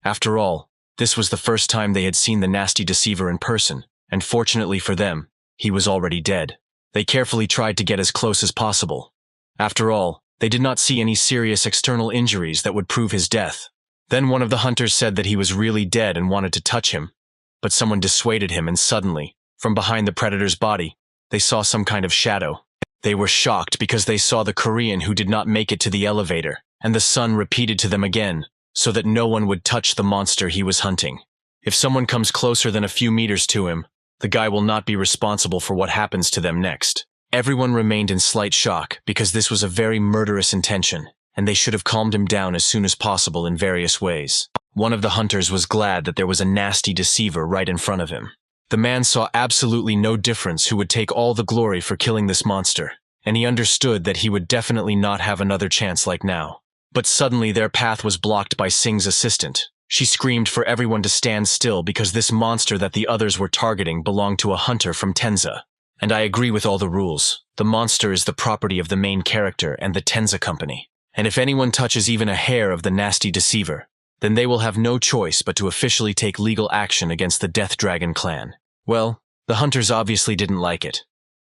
After all, this was the first time they had seen the nasty deceiver in person, and fortunately for them, he was already dead. They carefully tried to get as close as possible. After all, they did not see any serious external injuries that would prove his death. Then one of the hunters said that he was really dead and wanted to touch him, but someone dissuaded him, and suddenly, from behind the predator's body, they saw some kind of shadow. They were shocked because they saw the Korean who did not make it to the elevator, and the sun repeated to them again, so that no one would touch the monster he was hunting. If someone comes closer than a few meters to him, the guy will not be responsible for what happens to them next. Everyone remained in slight shock because this was a very murderous intention, and they should have calmed him down as soon as possible in various ways. One of the hunters was glad that there was a nasty deceiver right in front of him. The man saw absolutely no difference who would take all the glory for killing this monster, and he understood that he would definitely not have another chance like now. But suddenly their path was blocked by Singh's assistant. She screamed for everyone to stand still because this monster that the others were targeting belonged to a hunter from Tenza. And I agree with all the rules. The monster is the property of the main character and the Tenza company. And if anyone touches even a hair of the nasty deceiver, then they will have no choice but to officially take legal action against the Death Dragon clan. Well, the hunters obviously didn't like it.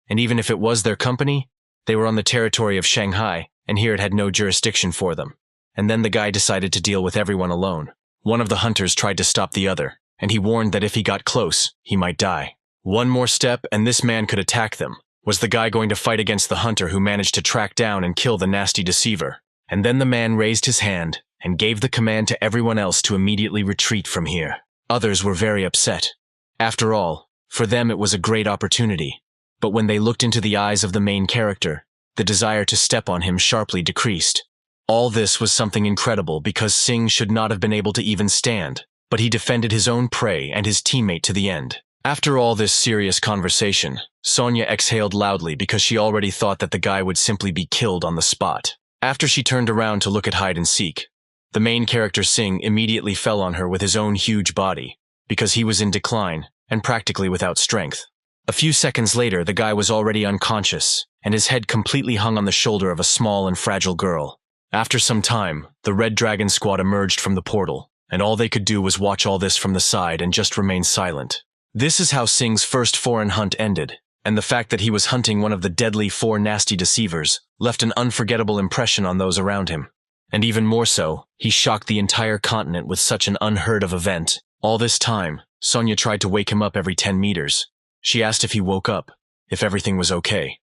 And even if it was their company, they were on the territory of Shanghai, and here it had no jurisdiction for them. And then the guy decided to deal with everyone alone. One of the hunters tried to stop the other, and he warned that if he got close, he might die. One more step and this man could attack them. Was the guy going to fight against the hunter who managed to track down and kill the nasty deceiver? And then the man raised his hand and gave the command to everyone else to immediately retreat from here. Others were very upset. After all, for them it was a great opportunity. But when they looked into the eyes of the main character, the desire to step on him sharply decreased. All this was something incredible because Singh should not have been able to even stand, but he defended his own prey and his teammate to the end. After all this serious conversation, Sonia exhaled loudly because she already thought that the guy would simply be killed on the spot. After she turned around to look at hide and seek, the main character Singh immediately fell on her with his own huge body, because he was in decline and practically without strength. A few seconds later, the guy was already unconscious, and his head completely hung on the shoulder of a small and fragile girl. After some time, the Red Dragon squad emerged from the portal, and all they could do was watch all this from the side and just remain silent. This is how Singh's first foreign hunt ended, and the fact that he was hunting one of the deadly 4 nasty deceivers left an unforgettable impression on those around him. And even more so, he shocked the entire continent with such an unheard-of event. All this time, Sonia tried to wake him up every 10 meters. She asked if he woke up, if everything was okay.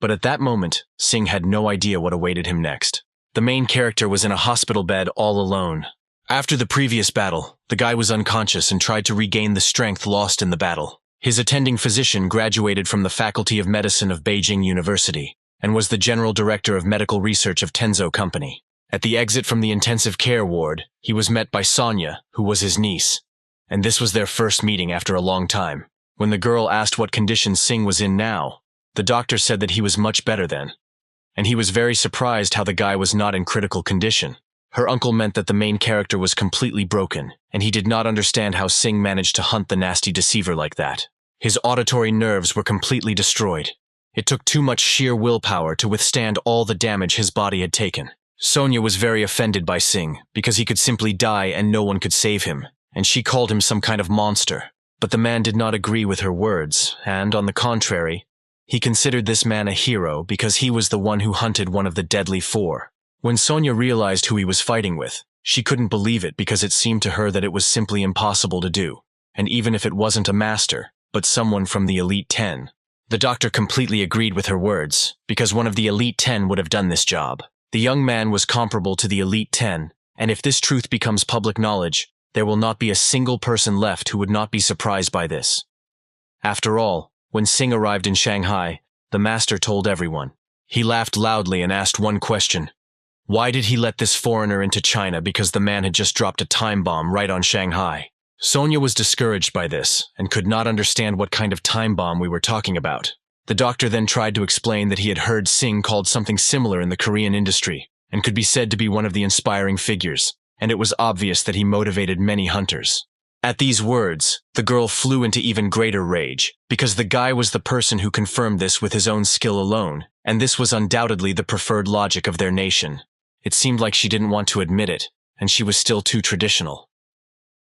But at that moment, Singh had no idea what awaited him next. The main character was in a hospital bed all alone. After the previous battle, the guy was unconscious and tried to regain the strength lost in the battle. His attending physician graduated from the Faculty of Medicine of Beijing University and was the general director of medical research of Tenzo Company. At the exit from the intensive care ward, he was met by Sonia, who was his niece. And this was their first meeting after a long time. When the girl asked what condition Singh was in now, the doctor said that he was much better then. And he was very surprised how the guy was not in critical condition. Her uncle meant that the main character was completely broken, and he did not understand how Singh managed to hunt the nasty deceiver like that. His auditory nerves were completely destroyed. It took too much sheer willpower to withstand all the damage his body had taken. Sonia was very offended by Singh because he could simply die and no one could save him, and she called him some kind of monster. But the man did not agree with her words, and, on the contrary, he considered this man a hero because he was the one who hunted one of the deadly 4. When Sonia realized who he was fighting with, she couldn't believe it because it seemed to her that it was simply impossible to do, and even if it wasn't a master, but someone from the Elite 10. The doctor completely agreed with her words, because one of the Elite 10 would have done this job. The young man was comparable to the Elite 10, and if this truth becomes public knowledge, there will not be a single person left who would not be surprised by this. After all, when Singh arrived in Shanghai, the master told everyone. He laughed loudly and asked one question. Why did he let this foreigner into China because the man had just dropped a time bomb right on Shanghai? Sonia was discouraged by this and could not understand what kind of time bomb we were talking about. The doctor then tried to explain that he had heard Singh called something similar in the Korean industry and could be said to be one of the inspiring figures, and it was obvious that he motivated many hunters. At these words, the girl flew into even greater rage, because the guy was the person who confirmed this with his own skill alone, and this was undoubtedly the preferred logic of their nation. It seemed like she didn't want to admit it, and she was still too traditional.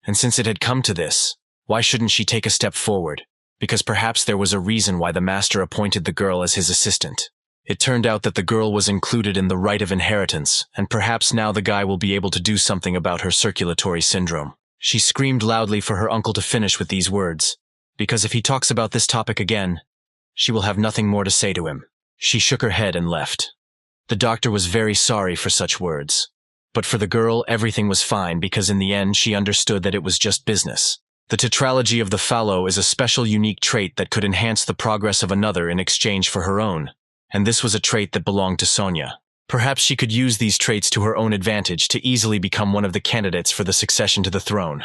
And since it had come to this, why shouldn't she take a step forward? Because perhaps there was a reason why the master appointed the girl as his assistant. It turned out that the girl was included in the right of inheritance, and perhaps now the guy will be able to do something about her circulatory syndrome. She screamed loudly for her uncle to finish with these words, because if he talks about this topic again, she will have nothing more to say to him. She shook her head and left. The doctor was very sorry for such words. But for the girl, everything was fine because in the end she understood that it was just business. The tetralogy of the fallow is a special unique trait that could enhance the progress of another in exchange for her own, and this was a trait that belonged to Sonia. Perhaps she could use these traits to her own advantage to easily become one of the candidates for the succession to the throne.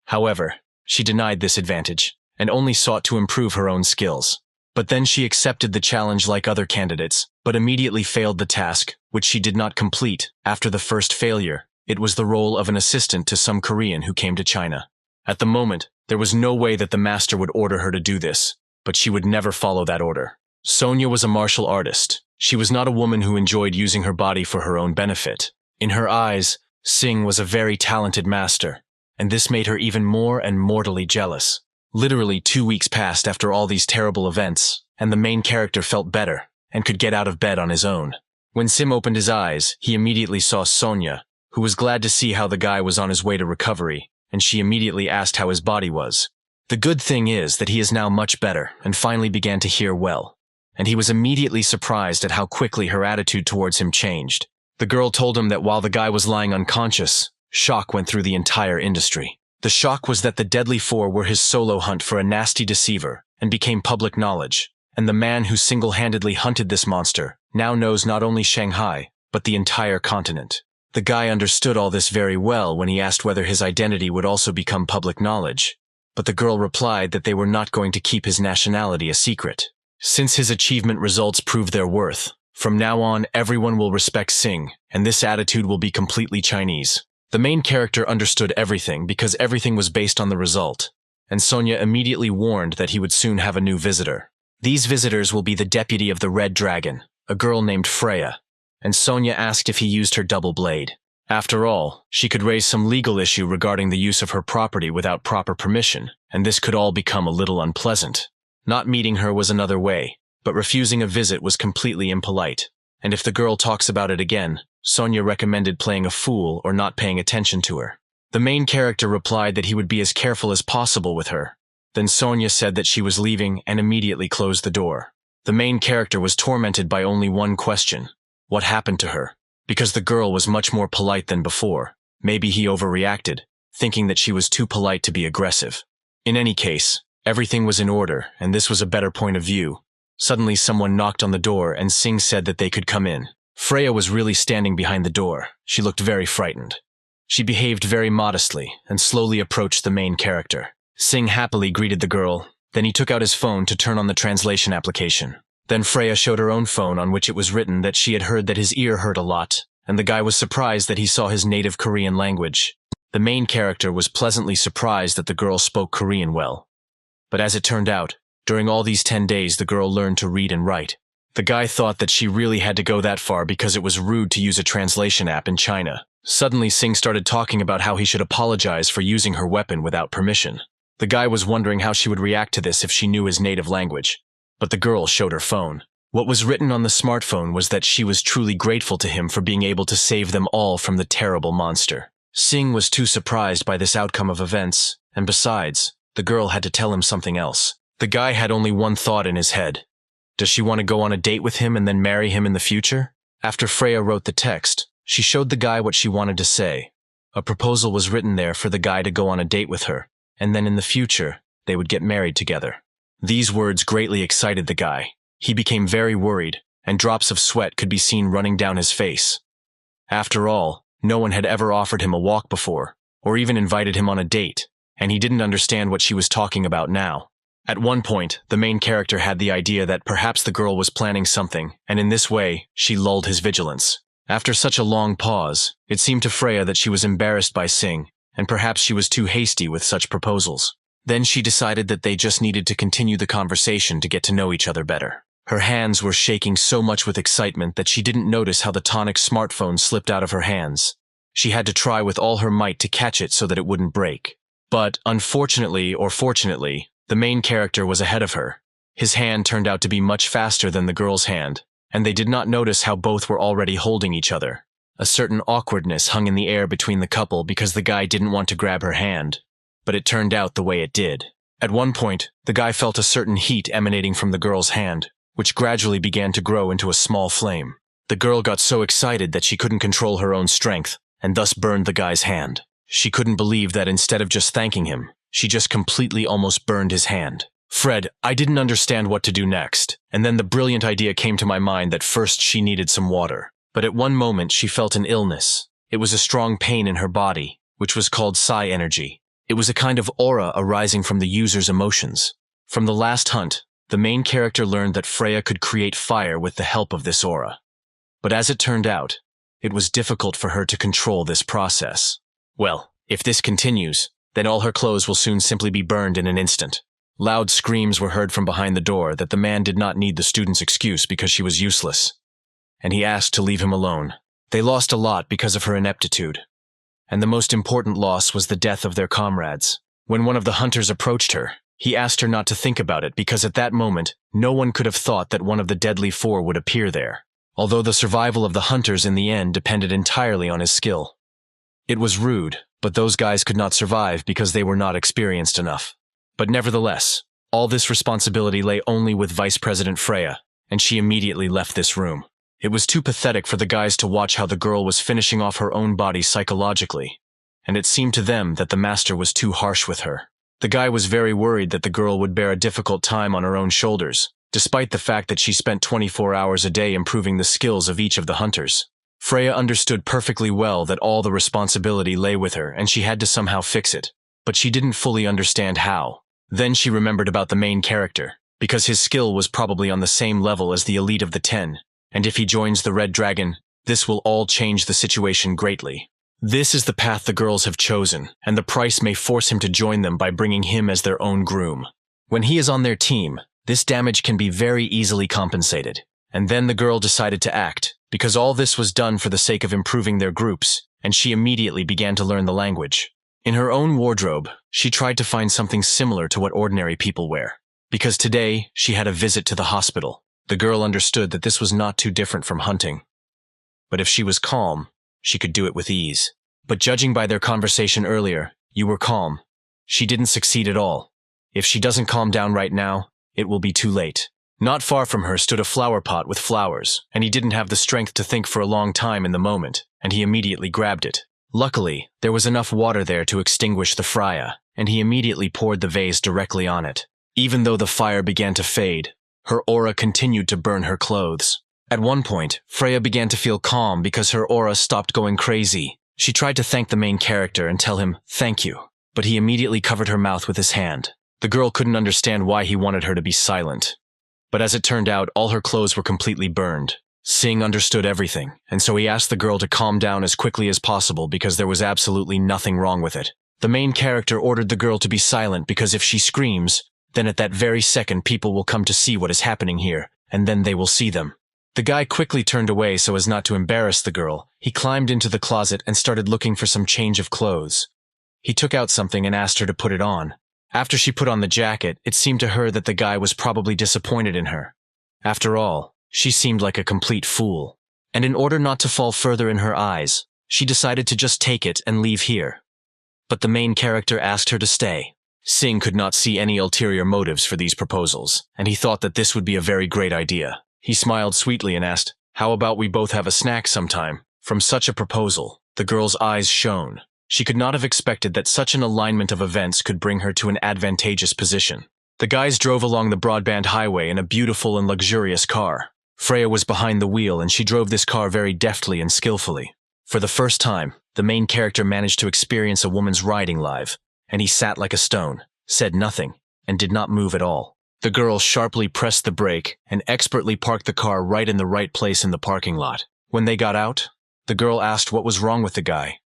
However, she denied this advantage, and only sought to improve her own skills. But then she accepted the challenge like other candidates, but immediately failed the task, which she did not complete. After the first failure, it was the role of an assistant to some Korean who came to China. At the moment, there was no way that the master would order her to do this, but she would never follow that order. Sonia was a martial artist. She was not a woman who enjoyed using her body for her own benefit. In her eyes, Singh was a very talented master, and this made her even more and mortally jealous. Literally 2 weeks passed after all these terrible events, and the main character felt better and could get out of bed on his own. When Sim opened his eyes, he immediately saw Sonia, who was glad to see how the guy was on his way to recovery, and she immediately asked how his body was. The good thing is that he is now much better and finally began to hear well, and he was immediately surprised at how quickly her attitude towards him changed. The girl told him that while the guy was lying unconscious, shock went through the entire industry. The shock was that the Deadly Four were his solo hunt for a nasty deceiver and became public knowledge, and the man who single-handedly hunted this monster now knows not only Shanghai, but the entire continent. The guy understood all this very well when he asked whether his identity would also become public knowledge, but the girl replied that they were not going to keep his nationality a secret. Since his achievement results prove their worth, from now on everyone will respect Sing, and this attitude will be completely Chinese. The main character understood everything because everything was based on the result, and Sonia immediately warned that he would soon have a new visitor. These visitors will be the deputy of the Red Dragon, a girl named Freya, and Sonia asked if he used her double blade. After all, she could raise some legal issue regarding the use of her property without proper permission, and this could all become a little unpleasant. Not meeting her was another way, but refusing a visit was completely impolite, and if the girl talks about it again, Sonia recommended playing a fool or not paying attention to her. The main character replied that he would be as careful as possible with her. Then Sonia said that she was leaving and immediately closed the door. The main character was tormented by only one question: what happened to her? Because the girl was much more polite than before. Maybe he overreacted, thinking that she was too polite to be aggressive. In any case, everything was in order, and this was a better point of view. Suddenly someone knocked on the door and Sing said that they could come in. Freya was really standing behind the door. She looked very frightened. She behaved very modestly and slowly approached the main character. Sing happily greeted the girl, then he took out his phone to turn on the translation application. Then Freya showed her own phone on which it was written that she had heard that his ear hurt a lot, and the guy was surprised that he saw his native Korean language. The main character was pleasantly surprised that the girl spoke Korean well. But as it turned out, during all these 10 days the girl learned to read and write. The guy thought that she really had to go that far because it was rude to use a translation app in China. Suddenly Sing started talking about how he should apologize for using her weapon without permission. The guy was wondering how she would react to this if she knew his native language. But the girl showed her phone. What was written on the smartphone was that she was truly grateful to him for being able to save them all from the terrible monster. Sing was too surprised by this outcome of events, and besides, the girl had to tell him something else. The guy had only one thought in his head. Does she want to go on a date with him and then marry him in the future? After Freya wrote the text, she showed the guy what she wanted to say. A proposal was written there for the guy to go on a date with her, and then in the future, they would get married together. These words greatly excited the guy. He became very worried, and drops of sweat could be seen running down his face. After all, no one had ever offered him a walk before, or even invited him on a date, and he didn't understand what she was talking about now. At one point, the main character had the idea that perhaps the girl was planning something, and in this way, she lulled his vigilance. After such a long pause, it seemed to Freya that she was embarrassed by Sing, and perhaps she was too hasty with such proposals. Then she decided that they just needed to continue the conversation to get to know each other better. Her hands were shaking so much with excitement that she didn't notice how the tonic smartphone slipped out of her hands. She had to try with all her might to catch it so that it wouldn't break. But, unfortunately or fortunately, the main character was ahead of her. His hand turned out to be much faster than the girl's hand, and they did not notice how both were already holding each other. A certain awkwardness hung in the air between the couple because the guy didn't want to grab her hand. But it turned out the way it did. At one point, the guy felt a certain heat emanating from the girl's hand, which gradually began to grow into a small flame. The girl got so excited that she couldn't control her own strength, and thus burned the guy's hand. She couldn't believe that instead of just thanking him, she just completely almost burned his hand. Fred, I didn't understand what to do next, and then the brilliant idea came to my mind that first she needed some water. But at one moment she felt an illness. It was a strong pain in her body, which was called psi energy. It was a kind of aura arising from the user's emotions. From the last hunt, the main character learned that Freya could create fire with the help of this aura. But as it turned out, it was difficult for her to control this process. Well, if this continues, then all her clothes will soon simply be burned in an instant. Loud screams were heard from behind the door that the man did not need the student's excuse because she was useless, and he asked to leave him alone. They lost a lot because of her ineptitude, and the most important loss was the death of their comrades. When one of the hunters approached her, he asked her not to think about it because at that moment, no one could have thought that one of the deadly four would appear there, although the survival of the hunters in the end depended entirely on his skill. It was rude, but those guys could not survive because they were not experienced enough. But nevertheless, all this responsibility lay only with Vice President Freya, and she immediately left this room. It was too pathetic for the guys to watch how the girl was finishing off her own body psychologically, and it seemed to them that the master was too harsh with her. The guy was very worried that the girl would bear a difficult time on her own shoulders, despite the fact that she spent 24 hours a day improving the skills of each of the hunters. Freya understood perfectly well that all the responsibility lay with her and she had to somehow fix it, but she didn't fully understand how. Then she remembered about the main character, because his skill was probably on the same level as the elite of the 10, and if he joins the Red Dragon, this will all change the situation greatly. This is the path the girls have chosen, and the price may force him to join them by bringing him as their own groom. When he is on their team, this damage can be very easily compensated. And then the girl decided to act, because all this was done for the sake of improving their groups, and she immediately began to learn the language. In her own wardrobe, she tried to find something similar to what ordinary people wear. Because today, she had a visit to the hospital. The girl understood that this was not too different from hunting. But if she was calm, she could do it with ease. But judging by their conversation earlier, you were calm. She didn't succeed at all. If she doesn't calm down right now, it will be too late. Not far from her stood a flower pot with flowers, and he didn't have the strength to think for a long time in the moment, and he immediately grabbed it. Luckily, there was enough water there to extinguish the Freya, and he immediately poured the vase directly on it. Even though the fire began to fade, her aura continued to burn her clothes. At one point, Freya began to feel calm because her aura stopped going crazy. She tried to thank the main character and tell him, "Thank you," but he immediately covered her mouth with his hand. The girl couldn't understand why he wanted her to be silent. But as it turned out, all her clothes were completely burned. Singh understood everything, and so he asked the girl to calm down as quickly as possible because there was absolutely nothing wrong with it. The main character ordered the girl to be silent because if she screams, then at that very second people will come to see what is happening here, and then they will see them. The guy quickly turned away so as not to embarrass the girl. He climbed into the closet and started looking for some change of clothes. He took out something and asked her to put it on. After she put on the jacket, it seemed to her that the guy was probably disappointed in her. After all, she seemed like a complete fool. And in order not to fall further in her eyes, she decided to just take it and leave here. But the main character asked her to stay. Singh could not see any ulterior motives for these proposals, and he thought that this would be a very great idea. He smiled sweetly and asked, "How about we both have a snack sometime?" From such a proposal, the girl's eyes shone. She could not have expected that such an alignment of events could bring her to an advantageous position. The guys drove along the broadband highway in a beautiful and luxurious car. Freya was behind the wheel and she drove this car very deftly and skillfully. For the first time, the main character managed to experience a woman's riding live, and he sat like a stone, said nothing, and did not move at all. The girl sharply pressed the brake and expertly parked the car right in the right place in the parking lot. When they got out, the girl asked what was wrong with the guy.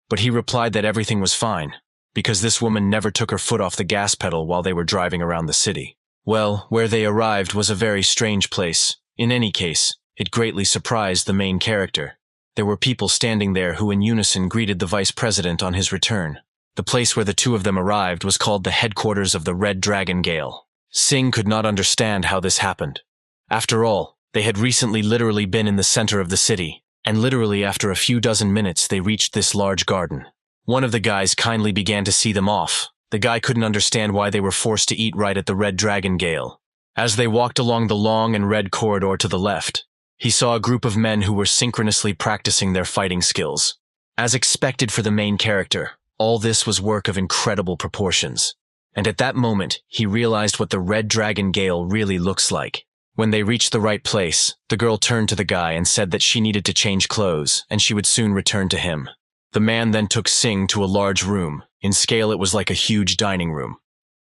But he replied that everything was fine, because this woman never took her foot off the gas pedal while they were driving around the city. Well, where they arrived was a very strange place. In any case, it greatly surprised the main character. There were people standing there who in unison greeted the vice president on his return. The place where the two of them arrived was called the headquarters of the Red Dragon Gale. Singh could not understand how this happened. After all, they had recently literally been in the center of the city, and literally after a few dozen minutes they reached this large garden. One of the guys kindly began to see them off. The guy couldn't understand why they were forced to eat right at the Red Dragon Gale. As they walked along the long and red corridor to the left, he saw a group of men who were synchronously practicing their fighting skills. As expected for the main character, all this was work of incredible proportions. And at that moment, he realized what the Red Dragon Gale really looks like. When they reached the right place, the girl turned to the guy and said that she needed to change clothes and she would soon return to him. The man then took Singh to a large room. In scale, it was like a huge dining room,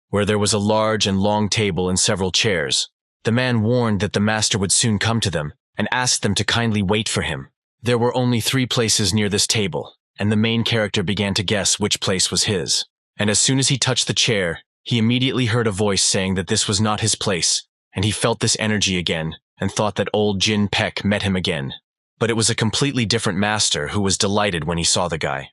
where there was a large and long table and several chairs. The man warned that the master would soon come to them and asked them to kindly wait for him. There were only 3 places near this table, and the main character began to guess which place was his. And as soon as he touched the chair, he immediately heard a voice saying that this was not his place, and he felt this energy again and thought that old Jin Peck met him again. But it was a completely different master who was delighted when he saw the guy.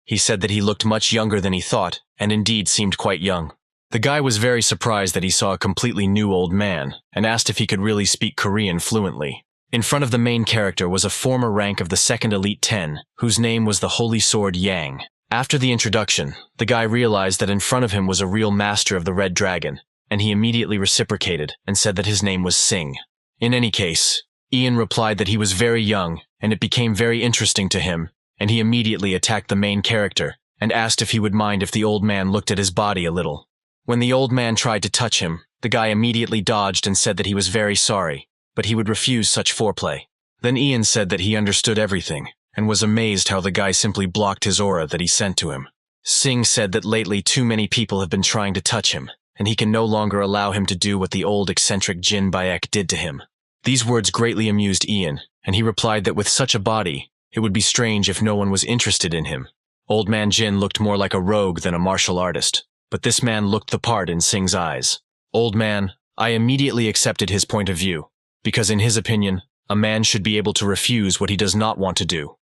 He said that he looked much younger than he thought, and indeed seemed quite young. The guy was very surprised that he saw a completely new old man, and asked if he could really speak Korean fluently. In front of the main character was a former rank of the 2nd Elite 10, whose name was the Holy Sword Yang. After the introduction, the guy realized that in front of him was a real master of the Red Dragon, and he immediately reciprocated and said that his name was Sing. In any case, Ian replied that he was very young, and it became very interesting to him, and he immediately attacked the main character and asked if he would mind if the old man looked at his body a little. When the old man tried to touch him, the guy immediately dodged and said that he was very sorry, but he would refuse such foreplay. Then Ian said that he understood everything, and was amazed how the guy simply blocked his aura that he sent to him. Sing said that lately too many people have been trying to touch him, and he can no longer allow him to do what the old eccentric Jin Bayek did to him. These words greatly amused Ian, and he replied that with such a body, it would be strange if no one was interested in him. Old Man Jin looked more like a rogue than a martial artist, but this man looked the part in Sing's eyes. Old man, I immediately accepted his point of view, because in his opinion, a man should be able to refuse what he does not want to do.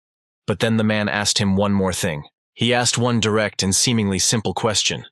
But then the man asked him one more thing. He asked one direct and seemingly simple question.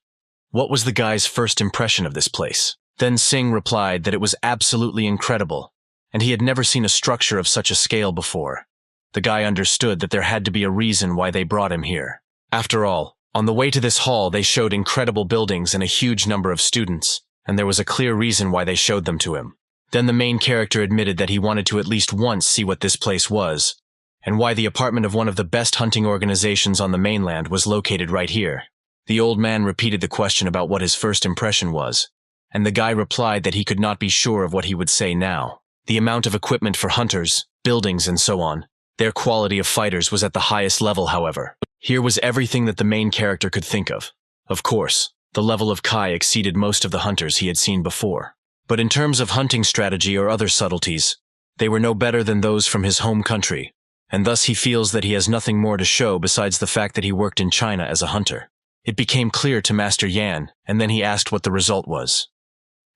What was the guy's first impression of this place? Then Sing replied that it was absolutely incredible, and he had never seen a structure of such a scale before. The guy understood that there had to be a reason why they brought him here. After all, on the way to this hall they showed incredible buildings and a huge number of students, and there was a clear reason why they showed them to him. Then the main character admitted that he wanted to at least once see what this place was, and why the apartment of one of the best hunting organizations on the mainland was located right here. The old man repeated the question about what his first impression was, and the guy replied that he could not be sure of what he would say now. The amount of equipment for hunters, buildings, and so on, their quality of fighters was at the highest level, however. Here was everything that the main character could think of. Of course, the level of Kai exceeded most of the hunters he had seen before. But in terms of hunting strategy or other subtleties, they were no better than those from his home country, and thus he feels that he has nothing more to show besides the fact that he worked in China as a hunter. It became clear to Master Yan, and then he asked what the result was.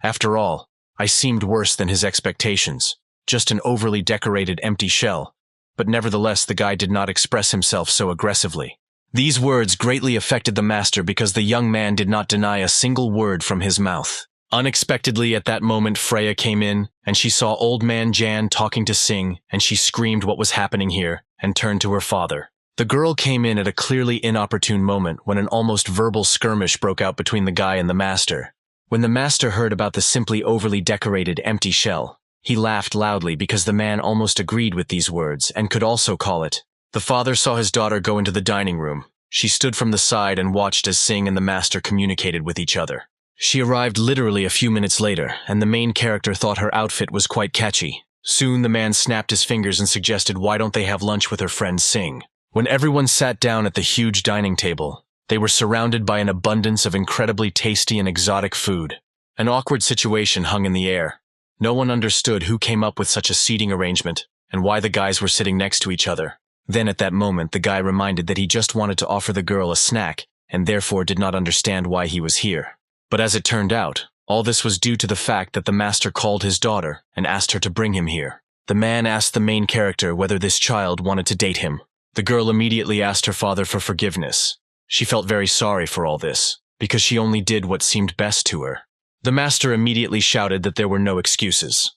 After all, I seemed worse than his expectations, just an overly decorated empty shell, but nevertheless the guy did not express himself so aggressively. These words greatly affected the master because the young man did not deny a single word from his mouth. Unexpectedly at that moment Freya came in, and she saw Old Man Jan talking to Sing, and she screamed what was happening here, and turned to her father. The girl came in at a clearly inopportune moment when an almost verbal skirmish broke out between the guy and the master. When the master heard about the simply overly decorated empty shell, he laughed loudly because the man almost agreed with these words and could also call it. The father saw his daughter go into the dining room. She stood from the side and watched as Sing and the master communicated with each other. She arrived literally a few minutes later, and the main character thought her outfit was quite catchy. Soon the man snapped his fingers and suggested why don't they have lunch with her friend Sing. When everyone sat down at the huge dining table, they were surrounded by an abundance of incredibly tasty and exotic food. An awkward situation hung in the air. No one understood who came up with such a seating arrangement, and why the guys were sitting next to each other. Then at that moment the guy reminded that he just wanted to offer the girl a snack, and therefore did not understand why he was here. But as it turned out, all this was due to the fact that the master called his daughter and asked her to bring him here. The man asked the main character whether this child wanted to date him. The girl immediately asked her father for forgiveness. She felt very sorry for all this, because she only did what seemed best to her. The master immediately shouted that there were no excuses.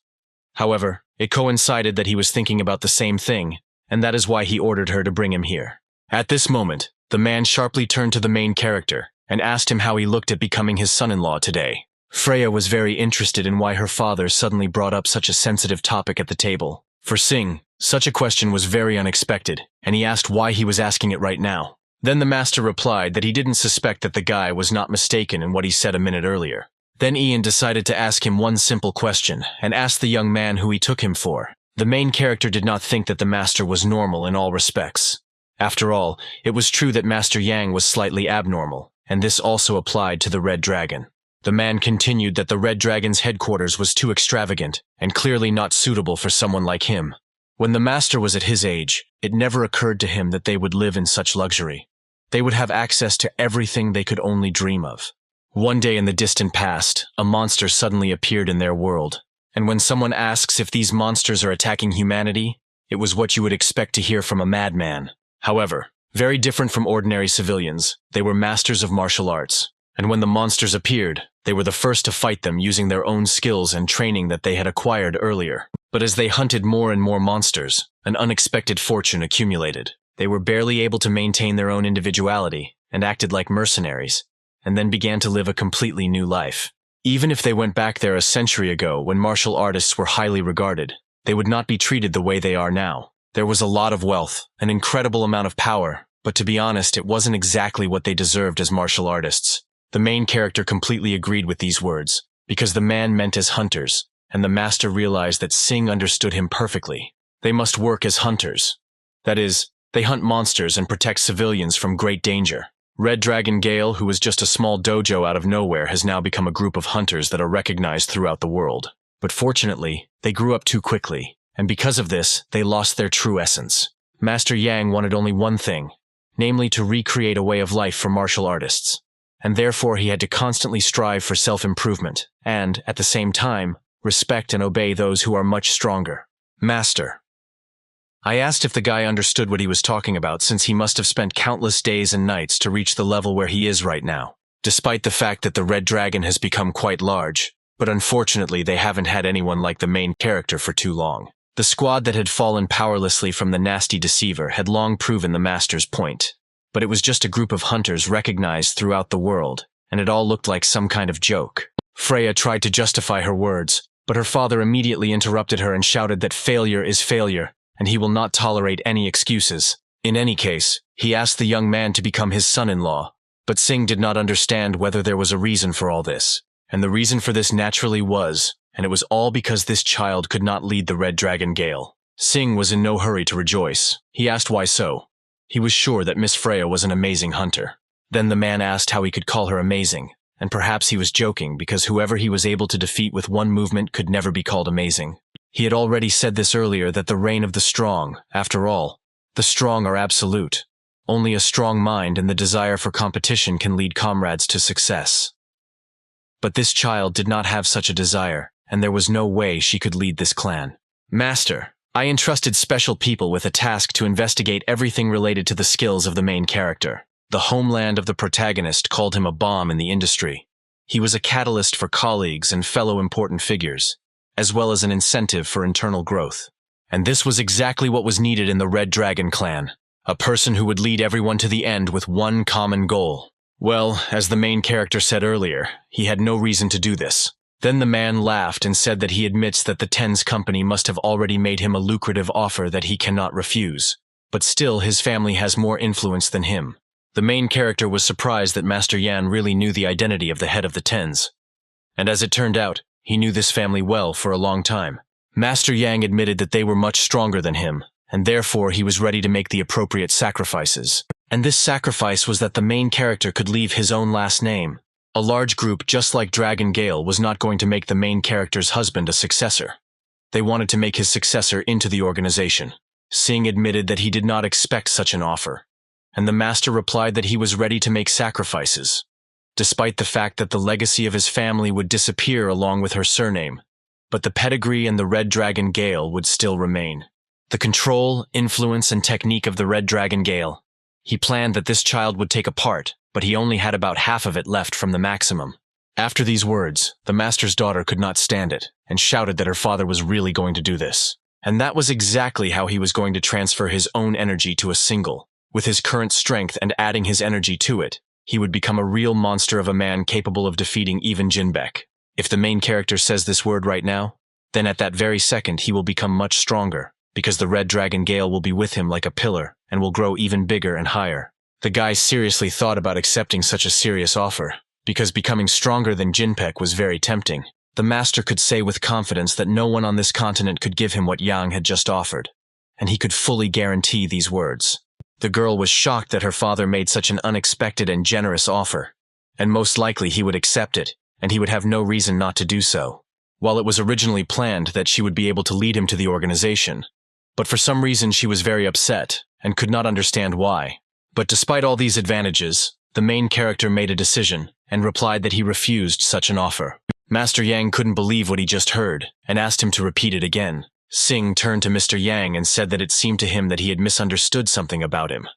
However, it coincided that he was thinking about the same thing, and that is why he ordered her to bring him here. At this moment, the man sharply turned to the main character and asked him how he looked at becoming his son-in-law today. Freya was very interested in why her father suddenly brought up such a sensitive topic at the table. For Sing, such a question was very unexpected, and he asked why he was asking it right now. Then the master replied that he didn't suspect that the guy was not mistaken in what he said a minute earlier. Then Ian decided to ask him one simple question, and asked the young man who he took him for. The main character did not think that the master was normal in all respects. After all, it was true that Master Yang was slightly abnormal, and this also applied to the Red Dragon. The man continued that the Red Dragon's headquarters was too extravagant, and clearly not suitable for someone like him. When the master was at his age, it never occurred to him that they would live in such luxury. They would have access to everything they could only dream of. One day in the distant past, a monster suddenly appeared in their world, and when someone asks if these monsters are attacking humanity, it was what you would expect to hear from a madman. However, very different from ordinary civilians, they were masters of martial arts, and when the monsters appeared, they were the first to fight them using their own skills and training that they had acquired earlier. But as they hunted more and more monsters, an unexpected fortune accumulated. They were barely able to maintain their own individuality and acted like mercenaries, and then began to live a completely new life. Even if they went back there a century ago when martial artists were highly regarded, they would not be treated the way they are now. There was a lot of wealth, an incredible amount of power, but to be honest, it wasn't exactly what they deserved as martial artists. The main character completely agreed with these words, because the man meant as hunters, and the master realized that Sing understood him perfectly. They must work as hunters. That is, they hunt monsters and protect civilians from great danger. Red Dragon Gale, who was just a small dojo out of nowhere, has now become a group of hunters that are recognized throughout the world. But fortunately, they grew up too quickly, and because of this, they lost their true essence. Master Yang wanted only one thing, namely to recreate a way of life for martial artists, and therefore he had to constantly strive for self-improvement, and, at the same time, respect and obey those who are much stronger. Master. I asked if the guy understood what he was talking about, since he must have spent countless days and nights to reach the level where he is right now, despite the fact that the Red Dragon has become quite large, but unfortunately they haven't had anyone like the main character for too long. The squad that had fallen powerlessly from the nasty deceiver had long proven the master's point, but it was just a group of hunters recognized throughout the world, and it all looked like some kind of joke. Freya tried to justify her words, but her father immediately interrupted her and shouted that failure is failure, and he will not tolerate any excuses. In any case, he asked the young man to become his son-in-law, but Sing did not understand whether there was a reason for all this, and the reason for this naturally was, and it was all because this child could not lead the Red Dragon Gale. Sing was in no hurry to rejoice. He asked why so. He was sure that Miss Freya was an amazing hunter. Then the man asked how he could call her amazing, and perhaps he was joking because whoever he was able to defeat with one movement could never be called amazing. He had already said this earlier, that the reign of the strong, after all, the strong are absolute. Only a strong mind and the desire for competition can lead comrades to success. But this child did not have such a desire, and there was no way she could lead this clan. Master, I entrusted special people with a task to investigate everything related to the skills of the main character. The homeland of the protagonist called him a bomb in the industry. He was a catalyst for colleagues and fellow important figures, as well as an incentive for internal growth. And this was exactly what was needed in the Red Dragon clan, a person who would lead everyone to the end with one common goal. Well, as the main character said earlier, he had no reason to do this. Then the man laughed and said that he admits that the Tens company must have already made him a lucrative offer that he cannot refuse, but still his family has more influence than him. The main character was surprised that Master Yan really knew the identity of the head of the Tens, and as it turned out, he knew this family well for a long time. Master Yang admitted that they were much stronger than him, and therefore he was ready to make the appropriate sacrifices. And this sacrifice was that the main character could leave his own last name. A large group just like Dragon Gale was not going to make the main character's husband a successor. They wanted to make his successor into the organization. Sing admitted that he did not expect such an offer, and the master replied that he was ready to make sacrifices, despite the fact that the legacy of his family would disappear along with her surname, but the pedigree and the Red Dragon Gale would still remain. The control, influence, and technique of the Red Dragon Gale. He planned that this child would take a part, but he only had about half of it left from the maximum. After these words, the master's daughter could not stand it, and shouted that her father was really going to do this. And that was exactly how he was going to transfer his own energy to a single. With his current strength and adding his energy to it, he would become a real monster of a man capable of defeating even Jinbek. If the main character says this word right now, then at that very second he will become much stronger, because the Red Dragon Gale will be with him like a pillar and will grow even bigger and higher. The guy seriously thought about accepting such a serious offer, because becoming stronger than Jinpek was very tempting. The master could say with confidence that no one on this continent could give him what Yang had just offered, and he could fully guarantee these words. The girl was shocked that her father made such an unexpected and generous offer, and most likely he would accept it, and he would have no reason not to do so. While it was originally planned that she would be able to lead him to the organization, but for some reason she was very upset, and could not understand why. But despite all these advantages, the main character made a decision, and replied that he refused such an offer. Master Yang couldn't believe what he just heard, and asked him to repeat it again. Sing turned to Mr. Yang and said that it seemed to him that he had misunderstood something about him,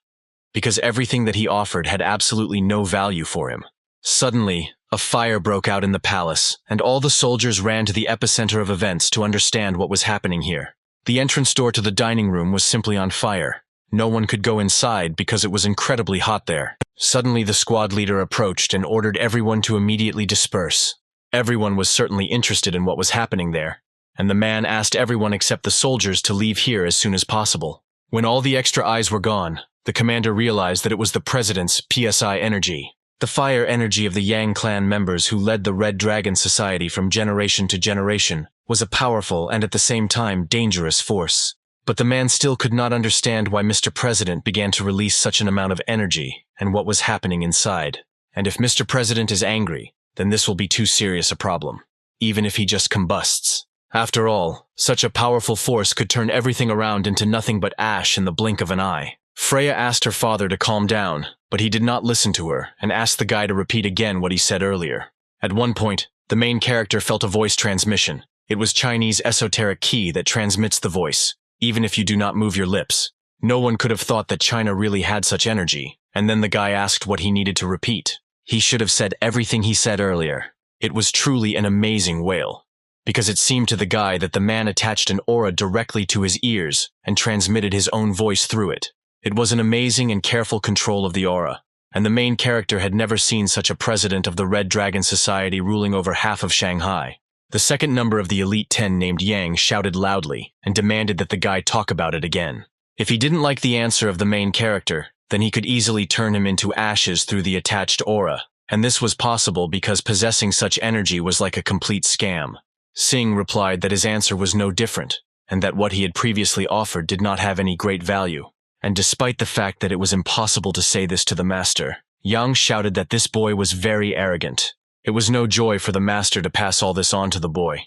because everything that he offered had absolutely no value for him. Suddenly, a fire broke out in the palace, and all the soldiers ran to the epicenter of events to understand what was happening here. The entrance door to the dining room was simply on fire, No one could go inside because it was incredibly hot there. Suddenly the squad leader approached and ordered everyone to immediately disperse. Everyone was certainly interested in what was happening there, and the man asked everyone except the soldiers to leave here as soon as possible. When all the extra eyes were gone, the commander realized that it was the president's PSI energy, the fire energy of the Yang clan members who led the Red Dragon Society from generation to generation, was a powerful and at the same time dangerous force. But the man still could not understand why Mr. President began to release such an amount of energy and what was happening inside. And if Mr. President is angry, then this will be too serious a problem, even if he just combusts. After all, such a powerful force could turn everything around into nothing but ash in the blink of an eye. Freya asked her father to calm down, but he did not listen to her and asked the guy to repeat again what he said earlier. At one point, the main character felt a voice transmission. It was Chinese esoteric qi that transmits the voice, even if you do not move your lips. No one could have thought that China really had such energy, and then the guy asked what he needed to repeat. He should have said everything he said earlier. It was truly an amazing wail, because it seemed to the guy that the man attached an aura directly to his ears and transmitted his own voice through it. It was an amazing and careful control of the aura, and the main character had never seen such a president of the Red Dragon Society ruling over half of Shanghai. The second number of the Elite 10 named Yang shouted loudly and demanded that the guy talk about it again. If he didn't like the answer of the main character, then he could easily turn him into ashes through the attached aura, and this was possible because possessing such energy was like a complete scam. Singh replied that his answer was no different, and that what he had previously offered did not have any great value. And despite the fact that it was impossible to say this to the master, Yang shouted that this boy was very arrogant. It was no joy for the master to pass all this on to the boy.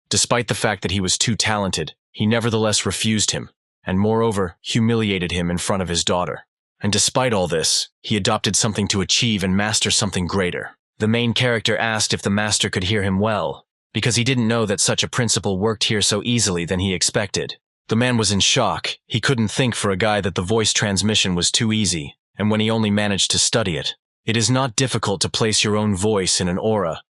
Despite the fact that he was too talented, he nevertheless refused him, and moreover, humiliated him in front of his daughter. And despite all this, he adopted something to achieve and master something greater. The main character asked if the master could hear him well, because he didn't know that such a principle worked here so easily than he expected. The man was in shock. He couldn't think for a guy that the voice transmission was too easy, and when he only managed to study it. It is not difficult to place your own voice in an aura,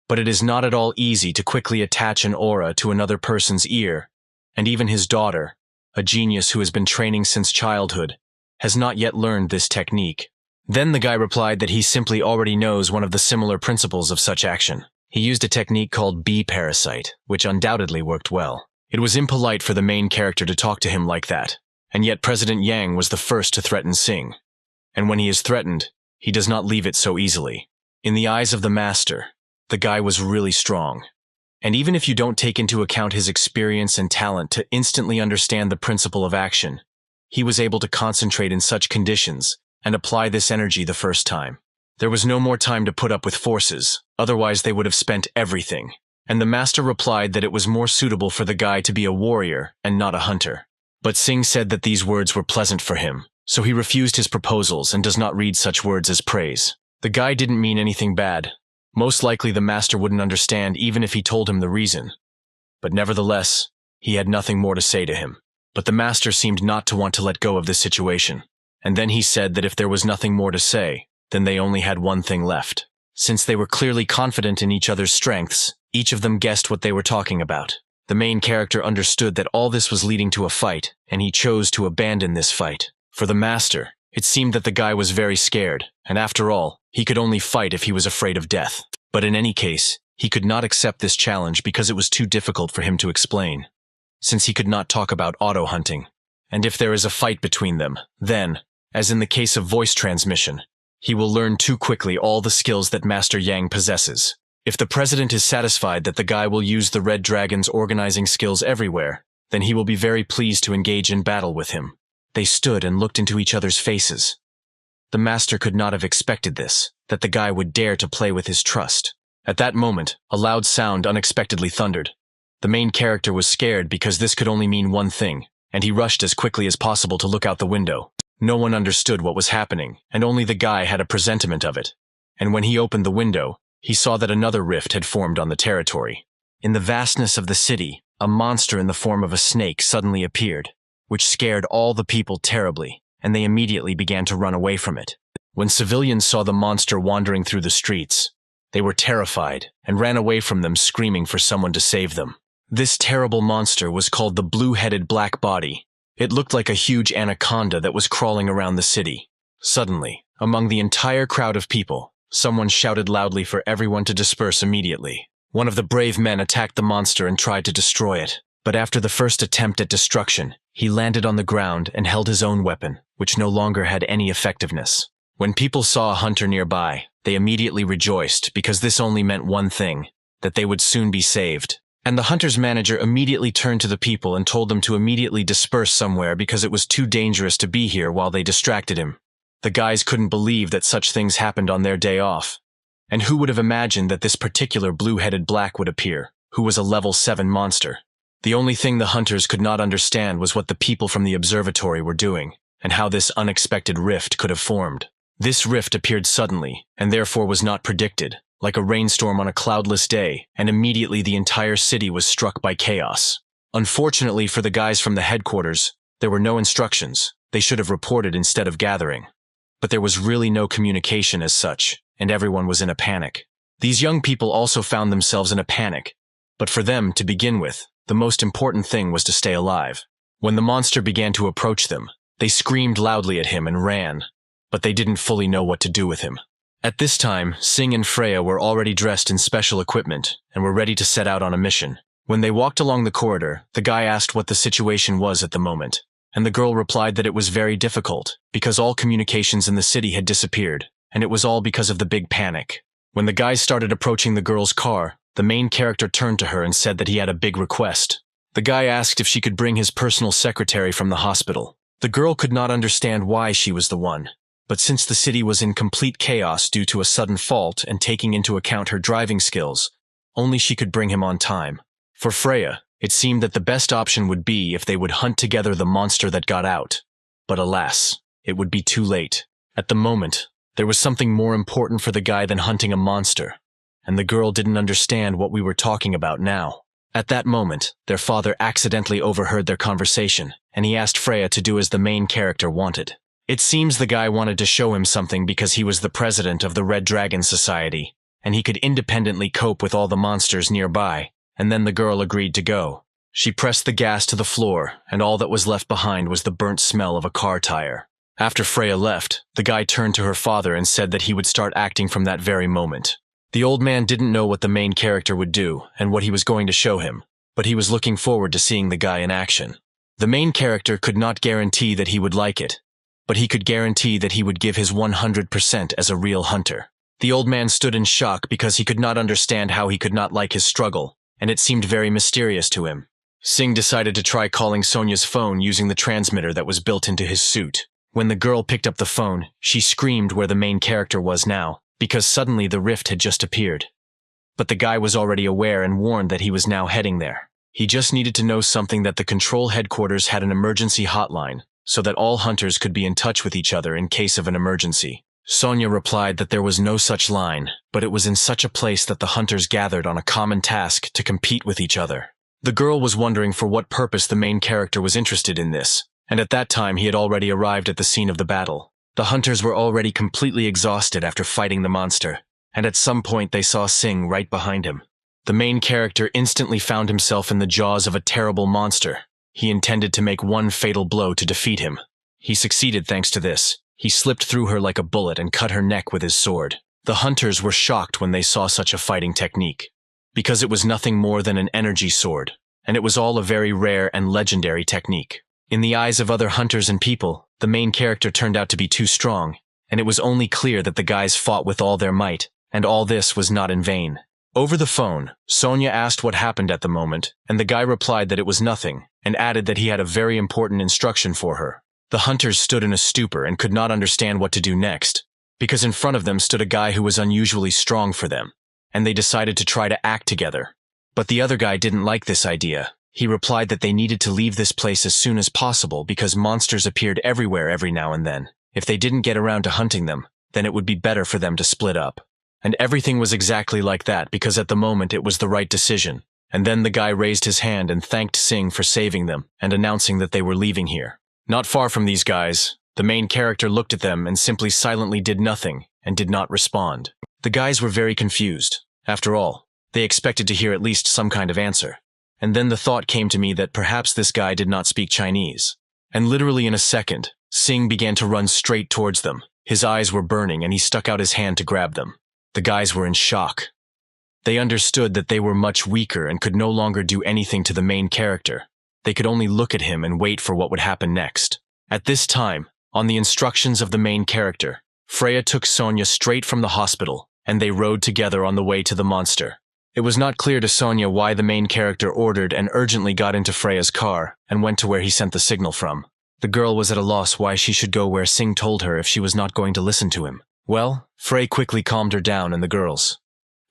but it is not at all easy to quickly attach an aura to another person's ear, and even his daughter, a genius who has been training since childhood, has not yet learned this technique. Then the guy replied that he simply already knows one of the similar principles of such action. He used a technique called bee parasite, which undoubtedly worked well. It was impolite for the main character to talk to him like that, and yet President Yang was the first to threaten Singh. And when he is threatened, he does not leave it so easily. In the eyes of the master, the guy was really strong. And even if you don't take into account his experience and talent to instantly understand the principle of action, he was able to concentrate in such conditions and apply this energy the first time. There was no more time to put up with forces, otherwise they would have spent everything. And the master replied that it was more suitable for the guy to be a warrior and not a hunter. But Singh said that these words were pleasant for him, so he refused his proposals and does not read such words as praise. The guy didn't mean anything bad. Most likely the master wouldn't understand even if he told him the reason. But nevertheless, he had nothing more to say to him. But the master seemed not to want to let go of this situation. And then he said that if there was nothing more to say, then they only had one thing left. Since they were clearly confident in each other's strengths, each of them guessed what they were talking about. The main character understood that all this was leading to a fight, and he chose to abandon this fight. For the master, it seemed that the guy was very scared, and after all, he could only fight if he was afraid of death. But in any case, he could not accept this challenge because it was too difficult for him to explain, since he could not talk about auto-hunting. And if there is a fight between them, then, as in the case of voice transmission, he will learn too quickly all the skills that Master Yang possesses. If the president is satisfied that the guy will use the Red Dragon's organizing skills everywhere, then he will be very pleased to engage in battle with him. They stood and looked into each other's faces. The master could not have expected this, that the guy would dare to play with his trust. At that moment, a loud sound unexpectedly thundered. The main character was scared because this could only mean one thing, and he rushed as quickly as possible to look out the window. No one understood what was happening, and only the guy had a presentiment of it. And when he opened the window, he saw that another rift had formed on the territory. In the vastness of the city, a monster in the form of a snake suddenly appeared, which scared all the people terribly, and they immediately began to run away from it. When civilians saw the monster wandering through the streets, they were terrified and ran away from them screaming for someone to save them. This terrible monster was called the blue-headed black body, It looked like a huge anaconda that was crawling around the city. Suddenly, among the entire crowd of people, someone shouted loudly for everyone to disperse immediately. One of the brave men attacked the monster and tried to destroy it, but after the first attempt at destruction, he landed on the ground and held his own weapon, which no longer had any effectiveness. When people saw a hunter nearby, they immediately rejoiced because this only meant one thing, that they would soon be saved. And the hunter's manager immediately turned to the people and told them to immediately disperse somewhere because it was too dangerous to be here while they distracted him. The guys couldn't believe that such things happened on their day off. And who would have imagined that this particular blue-headed black would appear, who was a level 7 monster? The only thing the hunters could not understand was what the people from the observatory were doing, and how this unexpected rift could have formed. This rift appeared suddenly, and therefore was not predicted, like a rainstorm on a cloudless day, and immediately the entire city was struck by chaos. Unfortunately for the guys from the headquarters, there were no instructions. They should have reported instead of gathering. But there was really no communication as such, and everyone was in a panic. These young people also found themselves in a panic, but for them, to begin with, the most important thing was to stay alive. When the monster began to approach them, they screamed loudly at him and ran, but they didn't fully know what to do with him. At this time, Sing and Freya were already dressed in special equipment and were ready to set out on a mission. When they walked along the corridor, the guy asked what the situation was at the moment, and the girl replied that it was very difficult because all communications in the city had disappeared, and it was all because of the big panic. When the guys started approaching the girl's car, the main character turned to her and said that he had a big request. The guy asked if she could bring his personal secretary from the hospital. The girl could not understand why she was the one, but since the city was in complete chaos due to a sudden fault and taking into account her driving skills, only she could bring him on time. For Freya, it seemed that the best option would be if they would hunt together the monster that got out. But alas, it would be too late. At the moment, there was something more important for the guy than hunting a monster, and the girl didn't understand what we were talking about now. At that moment, their father accidentally overheard their conversation, and he asked Freya to do as the main character wanted. It seems the guy wanted to show him something because he was the president of the Red Dragon Society, and he could independently cope with all the monsters nearby, and then the girl agreed to go. She pressed the gas to the floor, and all that was left behind was the burnt smell of a car tire. After Freya left, the guy turned to her father and said that he would start acting from that very moment. The old man didn't know what the main character would do and what he was going to show him, but he was looking forward to seeing the guy in action. The main character could not guarantee that he would like it, but he could guarantee that he would give his 100% as a real hunter. The old man stood in shock because he could not understand how he could not like his struggle, and it seemed very mysterious to him. Singh decided to try calling Sonia's phone using the transmitter that was built into his suit. When the girl picked up the phone, she screamed where the main character was now, because suddenly the rift had just appeared. But the guy was already aware and warned that he was now heading there. He just needed to know something that the control headquarters had an emergency hotline, so that all hunters could be in touch with each other in case of an emergency. Sonia replied that there was no such line, but it was in such a place that the hunters gathered on a common task to compete with each other. The girl was wondering for what purpose the main character was interested in this, and at that time he had already arrived at the scene of the battle. The hunters were already completely exhausted after fighting the monster, and at some point they saw Singh right behind him. The main character instantly found himself in the jaws of a terrible monster. He intended to make one fatal blow to defeat him. He succeeded thanks to this. He slipped through her like a bullet and cut her neck with his sword. The hunters were shocked when they saw such a fighting technique, because it was nothing more than an energy sword, and it was all a very rare and legendary technique. In the eyes of other hunters and people, the main character turned out to be too strong, and it was only clear that the guys fought with all their might, and all this was not in vain. Over the phone, Sonia asked what happened at the moment, and the guy replied that it was nothing, and added that he had a very important instruction for her. The hunters stood in a stupor and could not understand what to do next, because in front of them stood a guy who was unusually strong for them, and they decided to try to act together. But the other guy didn't like this idea. He replied that they needed to leave this place as soon as possible because monsters appeared everywhere every now and then. If they didn't get around to hunting them, then it would be better for them to split up. And everything was exactly like that because at the moment it was the right decision. And then the guy raised his hand and thanked Singh for saving them and announcing that they were leaving here. Not far from these guys, the main character looked at them and simply silently did nothing and did not respond. The guys were very confused. After all, they expected to hear at least some kind of answer. And then the thought came to me that perhaps this guy did not speak Chinese. And literally in a second, Singh began to run straight towards them. His eyes were burning and he stuck out his hand to grab them. The guys were in shock. They understood that they were much weaker and could no longer do anything to the main character. They could only look at him and wait for what would happen next. At this time, on the instructions of the main character, Freya took Sonya straight from the hospital, and they rode together on the way to the monster. It was not clear to Sonya why the main character ordered and urgently got into Freya's car and went to where he sent the signal from. The girl was at a loss why she should go where Singh told her if she was not going to listen to him. Well, Frey quickly calmed her down and the girls.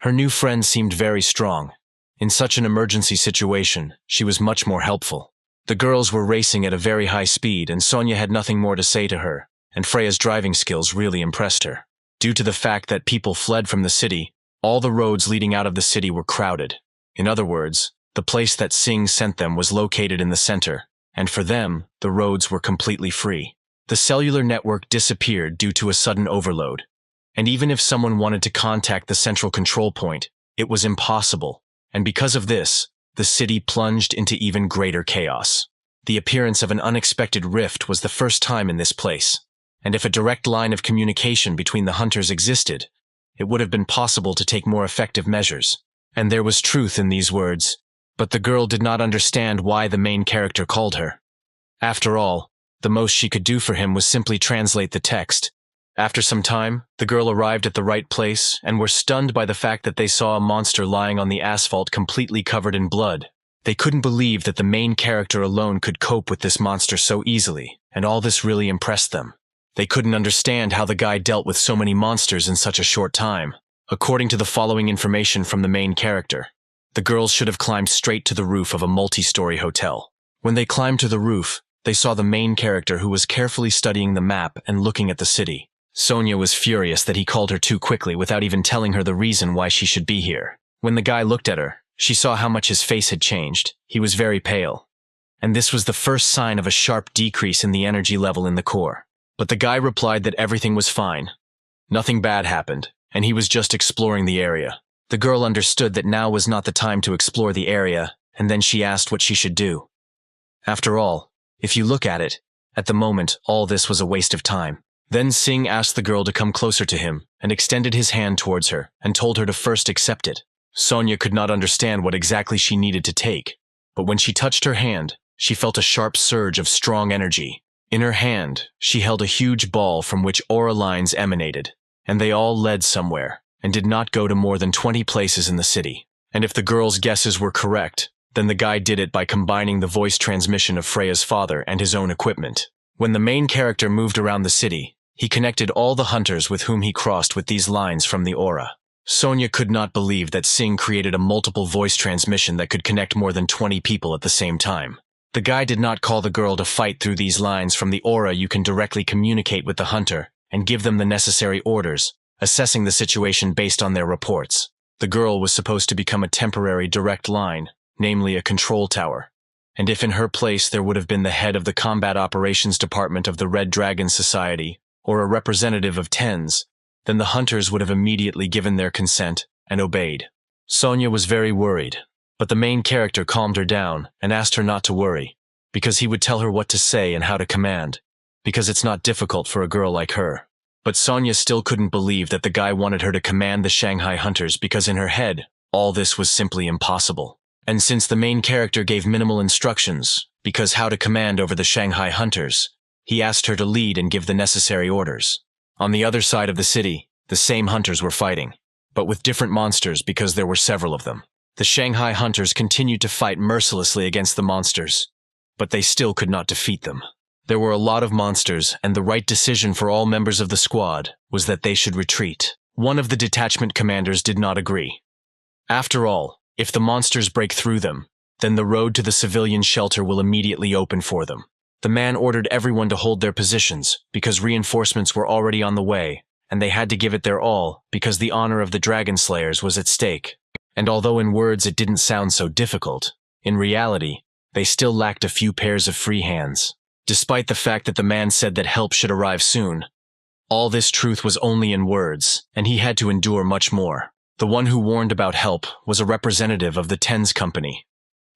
Her new friend seemed very strong. In such an emergency situation, she was much more helpful. The girls were racing at a very high speed and Sonya had nothing more to say to her, and Freya's driving skills really impressed her. Due to the fact that people fled from the city, all the roads leading out of the city were crowded. In other words, the place that Singh sent them was located in the center, and for them, the roads were completely free. The cellular network disappeared due to a sudden overload, and even if someone wanted to contact the central control point, it was impossible, and because of this, the city plunged into even greater chaos. The appearance of an unexpected rift was the first time in this place, and if a direct line of communication between the hunters existed, it would have been possible to take more effective measures. And there was truth in these words, but the girl did not understand why the main character called her. After all, the most she could do for him was simply translate the text. After some time, the girl arrived at the right place and were stunned by the fact that they saw a monster lying on the asphalt completely covered in blood. They couldn't believe that the main character alone could cope with this monster so easily, and all this really impressed them. They couldn't understand how the guy dealt with so many monsters in such a short time. According to the following information from the main character, the girls should have climbed straight to the roof of a multi-story hotel. When they climbed to the roof, they saw the main character who was carefully studying the map and looking at the city. Sonya was furious that he called her too quickly without even telling her the reason why she should be here. When the guy looked at her, she saw how much his face had changed. He was very pale. And this was the first sign of a sharp decrease in the energy level in the core. But the guy replied that everything was fine. Nothing bad happened, and he was just exploring the area. The girl understood that now was not the time to explore the area, and then she asked what she should do. After all, if you look at it, at the moment, all this was a waste of time. Then Singh asked the girl to come closer to him and extended his hand towards her and told her to first accept it. Sonya could not understand what exactly she needed to take, but when she touched her hand, she felt a sharp surge of strong energy. In her hand, she held a huge ball from which aura lines emanated, and they all led somewhere, and did not go to more than 20 places in the city. And if the girl's guesses were correct, then the guy did it by combining the voice transmission of Freya's father and his own equipment. When the main character moved around the city, he connected all the hunters with whom he crossed with these lines from the aura. Sonya could not believe that Singh created a multiple voice transmission that could connect more than 20 people at the same time. The guy did not call the girl to fight through these lines from the aura. You can directly communicate with the hunter and give them the necessary orders, assessing the situation based on their reports. The girl was supposed to become a temporary direct line, namely a control tower. And if in her place there would have been the head of the Combat Operations Department of the Red Dragon Society, or a representative of TENS, then the hunters would have immediately given their consent and obeyed. Sonya was very worried, but the main character calmed her down and asked her not to worry, because he would tell her what to say and how to command, because it's not difficult for a girl like her. But Sonya still couldn't believe that the guy wanted her to command the Shanghai hunters because in her head, all this was simply impossible. And since the main character gave minimal instructions, because how to command over the Shanghai hunters, he asked her to lead and give the necessary orders. On the other side of the city, the same hunters were fighting, but with different monsters because there were several of them. The Shanghai hunters continued to fight mercilessly against the monsters, but they still could not defeat them. There were a lot of monsters, and the right decision for all members of the squad was that they should retreat. One of the detachment commanders did not agree. After all, if the monsters break through them, then the road to the civilian shelter will immediately open for them. The man ordered everyone to hold their positions because reinforcements were already on the way, and they had to give it their all because the honor of the Dragon Slayers was at stake. And although in words it didn't sound so difficult, in reality, they still lacked a few pairs of free hands. Despite the fact that the man said that help should arrive soon, all this truth was only in words, and he had to endure much more. The one who warned about help was a representative of the TENS company,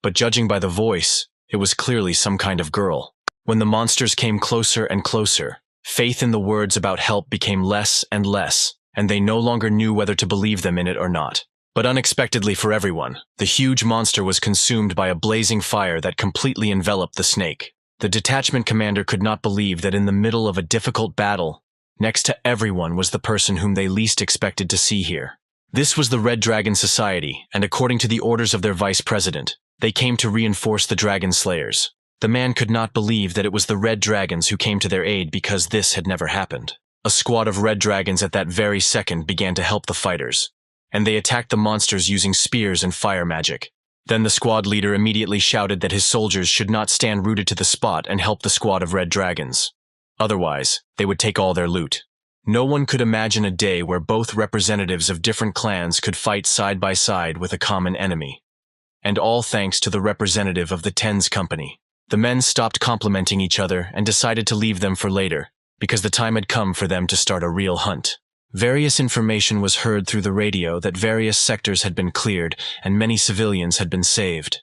but judging by the voice, it was clearly some kind of girl. When the monsters came closer and closer, faith in the words about help became less and less, and they no longer knew whether to believe them in it or not. But unexpectedly for everyone, the huge monster was consumed by a blazing fire that completely enveloped the snake. The detachment commander could not believe that in the middle of a difficult battle, next to everyone was the person whom they least expected to see here. This was the Red Dragon Society, and according to the orders of their vice president, they came to reinforce the Dragon Slayers. The man could not believe that it was the Red Dragons who came to their aid because this had never happened. A squad of Red Dragons at that very second began to help the fighters, and they attacked the monsters using spears and fire magic. Then the squad leader immediately shouted that his soldiers should not stand rooted to the spot and help the squad of Red Dragons. Otherwise, they would take all their loot. No one could imagine a day where both representatives of different clans could fight side by side with a common enemy. And all thanks to the representative of the Tens Company. The men stopped complimenting each other and decided to leave them for later, because the time had come for them to start a real hunt. Various information was heard through the radio that various sectors had been cleared and many civilians had been saved.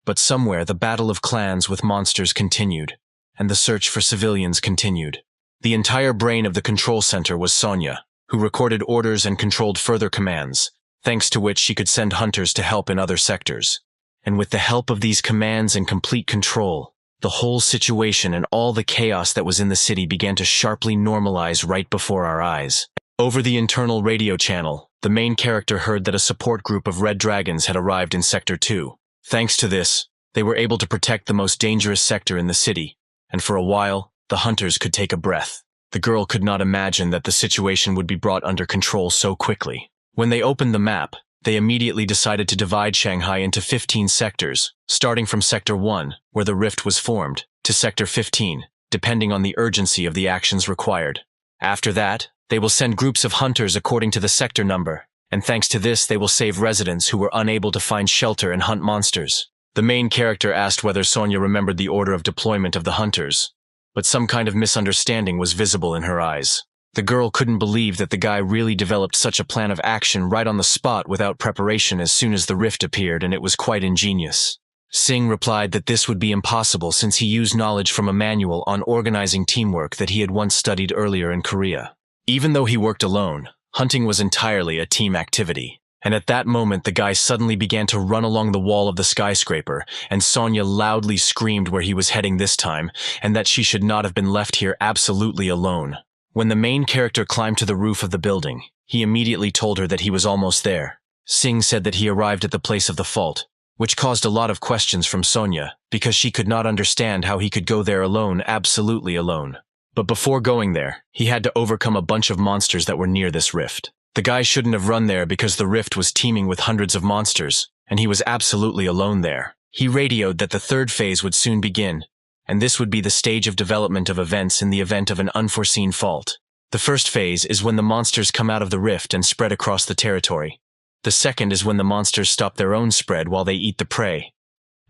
But somewhere the battle of clans with monsters continued, and the search for civilians continued. The entire brain of the control center was Sonia, who recorded orders and controlled further commands, thanks to which she could send hunters to help in other sectors. And with the help of these commands and complete control, the whole situation and all the chaos that was in the city began to sharply normalize right before our eyes. Over the internal radio channel, the main character heard that a support group of Red Dragons had arrived in Sector 2. Thanks to this, they were able to protect the most dangerous sector in the city, and for a while, the hunters could take a breath. The girl could not imagine that the situation would be brought under control so quickly. When they opened the map, they immediately decided to divide Shanghai into 15 sectors, starting from Sector 1, where the rift was formed, to Sector 15, depending on the urgency of the actions required. After that, they will send groups of hunters according to the sector number, and thanks to this they will save residents who were unable to find shelter and hunt monsters. The main character asked whether Sonia remembered the order of deployment of the hunters, but some kind of misunderstanding was visible in her eyes. The girl couldn't believe that the guy really developed such a plan of action right on the spot without preparation as soon as the rift appeared, and it was quite ingenious. Singh replied that this would be impossible since he used knowledge from a manual on organizing teamwork that he had once studied earlier in Korea. Even though he worked alone, hunting was entirely a team activity. And at that moment the guy suddenly began to run along the wall of the skyscraper, and Sonia loudly screamed where he was heading this time, and that she should not have been left here absolutely alone. When the main character climbed to the roof of the building, he immediately told her that he was almost there. Singh said that he arrived at the place of the fault, which caused a lot of questions from Sonia, because she could not understand how he could go there alone, absolutely alone. But before going there, he had to overcome a bunch of monsters that were near this rift. The guy shouldn't have run there because the rift was teeming with hundreds of monsters, and he was absolutely alone there. He radioed that the third phase would soon begin, and this would be the stage of development of events in the event of an unforeseen fault. The first phase is when the monsters come out of the rift and spread across the territory. The second is when the monsters stop their own spread while they eat the prey.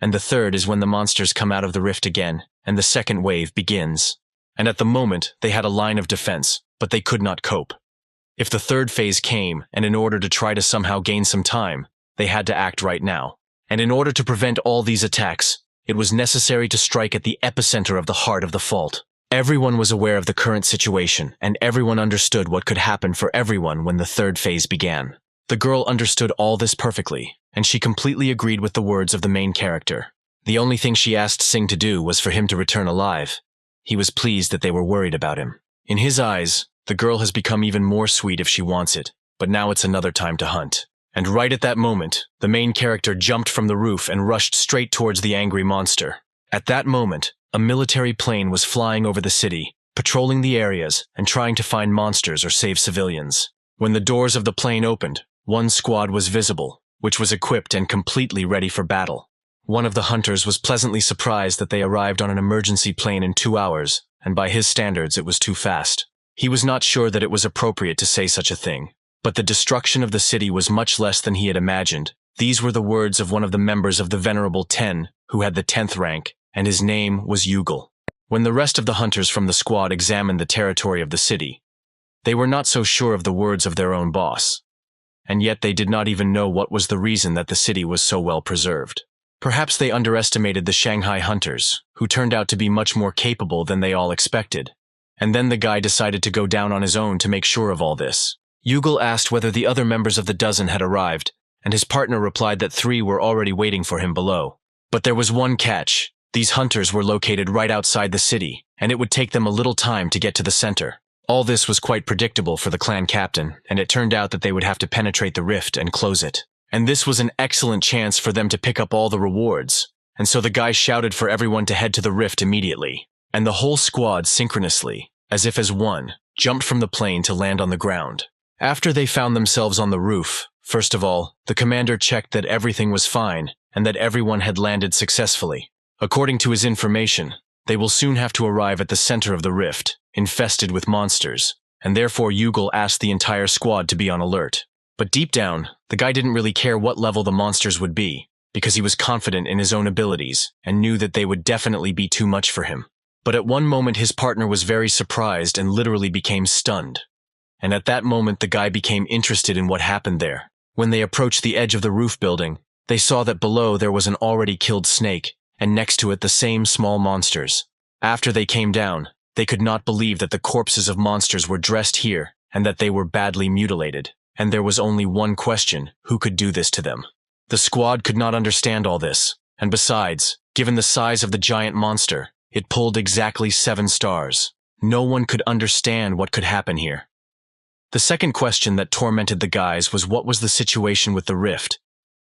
And the third is when the monsters come out of the rift again, and the second wave begins. And at the moment, they had a line of defense, but they could not cope. If the third phase came, and in order to try to somehow gain some time, they had to act right now. And in order to prevent all these attacks, it was necessary to strike at the epicenter of the heart of the fault. Everyone was aware of the current situation, and everyone understood what could happen for everyone when the third phase began. The girl understood all this perfectly, and she completely agreed with the words of the main character. The only thing she asked Singh to do was for him to return alive. He was pleased that they were worried about him. In his eyes, the girl has become even more sweet if she wants it, but now it's another time to hunt. And right at that moment, the main character jumped from the roof and rushed straight towards the angry monster. At that moment, a military plane was flying over the city, patrolling the areas and trying to find monsters or save civilians. When the doors of the plane opened, one squad was visible, which was equipped and completely ready for battle. One of the hunters was pleasantly surprised that they arrived on an emergency plane in 2 hours, and by his standards it was too fast. He was not sure that it was appropriate to say such a thing. But the destruction of the city was much less than he had imagined. These were the words of one of the members of the Venerable 10, who had the 10th rank, and his name was Yugal. When the rest of the hunters from the squad examined the territory of the city, they were not so sure of the words of their own boss. And yet they did not even know what was the reason that the city was so well preserved. Perhaps they underestimated the Shanghai hunters, who turned out to be much more capable than they all expected. And then the guy decided to go down on his own to make sure of all this. Yugal asked whether the other members of the dozen had arrived, and his partner replied that 3 were already waiting for him below. But there was one catch. These hunters were located right outside the city, and it would take them a little time to get to the center. All this was quite predictable for the clan captain, and it turned out that they would have to penetrate the rift and close it. And this was an excellent chance for them to pick up all the rewards, and so the guy shouted for everyone to head to the rift immediately. And the whole squad synchronously, as if as one, jumped from the plane to land on the ground. After they found themselves on the roof, first of all, the commander checked that everything was fine and that everyone had landed successfully. According to his information, they will soon have to arrive at the center of the rift, infested with monsters, and therefore Yugal asked the entire squad to be on alert. But deep down, the guy didn't really care what level the monsters would be, because he was confident in his own abilities and knew that they would definitely be too much for him. But at one moment his partner was very surprised and literally became stunned. And at that moment the guy became interested in what happened there. When they approached the edge of the roof building, they saw that below there was an already killed snake, and next to it the same small monsters. After they came down, they could not believe that the corpses of monsters were dressed here and that they were badly mutilated. And there was only one question: who could do this to them? The squad could not understand all this, and besides, given the size of the giant monster, it pulled exactly 7 stars. No one could understand what could happen here. The second question that tormented the guys was what was the situation with the rift.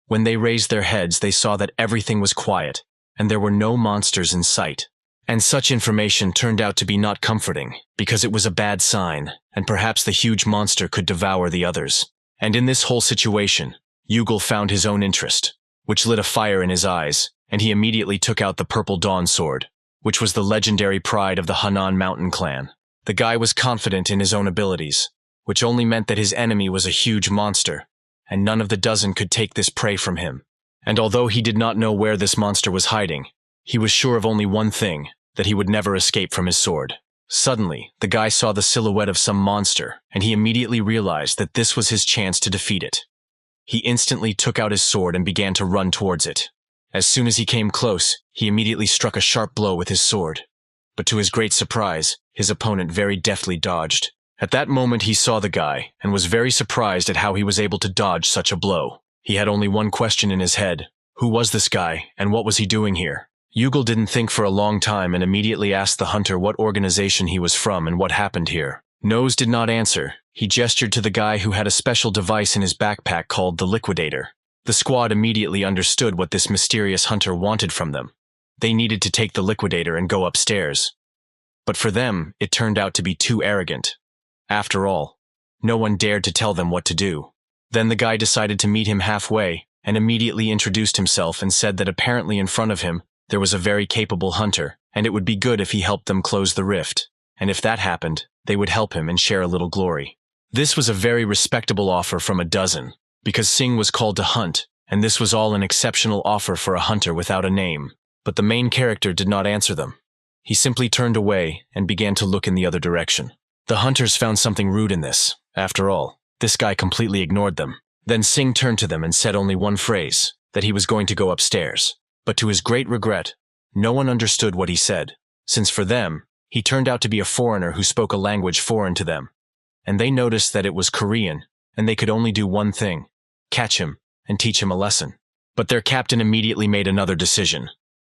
When they raised their heads, they saw that everything was quiet, and there were no monsters in sight. And such information turned out to be not comforting, because it was a bad sign, and perhaps the huge monster could devour the others. And in this whole situation, Yugal found his own interest, which lit a fire in his eyes, and he immediately took out the Purple Dawn sword, which was the legendary pride of the Hanan Mountain clan. The guy was confident in his own abilities, which only meant that his enemy was a huge monster, and none of the dozen could take this prey from him. And although he did not know where this monster was hiding, he was sure of only one thing: that he would never escape from his sword. Suddenly, the guy saw the silhouette of some monster, and he immediately realized that this was his chance to defeat it. He instantly took out his sword and began to run towards it. As soon as he came close, he immediately struck a sharp blow with his sword. But to his great surprise, his opponent very deftly dodged. At that moment he saw the guy, and was very surprised at how he was able to dodge such a blow. He had only one question in his head: who was this guy, and what was he doing here? Yugal didn't think for a long time and immediately asked the hunter what organization he was from and what happened here. Nose did not answer. He gestured to the guy who had a special device in his backpack called the Liquidator. The squad immediately understood what this mysterious hunter wanted from them. They needed to take the Liquidator and go upstairs. But for them, it turned out to be too arrogant. After all, no one dared to tell them what to do. Then the guy decided to meet him halfway and immediately introduced himself and said that apparently in front of him there was a very capable hunter, and it would be good if he helped them close the rift, and if that happened, they would help him and share a little glory. This was a very respectable offer from a dozen, because Singh was called to hunt, and this was all an exceptional offer for a hunter without a name. But the main character did not answer them. He simply turned away and began to look in the other direction. The hunters found something rude in this. After all, this guy completely ignored them. Then Singh turned to them and said only one phrase: that he was going to go upstairs. But to his great regret, no one understood what he said, since for them, he turned out to be a foreigner who spoke a language foreign to them. And they noticed that it was Korean, and they could only do one thing: catch him and teach him a lesson. But their captain immediately made another decision.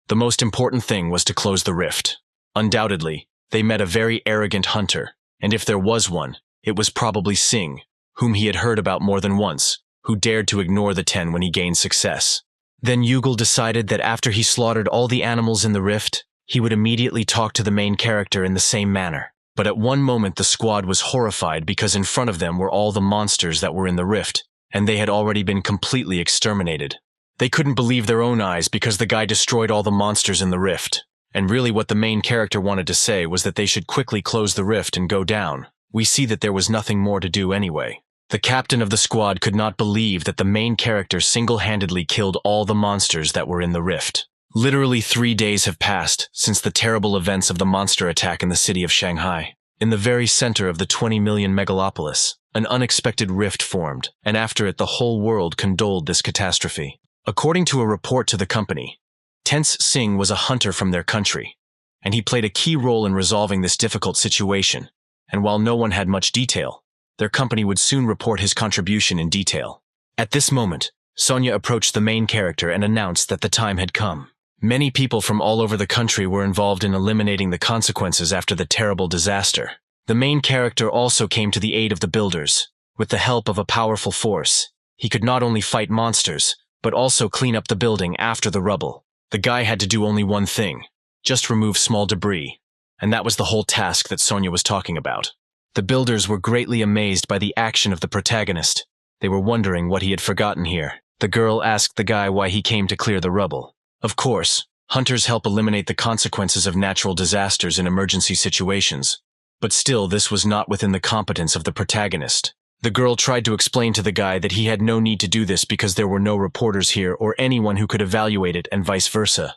The most important thing was to close the rift. Undoubtedly, they met a very arrogant hunter, and if there was one, it was probably Singh, whom he had heard about more than once, who dared to ignore the 10 when he gained success. Then Yugal decided that after he slaughtered all the animals in the rift, he would immediately talk to the main character in the same manner. But at one moment the squad was horrified because in front of them were all the monsters that were in the rift, and they had already been completely exterminated. They couldn't believe their own eyes because the guy destroyed all the monsters in the rift. And really what the main character wanted to say was that they should quickly close the rift and go down. We see that there was nothing more to do anyway. The captain of the squad could not believe that the main character single-handedly killed all the monsters that were in the rift. Literally 3 days have passed since the terrible events of the monster attack in the city of Shanghai. In the very center of the 20 million megalopolis, an unexpected rift formed, and after it the whole world condoled this catastrophe. According to a report to the company, Tense Singh was a hunter from their country, and he played a key role in resolving this difficult situation, and while no one had much detail, their company would soon report his contribution in detail. At this moment, Sonia approached the main character and announced that the time had come. Many people from all over the country were involved in eliminating the consequences after the terrible disaster. The main character also came to the aid of the builders. With the help of a powerful force, he could not only fight monsters, but also clean up the building after the rubble. The guy had to do only one thing, just remove small debris, and that was the whole task that Sonia was talking about. The builders were greatly amazed by the action of the protagonist. They were wondering what he had forgotten here. The girl asked the guy why he came to clear the rubble. Of course, hunters help eliminate the consequences of natural disasters in emergency situations, but still this was not within the competence of the protagonist. The girl tried to explain to the guy that he had no need to do this because there were no reporters here or anyone who could evaluate it and vice versa.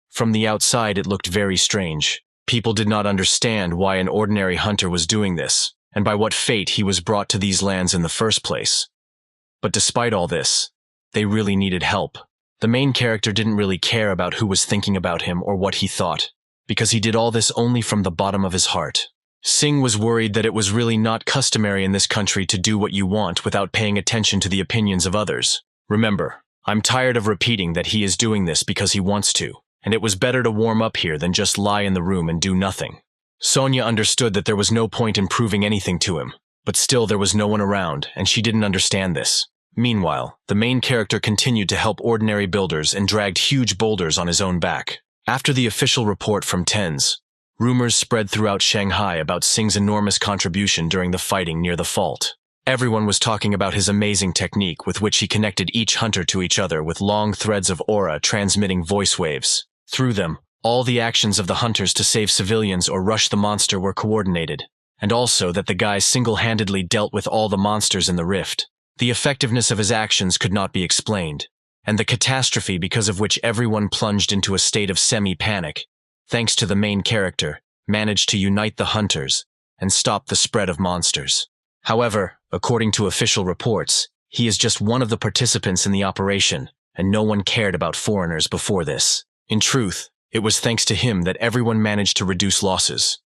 From the outside it looked very strange. People did not understand why an ordinary hunter was doing this, and by what fate he was brought to these lands in the first place. But despite all this, they really needed help. The main character didn't really care about who was thinking about him or what he thought, because he did all this only from the bottom of his heart. Singh was worried that it was really not customary in this country to do what you want without paying attention to the opinions of others. Remember, I'm tired of repeating that he is doing this because he wants to, and it was better to warm up here than just lie in the room and do nothing. Sonia understood that there was no point in proving anything to him, but still there was no one around, and she didn't understand this. Meanwhile, the main character continued to help ordinary builders and dragged huge boulders on his own back. After the official report from TENS, rumors spread throughout Shanghai about Singh's enormous contribution during the fighting near the fault. Everyone was talking about his amazing technique with which he connected each hunter to each other with long threads of aura transmitting voice waves. Through them, all the actions of the hunters to save civilians or rush the monster were coordinated, and also that the guy single-handedly dealt with all the monsters in the rift. The effectiveness of his actions could not be explained, and the catastrophe because of which everyone plunged into a state of semi-panic, thanks to the main character, managed to unite the hunters and stop the spread of monsters. However, according to official reports, he is just one of the participants in the operation, and no one cared about foreigners before this. In truth, it was thanks to him that everyone managed to reduce losses.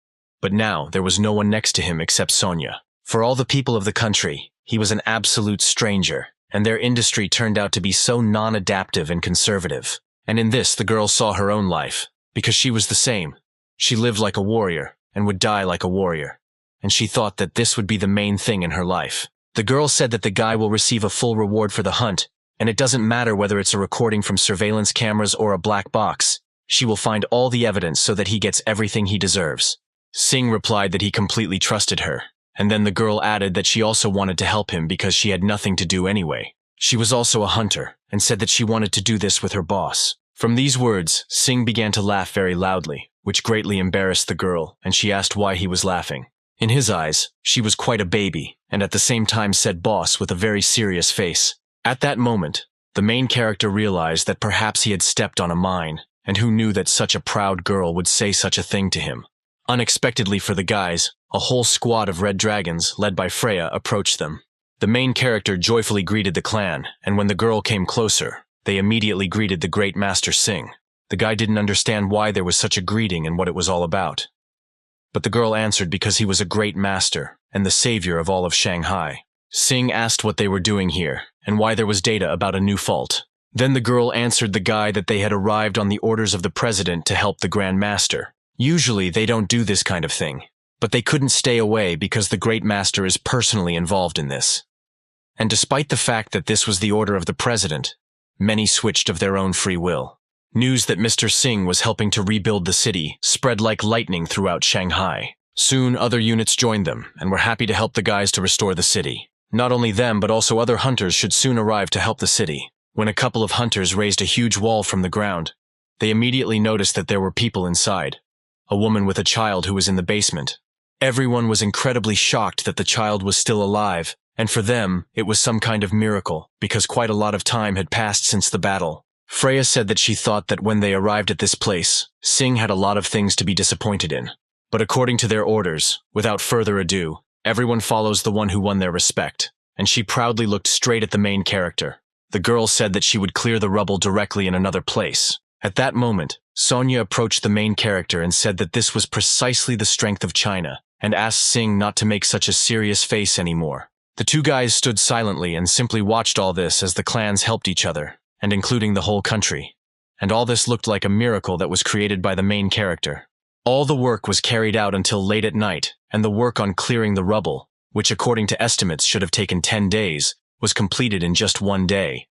But now there was no one next to him except Sonia. For all the people of the country, he was an absolute stranger, and their industry turned out to be so non-adaptive and conservative. And in this the girl saw her own life, because she was the same. She lived like a warrior, and would die like a warrior. And she thought that this would be the main thing in her life. The girl said that the guy will receive a full reward for the hunt, and it doesn't matter whether it's a recording from surveillance cameras or a black box. She will find all the evidence so that he gets everything he deserves. Singh replied that he completely trusted her. And then the girl added that she also wanted to help him because she had nothing to do anyway. She was also a hunter, and said that she wanted to do this with her boss. From these words, Singh began to laugh very loudly, which greatly embarrassed the girl, and she asked why he was laughing. In his eyes, she was quite a baby, and at the same time said boss with a very serious face. At that moment, the main character realized that perhaps he had stepped on a mine, and who knew that such a proud girl would say such a thing to him. Unexpectedly for the guys, a whole squad of red dragons, led by Freya, approached them. The main character joyfully greeted the clan, and when the girl came closer, they immediately greeted the great master Singh. The guy didn't understand why there was such a greeting and what it was all about. But the girl answered because he was a great master, and the savior of all of Shanghai. Singh asked what they were doing here, and why there was data about a new fault. Then the girl answered the guy that they had arrived on the orders of the president to help the Grand Master. Usually they don't do this kind of thing, but they couldn't stay away because the Great Master is personally involved in this. And despite the fact that this was the order of the president, many switched of their own free will. News that Mr. Singh was helping to rebuild the city spread like lightning throughout Shanghai. Soon other units joined them and were happy to help the guys to restore the city. Not only them but also other hunters should soon arrive to help the city. When a couple of hunters raised a huge wall from the ground, they immediately noticed that there were people inside. A woman with a child who was in the basement. Everyone was incredibly shocked that the child was still alive, and for them, it was some kind of miracle, because quite a lot of time had passed since the battle. Freya said that she thought that when they arrived at this place, Singh had a lot of things to be disappointed in. But according to their orders, without further ado, everyone follows the one who won their respect, and she proudly looked straight at the main character. The girl said that she would clear the rubble directly in another place. At that moment, Sonia approached the main character and said that this was precisely the strength of China, and asked Sing not to make such a serious face anymore. The two guys stood silently and simply watched all this as the clans helped each other, and including the whole country. And all this looked like a miracle that was created by the main character. All the work was carried out until late at night, and the work on clearing the rubble, which according to estimates should have taken 10 days, was completed in just 1 day.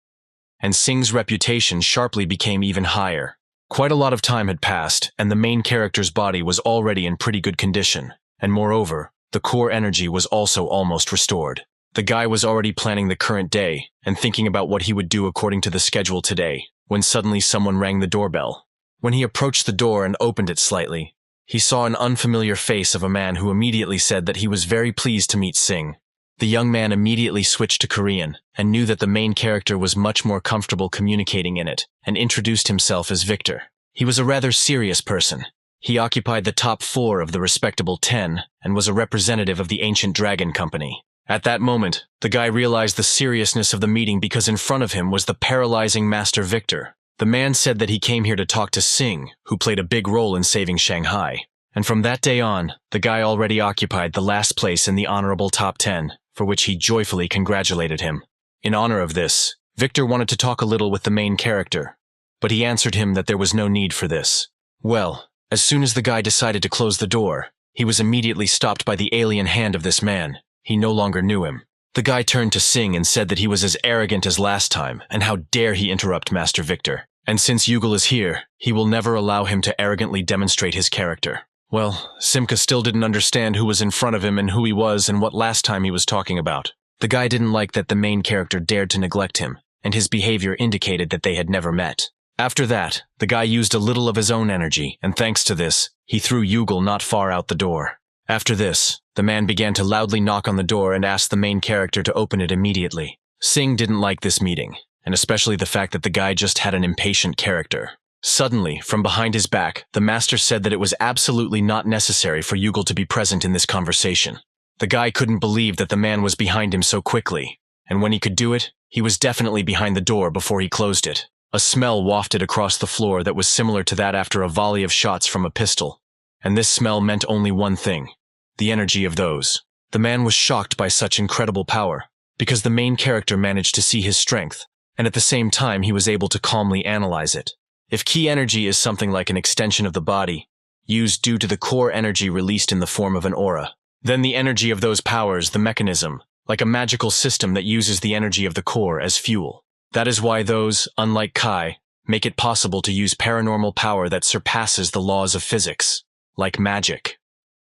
And Sing's reputation sharply became even higher. Quite a lot of time had passed, and the main character's body was already in pretty good condition, and moreover, the core energy was also almost restored. The guy was already planning the current day, and thinking about what he would do according to the schedule today, when suddenly someone rang the doorbell. When he approached the door and opened it slightly, he saw an unfamiliar face of a man who immediately said that he was very pleased to meet Sing. The young man immediately switched to Korean, and knew that the main character was much more comfortable communicating in it, and introduced himself as Victor. He was a rather serious person. He occupied the top 4 of the respectable 10, and was a representative of the ancient dragon company. At that moment, the guy realized the seriousness of the meeting because in front of him was the paralyzing Master Victor. The man said that he came here to talk to Sing, who played a big role in saving Shanghai. And from that day on, the guy already occupied the last place in the honorable top 10, for which he joyfully congratulated him. In honor of this, Victor wanted to talk a little with the main character, but he answered him that there was no need for this. Well, as soon as the guy decided to close the door, he was immediately stopped by the alien hand of this man. He no longer knew him. The guy turned to Sing and said that he was as arrogant as last time, and how dare he interrupt Master Victor. And since Yugal is here, he will never allow him to arrogantly demonstrate his character. Well, Simka still didn't understand who was in front of him and who he was and what last time he was talking about. The guy didn't like that the main character dared to neglect him, and his behavior indicated that they had never met. After that, the guy used a little of his own energy, and thanks to this, he threw Yugal not far out the door. After this, the man began to loudly knock on the door and asked the main character to open it immediately. Sing didn't like this meeting, and especially the fact that the guy just had an impatient character. Suddenly, from behind his back, the master said that it was absolutely not necessary for Yugal to be present in this conversation. The guy couldn't believe that the man was behind him so quickly, and when he could do it, he was definitely behind the door before he closed it. A smell wafted across the floor that was similar to that after a volley of shots from a pistol, and this smell meant only one thing: the energy of those. The man was shocked by such incredible power, because the main character managed to see his strength, and at the same time he was able to calmly analyze it. If ki energy is something like an extension of the body, used due to the core energy released in the form of an aura, then the energy of those powers the mechanism, like a magical system that uses the energy of the core as fuel. That is why those, unlike Kai, make it possible to use paranormal power that surpasses the laws of physics, like magic.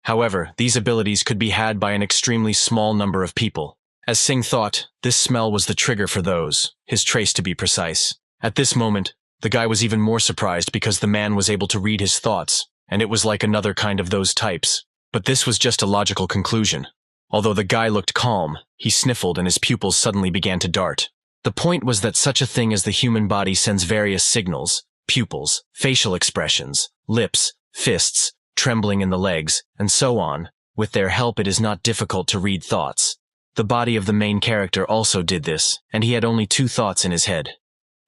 However, these abilities could be had by an extremely small number of people. As Sing thought, this smell was the trigger for those, his trace to be precise. At this moment, the guy was even more surprised because the man was able to read his thoughts, and it was like another kind of those types. But this was just a logical conclusion. Although the guy looked calm, he sniffled and his pupils suddenly began to dart. The point was that such a thing as the human body sends various signals: pupils, facial expressions, lips, fists, trembling in the legs, and so on. With their help, it is not difficult to read thoughts. The body of the main character also did this, and he had only 2 thoughts in his head.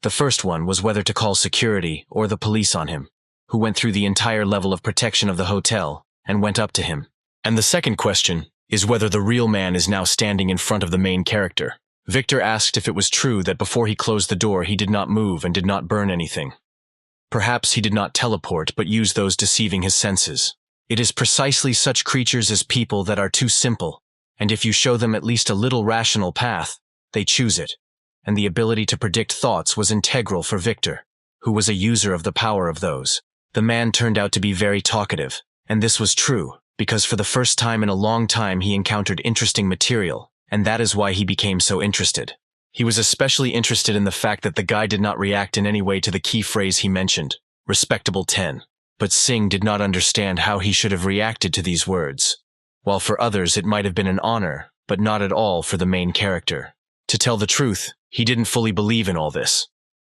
The first one was whether to call security or the police on him, who went through the entire level of protection of the hotel and went up to him. And the second question is whether the real man is now standing in front of the main character. Victor asked if it was true that before he closed the door he did not move and did not burn anything. Perhaps he did not teleport but used those deceiving his senses. It is precisely such creatures as people that are too simple, and if you show them at least a little rational path, they choose it. And the ability to predict thoughts was integral for Victor, who was a user of the power of those. The man turned out to be very talkative, and this was true, because for the first time in a long time he encountered interesting material, and that is why he became so interested. He was especially interested in the fact that the guy did not react in any way to the key phrase he mentioned, respectable 10. But Sing did not understand how he should have reacted to these words. While for others it might have been an honor, but not at all for the main character. To tell the truth, he didn't fully believe in all this.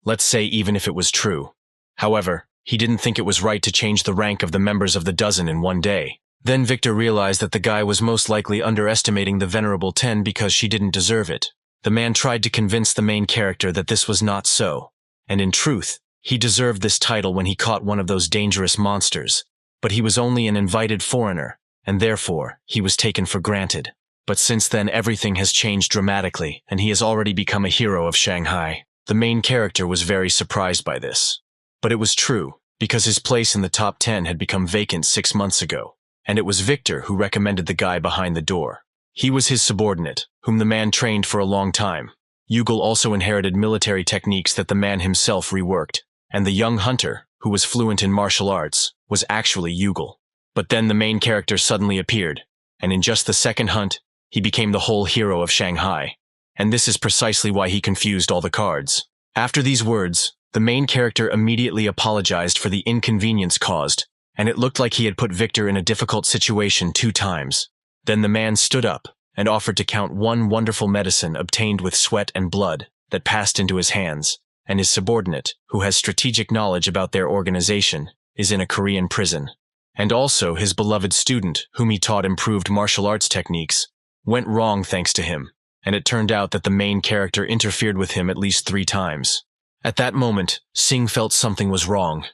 Let's say even if it was true. However, he didn't think it was right to change the rank of the members of the dozen in one day. Then Victor realized that the guy was most likely underestimating the Venerable 10 because she didn't deserve it. The man tried to convince the main character that this was not so, and in truth, he deserved this title when he caught one of those dangerous monsters, but he was only an invited foreigner, and therefore, he was taken for granted. But since then everything has changed dramatically, and he has already become a hero of Shanghai. The main character was very surprised by this. But it was true, because his place in the top 10 had become vacant 6 months ago, and it was Victor who recommended the guy behind the door. He was his subordinate, whom the man trained for a long time. Yugal also inherited military techniques that the man himself reworked, and the young hunter, who was fluent in martial arts, was actually Yugal. But then the main character suddenly appeared, and in just the second hunt, he became the whole hero of Shanghai. And this is precisely why he confused all the cards. After these words, the main character immediately apologized for the inconvenience caused, and it looked like he had put Victor in a difficult situation 2 times. Then the man stood up and offered to count 1 wonderful medicine obtained with sweat and blood that passed into his hands, and his subordinate, who has strategic knowledge about their organization, is in a Korean prison. And also his beloved student, whom he taught improved martial arts techniques, went wrong thanks to him, and it turned out that the main character interfered with him at least 3 times. At that moment, Sing felt something was wrong.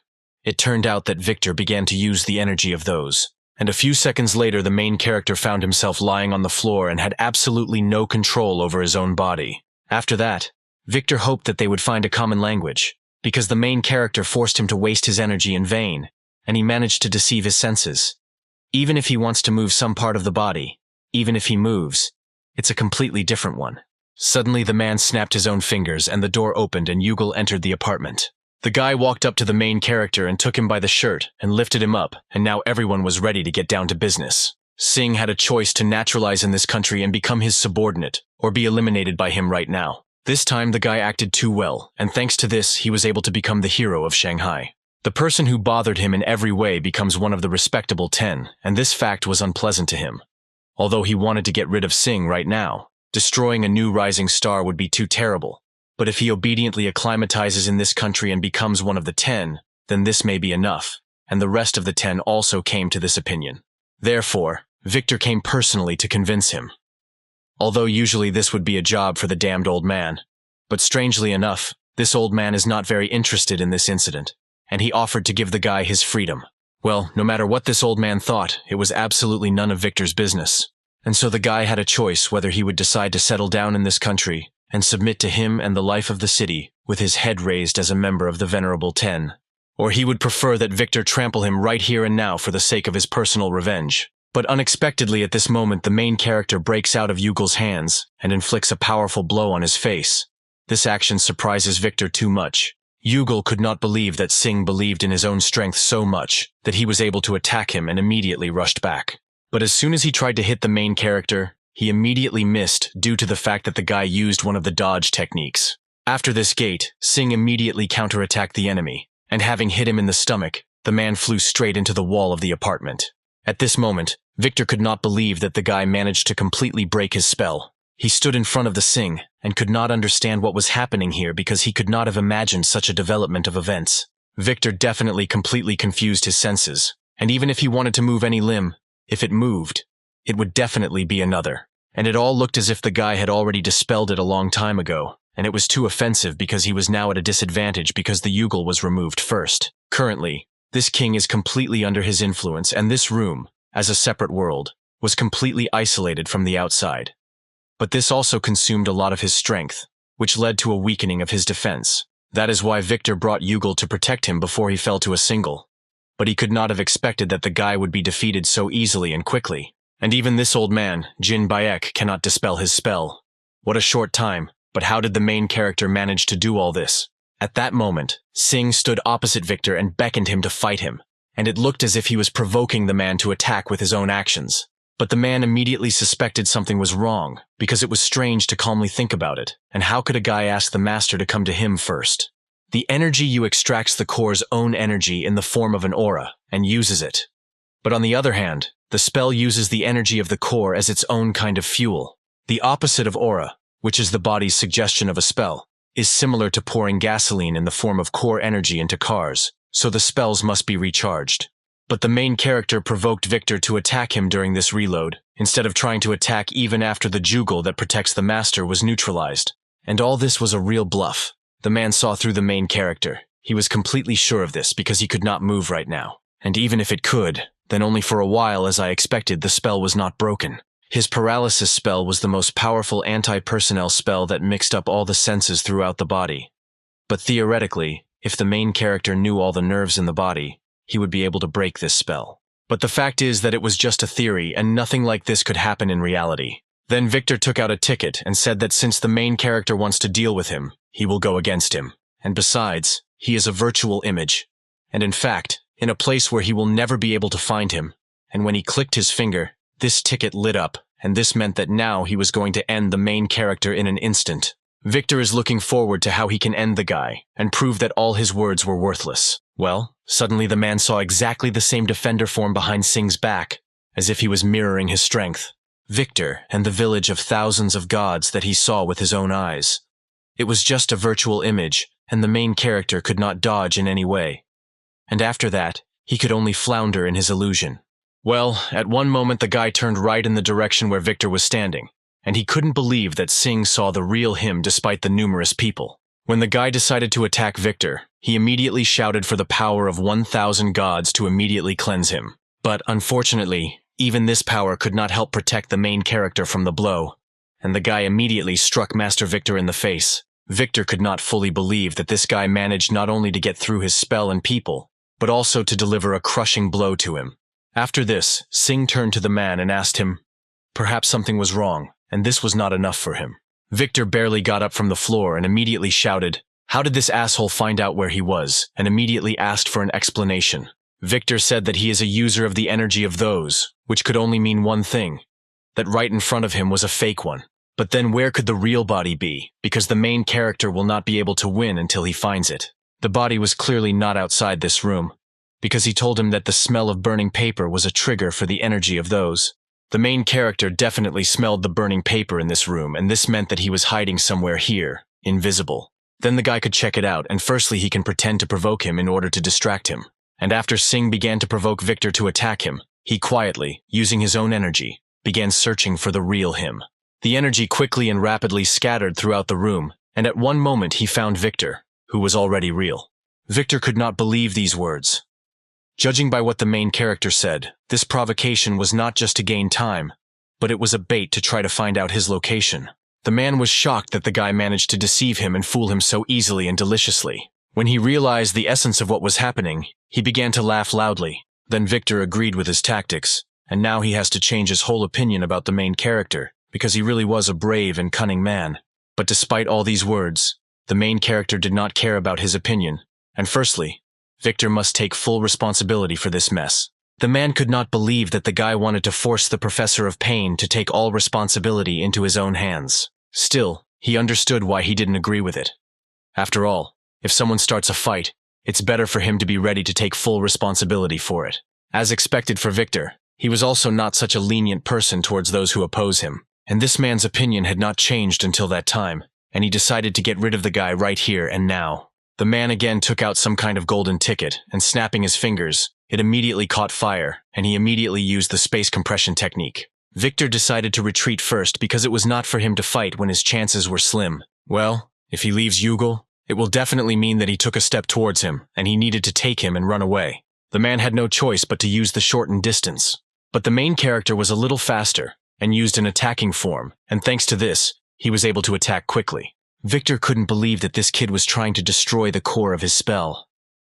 It turned out that Victor began to use the energy of those, and a few seconds later the main character found himself lying on the floor and had absolutely no control over his own body. After that, Victor hoped that they would find a common language, because the main character forced him to waste his energy in vain, and he managed to deceive his senses. Even if he wants to move some part of the body, even if he moves, it's a completely different one. Suddenly the man snapped his own fingers and the door opened and Yugal entered the apartment. The guy walked up to the main character and took him by the shirt and lifted him up, and now everyone was ready to get down to business. Sing had a choice to naturalize in this country and become his subordinate, or be eliminated by him right now. This time the guy acted too well, and thanks to this he was able to become the hero of Shanghai. The person who bothered him in every way becomes one of the respectable 10, and this fact was unpleasant to him. Although he wanted to get rid of Sing right now, destroying a new rising star would be too terrible. But if he obediently acclimatizes in this country and becomes one of the 10, then this may be enough, and the rest of the 10 also came to this opinion. Therefore, Victor came personally to convince him. Although usually this would be a job for the damned old man. But strangely enough, this old man is not very interested in this incident, and he offered to give the guy his freedom. Well, no matter what this old man thought, it was absolutely none of Victor's business. And so the guy had a choice whether he would decide to settle down in this country and submit to him and the life of the city with his head raised as a member of the Venerable 10. Or he would prefer that Victor trample him right here and now for the sake of his personal revenge. But unexpectedly at this moment the main character breaks out of Yugal's hands and inflicts a powerful blow on his face. This action surprises Victor too much. Yugal could not believe that Sing believed in his own strength so much that he was able to attack him and immediately rushed back. But as soon as he tried to hit the main character, he immediately missed due to the fact that the guy used one of the dodge techniques. After this gate, Sing immediately counterattacked the enemy, and having hit him in the stomach, the man flew straight into the wall of the apartment. At this moment, Victor could not believe that the guy managed to completely break his spell. He stood in front of the Sing and could not understand what was happening here because he could not have imagined such a development of events. Victor definitely completely confused his senses, and even if he wanted to move any limb, if it moved, it would definitely be another. And it all looked as if the guy had already dispelled it a long time ago, and it was too offensive because he was now at a disadvantage because the Yugal was removed first. Currently, this king is completely under his influence, and this room, as a separate world, was completely isolated from the outside. But this also consumed a lot of his strength, which led to a weakening of his defense. That is why Victor brought Yugal to protect him before he fell to a single. But he could not have expected that the guy would be defeated so easily and quickly. And even this old man, Jin Bayek, cannot dispel his spell. What a short time, but how did the main character manage to do all this? At that moment, Sing stood opposite Victor and beckoned him to fight him, and it looked as if he was provoking the man to attack with his own actions. But the man immediately suspected something was wrong, because it was strange to calmly think about it, and how could a guy ask the master to come to him first? The energy you extracts the core's own energy in the form of an aura, and uses it. But on the other hand, the spell uses the energy of the core as its own kind of fuel. The opposite of aura, which is the body's suggestion of a spell, is similar to pouring gasoline in the form of core energy into cars, so the spells must be recharged. But the main character provoked Victor to attack him during this reload, instead of trying to attack even after the jugal that protects the master was neutralized. And all this was a real bluff. The man saw through the main character. He was completely sure of this because he could not move right now. And even if it could, then only for a while, as I expected. The spell was not broken. His paralysis spell was the most powerful anti-personnel spell that mixed up all the senses throughout the body. But theoretically, if the main character knew all the nerves in the body, he would be able to break this spell. But the fact is that it was just a theory and nothing like this could happen in reality. Then Victor took out a ticket and said that since the main character wants to deal with him, he will go against him. And besides, he is a virtual image. And in fact, in a place where he will never be able to find him. And when he clicked his finger, this ticket lit up, and this meant that now he was going to end the main character in an instant. Victor is looking forward to how he can end the guy, and prove that all his words were worthless. Well, suddenly the man saw exactly the same defender form behind Sing's back, as if he was mirroring his strength. Victor and the village of thousands of gods that he saw with his own eyes. It was just a virtual image, and the main character could not dodge in any way. And after that, he could only flounder in his illusion. Well, at one moment the guy turned right in the direction where Victor was standing, and he couldn't believe that Sing saw the real him despite the numerous people. When the guy decided to attack Victor, he immediately shouted for the power of 1,000 gods to immediately cleanse him. But unfortunately, even this power could not help protect the main character from the blow, and the guy immediately struck Master Victor in the face. Victor could not fully believe that this guy managed not only to get through his spell and people, but also to deliver a crushing blow to him. After this, Sing turned to the man and asked him, perhaps something was wrong, and this was not enough for him. Victor barely got up from the floor and immediately shouted, how did this asshole find out where he was, and immediately asked for an explanation. Victor said that he is a user of the energy of those, which could only mean one thing, that right in front of him was a fake one. But then where could the real body be, because the main character will not be able to win until he finds it. The body was clearly not outside this room, because he told him that the smell of burning paper was a trigger for the energy of those. The main character definitely smelled the burning paper in this room, and this meant that he was hiding somewhere here, invisible. Then the guy could check it out, and firstly he can pretend to provoke him in order to distract him. And after Sing began to provoke Victor to attack him, he quietly, using his own energy, began searching for the real him. The energy quickly and rapidly scattered throughout the room, and at one moment he found Victor, who was already real. Victor could not believe these words. Judging by what the main character said, this provocation was not just to gain time, but it was a bait to try to find out his location. The man was shocked that the guy managed to deceive him and fool him so easily and deliciously. When he realized the essence of what was happening, he began to laugh loudly. Then Victor agreed with his tactics, and now he has to change his whole opinion about the main character, because he really was a brave and cunning man. But despite all these words, the main character did not care about his opinion, and firstly, Victor must take full responsibility for this mess. The man could not believe that the guy wanted to force the Professor of Pain to take all responsibility into his own hands. Still, he understood why he didn't agree with it. After all, if someone starts a fight, it's better for him to be ready to take full responsibility for it. As expected for Victor, he was also not such a lenient person towards those who oppose him, and this man's opinion had not changed until that time, and he decided to get rid of the guy right here and now. The man again took out some kind of golden ticket, and snapping his fingers, it immediately caught fire, and he immediately used the space compression technique. Victor decided to retreat first because it was not for him to fight when his chances were slim. Well, if he leaves Yugal, it will definitely mean that he took a step towards him, and he needed to take him and run away. The man had no choice but to use the shortened distance. But the main character was a little faster, and used an attacking form, and thanks to this, he was able to attack quickly. Victor couldn't believe that this kid was trying to destroy the core of his spell,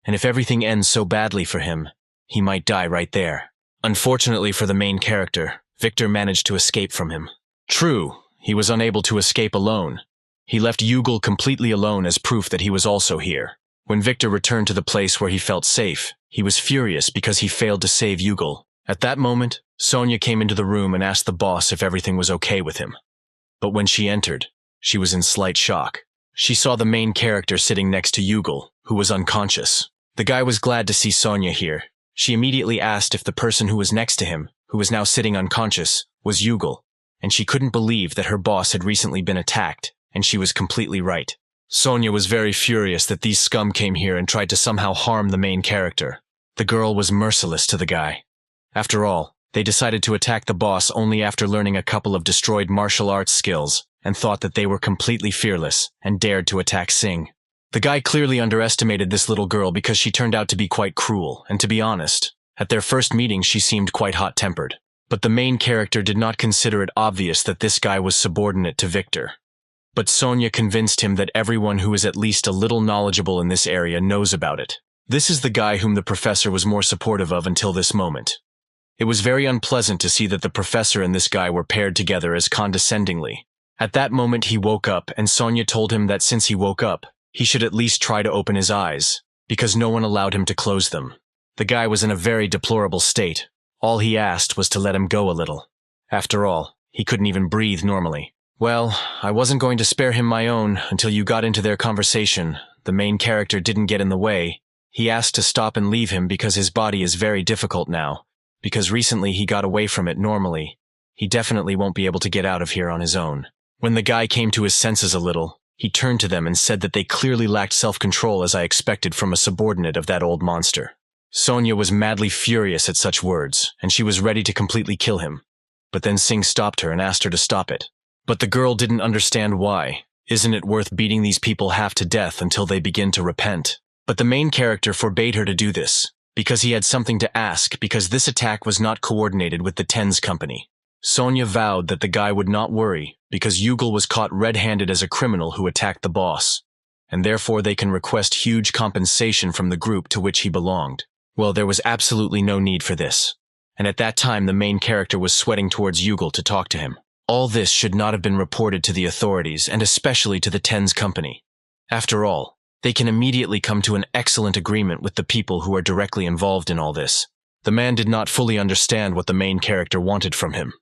and if everything ends so badly for him, he might die right there. Unfortunately for the main character, Victor managed to escape from him. True, he was unable to escape alone. He left Yugal completely alone as proof that he was also here. When Victor returned to the place where he felt safe, he was furious because he failed to save Yugal. At that moment, Sonia came into the room and asked the boss if everything was okay with him. But when she entered, she was in slight shock. She saw the main character sitting next to Yugal, who was unconscious. The guy was glad to see Sonia here. She immediately asked if the person who was next to him, who was now sitting unconscious, was Yugal, and she couldn't believe that her boss had recently been attacked, and she was completely right. Sonia was very furious that these scum came here and tried to somehow harm the main character. The girl was merciless to the guy. After all, they decided to attack the boss only after learning a couple of destroyed martial arts skills and thought that they were completely fearless and dared to attack Sing. The guy clearly underestimated this little girl because she turned out to be quite cruel, and to be honest, at their first meeting she seemed quite hot-tempered. But the main character did not consider it obvious that this guy was subordinate to Victor. But Sonia convinced him that everyone who is at least a little knowledgeable in this area knows about it. This is the guy whom the professor was more supportive of until this moment. It was very unpleasant to see that the professor and this guy were paired together as condescendingly. At that moment he woke up, and Sonia told him that since he woke up, he should at least try to open his eyes, because no one allowed him to close them. The guy was in a very deplorable state. All he asked was to let him go a little. After all, he couldn't even breathe normally. Well, I wasn't going to spare him my own until you got into their conversation. The main character didn't get in the way. He asked to stop and leave him because his body is very difficult now. Because recently he got away from it normally. He definitely won't be able to get out of here on his own. When the guy came to his senses a little, he turned to them and said that they clearly lacked self-control as I expected from a subordinate of that old monster. Sonia was madly furious at such words, and she was ready to completely kill him. But then Sing stopped her and asked her to stop it. But the girl didn't understand why. Isn't it worth beating these people half to death until they begin to repent? But the main character forbade her to do this, because he had something to ask, because this attack was not coordinated with the TENS company. Sonia vowed that the guy would not worry, because Yugal was caught red-handed as a criminal who attacked the boss, and therefore they can request huge compensation from the group to which he belonged. Well, there was absolutely no need for this, and at that time the main character was sweating towards Yugal to talk to him. All this should not have been reported to the authorities, and especially to the TENS company. After all, they can immediately come to an excellent agreement with the people who are directly involved in all this. The man did not fully understand what the main character wanted from him,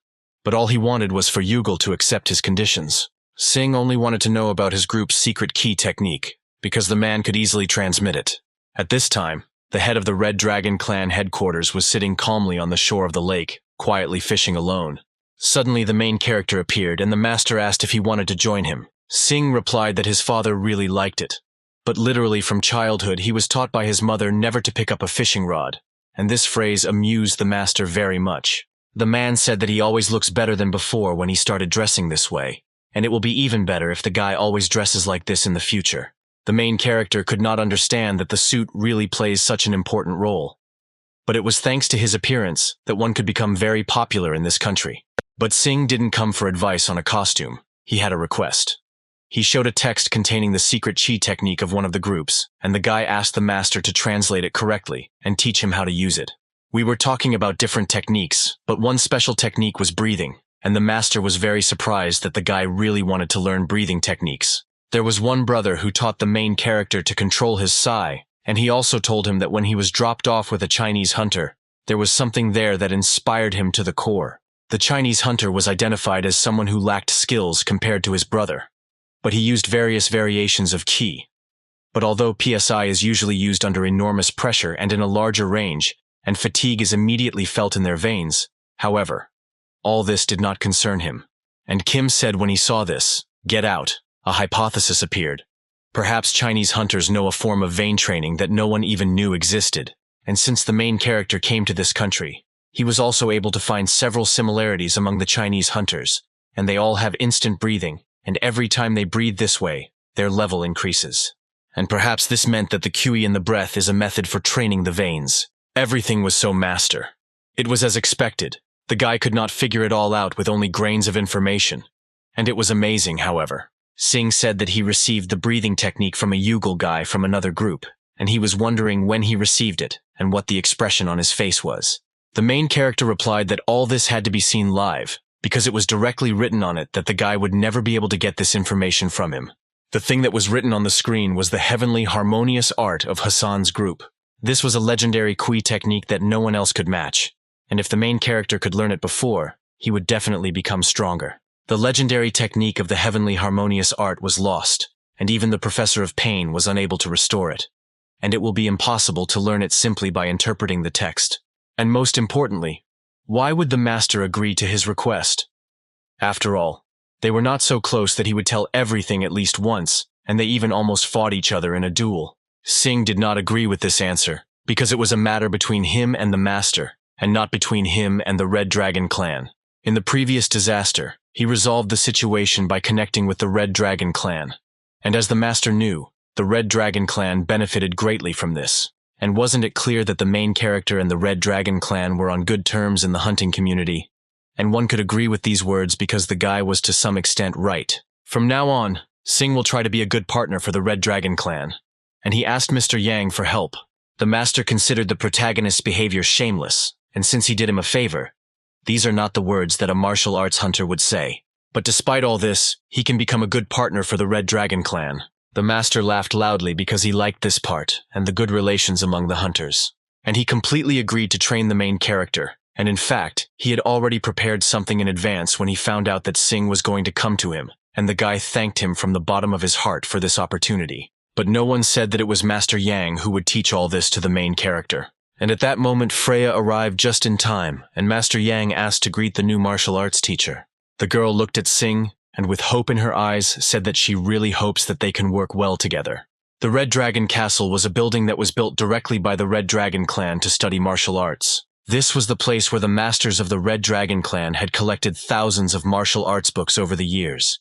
but all he wanted was for Yugal to accept his conditions. Sing only wanted to know about his group's secret key technique, because the man could easily transmit it. At this time, the head of the Red Dragon clan headquarters was sitting calmly on the shore of the lake, quietly fishing alone. Suddenly the main character appeared, and the master asked if he wanted to join him. Sing replied that his father really liked it. But literally from childhood he was taught by his mother never to pick up a fishing rod, and this phrase amused the master very much. The man said that he always looks better than before when he started dressing this way, and it will be even better if the guy always dresses like this in the future. The main character could not understand that the suit really plays such an important role. But it was thanks to his appearance that one could become very popular in this country. But Sing didn't come for advice on a costume. He had a request. He showed a text containing the secret chi technique of one of the groups, and the guy asked the master to translate it correctly and teach him how to use it. We were talking about different techniques, but one special technique was breathing, and the master was very surprised that the guy really wanted to learn breathing techniques. There was one brother who taught the main character to control his sigh, and he also told him that when he was dropped off with a Chinese hunter, there was something there that inspired him to the core. The Chinese hunter was identified as someone who lacked skills compared to his brother, but he used various variations of qi. But although PSI is usually used under enormous pressure and in a larger range, and fatigue is immediately felt in their veins, however, all this did not concern him. And Kim said when he saw this, "Get out," a hypothesis appeared. Perhaps Chinese hunters know a form of vein training that no one even knew existed, and since the main character came to this country, he was also able to find several similarities among the Chinese hunters, and they all have instant breathing, and every time they breathe this way, their level increases. And perhaps this meant that the qi in the breath is a method for training the veins. Everything was so master. It was as expected. The guy could not figure it all out with only grains of information. And it was amazing, however. Sing said that he received the breathing technique from a Yugal guy from another group, and he was wondering when he received it and what the expression on his face was. The main character replied that all this had to be seen live, because it was directly written on it that the guy would never be able to get this information from him. The thing that was written on the screen was the heavenly harmonious art of Hassan's group. This was a legendary Kui technique that no one else could match, and if the main character could learn it before, he would definitely become stronger. The legendary technique of the heavenly harmonious art was lost, and even the Professor of Pain was unable to restore it, and it will be impossible to learn it simply by interpreting the text. And most importantly, why would the master agree to his request? After all, they were not so close that he would tell everything at least once, and they even almost fought each other in a duel. Sing did not agree with this answer, because it was a matter between him and the master, and not between him and the Red Dragon clan. In the previous disaster, he resolved the situation by connecting with the Red Dragon clan. And as the master knew, the Red Dragon clan benefited greatly from this. And wasn't it clear that the main character and the Red Dragon clan were on good terms in the hunting community? And one could agree with these words because the guy was to some extent right. From now on, Sing will try to be a good partner for the Red Dragon clan. And he asked Mr. Yang for help. The master considered the protagonist's behavior shameless, and since he did him a favor, these are not the words that a martial arts hunter would say. But despite all this, he can become a good partner for the Red Dragon clan. The master laughed loudly because he liked this part and the good relations among the hunters. And he completely agreed to train the main character. And in fact, he had already prepared something in advance when he found out that Sing was going to come to him, and the guy thanked him from the bottom of his heart for this opportunity. But no one said that it was Master Yang who would teach all this to the main character. And at that moment, Freya arrived just in time, and Master Yang asked to greet the new martial arts teacher. The girl looked at Sing, and with hope in her eyes said that she really hopes that they can work well together. The Red Dragon Castle was a building that was built directly by the Red Dragon clan to study martial arts. This was the place where the masters of the Red Dragon clan had collected thousands of martial arts books over the years.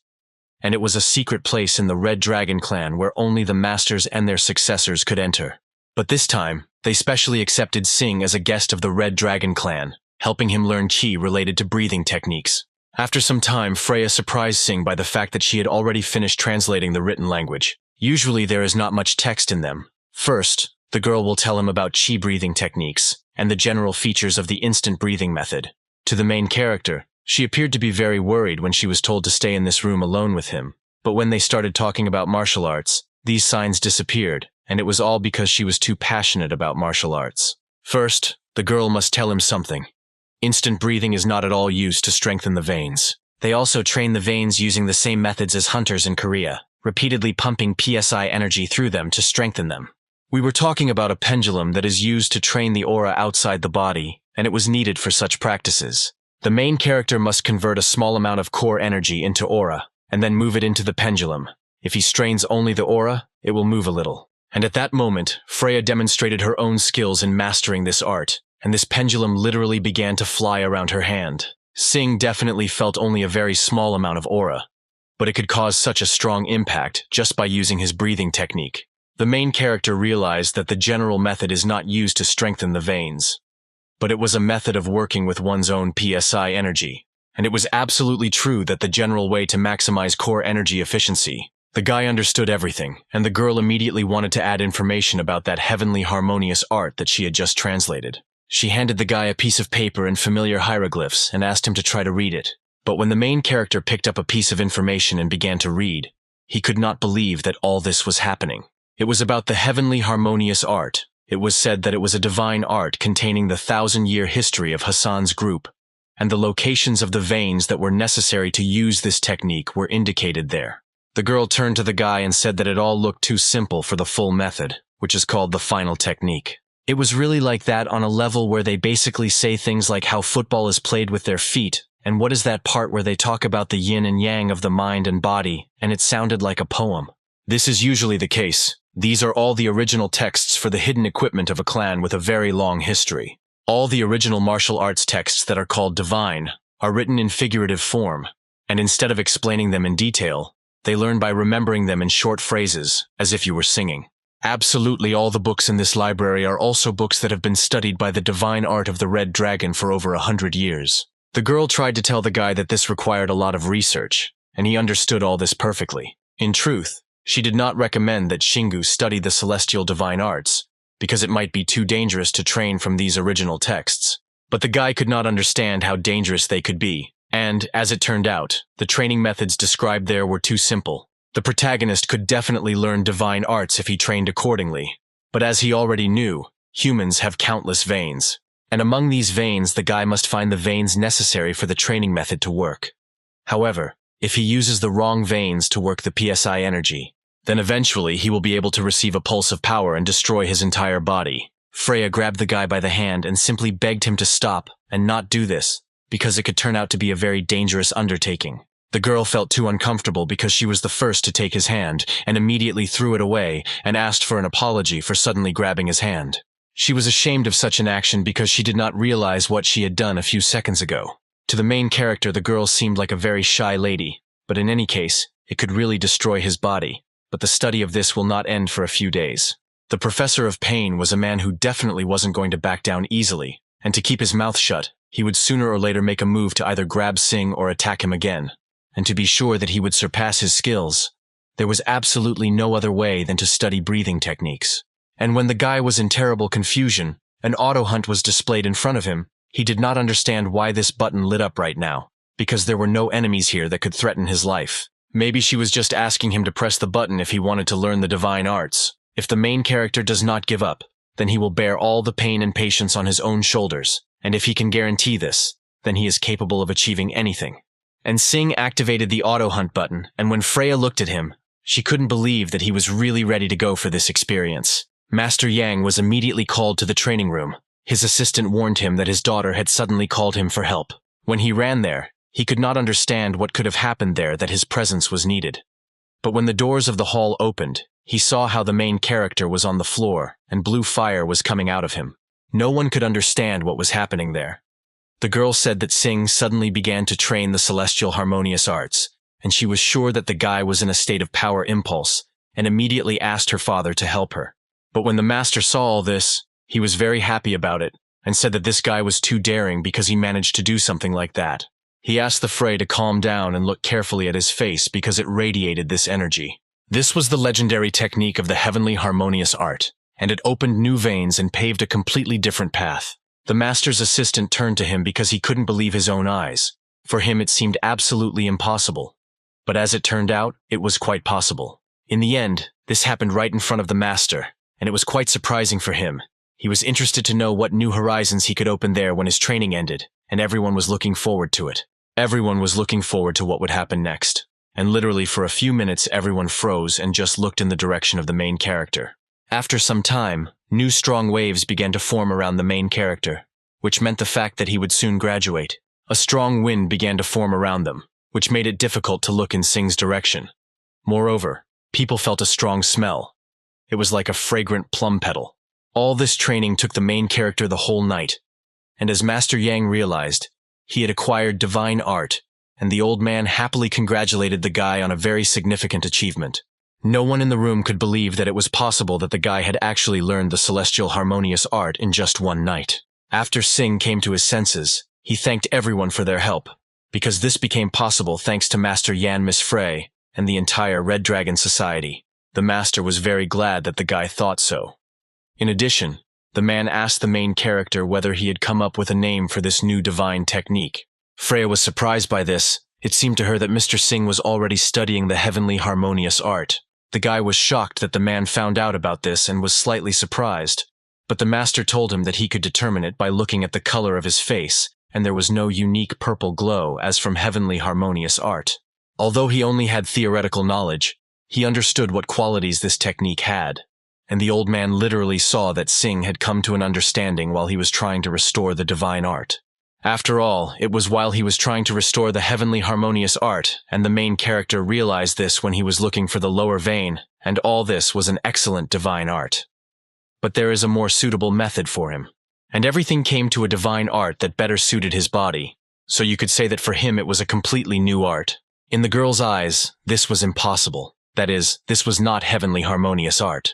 And it was a secret place in the Red Dragon clan where only the masters and their successors could enter. But this time, they specially accepted Sing as a guest of the Red Dragon clan, helping him learn qi related to breathing techniques. After some time, Freya surprised Sing by the fact that she had already finished translating the written language. Usually there is not much text in them. First, the girl will tell him about qi breathing techniques and the general features of the instant breathing method. To the main character, she appeared to be very worried when she was told to stay in this room alone with him. But when they started talking about martial arts, these signs disappeared, and it was all because she was too passionate about martial arts. First, the girl must tell him something. Instant breathing is not at all used to strengthen the veins. They also train the veins using the same methods as hunters in Korea, repeatedly pumping PSI energy through them to strengthen them. We were talking about a pendulum that is used to train the aura outside the body, and it was needed for such practices. The main character must convert a small amount of core energy into aura, and then move it into the pendulum. If he strains only the aura, it will move a little. And at that moment, Freya demonstrated her own skills in mastering this art, and this pendulum literally began to fly around her hand. Sing definitely felt only a very small amount of aura, but it could cause such a strong impact just by using his breathing technique. The main character realized that the general method is not used to strengthen the veins, but it was a method of working with one's own PSI energy. And it was absolutely true that the general way to maximize core energy efficiency. The guy understood everything, and the girl immediately wanted to add information about that heavenly harmonious art that she had just translated. She handed the guy a piece of paper and familiar hieroglyphs and asked him to try to read it. But when the main character picked up a piece of information and began to read, he could not believe that all this was happening. It was about the heavenly harmonious art. It was said that it was a divine art containing the 1,000-year history of Hassan's group, and the locations of the veins that were necessary to use this technique were indicated there. The girl turned to the guy and said that it all looked too simple for the full method, which is called the final technique. It was really like that on a level where they basically say things like how football is played with their feet, and what is that part where they talk about the yin and yang of the mind and body, and it sounded like a poem. This is usually the case. These are all the original texts for the hidden equipment of a clan with a very long history. All the original martial arts texts that are called divine are written in figurative form, and instead of explaining them in detail, they learn by remembering them in short phrases, as if you were singing. Absolutely all the books in this library are also books that have been studied by the divine art of the Red Dragon for over 100 years. The girl tried to tell the guy that this required a lot of research, and he understood all this perfectly. In truth, she did not recommend that Shingu study the celestial divine arts, because it might be too dangerous to train from these original texts. But the guy could not understand how dangerous they could be, and, as it turned out, the training methods described there were too simple. The protagonist could definitely learn divine arts if he trained accordingly, but as he already knew, humans have countless veins. And among these veins, the guy must find the veins necessary for the training method to work. However, if he uses the wrong veins to work the PSI energy, then eventually he will be able to receive a pulse of power and destroy his entire body. Freya grabbed the guy by the hand and simply begged him to stop and not do this, because it could turn out to be a very dangerous undertaking. The girl felt too uncomfortable because she was the first to take his hand and immediately threw it away and asked for an apology for suddenly grabbing his hand. She was ashamed of such an action because she did not realize what she had done a few seconds ago. To the main character, the girl seemed like a very shy lady, but in any case, it could really destroy his body. But the study of this will not end for a few days. The professor of pain was a man who definitely wasn't going to back down easily, and to keep his mouth shut, he would sooner or later make a move to either grab Sing or attack him again. And to be sure that he would surpass his skills, there was absolutely no other way than to study breathing techniques. And when the guy was in terrible confusion, an auto hunt was displayed in front of him. He did not understand why this button lit up right now, because there were no enemies here that could threaten his life. Maybe she was just asking him to press the button if he wanted to learn the divine arts. If the main character does not give up, then he will bear all the pain and patience on his own shoulders, and if he can guarantee this, then he is capable of achieving anything. And Sing activated the auto hunt button, and when Freya looked at him, she couldn't believe that he was really ready to go for this experience. Master Yang was immediately called to the training room. His assistant warned him that his daughter had suddenly called him for help. When he ran there, he could not understand what could have happened there that his presence was needed. But when the doors of the hall opened, he saw how the main character was on the floor and blue fire was coming out of him. No one could understand what was happening there. The girl said that Sing suddenly began to train the celestial harmonious arts, and she was sure that the guy was in a state of power impulse and immediately asked her father to help her. But when the master saw all this, he was very happy about it and said that this guy was too daring because he managed to do something like that. He asked the Frey to calm down and look carefully at his face because it radiated this energy. This was the legendary technique of the heavenly harmonious art, and it opened new veins and paved a completely different path. The master's assistant turned to him because he couldn't believe his own eyes. For him it seemed absolutely impossible. But as it turned out, it was quite possible. In the end, this happened right in front of the master, and it was quite surprising for him. He was interested to know what new horizons he could open there when his training ended, and everyone was looking forward to it. Everyone was looking forward to what would happen next, and literally for a few minutes everyone froze and just looked in the direction of the main character. After some time, new strong waves began to form around the main character, which meant the fact that he would soon graduate. A strong wind began to form around them, which made it difficult to look in Sing's direction. Moreover, people felt a strong smell. It was like a fragrant plum petal. All this training took the main character the whole night, and as Master Yang realized, he had acquired divine art, and the old man happily congratulated the guy on a very significant achievement. No one in the room could believe that it was possible that the guy had actually learned the celestial harmonious art in just one night. After Sing came to his senses, he thanked everyone for their help, because this became possible thanks to Master Yan Miss Frey and the entire Red Dragon Society. The master was very glad that the guy thought so. In addition, the man asked the main character whether he had come up with a name for this new divine technique. Freya was surprised by this. It seemed to her that Mr. Sing was already studying the heavenly harmonious art. The guy was shocked that the man found out about this and was slightly surprised, but the master told him that he could determine it by looking at the color of his face, and there was no unique purple glow as from heavenly harmonious art. Although he only had theoretical knowledge, he understood what qualities this technique had, and the old man literally saw that Sing had come to an understanding while he was trying to restore the divine art. After all, it was while he was trying to restore the heavenly harmonious art, and the main character realized this when he was looking for the lower vein, and all this was an excellent divine art. But there is a more suitable method for him. And everything came to a divine art that better suited his body, so you could say that for him it was a completely new art. In the girl's eyes, this was impossible. That is, this was not heavenly harmonious art.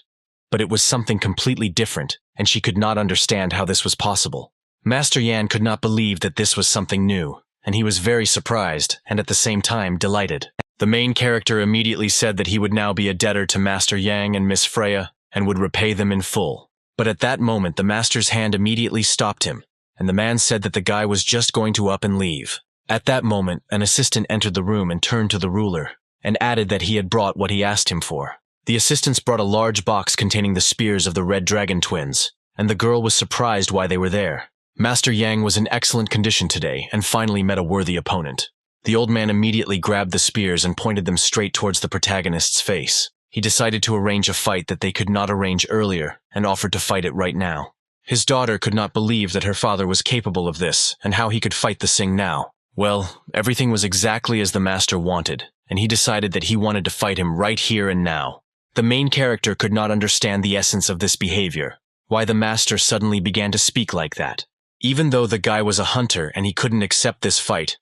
But it was something completely different, and she could not understand how this was possible. Master Yan could not believe that this was something new, and he was very surprised and at the same time delighted. The main character immediately said that he would now be a debtor to Master Yang and Miss Freya and would repay them in full. But at that moment the master's hand immediately stopped him, and the man said that the guy was just going to up and leave. At that moment, an assistant entered the room and turned to the ruler, and added that he had brought what he asked him for. The assistants brought a large box containing the spears of the Red Dragon twins, and the girl was surprised why they were there. Master Yang was in excellent condition today and finally met a worthy opponent. The old man immediately grabbed the spears and pointed them straight towards the protagonist's face. He decided to arrange a fight that they could not arrange earlier and offered to fight it right now. His daughter could not believe that her father was capable of this and how he could fight the Sing now. Well, everything was exactly as the master wanted, and he decided that he wanted to fight him right here and now. The main character could not understand the essence of this behavior, why the master suddenly began to speak like that. Even though the guy was a hunter and he couldn't accept this fight,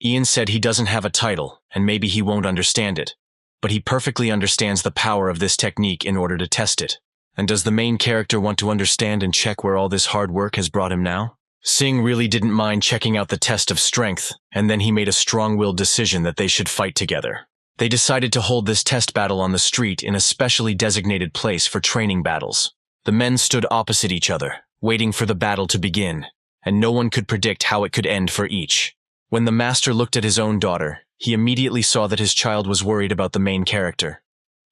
Ian said he doesn't have a title and maybe he won't understand it, but he perfectly understands the power of this technique in order to test it. And does the main character want to understand and check where all this hard work has brought him now? Sing really didn't mind checking out the test of strength, and then he made a strong-willed decision that they should fight together. They decided to hold this test battle on the street in a specially designated place for training battles. The men stood opposite each other, waiting for the battle to begin, and no one could predict how it could end for each. When the master looked at his own daughter, he immediately saw that his child was worried about the main character.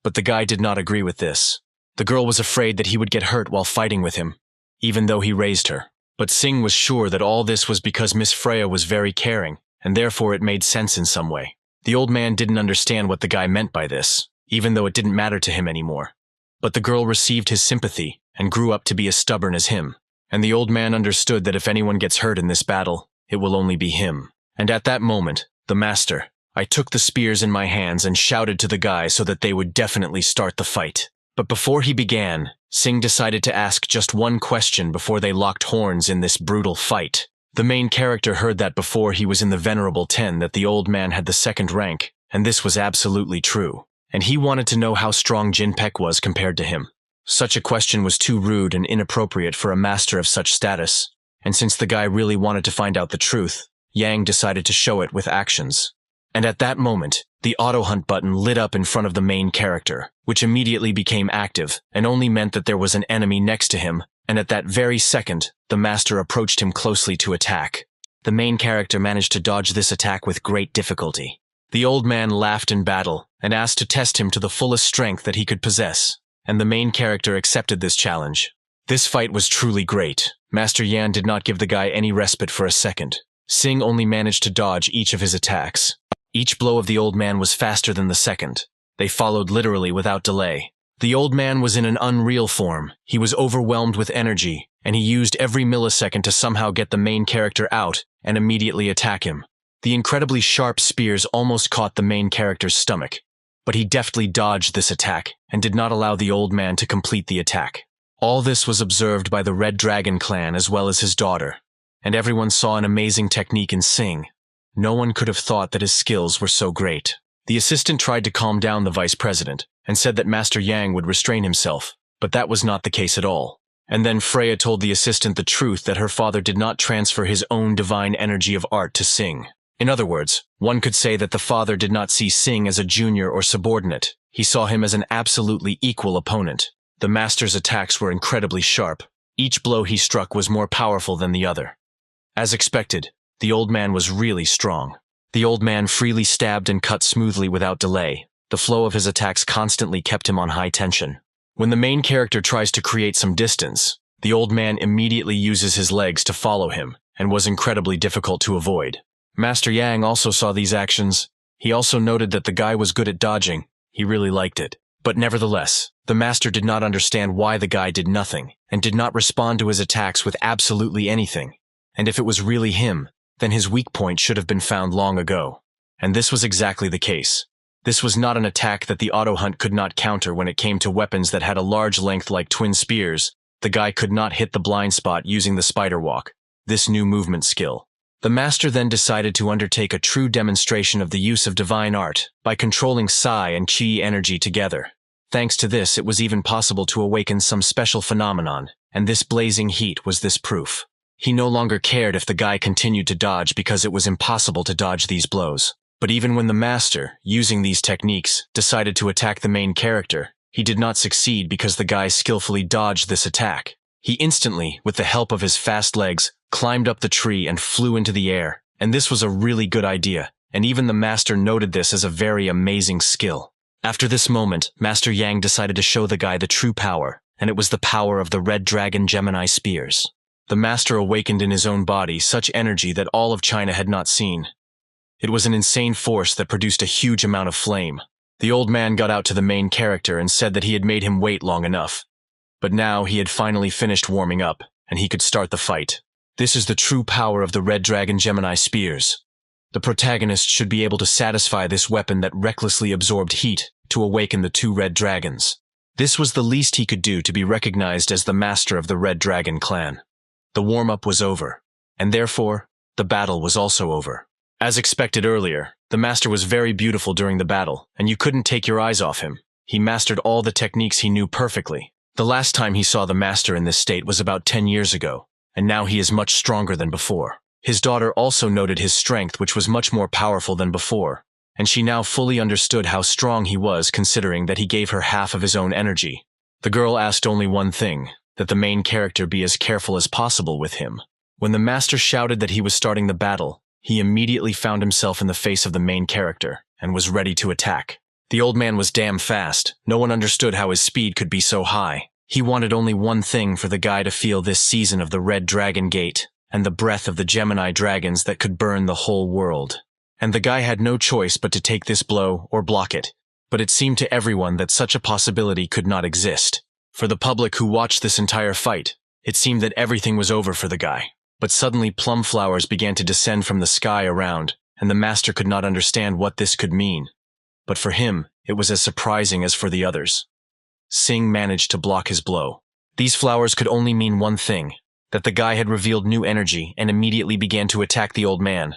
But the guy did not agree with this. The girl was afraid that he would get hurt while fighting with him, even though he raised her. But Sing was sure that all this was because Miss Freya was very caring, and therefore it made sense in some way. The old man didn't understand what the guy meant by this, even though it didn't matter to him anymore. But the girl received his sympathy and grew up to be as stubborn as him. And the old man understood that if anyone gets hurt in this battle, it will only be him. And at that moment, the master, I took the spears in my hands and shouted to the guy so that they would definitely start the fight. But before he began, Sing decided to ask just one question before they locked horns in this brutal fight. The main character heard that before he was in the Venerable 10 that the old man had the second rank, and this was absolutely true. And he wanted to know how strong Jinpek was compared to him. Such a question was too rude and inappropriate for a master of such status, and since the guy really wanted to find out the truth, Yang decided to show it with actions. And at that moment, the auto hunt button lit up in front of the main character, which immediately became active and only meant that there was an enemy next to him, and at that very second, the master approached him closely to attack. The main character managed to dodge this attack with great difficulty. The old man laughed in battle and asked to test him to the fullest strength that he could possess, and the main character accepted this challenge. This fight was truly great. Master Yan did not give the guy any respite for a second. Sing only managed to dodge each of his attacks. Each blow of the old man was faster than the second. They followed literally without delay. The old man was in an unreal form. He was overwhelmed with energy, and he used every millisecond to somehow get the main character out and immediately attack him. The incredibly sharp spears almost caught the main character's stomach, but he deftly dodged this attack and did not allow the old man to complete the attack. All this was observed by the Red Dragon clan as well as his daughter, and everyone saw an amazing technique in Sing. No one could have thought that his skills were so great. The assistant tried to calm down the vice president and said that Master Yang would restrain himself, but that was not the case at all. And then Freya told the assistant the truth that her father did not transfer his own divine energy of art to Sing. In other words, one could say that the father did not see Sing as a junior or subordinate. He saw him as an absolutely equal opponent. The master's attacks were incredibly sharp. Each blow he struck was more powerful than the other. As expected, the old man was really strong. The old man freely stabbed and cut smoothly without delay. The flow of his attacks constantly kept him on high tension. When the main character tries to create some distance, the old man immediately uses his legs to follow him and was incredibly difficult to avoid. Master Yang also saw these actions. He also noted that the guy was good at dodging. He really liked it. But nevertheless, the master did not understand why the guy did nothing and did not respond to his attacks with absolutely anything. And if it was really him, then his weak point should have been found long ago. And this was exactly the case. This was not an attack that the auto hunt could not counter when it came to weapons that had a large length like twin spears. The guy could not hit the blind spot using the spider walk, this new movement skill. The master then decided to undertake a true demonstration of the use of divine art by controlling Psi and Qi energy together. Thanks to this, it was even possible to awaken some special phenomenon, and this blazing heat was this proof. He no longer cared if the guy continued to dodge because it was impossible to dodge these blows. But even when the master, using these techniques, decided to attack the main character, he did not succeed because the guy skillfully dodged this attack. He instantly, with the help of his fast legs, climbed up the tree and flew into the air, and this was a really good idea, and even the master noted this as a very amazing skill. After this moment, Master Yang decided to show the guy the true power, and it was the power of the Red Dragon Gemini spears. The master awakened in his own body such energy that all of China had not seen. It was an insane force that produced a huge amount of flame. The old man got out to the main character and said that he had made him wait long enough. But now he had finally finished warming up, and he could start the fight. This is the true power of the Red Dragon Gemini spears. The protagonist should be able to satisfy this weapon that recklessly absorbed heat to awaken the two red dragons. This was the least he could do to be recognized as the master of the Red Dragon clan. The warm-up was over, and therefore, the battle was also over. As expected earlier, the master was very beautiful during the battle, and you couldn't take your eyes off him. He mastered all the techniques he knew perfectly. The last time he saw the master in this state was about 10 years ago, and now he is much stronger than before. His daughter also noted his strength, which was much more powerful than before, and she now fully understood how strong he was, considering that he gave her half of his own energy. The girl asked only one thing, that the main character be as careful as possible with him. When the master shouted that he was starting the battle, he immediately found himself in the face of the main character and was ready to attack. The old man was damn fast. No one understood how his speed could be so high. He wanted only one thing for the guy to feel this season of the Red Dragon Gate and the breath of the Gemini dragons that could burn the whole world. And the guy had no choice but to take this blow or block it. But it seemed to everyone that such a possibility could not exist. For the public who watched this entire fight, it seemed that everything was over for the guy. But suddenly plum flowers began to descend from the sky around, and the master could not understand what this could mean. But for him, it was as surprising as for the others. Sing managed to block his blow. These flowers could only mean one thing, that the guy had revealed new energy and immediately began to attack the old man.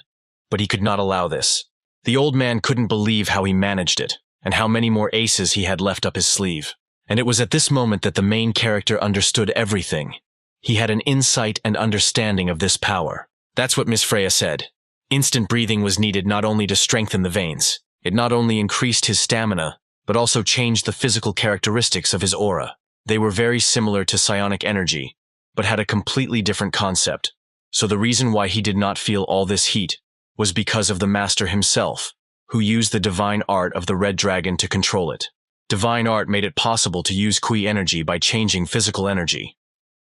But he could not allow this. The old man couldn't believe how he managed it, and how many more aces he had left up his sleeve. And it was at this moment that the main character understood everything. He had an insight and understanding of this power. That's what Miss Freya said. Instant breathing was needed not only to strengthen the veins. It not only increased his stamina, but also changed the physical characteristics of his aura. They were very similar to psionic energy, but had a completely different concept. So the reason why he did not feel all this heat was because of the master himself, who used the divine art of the Red Dragon to control it. Divine art made it possible to use Qui energy by changing physical energy.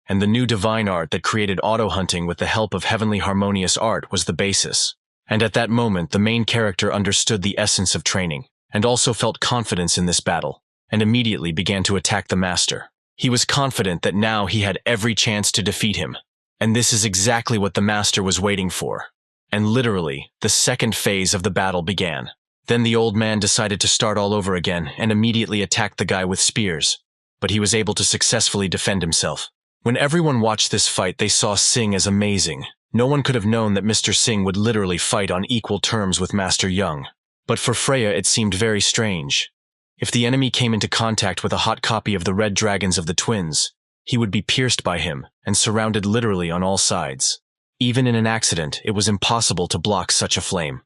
And the new divine art that created auto-hunting with the help of heavenly harmonious art was the basis. And at that moment, the main character understood the essence of training, and also felt confidence in this battle, and immediately began to attack the master. He was confident that now he had every chance to defeat him, and this is exactly what the master was waiting for. And literally, the second phase of the battle began. Then the old man decided to start all over again and immediately attacked the guy with spears, but he was able to successfully defend himself. When everyone watched this fight, they saw Sing as amazing. No one could have known that Mr. Sing would literally fight on equal terms with Master Young. But for Freya, it seemed very strange. If the enemy came into contact with a hot copy of the Red Dragons of the twins, he would be pierced by him and surrounded literally on all sides. Even in an accident, it was impossible to block such a flame.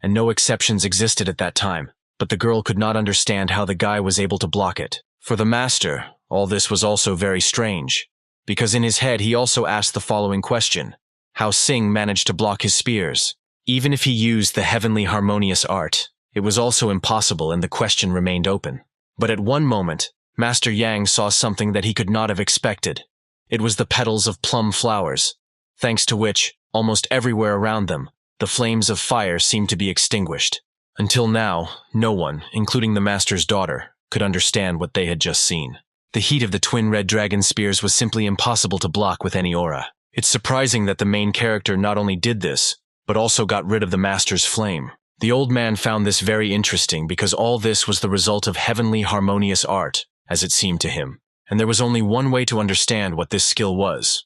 And no exceptions existed at that time, but the girl could not understand how the guy was able to block it. For the master, all this was also very strange, because in his head he also asked the following question: how Sing managed to block his spears. Even if he used the heavenly harmonious art, it was also impossible, and the question remained open. But at one moment, Master Yang saw something that he could not have expected. It was the petals of plum flowers, thanks to which, almost everywhere around them, the flames of fire seemed to be extinguished. Until now, no one, including the master's daughter, could understand what they had just seen. The heat of the twin red dragon spears was simply impossible to block with any aura. It's surprising that the main character not only did this, but also got rid of the master's flame. The old man found this very interesting because all this was the result of heavenly harmonious art, as it seemed to him. And there was only one way to understand what this skill was,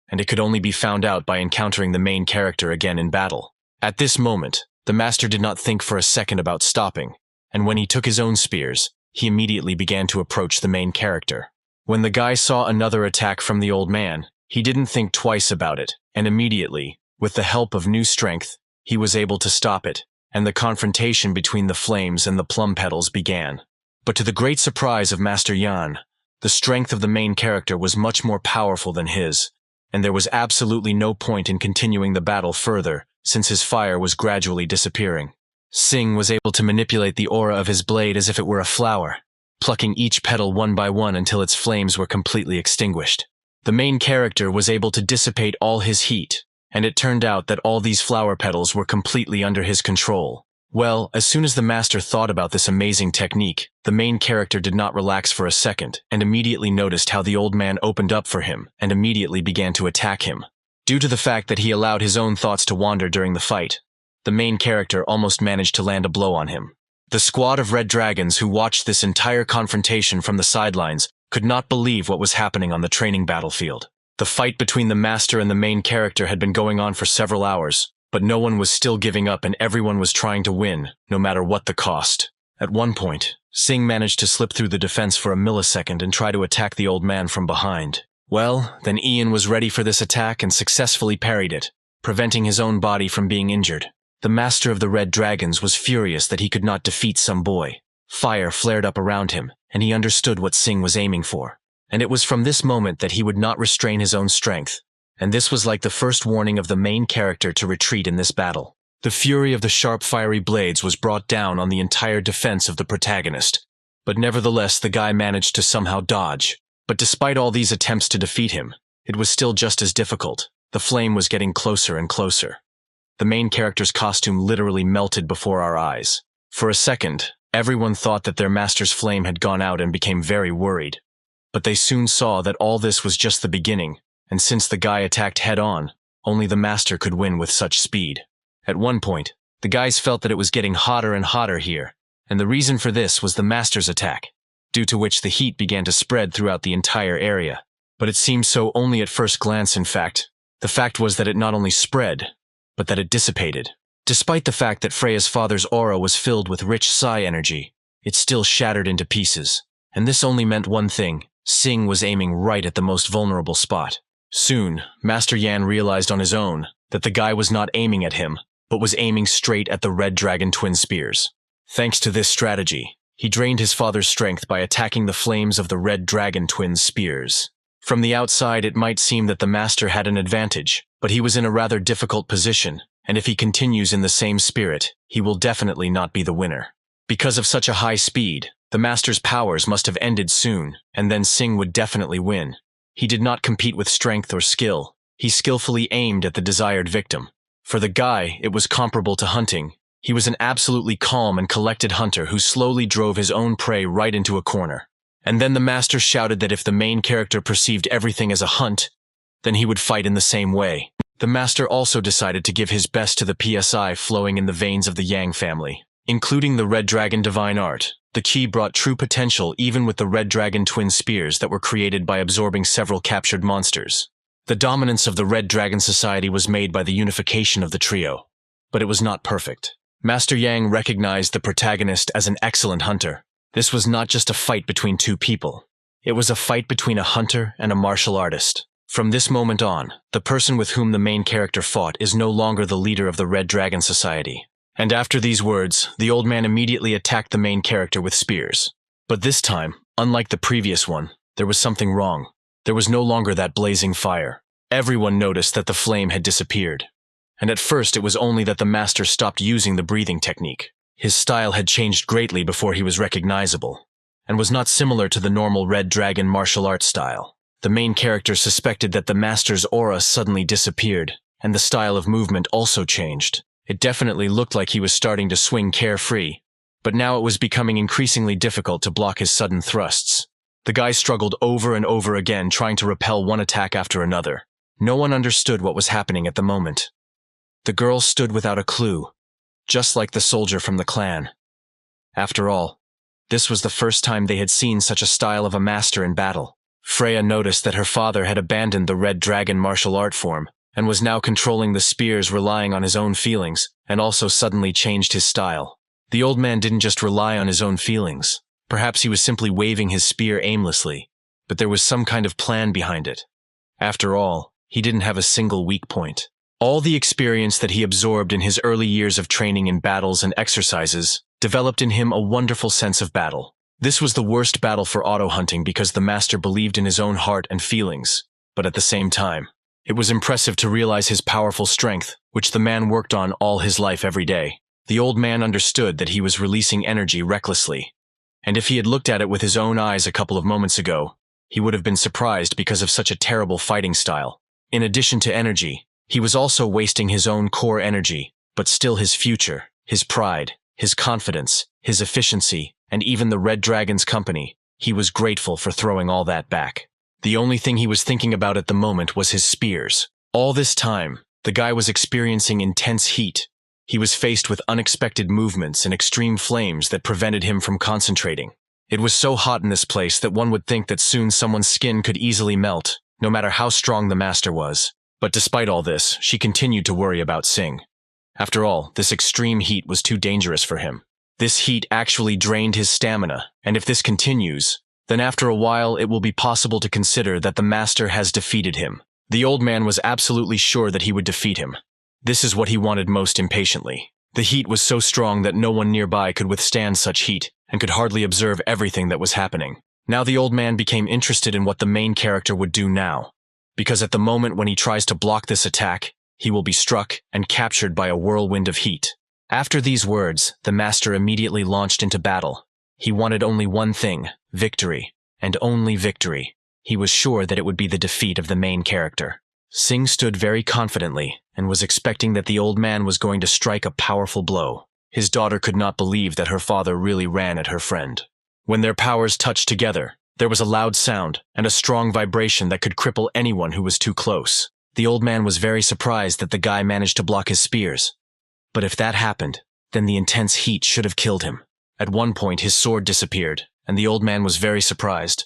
and it could only be found out by encountering the main character again in battle. At this moment, the master did not think for a second about stopping, and when he took his own spears, he immediately began to approach the main character. When the guy saw another attack from the old man, he didn't think twice about it, and immediately, with the help of new strength, he was able to stop it, and the confrontation between the flames and the plum petals began. But to the great surprise of Master Yan, the strength of the main character was much more powerful than his, and there was absolutely no point in continuing the battle further, since his fire was gradually disappearing. Sing was able to manipulate the aura of his blade as if it were a flower, plucking each petal one by one until its flames were completely extinguished. The main character was able to dissipate all his heat, and it turned out that all these flower petals were completely under his control. Well, as soon as the master thought about this amazing technique, the main character did not relax for a second and immediately noticed how the old man opened up for him and immediately began to attack him. Due to the fact that he allowed his own thoughts to wander during the fight, the main character almost managed to land a blow on him. The squad of red dragons who watched this entire confrontation from the sidelines could not believe what was happening on the training battlefield. The fight between the master and the main character had been going on for several hours, but no one was still giving up and everyone was trying to win, no matter what the cost. At one point, Sing managed to slip through the defense for a millisecond and try to attack the old man from behind. Well, then Ian was ready for this attack and successfully parried it, preventing his own body from being injured. The master of the red dragons was furious that he could not defeat some boy. Fire flared up around him, and he understood what Sing was aiming for. And it was from this moment that he would not restrain his own strength. And this was like the first warning of the main character to retreat in this battle. The fury of the sharp fiery blades was brought down on the entire defense of the protagonist. But nevertheless, the guy managed to somehow dodge. But despite all these attempts to defeat him, it was still just as difficult. The flame was getting closer and closer. The main character's costume literally melted before our eyes. For a second, everyone thought that their master's flame had gone out and became very worried. But they soon saw that all this was just the beginning, and since the guy attacked head-on, only the master could win with such speed. At one point, the guys felt that it was getting hotter and hotter here, and the reason for this was the master's attack, due to which the heat began to spread throughout the entire area. But it seemed so only at first glance, in fact. The fact was that it not only spread, but that it dissipated. Despite the fact that Freya's father's aura was filled with rich psi energy, it still shattered into pieces. And this only meant one thing: Sing was aiming right at the most vulnerable spot. Soon, Master Yan realized on his own that the guy was not aiming at him, but was aiming straight at the red dragon twin spears. Thanks to this strategy, he drained his father's strength by attacking the flames of the red dragon twin spears. From the outside, it might seem that the master had an advantage, but he was in a rather difficult position, and if he continues in the same spirit, he will definitely not be the winner. Because of such a high speed, the master's powers must have ended soon, and then Sing would definitely win. He did not compete with strength or skill. He skillfully aimed at the desired victim. For the guy, it was comparable to hunting. He was an absolutely calm and collected hunter who slowly drove his own prey right into a corner. And then the master shouted that if the main character perceived everything as a hunt, then he would fight in the same way. The master also decided to give his best to the PSI flowing in the veins of the Yang family, including the Red Dragon Divine Art. The chi brought true potential even with the Red Dragon twin spears that were created by absorbing several captured monsters. The dominance of the Red Dragon Society was made by the unification of the trio, but it was not perfect. Master Yang recognized the protagonist as an excellent hunter. This was not just a fight between two people. It was a fight between a hunter and a martial artist. From this moment on, the person with whom the main character fought is no longer the leader of the Red Dragon Society. And after these words, the old man immediately attacked the main character with spears. But this time, unlike the previous one, there was something wrong. There was no longer that blazing fire. Everyone noticed that the flame had disappeared. And at first it was only that the master stopped using the breathing technique. His style had changed greatly before he was recognizable, and was not similar to the normal Red Dragon martial arts style. The main character suspected that the master's aura suddenly disappeared, and the style of movement also changed. It definitely looked like he was starting to swing carefree, but now it was becoming increasingly difficult to block his sudden thrusts. The guy struggled over and over again, trying to repel one attack after another. No one understood what was happening at the moment. The girl stood without a clue, just like the soldier from the clan. After all, this was the first time they had seen such a style of a master in battle. Freya noticed that her father had abandoned the Red Dragon martial art form, and was now controlling the spears, relying on his own feelings, and also suddenly changed his style. The old man didn't just rely on his own feelings. Perhaps he was simply waving his spear aimlessly, but there was some kind of plan behind it. After all, he didn't have a single weak point. All the experience that he absorbed in his early years of training in battles and exercises developed in him a wonderful sense of battle. This was the worst battle for auto-hunting because the master believed in his own heart and feelings, but at the same time, it was impressive to realize his powerful strength, which the man worked on all his life every day. The old man understood that he was releasing energy recklessly, and if he had looked at it with his own eyes a couple of moments ago, he would have been surprised because of such a terrible fighting style. In addition to energy, he was also wasting his own core energy, but still his future, his pride, his confidence, his efficiency, and even the Red Dragon's company. He was grateful for throwing all that back. The only thing he was thinking about at the moment was his spears. All this time, the guy was experiencing intense heat, He was faced with unexpected movements and extreme flames that prevented him from concentrating. It was so hot in this place that one would think that soon someone's skin could easily melt, no matter how strong the master was. But despite all this, she continued to worry about Sing. After all, this extreme heat was too dangerous for him. This heat actually drained his stamina, and if this continues, then after a while it will be possible to consider that the master has defeated him. The old man was absolutely sure that he would defeat him. This is what he wanted most impatiently. The heat was so strong that no one nearby could withstand such heat, and could hardly observe everything that was happening. Now the old man became interested in what the main character would do now, because at the moment when he tries to block this attack, he will be struck and captured by a whirlwind of heat. After these words, the master immediately launched into battle. He wanted only one thing, victory, and only victory. He was sure that it would be the defeat of the main character. Sing stood very confidently and was expecting that the old man was going to strike a powerful blow. His daughter could not believe that her father really ran at her friend. When their powers touched together, there was a loud sound and a strong vibration that could cripple anyone who was too close. The old man was very surprised that the guy managed to block his spears. But if that happened, then the intense heat should have killed him. At one point his sword disappeared, and the old man was very surprised.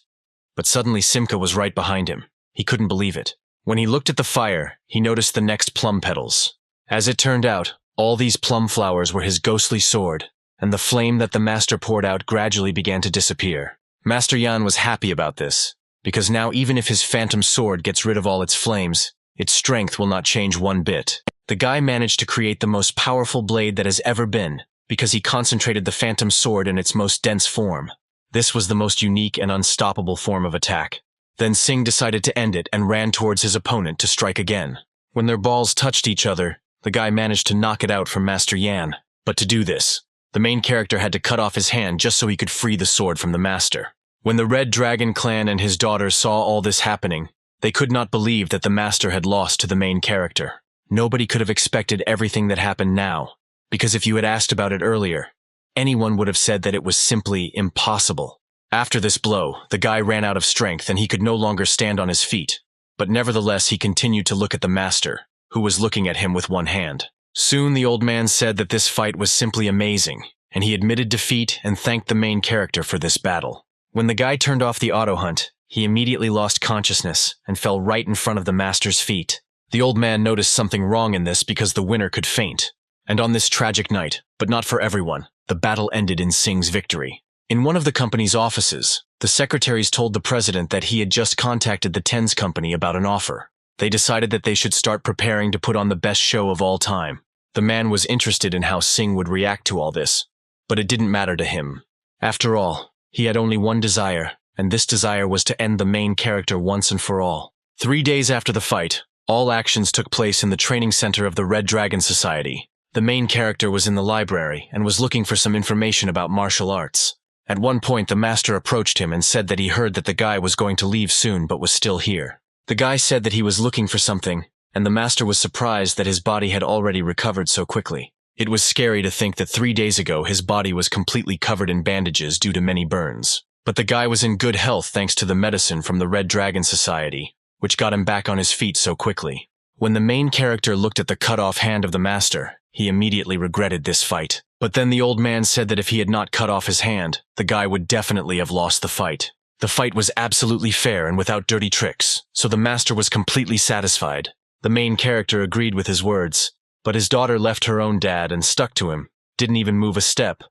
But suddenly Simka was right behind him. He couldn't believe it. When he looked at the fire, he noticed the next plum petals. As it turned out, all these plum flowers were his ghostly sword, and the flame that the master poured out gradually began to disappear. Master Yan was happy about this, because now even if his phantom sword gets rid of all its flames, its strength will not change one bit. The guy managed to create the most powerful blade that has ever been, because he concentrated the phantom sword in its most dense form. This was the most unique and unstoppable form of attack. Then Sing decided to end it and ran towards his opponent to strike again. When their balls touched each other, the guy managed to knock it out from Master Yan. But to do this, the main character had to cut off his hand just so he could free the sword from the master. When the Red Dragon clan and his daughter saw all this happening, they could not believe that the master had lost to the main character. Nobody could have expected everything that happened now, because if you had asked about it earlier, anyone would have said that it was simply impossible. After this blow, the guy ran out of strength and he could no longer stand on his feet. But nevertheless, he continued to look at the master, who was looking at him with one hand. Soon the old man said that this fight was simply amazing, and he admitted defeat and thanked the main character for this battle. When the guy turned off the auto hunt, he immediately lost consciousness and fell right in front of the master's feet. The old man noticed something wrong in this because the winner could faint. And on this tragic night, but not for everyone, the battle ended in Sing's victory. In one of the company's offices, the secretaries told the president that he had just contacted the TENS company about an offer. They decided that they should start preparing to put on the best show of all time. The man was interested in how Sing would react to all this, but it didn't matter to him. After all, he had only one desire, and this desire was to end the main character once and for all. 3 days after the fight, all actions took place in the training center of the Red Dragon Society. The main character was in the library and was looking for some information about martial arts. At one point, the master approached him and said that he heard that the guy was going to leave soon but was still here. The guy said that he was looking for something, and the master was surprised that his body had already recovered so quickly. It was scary to think that 3 days ago his body was completely covered in bandages due to many burns. But the guy was in good health thanks to the medicine from the Red Dragon Society, which got him back on his feet so quickly. When the main character looked at the cut-off hand of the master, he immediately regretted this fight. But then the old man said that if he had not cut off his hand, the guy would definitely have lost the fight. The fight was absolutely fair and without dirty tricks, so the master was completely satisfied. The main character agreed with his words, but his daughter left her own dad and stuck to him, didn't even move a step,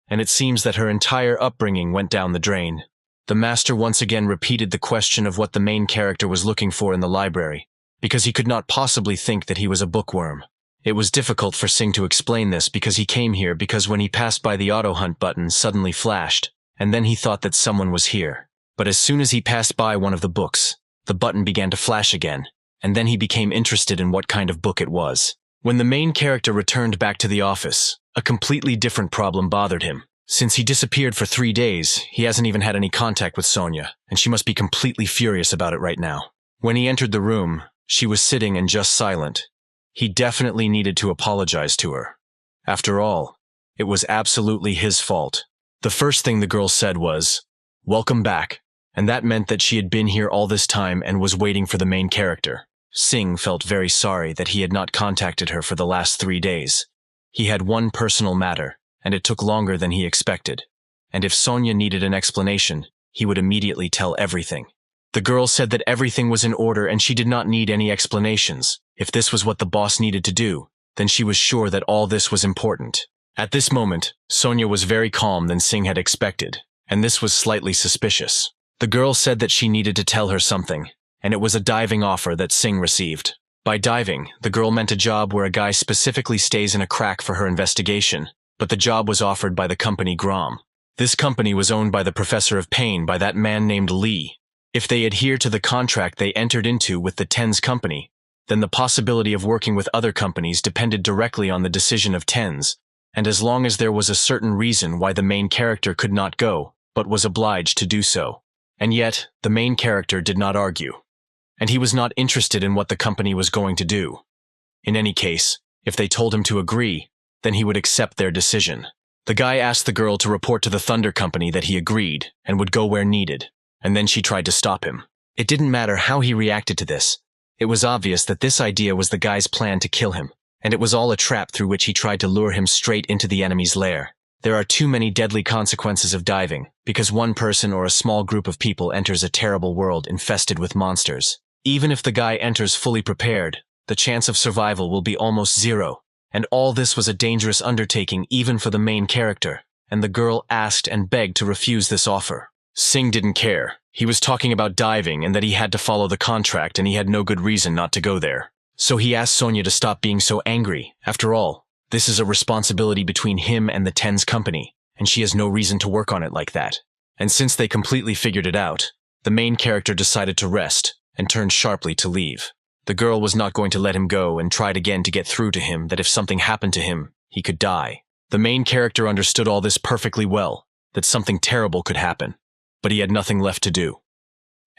and it seems that her entire upbringing went down the drain. The master once again repeated the question of what the main character was looking for in the library, because he could not possibly think that he was a bookworm. It was difficult for Sing to explain this because he came here because when he passed by the auto hunt button suddenly flashed, and then he thought that someone was here. But as soon as he passed by one of the books, the button began to flash again, and then he became interested in what kind of book it was. When the main character returned back to the office, a completely different problem bothered him. Since he disappeared for 3 days, he hasn't even had any contact with Sonia, and she must be completely furious about it right now. When he entered the room, she was sitting and just silent. He definitely needed to apologize to her. After all, it was absolutely his fault. The first thing the girl said was, "Welcome back," and that meant that she had been here all this time and was waiting for the main character. Sing felt very sorry that he had not contacted her for the last 3 days. He had one personal matter, and it took longer than he expected. And if Sonia needed an explanation, he would immediately tell everything. The girl said that everything was in order and she did not need any explanations. If this was what the boss needed to do, then she was sure that all this was important. At this moment, Sonia was very calm than Singh had expected, and this was slightly suspicious. The girl said that she needed to tell her something, and it was a diving offer that Singh received. By diving, the girl meant a job where a guy specifically stays in a crack for her investigation, but the job was offered by the company Grom. This company was owned by the Professor of Pain by that man named Lee. If they adhere to the contract they entered into with the Tens company, then the possibility of working with other companies depended directly on the decision of Tens, and as long as there was a certain reason why the main character could not go, but was obliged to do so. And yet, the main character did not argue. And he was not interested in what the company was going to do. In any case, if they told him to agree, then he would accept their decision. The guy asked the girl to report to the Thunder Company that he agreed and would go where needed, and then she tried to stop him. It didn't matter how he reacted to this. It was obvious that this idea was the guy's plan to kill him, and it was all a trap through which he tried to lure him straight into the enemy's lair. There are too many deadly consequences of diving, because one person or a small group of people enters a terrible world infested with monsters. Even if the guy enters fully prepared, the chance of survival will be almost zero, and all this was a dangerous undertaking even for the main character, and the girl asked and begged to refuse this offer. Singh didn't care. He was talking about diving and that he had to follow the contract and he had no good reason not to go there. So he asked Sonia to stop being so angry. After all, this is a responsibility between him and the Tens company, and she has no reason to work on it like that. And since they completely figured it out, the main character decided to rest and turned sharply to leave. The girl was not going to let him go and tried again to get through to him that if something happened to him, he could die. The main character understood all this perfectly well, that something terrible could happen, but he had nothing left to do.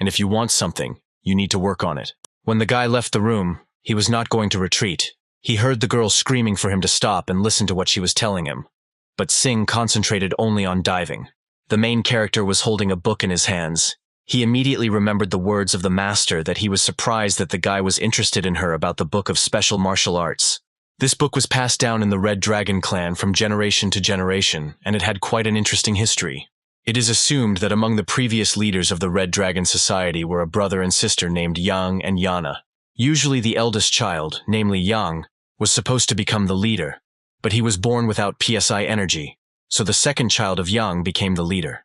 And if you want something, you need to work on it. When the guy left the room, he was not going to retreat. He heard the girl screaming for him to stop and listen to what she was telling him. But Singh concentrated only on diving. The main character was holding a book in his hands. He immediately remembered the words of the master that he was surprised that the guy was interested in her about the book of special martial arts. This book was passed down in the Red Dragon clan from generation to generation, and it had quite an interesting history. It is assumed that among the previous leaders of the Red Dragon Society were a brother and sister named Yang and Yana. Usually the eldest child, namely Yang, was supposed to become the leader, but he was born without PSI energy, so the second child of Yang became the leader.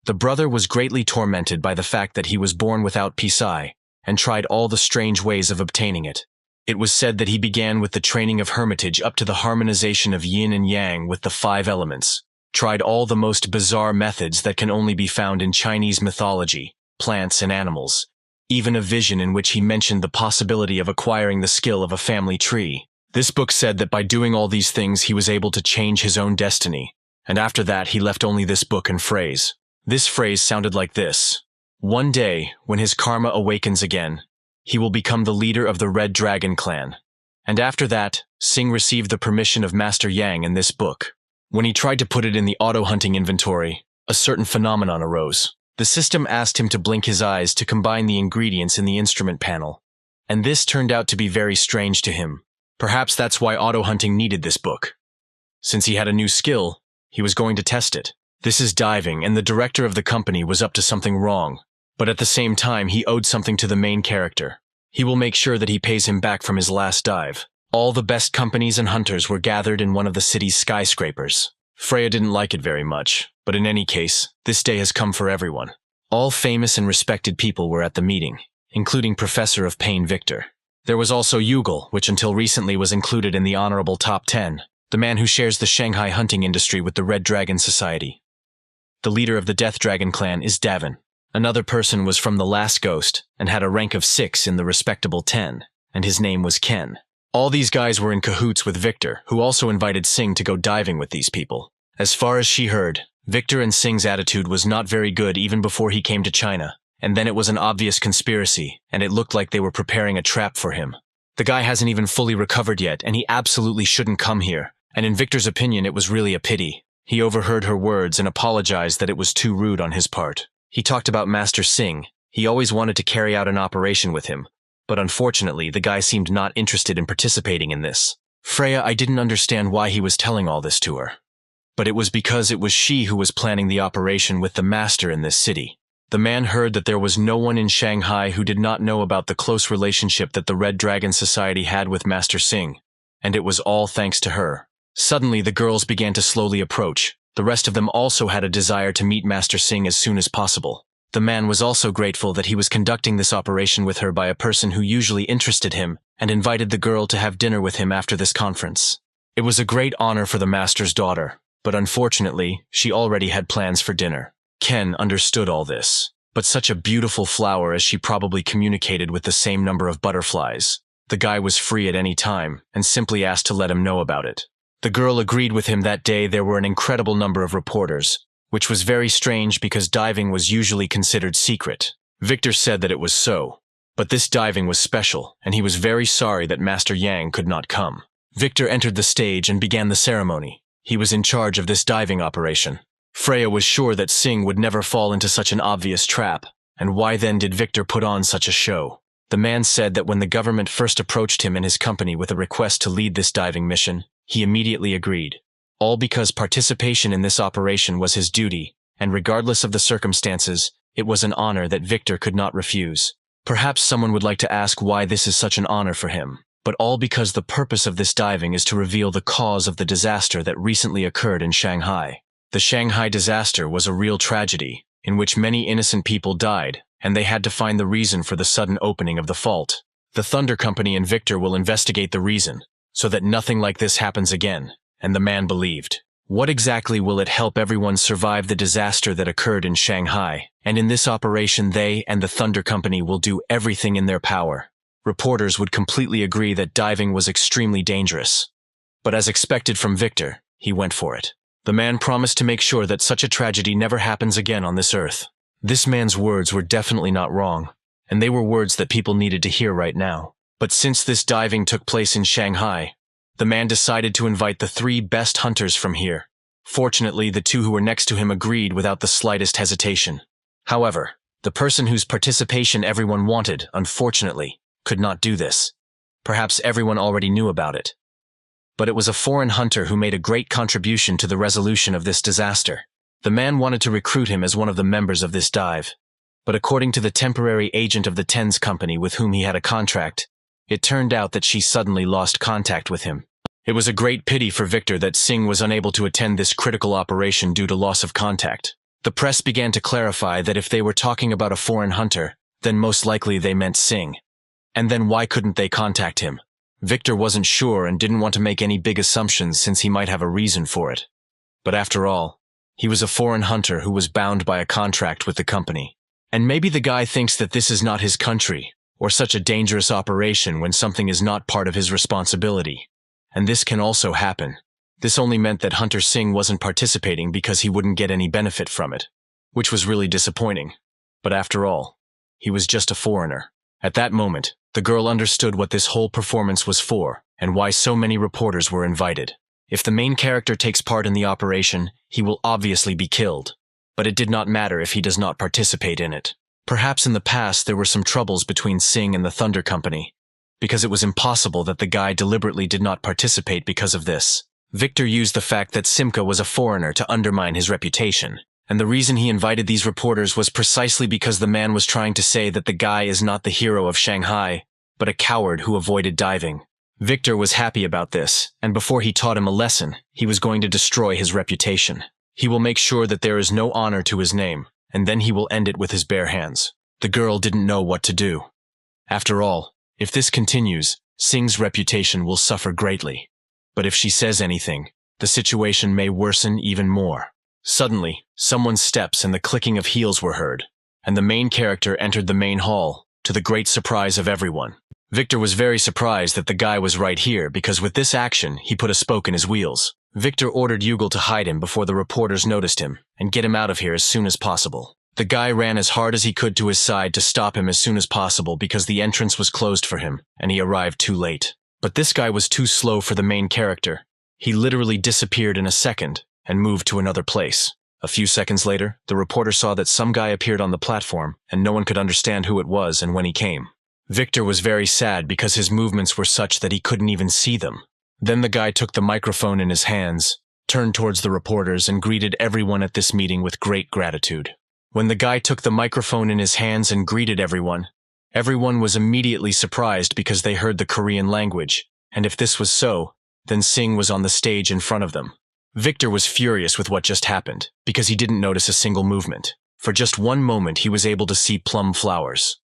The brother was greatly tormented by the fact that he was born without PSI and tried all the strange ways of obtaining it. It was said that he began with the training of hermitage up to the harmonization of yin and yang with the 5 elements, tried all the most bizarre methods that can only be found in Chinese mythology, plants and animals, even a vision in which he mentioned the possibility of acquiring the skill of a family tree. This book said that by doing all these things he was able to change his own destiny, and after that he left only this book and phrase. This phrase sounded like this: "One day, when his karma awakens again, he will become the leader of the Red Dragon clan." And after that, Singh received the permission of Master Yang in this book. When he tried to put it in the auto-hunting inventory, a certain phenomenon arose. The system asked him to blink his eyes to combine the ingredients in the instrument panel, and this turned out to be very strange to him. Perhaps that's why auto-hunting needed this book. Since he had a new skill, he was going to test it. This is diving, and the director of the company was up to something wrong, but at the same time he owed something to the main character. He will make sure that he pays him back from his last dive. All the best companies and hunters were gathered in one of the city's skyscrapers. Freya didn't like it very much, but in any case, this day has come for everyone. All famous and respected people were at the meeting, including Professor of Pain Victor. There was also Yugal, which until recently was included in the honorable top 10, the man who shares the Shanghai hunting industry with the Red Dragon Society. The leader of the Death Dragon clan is Davin. Another person was from the Last Ghost and had a rank of 6 in the respectable 10, and his name was Ken. All these guys were in cahoots with Victor, who also invited Singh to go diving with these people. As far as she heard, Victor and Singh's attitude was not very good even before he came to China, and then it was an obvious conspiracy, and it looked like they were preparing a trap for him. The guy hasn't even fully recovered yet, and he absolutely shouldn't come here, and in Victor's opinion it was really a pity. He overheard her words and apologized that it was too rude on his part. He talked about Master Singh. He always wanted to carry out an operation with him, but unfortunately the guy seemed not interested in participating in this. Freya, I didn't understand why he was telling all this to her. But it was because it was she who was planning the operation with the master in this city. The man heard that there was no one in Shanghai who did not know about the close relationship that the Red Dragon Society had with Master Singh, and it was all thanks to her. Suddenly, the girls began to slowly approach. The rest of them also had a desire to meet Master Singh as soon as possible. The man was also grateful that he was conducting this operation with her by a person who usually interested him, and invited the girl to have dinner with him after this conference. It was a great honor for the master's daughter, but unfortunately, she already had plans for dinner. Ken understood all this, but such a beautiful flower as she probably communicated with the same number of butterflies. The guy was free at any time, and simply asked to let him know about it. The girl agreed with him that day. There were an incredible number of reporters, which was very strange because diving was usually considered secret. Victor said that it was so, but this diving was special, and he was very sorry that Master Yang could not come. Victor entered the stage and began the ceremony. He was in charge of this diving operation. Freya was sure that Singh would never fall into such an obvious trap, and why then did Victor put on such a show? The man said that when the government first approached him and his company with a request to lead this diving mission, he immediately agreed. All because participation in this operation was his duty, and regardless of the circumstances, it was an honor that Victor could not refuse. Perhaps someone would like to ask why this is such an honor for him, but all because the purpose of this diving is to reveal the cause of the disaster that recently occurred in Shanghai. The Shanghai disaster was a real tragedy, in which many innocent people died, and they had to find the reason for the sudden opening of the fault. The Thunder Company and Victor will investigate the reason, so that nothing like this happens again, and the man believed. What exactly will it help everyone survive the disaster that occurred in Shanghai? And in this operation they and the Thunder Company will do everything in their power. Reporters would completely agree that diving was extremely dangerous. But as expected from Victor, he went for it. The man promised to make sure that such a tragedy never happens again on this earth. This man's words were definitely not wrong, and they were words that people needed to hear right now. But since this diving took place in Shanghai, the man decided to invite the 3 best hunters from here. Fortunately, the 2 who were next to him agreed without the slightest hesitation. However, the person whose participation everyone wanted, unfortunately, could not do this. Perhaps everyone already knew about it. But it was a foreign hunter who made a great contribution to the resolution of this disaster. The man wanted to recruit him as one of the members of this dive. But according to the temporary agent of the TENS company with whom he had a contract, it turned out that she suddenly lost contact with him. It was a great pity for Victor that Singh was unable to attend this critical operation due to loss of contact. The press began to clarify that if they were talking about a foreign hunter, then most likely they meant Singh. And then why couldn't they contact him? Victor wasn't sure and didn't want to make any big assumptions since he might have a reason for it. But after all, he was a foreign hunter who was bound by a contract with the company. And maybe the guy thinks that this is not his country, or such a dangerous operation when something is not part of his responsibility. And this can also happen. This only meant that Hunter Singh wasn't participating because he wouldn't get any benefit from it, which was really disappointing. But after all, he was just a foreigner. At that moment, the girl understood what this whole performance was for, and why so many reporters were invited. If the main character takes part in the operation, he will obviously be killed. But it did not matter if he does not participate in it. Perhaps in the past there were some troubles between Singh and the Thunder Company, because it was impossible that the guy deliberately did not participate because of this. Victor used the fact that Simca was a foreigner to undermine his reputation. And the reason he invited these reporters was precisely because the man was trying to say that the guy is not the hero of Shanghai, but a coward who avoided diving. Victor was happy about this, and before he taught him a lesson, he was going to destroy his reputation. He will make sure that there is no honor to his name, and then he will end it with his bare hands. The girl didn't know what to do. After all, if this continues, Singh's reputation will suffer greatly. But if she says anything, the situation may worsen even more. Suddenly, someone's steps and the clicking of heels were heard, and the main character entered the main hall, to the great surprise of everyone. Victor was very surprised that the guy was right here because with this action, he put a spoke in his wheels. Victor ordered Yugal to hide him before the reporters noticed him, and get him out of here as soon as possible. The guy ran as hard as he could to his side to stop him as soon as possible because the entrance was closed for him, and he arrived too late. But this guy was too slow for the main character. He literally disappeared in a second, and moved to another place. A few seconds later, the reporter saw that some guy appeared on the platform, and no one could understand who it was and when he came. Victor was very sad because his movements were such that he couldn't even see them. Then the guy took the microphone in his hands, turned towards the reporters, and greeted everyone at this meeting with great gratitude. When the guy took the microphone in his hands and greeted everyone was immediately surprised because they heard the Korean language, and if this was so, then Sing was on the stage in front of them. Victor was furious with what just happened, because he didn't notice a single movement. For just one moment he was able to see plum flowers.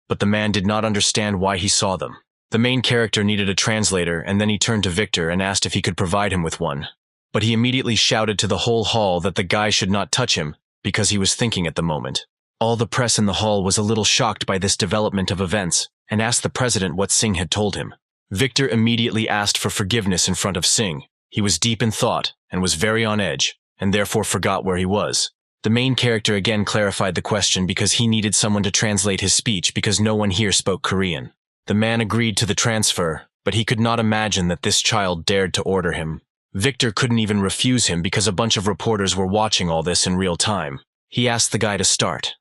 But the man did not understand why he saw them. The main character needed a translator, and then he turned to Victor and asked if he could provide him with one. But he immediately shouted to the whole hall that the guy should not touch him, because he was thinking at the moment. All the press in the hall was a little shocked by this development of events, and asked the president what Sing had told him. Victor immediately asked for forgiveness in front of Sing. He was deep in thought, and was very on edge, and therefore forgot where he was. The main character again clarified the question because he needed someone to translate his speech because no one here spoke Korean. The man agreed to the transfer, but he could not imagine that this child dared to order him. Victor couldn't even refuse him because a bunch of reporters were watching all this in real time. He asked the guy to start.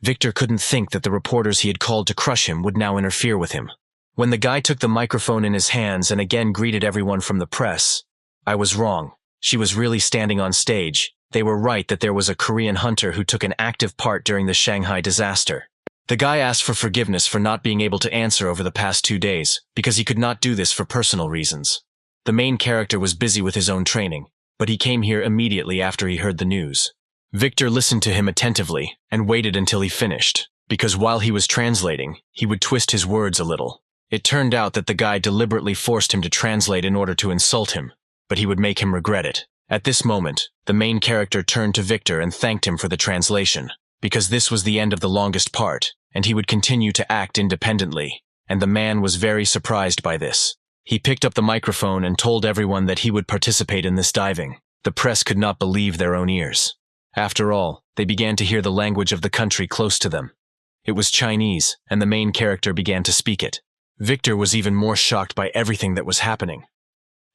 Victor couldn't think that the reporters he had called to crush him would now interfere with him. When the guy took the microphone in his hands and again greeted everyone from the press, I was wrong. She was really standing on stage. They were right that there was a Korean hunter who took an active part during the Shanghai disaster. The guy asked for forgiveness for not being able to answer over the past 2 days, because he could not do this for personal reasons. The main character was busy with his own training, but he came here immediately after he heard the news. Victor listened to him attentively and waited until he finished, because while he was translating, he would twist his words a little. It turned out that the guy deliberately forced him to translate in order to insult him, but he would make him regret it. At this moment, the main character turned to Victor and thanked him for the translation, because this was the end of the longest part, and he would continue to act independently, and the man was very surprised by this. He picked up the microphone and told everyone that he would participate in this diving. The press could not believe their own ears. After all, they began to hear the language of the country close to them. It was Chinese, and the main character began to speak it. Victor was even more shocked by everything that was happening.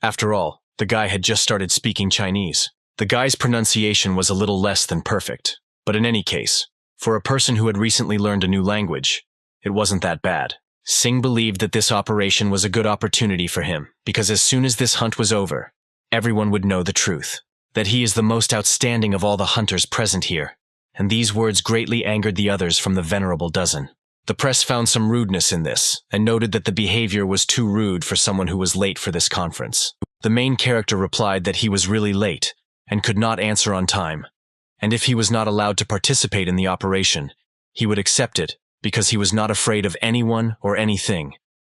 After all, the guy had just started speaking Chinese. The guy's pronunciation was a little less than perfect, but in any case, for a person who had recently learned a new language, it wasn't that bad. Sing believed that this operation was a good opportunity for him, because as soon as this hunt was over, everyone would know the truth, that he is the most outstanding of all the hunters present here, and these words greatly angered the others from the Venerable Dozen. The press found some rudeness in this, and noted that the behavior was too rude for someone who was late for this conference. The main character replied that he was really late, and could not answer on time, and if he was not allowed to participate in the operation, he would accept it, because he was not afraid of anyone or anything,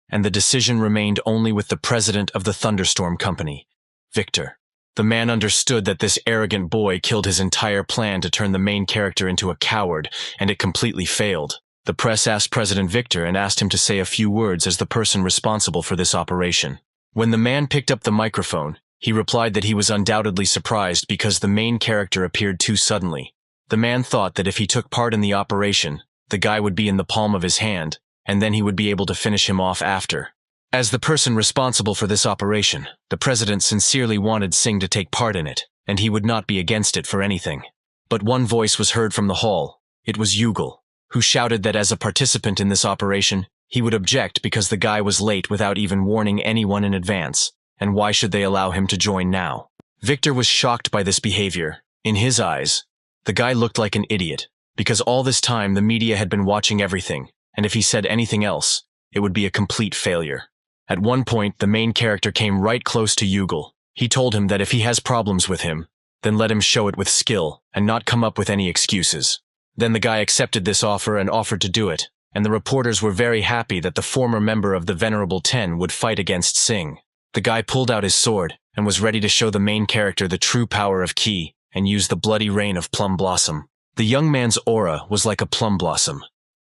and the decision remained only with the president of the Thunderstorm Company, Victor. The man understood that this arrogant boy killed his entire plan to turn the main character into a coward, and it completely failed. The press asked President Victor and asked him to say a few words as the person responsible for this operation. When the man picked up the microphone, he replied that he was undoubtedly surprised because the main character appeared too suddenly. The man thought that if he took part in the operation, the guy would be in the palm of his hand, and then he would be able to finish him off after. As the person responsible for this operation, the president sincerely wanted Sing to take part in it, and he would not be against it for anything. But one voice was heard from the hall. It was Yugal, who shouted that as a participant in this operation, he would object because the guy was late without even warning anyone in advance, and why should they allow him to join now? Victor was shocked by this behavior. In his eyes, the guy looked like an idiot, because all this time the media had been watching everything, and if he said anything else, it would be a complete failure. At one point, the main character came right close to Yugal. He told him that if he has problems with him, then let him show it with skill, and not come up with any excuses. Then the guy accepted this offer and offered to do it, and the reporters were very happy that the former member of the Venerable Ten would fight against Sing. The guy pulled out his sword, and was ready to show the main character the true power of Ki, and use the bloody rain of Plum Blossom. The young man's aura was like a plum blossom.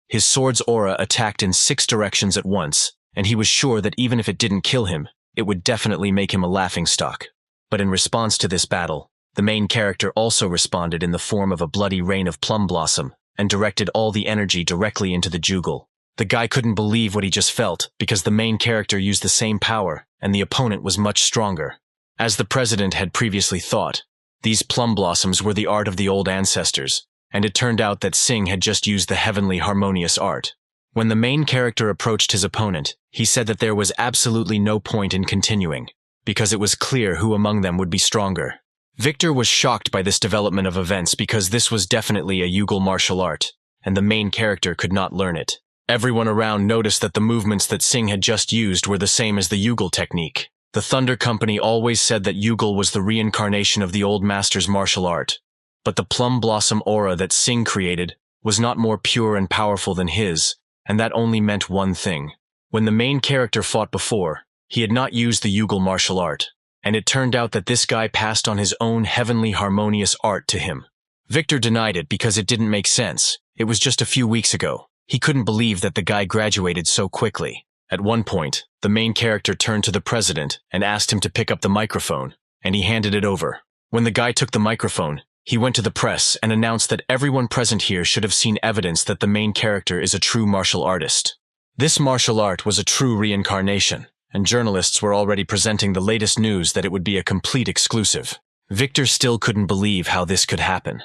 His sword's aura attacked in 6 directions at once, and he was sure that even if it didn't kill him, it would definitely make him a laughingstock. But in response to this battle, the main character also responded in the form of a bloody rain of plum blossom, and directed all the energy directly into the jugal. The guy couldn't believe what he just felt, because the main character used the same power, and the opponent was much stronger. As the president had previously thought, these plum blossoms were the art of the old ancestors, and it turned out that Sing had just used the heavenly harmonious art. When the main character approached his opponent, he said that there was absolutely no point in continuing. because it was clear who among them would be stronger. Victor was shocked by this development of events because this was definitely a Yugal martial art, and the main character could not learn it. Everyone around noticed that the movements that Singh had just used were the same as the Yugal technique. The Thunder Company always said that Yugal was the reincarnation of the old master's martial art, but the plum blossom aura that Singh created was not more pure and powerful than his, and that only meant one thing. When the main character fought before, he had not used the Yugal martial art, and it turned out that this guy passed on his own heavenly harmonious art to him. Victor denied it because it didn't make sense. It was just a few weeks ago. He couldn't believe that the guy graduated so quickly. At one point, the main character turned to the president and asked him to pick up the microphone, and he handed it over. When the guy took the microphone, he went to the press and announced that everyone present here should have seen evidence that the main character is a true martial artist. This martial art was a true reincarnation, and journalists were already presenting the latest news that it would be a complete exclusive. Victor still couldn't believe how this could happen.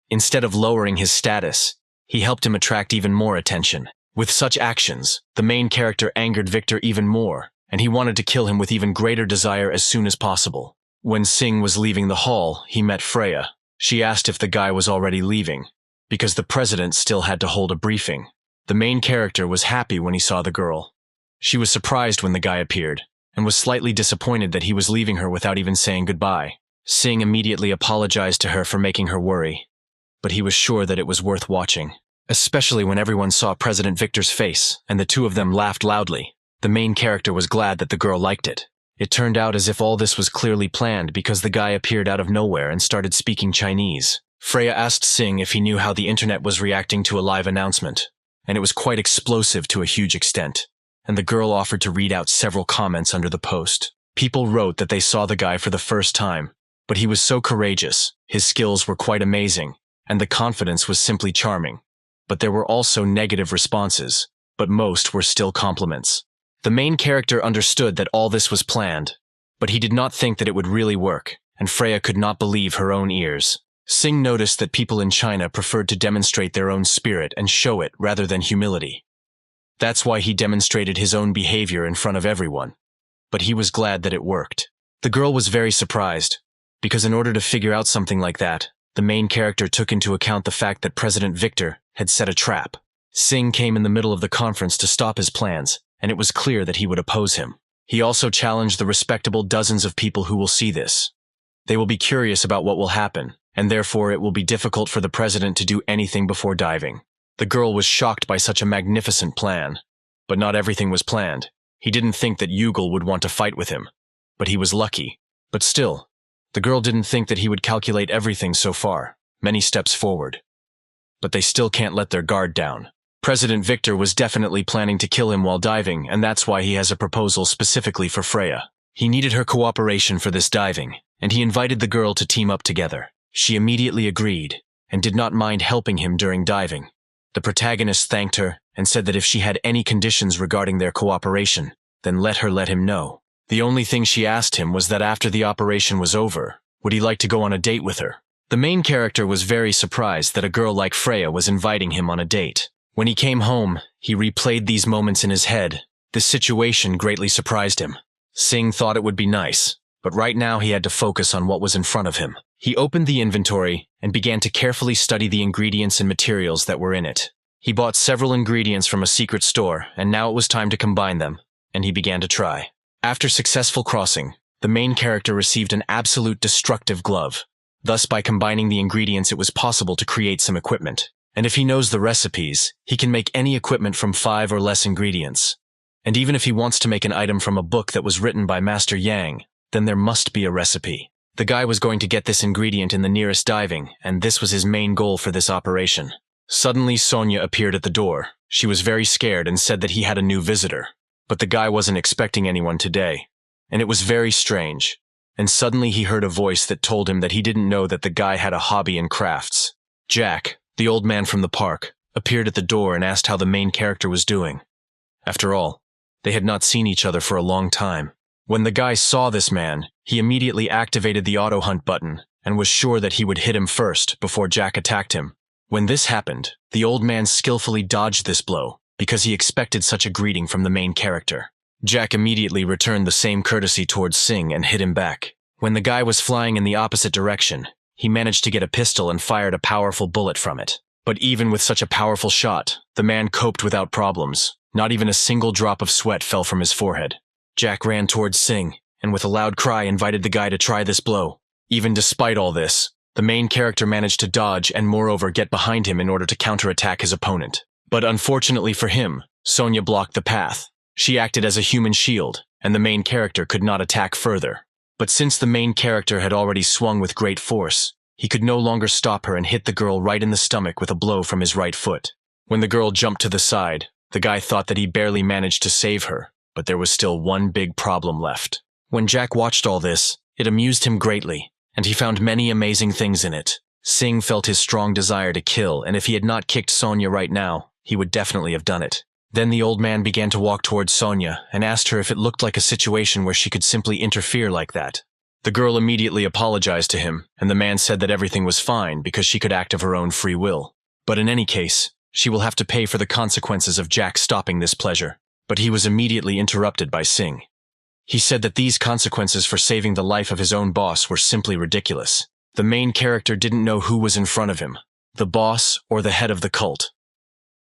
Instead of lowering his status, he helped him attract even more attention. With such actions, the main character angered Victor even more, and he wanted to kill him with even greater desire as soon as possible. When Singh was leaving the hall, he met Freya. She asked if the guy was already leaving, because the president still had to hold a briefing. The main character was happy when he saw the girl. She was surprised when the guy appeared, and was slightly disappointed that he was leaving her without even saying goodbye. Singh immediately apologized to her for making her worry, but he was sure that it was worth watching, especially when everyone saw President Victor's face, and the two of them laughed loudly. The main character was glad that the girl liked it. It turned out as if all this was clearly planned because the guy appeared out of nowhere and started speaking Chinese. Freya asked Singh if he knew how the internet was reacting to a live announcement, and it was quite explosive to a huge extent, and the girl offered to read out several comments under the post. People wrote that they saw the guy for the first time, but he was so courageous, his skills were quite amazing, and the confidence was simply charming. But there were also negative responses, but most were still compliments. The main character understood that all this was planned, but he did not think that it would really work, and Freya could not believe her own ears. Singh noticed that people in China preferred to demonstrate their own spirit and show it rather than humility. That's why he demonstrated his own behavior in front of everyone. But he was glad that it worked. The girl was very surprised, because in order to figure out something like that, the main character took into account the fact that President Victor had set a trap. Singh came in the middle of the conference to stop his plans, and it was clear that he would oppose him. He also challenged the respectable dozens of people who will see this. They will be curious about what will happen, and therefore it will be difficult for the president to do anything before diving. The girl was shocked by such a magnificent plan. But not everything was planned. He didn't think that Yugal would want to fight with him. But he was lucky. But still, the girl didn't think that he would calculate everything so far, many steps forward. But they still can't let their guard down. President Victor was definitely planning to kill him while diving, and that's why he has a proposal specifically for Freya. He needed her cooperation for this diving, and he invited the girl to team up together. She immediately agreed, and did not mind helping him during diving. The protagonist thanked her, and said that if she had any conditions regarding their cooperation, then let him know. The only thing she asked him was that after the operation was over, would he like to go on a date with her? The main character was very surprised that a girl like Freya was inviting him on a date. When he came home, he replayed these moments in his head. This situation greatly surprised him. Singh thought it would be nice, but right now he had to focus on what was in front of him. He opened the inventory and began to carefully study the ingredients and materials that were in it. He bought several ingredients from a secret store, and now it was time to combine them, and he began to try. After successful crossing, the main character received an absolute destructive glove. Thus, by combining the ingredients, it was possible to create some equipment. And if he knows the recipes, he can make any equipment from 5 or less ingredients. And even if he wants to make an item from a book that was written by Master Yang, then there must be a recipe. The guy was going to get this ingredient in the nearest diving, and this was his main goal for this operation. Suddenly, Sonia appeared at the door. She was very scared and said that he had a new visitor. But the guy wasn't expecting anyone today, and it was very strange. And suddenly he heard a voice that told him that he didn't know that the guy had a hobby in crafts. Jack, the old man from the park, appeared at the door and asked how the main character was doing. After all, they had not seen each other for a long time. When the guy saw this man, he immediately activated the auto hunt button and was sure that he would hit him first before Jack attacked him. When this happened, the old man skillfully dodged this blow because he expected such a greeting from the main character. Jack immediately returned the same courtesy towards Singh and hit him back. When the guy was flying in the opposite direction, he managed to get a pistol and fired a powerful bullet from it. But even with such a powerful shot, the man coped without problems. Not even a single drop of sweat fell from his forehead. Jack ran towards Singh, and with a loud cry invited the guy to try this blow. Even despite all this, the main character managed to dodge and moreover get behind him in order to counterattack his opponent. But unfortunately for him, Sonya blocked the path. She acted as a human shield, and the main character could not attack further. But since the main character had already swung with great force, he could no longer stop her and hit the girl right in the stomach with a blow from his right foot. When the girl jumped to the side, the guy thought that he barely managed to save her, but there was still one big problem left. When Jack watched all this, it amused him greatly, and he found many amazing things in it. Singh felt his strong desire to kill, and if he had not kicked Sonya right now, he would definitely have done it. Then the old man began to walk towards Sonya and asked her if it looked like a situation where she could simply interfere like that. The girl immediately apologized to him, and the man said that everything was fine because she could act of her own free will. But in any case, she will have to pay for the consequences of Jack stopping this pleasure. But he was immediately interrupted by Singh. He said that these consequences for saving the life of his own boss were simply ridiculous. The main character didn't know who was in front of him, the boss or the head of the cult.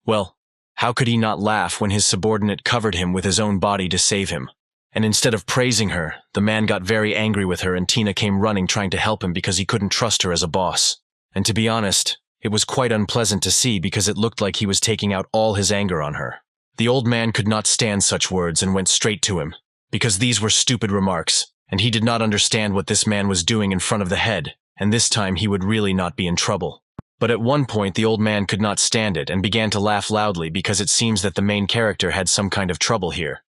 Well, how could he not laugh when his subordinate covered him with his own body to save him? And instead of praising her, the man got very angry with her and Tina came running trying to help him because he couldn't trust her as a boss. And to be honest, it was quite unpleasant to see because it looked like he was taking out all his anger on her. The old man could not stand such words and went straight to him, because these were stupid remarks, and he did not understand what this man was doing in front of the head, and this time he would really not be in trouble. But at one point the old man could not stand it and began to laugh loudly because it seems that the main character had some kind of trouble here.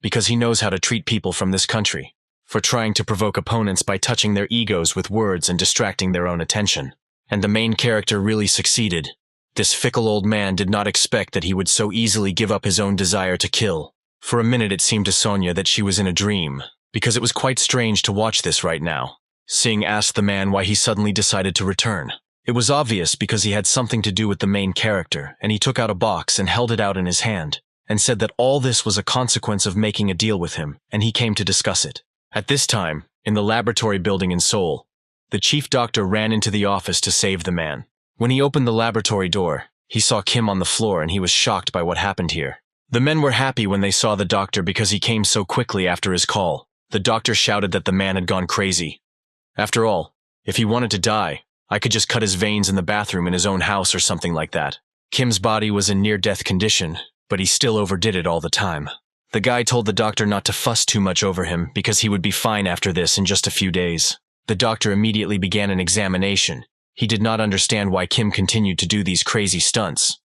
Because he knows how to treat people from this country, for trying to provoke opponents by touching their egos with words and distracting their own attention. And the main character really succeeded. This fickle old man did not expect that he would so easily give up his own desire to kill. For a minute it seemed to Sonya that she was in a dream, because it was quite strange to watch this right now. Singh asked the man why he suddenly decided to return. It was obvious because he had something to do with the main character, and he took out a box and held it out in his hand, and said that all this was a consequence of making a deal with him, and he came to discuss it. At this time, in the laboratory building in Seoul, the chief doctor ran into the office to save the man. When he opened the laboratory door, he saw Kim on the floor and he was shocked by what happened here. The men were happy when they saw the doctor because he came so quickly after his call. The doctor shouted that the man had gone crazy. After all, if he wanted to die, I could just cut his veins in the bathroom in his own house or something like that. Kim's body was in near-death condition, but he still overdid it all the time. The guy told the doctor not to fuss too much over him because he would be fine after this in just a few days. The doctor immediately began an examination. He did not understand why Kim continued to do these crazy stunts.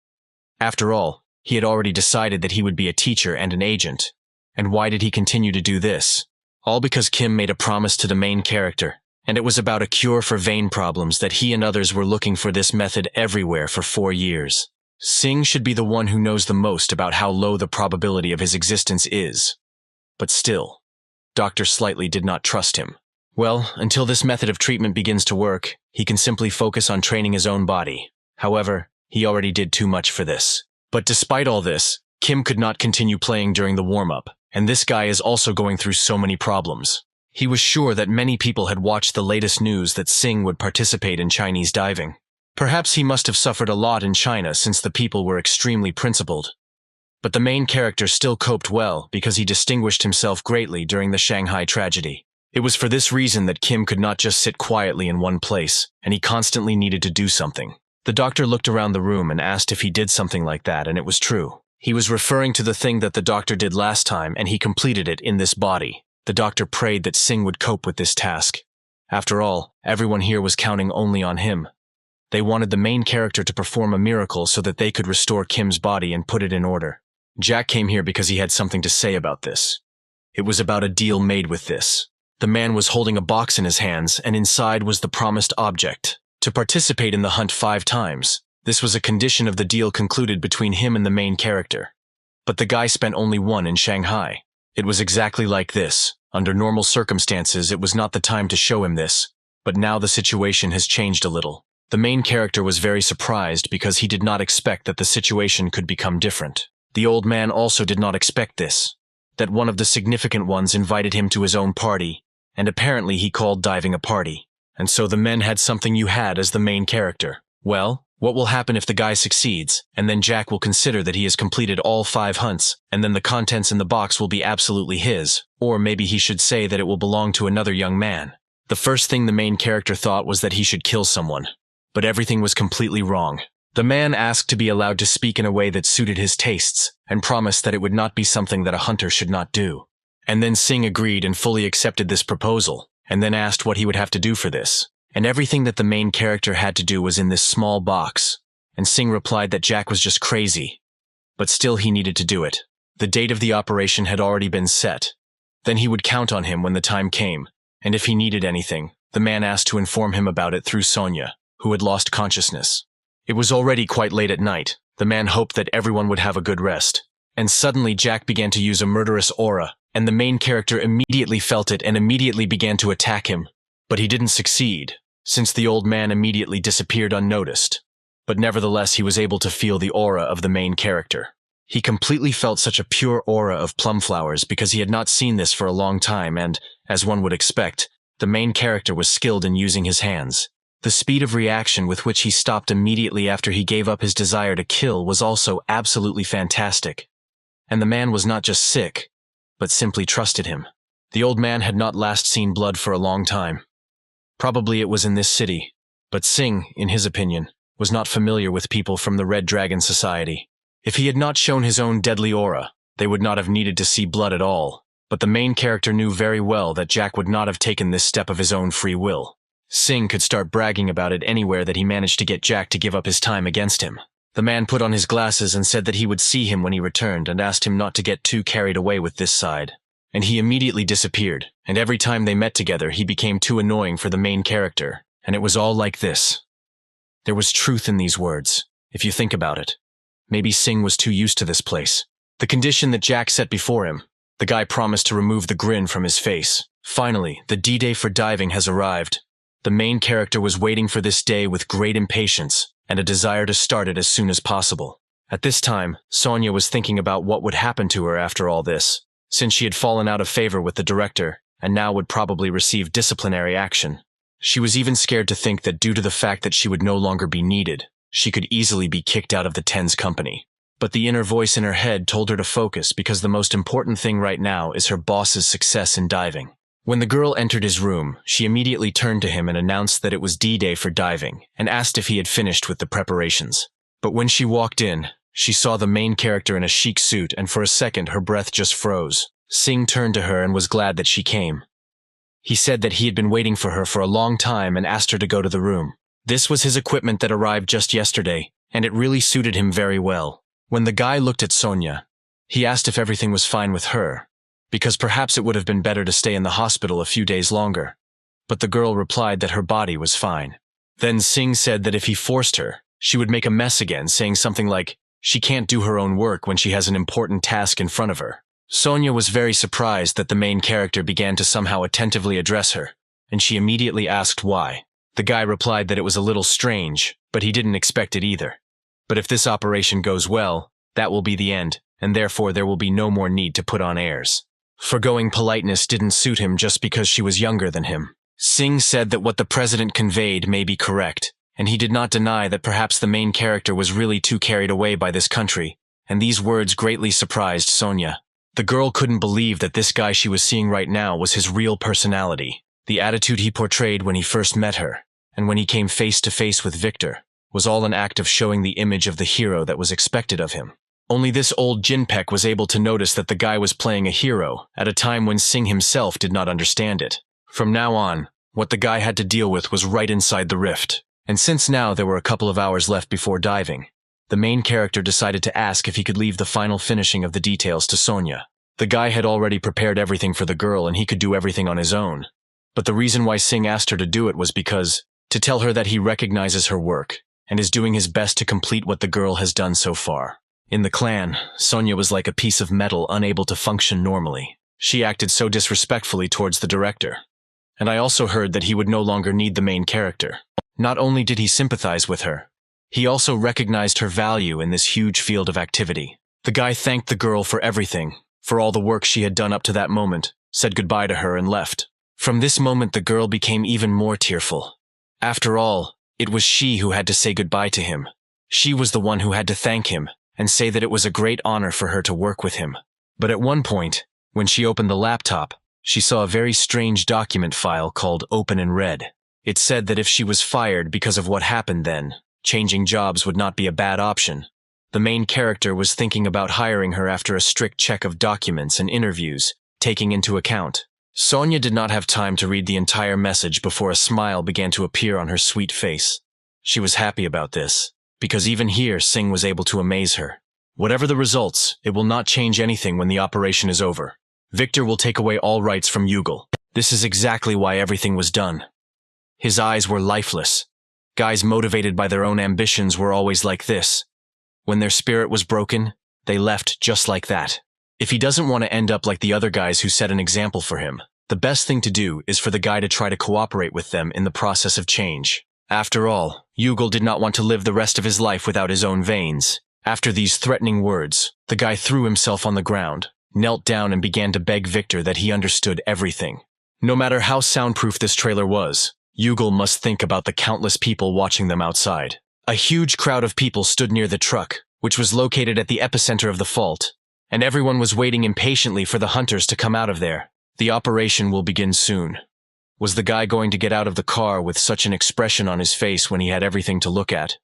After all, he had already decided that he would be a teacher and an agent. And why did he continue to do this? All because Kim made a promise to the main character, and it was about a cure for vein problems that he and others were looking for this method everywhere for 4 years. Singh should be the one who knows the most about how low the probability of his existence is. But still, Doctor slightly did not trust him. Well, until this method of treatment begins to work, he can simply focus on training his own body. However, he already did too much for this. But despite all this, Kim could not continue playing during the warm-up, and this guy is also going through so many problems. He was sure that many people had watched the latest news that Singh would participate in Chinese diving. Perhaps he must have suffered a lot in China since the people were extremely principled. But the main character still coped well because he distinguished himself greatly during the Shanghai tragedy. It was for this reason that Kim could not just sit quietly in one place, and he constantly needed to do something. The doctor looked around the room and asked if he did something like that, and it was true. He was referring to the thing that the doctor did last time, and he completed it in this body. The doctor prayed that Singh would cope with this task. After all, everyone here was counting only on him. They wanted the main character to perform a miracle so that they could restore Kim's body and put it in order. Jack came here because he had something to say about this. It was about a deal made with this. The man was holding a box in his hands, and inside was the promised object. To participate in the hunt 5 times. This was a condition of the deal concluded between him and the main character. But the guy spent only 1 in Shanghai. It was exactly like this. Under normal circumstances, it was not the time to show him this. But now the situation has changed a little. The main character was very surprised because he did not expect that the situation could become different. The old man also did not expect this. that one of the significant ones invited him to his own party, and apparently he called diving a party. And so the men had something you had as the main character. Well, what will happen if the guy succeeds, and then Jack will consider that he has completed all 5 hunts, and then the contents in the box will be absolutely his, or maybe he should say that it will belong to another young man. The first thing the main character thought was that he should kill someone. But everything was completely wrong. The man asked to be allowed to speak in a way that suited his tastes, and promised that it would not be something that a hunter should not do. And then Singh agreed and fully accepted this proposal, and then asked what he would have to do for this. And everything that the main character had to do was in this small box, and Singh replied that Jack was just crazy. But still he needed to do it. The date of the operation had already been set. Then he would count on him when the time came, and if he needed anything, the man asked to inform him about it through Sonia, who had lost consciousness. It was already quite late at night. The man hoped that everyone would have a good rest. And suddenly Jack began to use a murderous aura, and the main character immediately felt it and immediately began to attack him. But he didn't succeed, since the old man immediately disappeared unnoticed. But nevertheless he was able to feel the aura of the main character. He completely felt such a pure aura of plum flowers because he had not seen this for a long time and, as one would expect, the main character was skilled in using his hands. The speed of reaction with which he stopped immediately after he gave up his desire to kill was also absolutely fantastic. And the man was not just sick, but simply trusted him. The old man had not last seen blood for a long time. Probably it was in this city, but Singh, in his opinion, was not familiar with people from the Red Dragon Society. If he had not shown his own deadly aura, they would not have needed to see blood at all, but the main character knew very well that Jack would not have taken this step of his own free will. Singh could start bragging about it anywhere that he managed to get Jack to give up his time against him. The man put on his glasses and said that he would see him when he returned and asked him not to get too carried away with this side. And he immediately disappeared, and every time they met together he became too annoying for the main character, and it was all like this. There was truth in these words, if you think about it. Maybe Singh was too used to this place. The condition that Jack set before him, the guy promised to remove the grin from his face. Finally, the D-Day for diving has arrived. The main character was waiting for this day with great impatience and a desire to start it as soon as possible. At this time, Sonia was thinking about what would happen to her after all this, since she had fallen out of favor with the director and now would probably receive disciplinary action. She was even scared to think that due to the fact that she would no longer be needed, she could easily be kicked out of the Ten's company. But the inner voice in her head told her to focus because the most important thing right now is her boss's success in diving. When the girl entered his room, she immediately turned to him and announced that it was D-Day for diving and asked if he had finished with the preparations. But when she walked in, she saw the main character in a chic suit and for a second her breath just froze. Singh turned to her and was glad that she came. He said that he had been waiting for her for a long time and asked her to go to the room. This was his equipment that arrived just yesterday, and it really suited him very well. When the guy looked at Sonia, he asked if everything was fine with her, because perhaps it would have been better to stay in the hospital a few days longer. But the girl replied that her body was fine. Then Singh said that if he forced her, she would make a mess again, saying something like, she can't do her own work when she has an important task in front of her. Sonia was very surprised that the main character began to somehow attentively address her, and she immediately asked why. The guy replied that it was a little strange, but he didn't expect it either. But if this operation goes well, that will be the end, and therefore there will be no more need to put on airs. Forgoing politeness didn't suit him just because she was younger than him. Singh said that what the president conveyed may be correct, and he did not deny that perhaps the main character was really too carried away by this country, and these words greatly surprised Sonia. The girl couldn't believe that this guy she was seeing right now was his real personality. The attitude he portrayed when he first met her, and when he came face to face with Victor, was all an act of showing the image of the hero that was expected of him. Only this old Jinpek was able to notice that the guy was playing a hero at a time when Singh himself did not understand it. From now on, what the guy had to deal with was right inside the rift. And since now there were a couple of hours left before diving, the main character decided to ask if he could leave the final finishing of the details to Sonia. The guy had already prepared everything for the girl and he could do everything on his own. But the reason why Singh asked her to do it was because, to tell her that he recognizes her work and is doing his best to complete what the girl has done so far. In the clan, Sonia was like a piece of metal unable to function normally. She acted so disrespectfully towards the director. And I also heard that he would no longer need the main character. Not only did he sympathize with her, he also recognized her value in this huge field of activity. The guy thanked the girl for everything, for all the work she had done up to that moment, said goodbye to her and left. From this moment the girl became even more tearful. After all, it was she who had to say goodbye to him. She was the one who had to thank him and say that it was a great honor for her to work with him. But at one point, when she opened the laptop, she saw a very strange document file called Open and Read. It said that if she was fired because of what happened then, changing jobs would not be a bad option. The main character was thinking about hiring her after a strict check of documents and interviews, taking into account. Sonia did not have time to read the entire message before a smile began to appear on her sweet face. She was happy about this, because even here Singh was able to amaze her. Whatever the results, it will not change anything when the operation is over. Victor will take away all rights from Yugal. This is exactly why everything was done. His eyes were lifeless. Guys motivated by their own ambitions were always like this. When their spirit was broken, they left just like that. If he doesn't want to end up like the other guys who set an example for him, the best thing to do is for the guy to try to cooperate with them in the process of change. After all, Yugal did not want to live the rest of his life without his own veins. After these threatening words, the guy threw himself on the ground, knelt down and began to beg Victor that he understood everything. No matter how soundproof this trailer was, Yugal must think about the countless people watching them outside. A huge crowd of people stood near the truck, which was located at the epicenter of the fault, and everyone was waiting impatiently for the hunters to come out of there. The operation will begin soon. Was the guy going to get out of the car with such an expression on his face when he had everything to look at?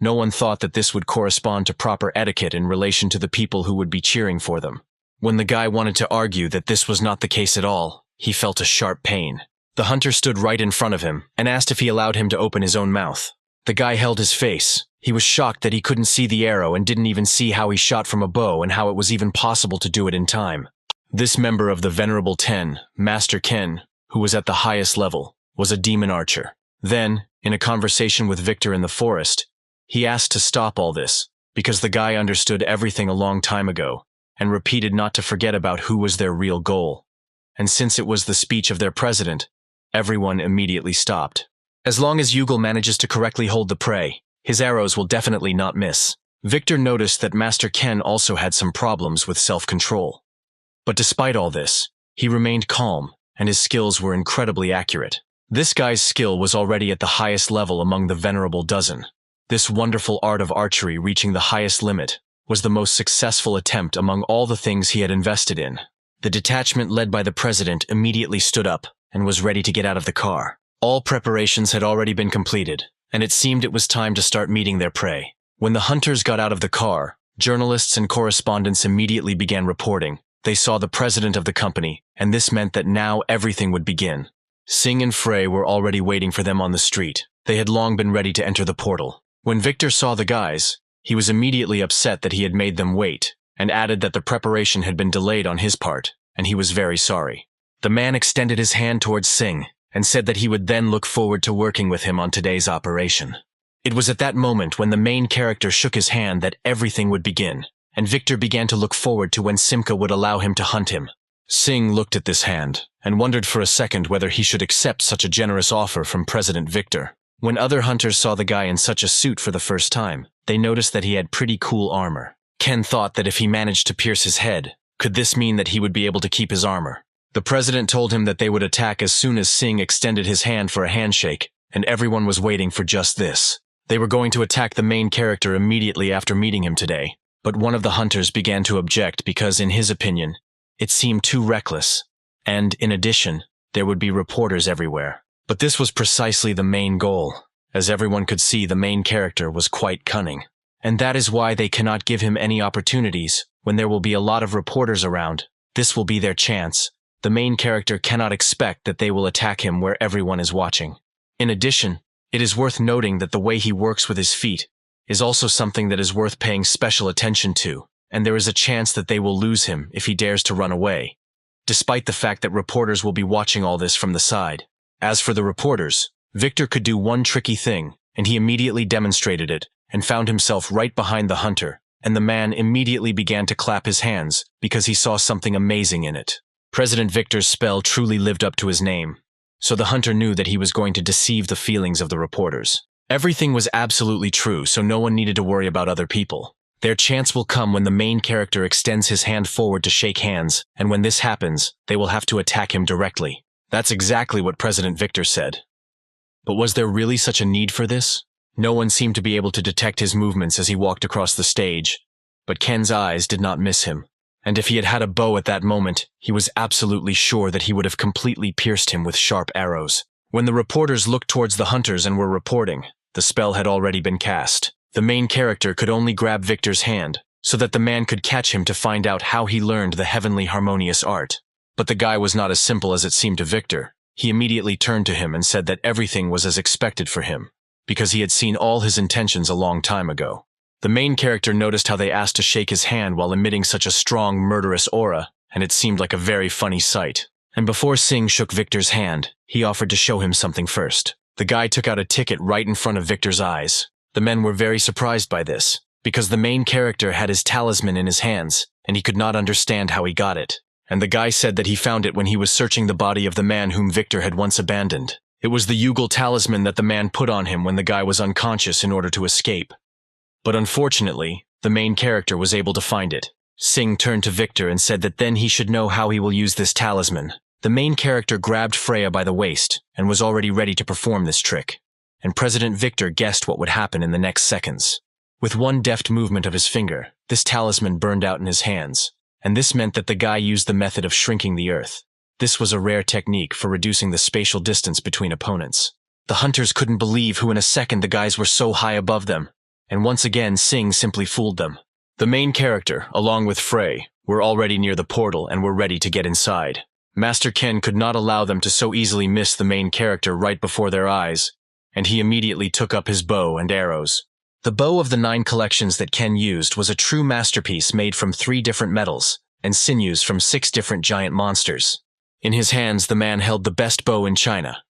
No one thought that this would correspond to proper etiquette in relation to the people who would be cheering for them. When the guy wanted to argue that this was not the case at all, he felt a sharp pain. The hunter stood right in front of him and asked if he allowed him to open his own mouth. The guy held his face. He was shocked that he couldn't see the arrow and didn't even see how he shot from a bow and how it was even possible to do it in time. This member of the Venerable Ten, Master Ken, who was at the highest level, was a demon archer. Then, in a conversation with Victor in the forest, he asked to stop all this, because the guy understood everything a long time ago, and repeated not to forget about who was their real goal. And since it was the speech of their president, everyone immediately stopped. As long as Yugal manages to correctly hold the prey, his arrows will definitely not miss. Victor noticed that Master Ken also had some problems with self-control. But despite all this, he remained calm, and his skills were incredibly accurate. This guy's skill was already at the highest level among the Venerable Dozen. This wonderful art of archery reaching the highest limit was the most successful attempt among all the things he had invested in. The detachment led by the president immediately stood up and was ready to get out of the car. All preparations had already been completed, and it seemed it was time to start meeting their prey. When the hunters got out of the car, journalists and correspondents immediately began reporting. They saw the president of the company, and this meant that now everything would begin. Singh and Frey were already waiting for them on the street. They had long been ready to enter the portal. When Victor saw the guys, he was immediately upset that he had made them wait, and added that the preparation had been delayed on his part, and he was very sorry. The man extended his hand towards Singh, and said that he would then look forward to working with him on today's operation. It was at that moment when the main character shook his hand that everything would begin, and Victor began to look forward to when Simca would allow him to hunt him. Singh looked at this hand, and wondered for a second whether he should accept such a generous offer from President Victor. When other hunters saw the guy in such a suit for the first time, they noticed that he had pretty cool armor. Ken thought that if he managed to pierce his head, could this mean that he would be able to keep his armor? The president told him that they would attack as soon as Singh extended his hand for a handshake, and everyone was waiting for just this. They were going to attack the main character immediately after meeting him today, but one of the hunters began to object because, in his opinion, it seemed too reckless, and, in addition, there would be reporters everywhere. But this was precisely the main goal. As everyone could see, the main character was quite cunning. And that is why they cannot give him any opportunities. When there will be a lot of reporters around, this will be their chance. The main character cannot expect that they will attack him where everyone is watching. In addition, it is worth noting that the way he works with his feet is also something that is worth paying special attention to, and there is a chance that they will lose him if he dares to run away, despite the fact that reporters will be watching all this from the side. As for the reporters, Victor could do one tricky thing, and he immediately demonstrated it, and found himself right behind the hunter, and the man immediately began to clap his hands because he saw something amazing in it. President Victor's spell truly lived up to his name, so the hunter knew that he was going to deceive the feelings of the reporters. Everything was absolutely true, so no one needed to worry about other people. Their chance will come when the main character extends his hand forward to shake hands, and when this happens, they will have to attack him directly. That's exactly what President Victor said. But was there really such a need for this? No one seemed to be able to detect his movements as he walked across the stage, but Ken's eyes did not miss him. And if he had had a bow at that moment, he was absolutely sure that he would have completely pierced him with sharp arrows. When the reporters looked towards the hunters and were reporting, the spell had already been cast. The main character could only grab Victor's hand, so that the man could catch him to find out how he learned the heavenly harmonious art. But the guy was not as simple as it seemed to Victor. He immediately turned to him and said that everything was as expected for him, because he had seen all his intentions a long time ago. The main character noticed how they asked to shake his hand while emitting such a strong, murderous aura, and it seemed like a very funny sight. And before Singh shook Victor's hand, he offered to show him something first. The guy took out a ticket right in front of Victor's eyes. The men were very surprised by this, because the main character had his talisman in his hands, and he could not understand how he got it. And the guy said that he found it when he was searching the body of the man whom Victor had once abandoned. It was the Yugal talisman that the man put on him when the guy was unconscious in order to escape. But unfortunately, the main character was able to find it. Singh turned to Victor and said that then he should know how he will use this talisman. The main character grabbed Freya by the waist and was already ready to perform this trick. And President Victor guessed what would happen in the next seconds. With one deft movement of his finger, this talisman burned out in his hands, and this meant that the guy used the method of shrinking the earth. This was a rare technique for reducing the spatial distance between opponents. The hunters couldn't believe who in a second the guys were so high above them, and once again Singh simply fooled them. The main character, along with Frey, were already near the portal and were ready to get inside. Master Ken could not allow them to so easily miss the main character right before their eyes, and he immediately took up his bow and arrows. The bow of the 9 collections that Ken used was a true masterpiece made from 3 different metals and sinews from 6 different giant monsters. In his hands, the man held the best bow in China.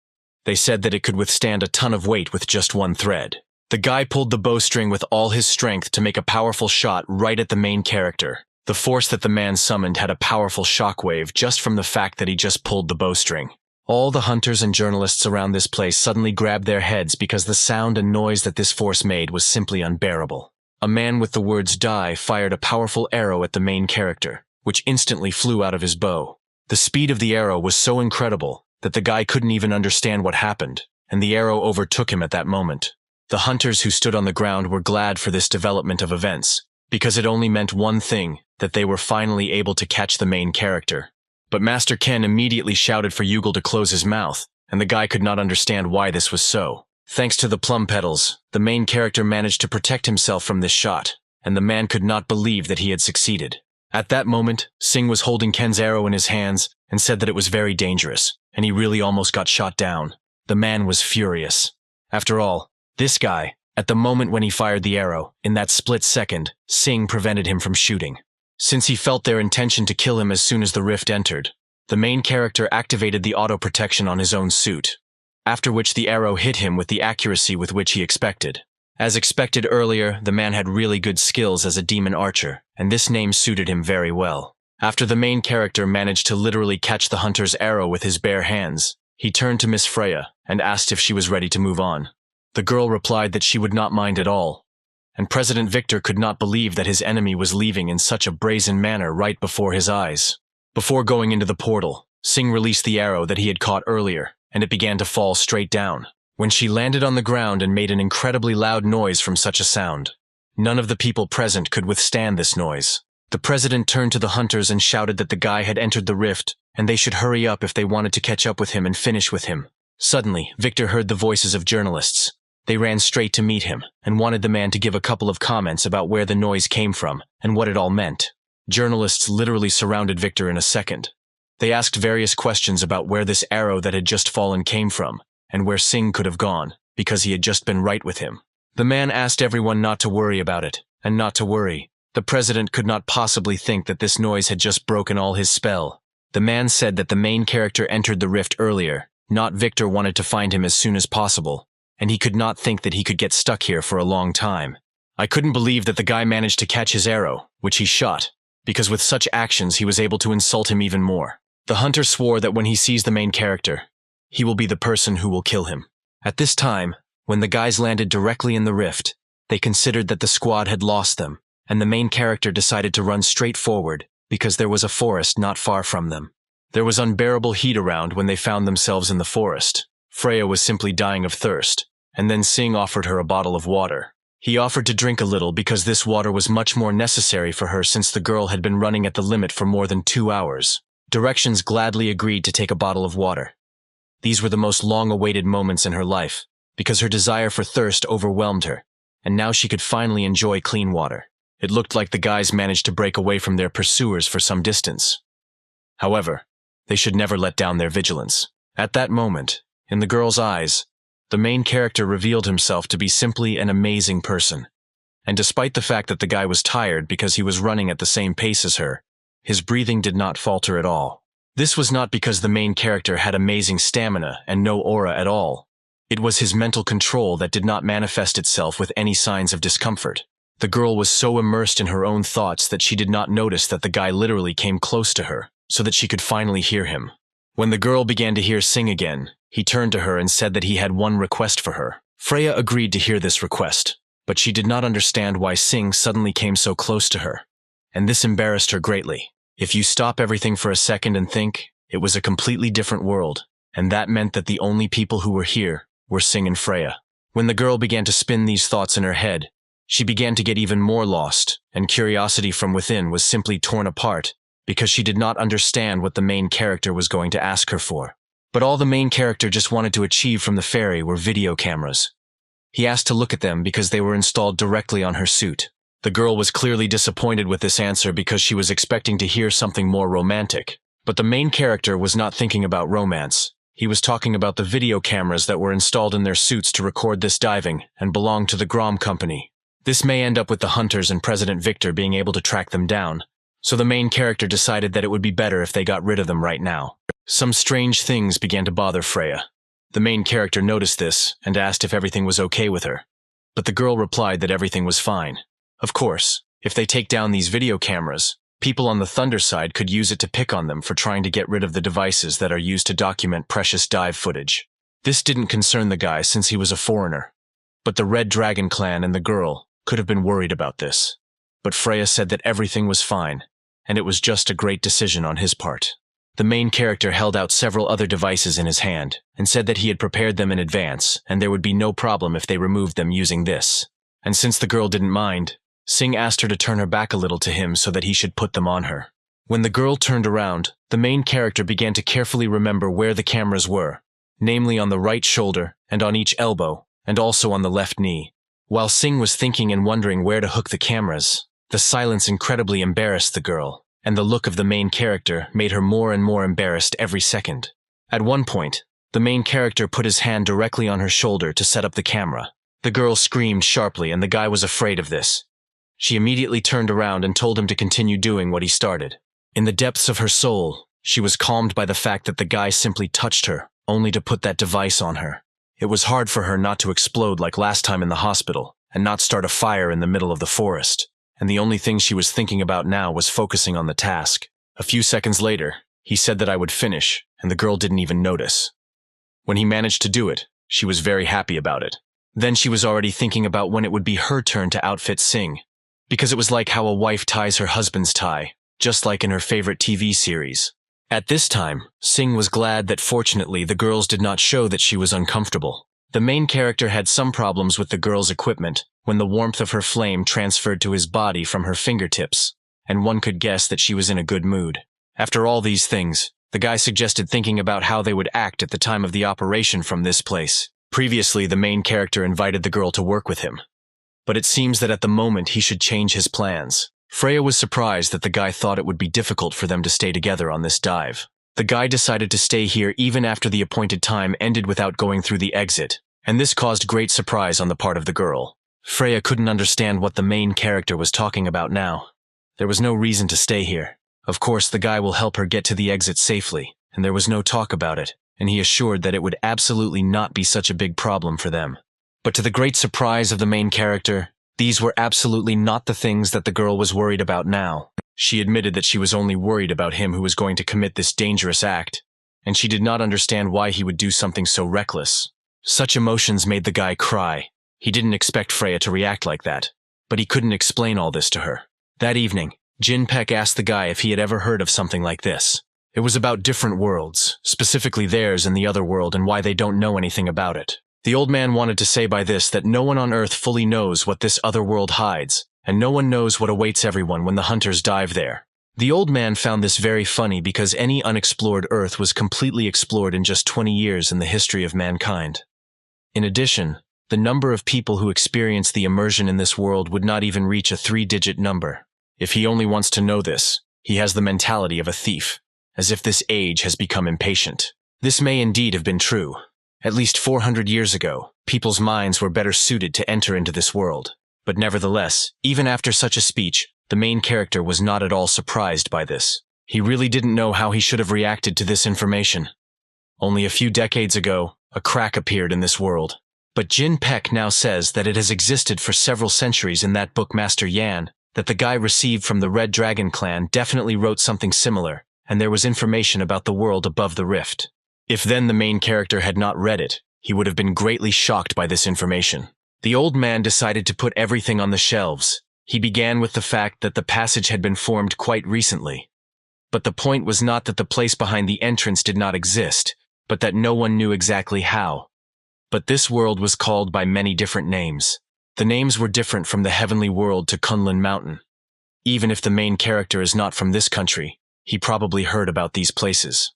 They said that it could withstand a ton of weight with just one thread. The guy pulled the bowstring with all his strength to make a powerful shot right at the main character. The force that the man summoned had a powerful shockwave just from the fact that he just pulled the bowstring. All the hunters and journalists around this place suddenly grabbed their heads because the sound and noise that this force made was simply unbearable. A man with the words "die" fired a powerful arrow at the main character, which instantly flew out of his bow. The speed of the arrow was so incredible that the guy couldn't even understand what happened, and the arrow overtook him at that moment. The hunters who stood on the ground were glad for this development of events, because it only meant one thing, that they were finally able to catch the main character. But Master Ken immediately shouted for Yugal to close his mouth, and the guy could not understand why this was so. Thanks to the plum petals, the main character managed to protect himself from this shot, and the man could not believe that he had succeeded. At that moment, Singh was holding Ken's arrow in his hands and said that it was very dangerous, and he really almost got shot down. The man was furious. After all, this guy, at the moment when he fired the arrow, in that split second, Singh prevented him from shooting. Since he felt their intention to kill him as soon as the rift entered, the main character activated the auto-protection on his own suit, after which the arrow hit him with the accuracy with which he expected. As expected earlier, the man had really good skills as a demon archer, and this name suited him very well. After the main character managed to literally catch the hunter's arrow with his bare hands, he turned to Miss Freya and asked if she was ready to move on. The girl replied that she would not mind at all, and President Victor could not believe that his enemy was leaving in such a brazen manner right before his eyes. Before going into the portal, Singh released the arrow that he had caught earlier, and it began to fall straight down. When she landed on the ground and made an incredibly loud noise from such a sound, none of the people present could withstand this noise. The president turned to the hunters and shouted that the guy had entered the rift, and they should hurry up if they wanted to catch up with him and finish with him. Suddenly, Victor heard the voices of journalists. They ran straight to meet him, and wanted the man to give a couple of comments about where the noise came from, and what it all meant. Journalists literally surrounded Victor in a second. They asked various questions about where this arrow that had just fallen came from, and where Singh could have gone, because he had just been right with him. The man asked everyone not to worry about it, and not to worry. The president could not possibly think that this noise had just broken all his spell. The man said that the main character entered the rift earlier, not Victor wanted to find him as soon as possible, and he could not think that he could get stuck here for a long time. I couldn't believe that the guy managed to catch his arrow, which he shot, because with such actions he was able to insult him even more. The hunter swore that when he sees the main character, he will be the person who will kill him. At this time, when the guys landed directly in the rift, they considered that the squad had lost them, and the main character decided to run straight forward because there was a forest not far from them. There was unbearable heat around when they found themselves in the forest. Freya was simply dying of thirst, and then Sing offered her a bottle of water. He offered to drink a little because this water was much more necessary for her since the girl had been running at the limit for more than 2 hours. Directions gladly agreed to take a bottle of water. These were the most long-awaited moments in her life, because her desire for thirst overwhelmed her, and now she could finally enjoy clean water. It looked like the guys managed to break away from their pursuers for some distance. However, they should never let down their vigilance. At that moment, in the girl's eyes, the main character revealed himself to be simply an amazing person. And despite the fact that the guy was tired because he was running at the same pace as her, his breathing did not falter at all. This was not because the main character had amazing stamina and no aura at all. It was his mental control that did not manifest itself with any signs of discomfort. The girl was so immersed in her own thoughts that she did not notice that the guy literally came close to her, so that she could finally hear him. When the girl began to hear Sing again, he turned to her and said that he had one request for her. Freya agreed to hear this request, but she did not understand why Sing suddenly came so close to her, and this embarrassed her greatly. If you stop everything for a second and think, it was a completely different world, and that meant that the only people who were here were Sing and Freya. When the girl began to spin these thoughts in her head, she began to get even more lost, and curiosity from within was simply torn apart because she did not understand what the main character was going to ask her for. But all the main character just wanted to achieve from the fairy were video cameras. He asked to look at them because they were installed directly on her suit. The girl was clearly disappointed with this answer because she was expecting to hear something more romantic. But the main character was not thinking about romance. He was talking about the video cameras that were installed in their suits to record this diving and belonged to the Grom company. This may end up with the hunters and President Victor being able to track them down, so the main character decided that it would be better if they got rid of them right now. Some strange things began to bother Freya. The main character noticed this and asked if everything was okay with her, but the girl replied that everything was fine. Of course, if they take down these video cameras, people on the Thunder side could use it to pick on them for trying to get rid of the devices that are used to document precious dive footage. This didn't concern the guy since he was a foreigner, but the Red Dragon clan and the girl could have been worried about this. But Freya said that everything was fine, and it was just a great decision on his part. The main character held out several other devices in his hand and said that he had prepared them in advance and there would be no problem if they removed them using this. And since the girl didn't mind, Sing asked her to turn her back a little to him so that he should put them on her. When the girl turned around, the main character began to carefully remember where the cameras were, namely on the right shoulder and on each elbow, and also on the left knee. While Sing was thinking and wondering where to hook the cameras, the silence incredibly embarrassed the girl, and the look of the main character made her more and more embarrassed every second. At one point, the main character put his hand directly on her shoulder to set up the camera. The girl screamed sharply and the guy was afraid of this. She immediately turned around and told him to continue doing what he started. In the depths of her soul, she was calmed by the fact that the guy simply touched her, only to put that device on her. It was hard for her not to explode like last time in the hospital, and not start a fire in the middle of the forest. And the only thing she was thinking about now was focusing on the task. A few seconds later, he said that I would finish, and the girl didn't even notice. When he managed to do it, she was very happy about it. Then she was already thinking about when it would be her turn to outfit Sing, because it was like how a wife ties her husband's tie, just like in her favorite TV series. At this time, Sing was glad that fortunately the girls did not show that she was uncomfortable. The main character had some problems with the girl's equipment when the warmth of her flame transferred to his body from her fingertips, and one could guess that she was in a good mood. After all these things, the guy suggested thinking about how they would act at the time of the operation from this place. Previously, the main character invited the girl to work with him, but it seems that at the moment he should change his plans. Freya was surprised that the guy thought it would be difficult for them to stay together on this dive. The guy decided to stay here even after the appointed time ended without going through the exit, and this caused great surprise on the part of the girl. Freya couldn't understand what the main character was talking about now. There was no reason to stay here. Of course, the guy will help her get to the exit safely, and there was no talk about it, and he assured that it would absolutely not be such a big problem for them. But to the great surprise of the main character, these were absolutely not the things that the girl was worried about now. She admitted that she was only worried about him who was going to commit this dangerous act, and she did not understand why he would do something so reckless. Such emotions made the guy cry. He didn't expect Freya to react like that. but he couldn't explain all this to her. That evening, Jin Peck asked the guy if he had ever heard of something like this. It was about different worlds, specifically theirs and the other world, and why they don't know anything about it. The old man wanted to say by this that no one on Earth fully knows what this other world hides, and no one knows what awaits everyone when the hunters dive there. The old man found this very funny because any unexplored Earth was completely explored in just 20 years in the history of mankind. In addition, the number of people who experience the immersion in this world would not even reach a 3-digit number. If he only wants to know this, he has the mentality of a thief, as if this age has become impatient. This may indeed have been true. At least 400 years ago, people's minds were better suited to enter into this world. But nevertheless, even after such a speech, the main character was not at all surprised by this. He really didn't know how he should have reacted to this information. Only a few decades ago, a crack appeared in this world. But Jin Peck now says that it has existed for several centuries in that book Master Yan, that the guy received from the Red Dragon clan definitely wrote something similar, and there was information about the world above the rift. If then the main character had not read it, he would have been greatly shocked by this information. The old man decided to put everything on the shelves. He began with the fact that the passage had been formed quite recently. But the point was not that the place behind the entrance did not exist, but that no one knew exactly how. But this world was called by many different names. The names were different from the heavenly world to Kunlun Mountain. Even if the main character is not from this country, he probably heard about these places.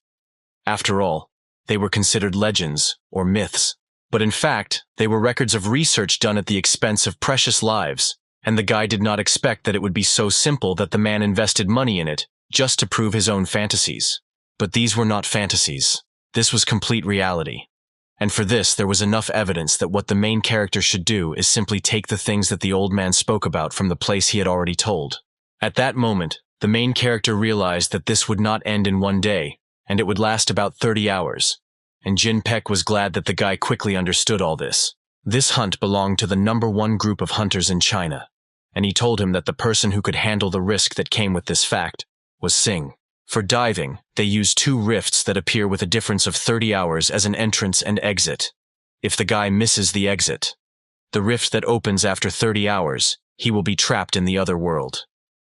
After all, they were considered legends or myths. But in fact, they were records of research done at the expense of precious lives, and the guy did not expect that it would be so simple that the man invested money in it just to prove his own fantasies. But these were not fantasies. This was complete reality. And for this, there was enough evidence that what the main character should do is simply take the things that the old man spoke about from the place he had already told. At that moment, the main character realized that this would not end in one day, and it would last about 30 hours. And Jin Peck was glad that the guy quickly understood all this. This hunt belonged to the #1 group of hunters in China, and he told him that the person who could handle the risk that came with this fact was Sing. For diving, they use 2 rifts that appear with a difference of 30 hours as an entrance and exit. If the guy misses the exit, the rift that opens after 30 hours, he will be trapped in the other world.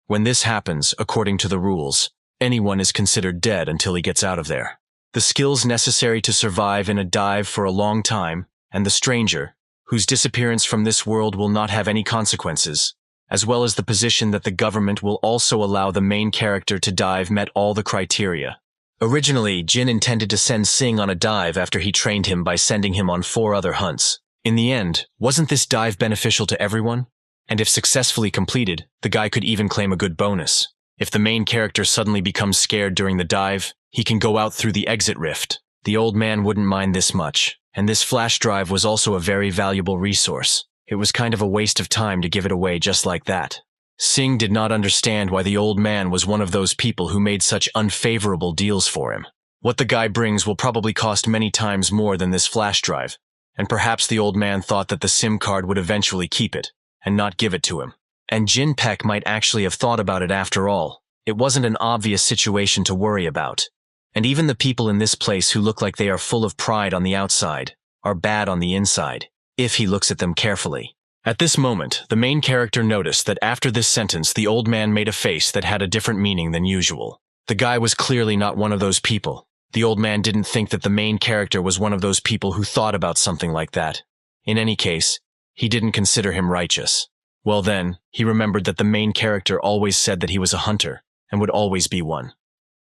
When this happens, according to the rules, anyone is considered dead until he gets out of there. The skills necessary to survive in a dive for a long time, and the stranger, whose disappearance from this world will not have any consequences, as well as the position that the government will also allow the main character to dive, met all the criteria. Originally, Jin intended to send Sing on a dive after he trained him by sending him on 4 other hunts. In the end, wasn't this dive beneficial to everyone? And if successfully completed, the guy could even claim a good bonus. If the main character suddenly becomes scared during the dive, he can go out through the exit rift. The old man wouldn't mind this much, and this flash drive was also a very valuable resource. It was kind of a waste of time to give it away just like that. Sing did not understand why the old man was one of those people who made such unfavorable deals for him. What the guy brings will probably cost many times more than this flash drive, and perhaps the old man thought that the SIM card would eventually keep it, and not give it to him. And Jin Peck might actually have thought about it after all. It wasn't an obvious situation to worry about. And even the people in this place who look like they are full of pride on the outside are bad on the inside, if he looks at them carefully. At this moment, the main character noticed that after this sentence the old man made a face that had a different meaning than usual. The guy was clearly not one of those people. The old man didn't think that the main character was one of those people who thought about something like that. In any case, he didn't consider him righteous. Well then, he remembered that the main character always said that he was a hunter, and would always be one.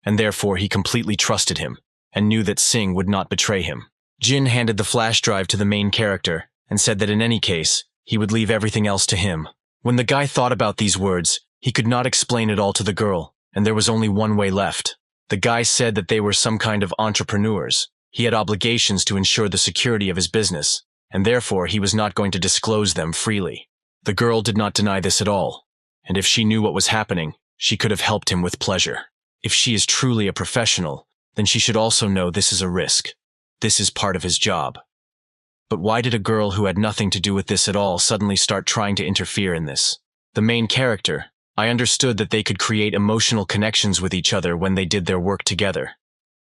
And therefore he completely trusted him, and knew that Sing would not betray him. Jin handed the flash drive to the main character, and said that in any case, he would leave everything else to him. When the guy thought about these words, he could not explain it all to the girl, and there was only one way left. The guy said that they were some kind of entrepreneurs. He had obligations to ensure the security of his business, and therefore he was not going to disclose them freely. The girl did not deny this at all, and if she knew what was happening, she could have helped him with pleasure. If she is truly a professional, then she should also know this is a risk. This is part of his job. But why did a girl who had nothing to do with this at all suddenly start trying to interfere in this? The main character, I understood that they could create emotional connections with each other when they did their work together.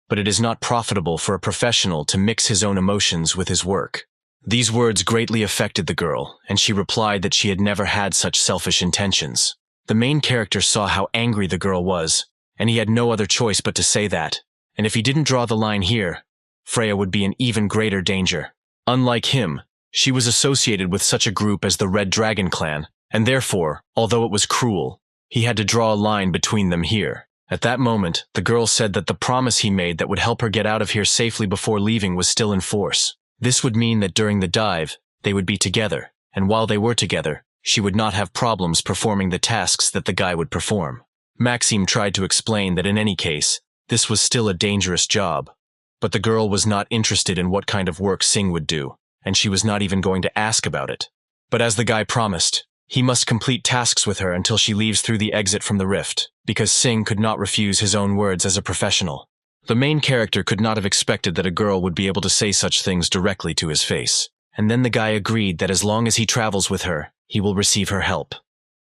But it is not profitable for a professional to mix his own emotions with his work. These words greatly affected the girl, and she replied that she had never had such selfish intentions. The main character saw how angry the girl was, and he had no other choice but to say that, and if he didn't draw the line here, Freya would be in even greater danger. Unlike him, she was associated with such a group as the Red Dragon clan, and therefore, although it was cruel, he had to draw a line between them here. At that moment, the girl said that the promise he made that would help her get out of here safely before leaving was still in force. This would mean that during the dive, they would be together, and while they were together, she would not have problems performing the tasks that the guy would perform. Maxime tried to explain that in any case, this was still a dangerous job, but the girl was not interested in what kind of work Sing would do, and she was not even going to ask about it. But as the guy promised, he must complete tasks with her until she leaves through the exit from the rift, because Sing could not refuse his own words as a professional. The main character could not have expected that a girl would be able to say such things directly to his face, and then the guy agreed that as long as he travels with her, he will receive her help.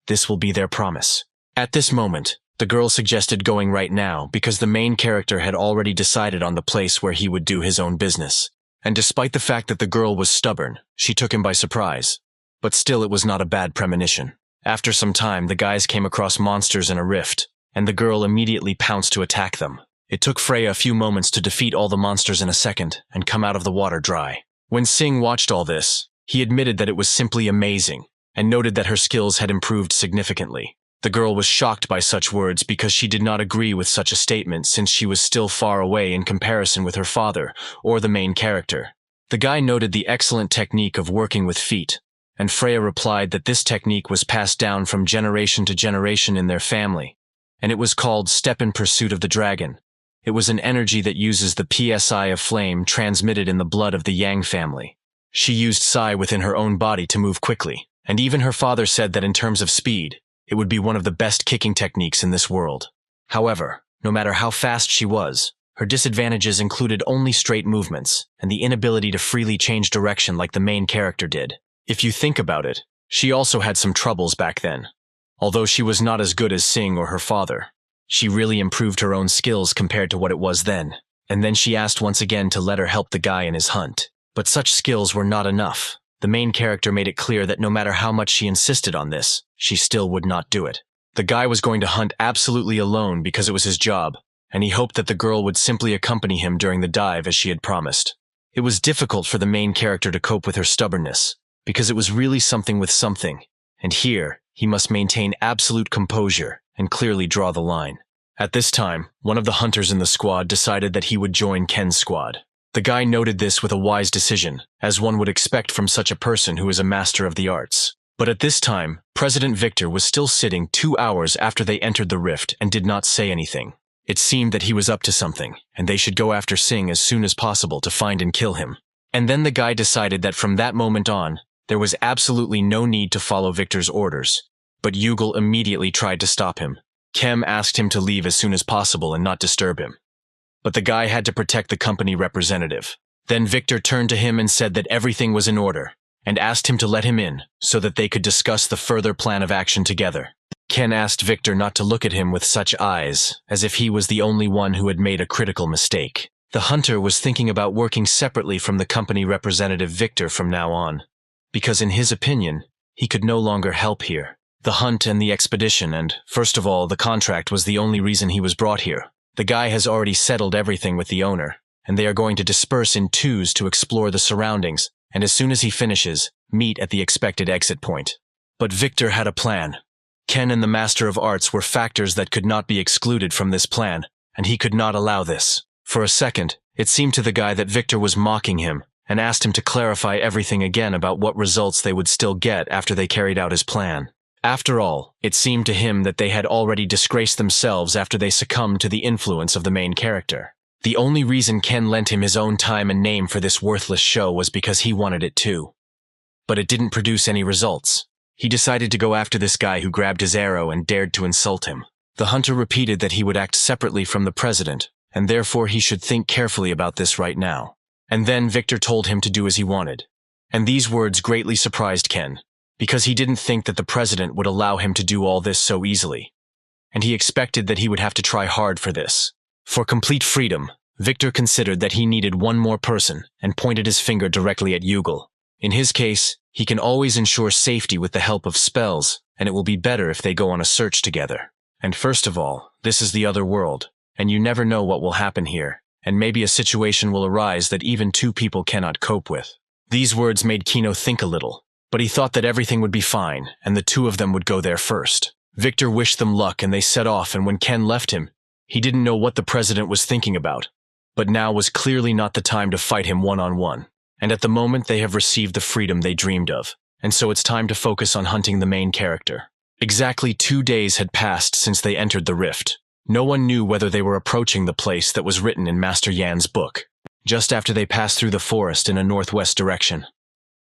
This will be their promise. At this moment, the girl suggested going right now because the main character had already decided on the place where he would do his own business. And despite the fact that the girl was stubborn, she took him by surprise. But still it was not a bad premonition. After some time, the guys came across monsters in a rift, and the girl immediately pounced to attack them. It took Freya a few moments to defeat all the monsters in a second and come out of the water dry. When Sing watched all this, he admitted that it was simply amazing, and noted that her skills had improved significantly. The girl was shocked by such words because she did not agree with such a statement since she was still far away in comparison with her father or the main character. The guy noted the excellent technique of working with feet, and Freya replied that this technique was passed down from generation to generation in their family, and it was called Step in Pursuit of the Dragon. It was an energy that uses the PSI of flame transmitted in the blood of the Yang family. She used psi within her own body to move quickly, and even her father said that in terms of speed, it would be one of the best kicking techniques in this world. However, no matter how fast she was, her disadvantages included only straight movements and the inability to freely change direction like the main character did. If you think about it, she also had some troubles back then. Although she was not as good as Sing or her father, she really improved her own skills compared to what it was then. And then she asked once again to let her help the guy in his hunt. But such skills were not enough. The main character made it clear that no matter how much she insisted on this, she still would not do it. The guy was going to hunt absolutely alone because it was his job, and he hoped that the girl would simply accompany him during the dive as she had promised. It was difficult for the main character to cope with her stubbornness, because it was really something with something, and here he must maintain absolute composure and clearly draw the line. At this time, one of the hunters in the squad decided that he would join Ken's squad. The guy noted this with a wise decision, as one would expect from such a person who is a master of the arts. But at this time, President Victor was still sitting 2 hours after they entered the rift and did not say anything. It seemed that he was up to something, and they should go after Sing as soon as possible to find and kill him. And then the guy decided that from that moment on, there was absolutely no need to follow Victor's orders. But Yugal immediately tried to stop him. Kem asked him to leave as soon as possible and not disturb him. But the guy had to protect the company representative. Then Victor turned to him and said that everything was in order, and asked him to let him in so that they could discuss the further plan of action together. Ken asked Victor not to look at him with such eyes, as if he was the only one who had made a critical mistake. The hunter was thinking about working separately from the company representative Victor from now on, because in his opinion, he could no longer help here. The hunt and the expedition and, first of all, the contract was the only reason he was brought here. The guy has already settled everything with the owner, and they are going to disperse in twos to explore the surroundings, and as soon as he finishes, meet at the expected exit point. But Victor had a plan. Ken and the Master of Arts were factors that could not be excluded from this plan, and he could not allow this. For a second, it seemed to the guy that Victor was mocking him, and asked him to clarify everything again about what results they would still get after they carried out his plan. After all, it seemed to him that they had already disgraced themselves after they succumbed to the influence of the main character. The only reason Ken lent him his own time and name for this worthless show was because he wanted it too. But it didn't produce any results. He decided to go after this guy who grabbed his arrow and dared to insult him. The hunter repeated that he would act separately from the president, and therefore he should think carefully about this right now. And then Victor told him to do as he wanted. And these words greatly surprised Ken, because he didn't think that the president would allow him to do all this so easily. And he expected that he would have to try hard for this. For complete freedom, Victor considered that he needed one more person and pointed his finger directly at Yugal. In his case, he can always ensure safety with the help of spells, and it will be better if they go on a search together. And first of all, this is the other world, and you never know what will happen here, and maybe a situation will arise that even two people cannot cope with. These words made Kino think a little, but he thought that everything would be fine, and the two of them would go there first. Victor wished them luck and they set off, and when Ken left him, he didn't know what the president was thinking about, but now was clearly not the time to fight him one-on-one. And at the moment they have received the freedom they dreamed of, and so it's time to focus on hunting the main character. Exactly 2 days had passed since they entered the rift. No one knew whether they were approaching the place that was written in Master Yan's book. Just after they passed through the forest in a northwest direction.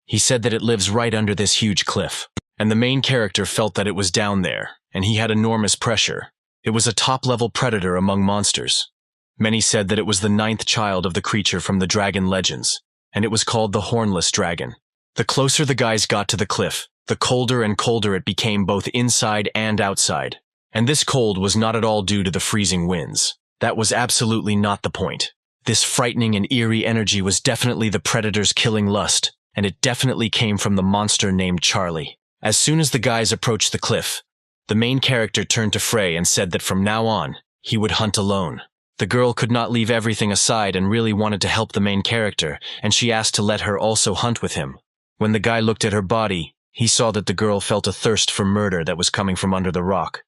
He said that it lives right under this huge cliff, and the main character felt that it was down there, and he had enormous pressure. It was a top-level predator among monsters. Many said that it was the 9th child of the creature from the dragon legends, and it was called the Hornless Dragon. The closer the guys got to the cliff, the colder and colder it became both inside and outside. And this cold was not at all due to the freezing winds. That was absolutely not the point. This frightening and eerie energy was definitely the predator's killing lust, and it definitely came from the monster named Charlie. As soon as the guys approached the cliff, the main character turned to Frey and said that from now on, he would hunt alone. The girl could not leave everything aside and really wanted to help the main character, and she asked to let her also hunt with him. When the guy looked at her body, he saw that the girl felt a thirst for murder that was coming from under the rock,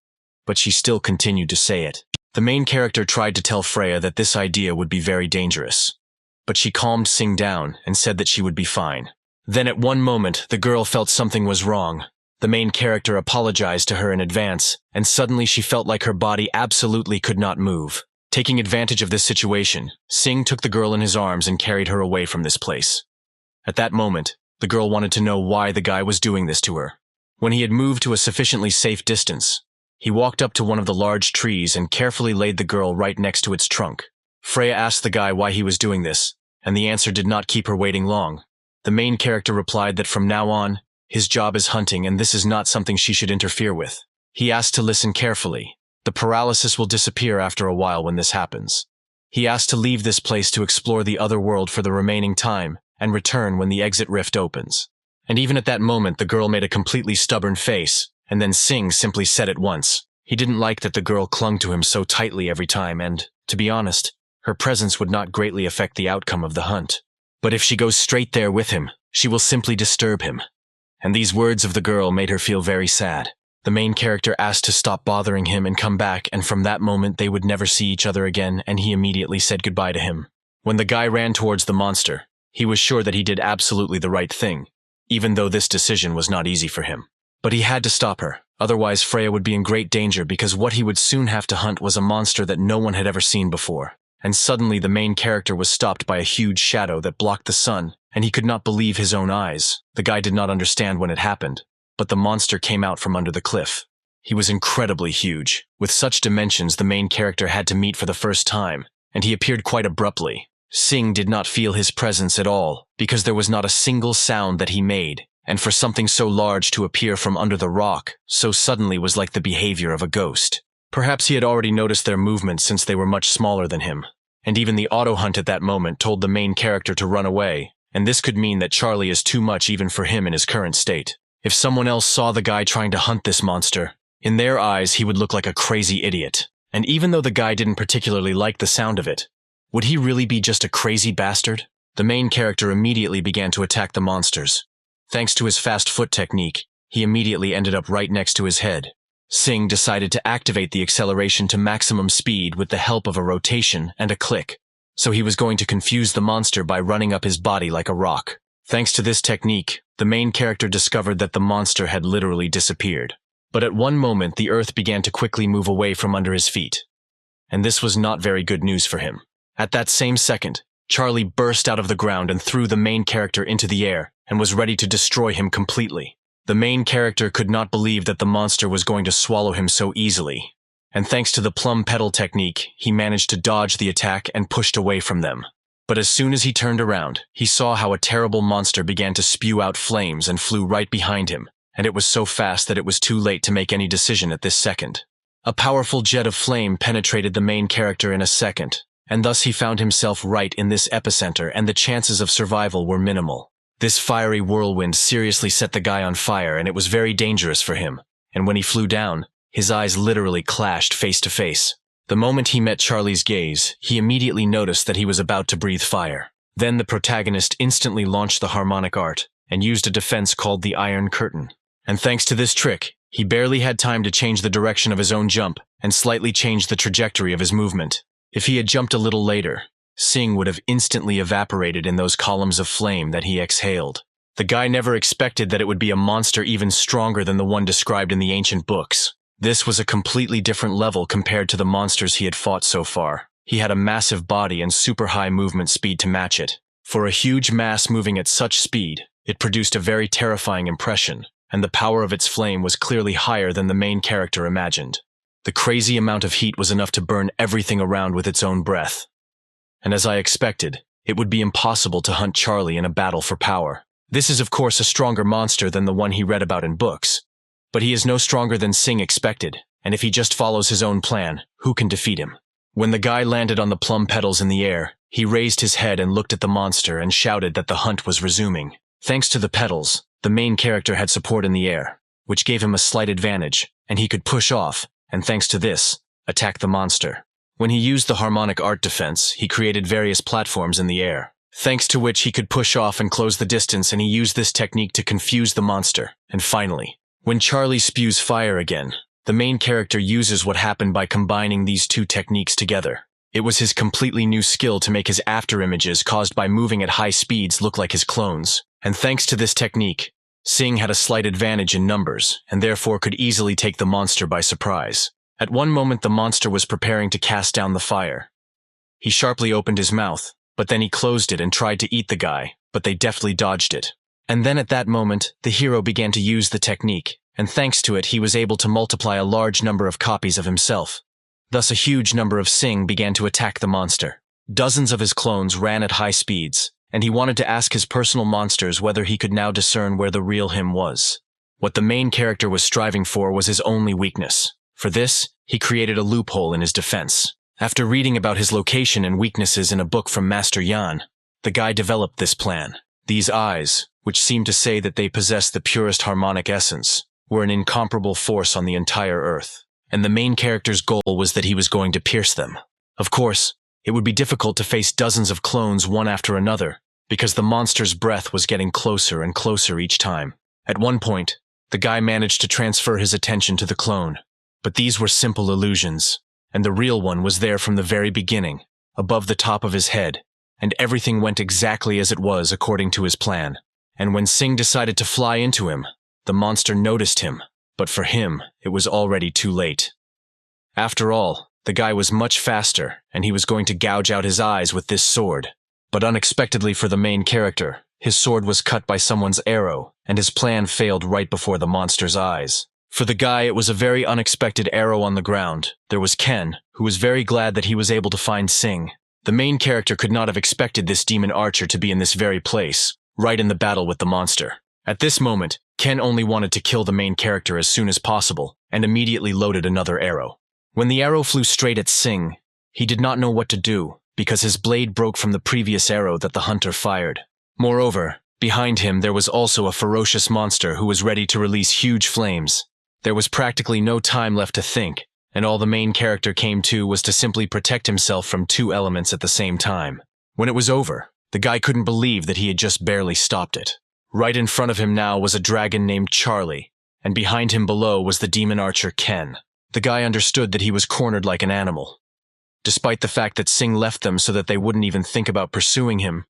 but she still continued to say it. The main character tried to tell Freya that this idea would be very dangerous, but she calmed Sing down and said that she would be fine. Then at one moment, the girl felt something was wrong. The main character apologized to her in advance, and suddenly she felt like her body absolutely could not move. Taking advantage of this situation, Sing took the girl in his arms and carried her away from this place. At that moment, the girl wanted to know why the guy was doing this to her. When he had moved to a sufficiently safe distance, he walked up to one of the large trees and carefully laid the girl right next to its trunk. Freya asked the guy why he was doing this, and the answer did not keep her waiting long. The main character replied that from now on, his job is hunting and this is not something she should interfere with. He asked to listen carefully. The paralysis will disappear after a while when this happens. He asked to leave this place to explore the other world for the remaining time and return when the exit rift opens. And even at that moment, the girl made a completely stubborn face, and then Sing simply said it once. He didn't like that the girl clung to him so tightly every time and, to be honest, her presence would not greatly affect the outcome of the hunt. But if she goes straight there with him, she will simply disturb him. And these words of the girl made her feel very sad. The main character asked to stop bothering him and come back, and from that moment they would never see each other again, and he immediately said goodbye to him. When the guy ran towards the monster, he was sure that he did absolutely the right thing, even though this decision was not easy for him. But he had to stop her, otherwise Freya would be in great danger because what he would soon have to hunt was a monster that no one had ever seen before. And suddenly the main character was stopped by a huge shadow that blocked the sun, and he could not believe his own eyes. The guy did not understand when it happened, but the monster came out from under the cliff. He was incredibly huge. With such dimensions, the main character had to meet for the first time, and he appeared quite abruptly. Sing did not feel his presence at all, because there was not a single sound that he made, and for something so large to appear from under the rock so suddenly was like the behavior of a ghost. Perhaps he had already noticed their movements since they were much smaller than him, and even the auto-hunt at that moment told the main character to run away, and this could mean that Charlie is too much even for him in his current state. If someone else saw the guy trying to hunt this monster, in their eyes he would look like a crazy idiot. And even though the guy didn't particularly like the sound of it, would he really be just a crazy bastard? The main character immediately began to attack the monsters. Thanks to his fast foot technique, he immediately ended up right next to his head. Sing decided to activate the acceleration to maximum speed with the help of a rotation and a click, so he was going to confuse the monster by running up his body like a rock. Thanks to this technique, the main character discovered that the monster had literally disappeared. But at one moment, the earth began to quickly move away from under his feet. And this was not very good news for him. At that same second, Charlie burst out of the ground and threw the main character into the air and was ready to destroy him completely. The main character could not believe that the monster was going to swallow him so easily. And thanks to the plum petal technique, he managed to dodge the attack and pushed away from them. But as soon as he turned around, he saw how a terrible monster began to spew out flames and flew right behind him, and it was so fast that it was too late to make any decision at this second. A powerful jet of flame penetrated the main character in a second, and thus he found himself right in this epicenter, and the chances of survival were minimal. This fiery whirlwind seriously set the guy on fire, and it was very dangerous for him. And when he flew down, his eyes literally clashed face to face. The moment he met Charlie's gaze, he immediately noticed that he was about to breathe fire. Then the protagonist instantly launched the harmonic art and used a defense called the Iron Curtain. And thanks to this trick, he barely had time to change the direction of his own jump and slightly change the trajectory of his movement. If he had jumped a little later, Sing would have instantly evaporated in those columns of flame that he exhaled. The guy never expected that it would be a monster even stronger than the one described in the ancient books. This was a completely different level compared to the monsters he had fought so far. He had a massive body and super high movement speed to match it. For a huge mass moving at such speed, it produced a very terrifying impression, and the power of its flame was clearly higher than the main character imagined. The crazy amount of heat was enough to burn everything around with its own breath. And as I expected, it would be impossible to hunt Charlie in a battle for power. This is of course a stronger monster than the one he read about in books, but he is no stronger than Sing expected, and if he just follows his own plan, who can defeat him? When the guy landed on the plum petals in the air, he raised his head and looked at the monster and shouted that the hunt was resuming. Thanks to the petals, the main character had support in the air, which gave him a slight advantage, and he could push off, and thanks to this, attack the monster. When he used the harmonic art defense, he created various platforms in the air, thanks to which he could push off and close the distance, and he used this technique to confuse the monster. And finally, when Charlie spews fire again, the main character uses what happened by combining these two techniques together. It was his completely new skill to make his afterimages caused by moving at high speeds look like his clones. And thanks to this technique, Sing had a slight advantage in numbers, and therefore could easily take the monster by surprise. At one moment the monster was preparing to cast down the fire. He sharply opened his mouth, but then he closed it and tried to eat the guy, but they deftly dodged it. And then at that moment, the hero began to use the technique, and thanks to it he was able to multiply a large number of copies of himself. Thus a huge number of Sing began to attack the monster. Dozens of his clones ran at high speeds, and he wanted to ask his personal monsters whether he could now discern where the real him was. What the main character was striving for was his only weakness. For this, he created a loophole in his defense. After reading about his location and weaknesses in a book from Master Yan, the guy developed this plan. These eyes, which seemed to say that they possessed the purest harmonic essence, were an incomparable force on the entire earth, and the main character's goal was that he was going to pierce them. Of course, it would be difficult to face dozens of clones one after another, because the monster's breath was getting closer and closer each time. At one point, the guy managed to transfer his attention to the clone. But these were simple illusions, and the real one was there from the very beginning, above the top of his head, and everything went exactly as it was according to his plan. And when Sing decided to fly into him, the monster noticed him, but for him, it was already too late. After all, the guy was much faster, and he was going to gouge out his eyes with this sword. But unexpectedly for the main character, his sword was cut by someone's arrow, and his plan failed right before the monster's eyes. For the guy, it was a very unexpected arrow on the ground. There was Ken, who was very glad that he was able to find Sing. The main character could not have expected this demon archer to be in this very place, right in the battle with the monster. At this moment, Ken only wanted to kill the main character as soon as possible, and immediately loaded another arrow. When the arrow flew straight at Sing, he did not know what to do, because his blade broke from the previous arrow that the hunter fired. Moreover, behind him there was also a ferocious monster who was ready to release huge flames. There was practically no time left to think, and all the main character came to was to simply protect himself from two elements at the same time. When it was over, the guy couldn't believe that he had just barely stopped it. Right in front of him now was a dragon named Charlie, and behind him below was the demon archer Ken. The guy understood that he was cornered like an animal. Despite the fact that Sing left them so that they wouldn't even think about pursuing him,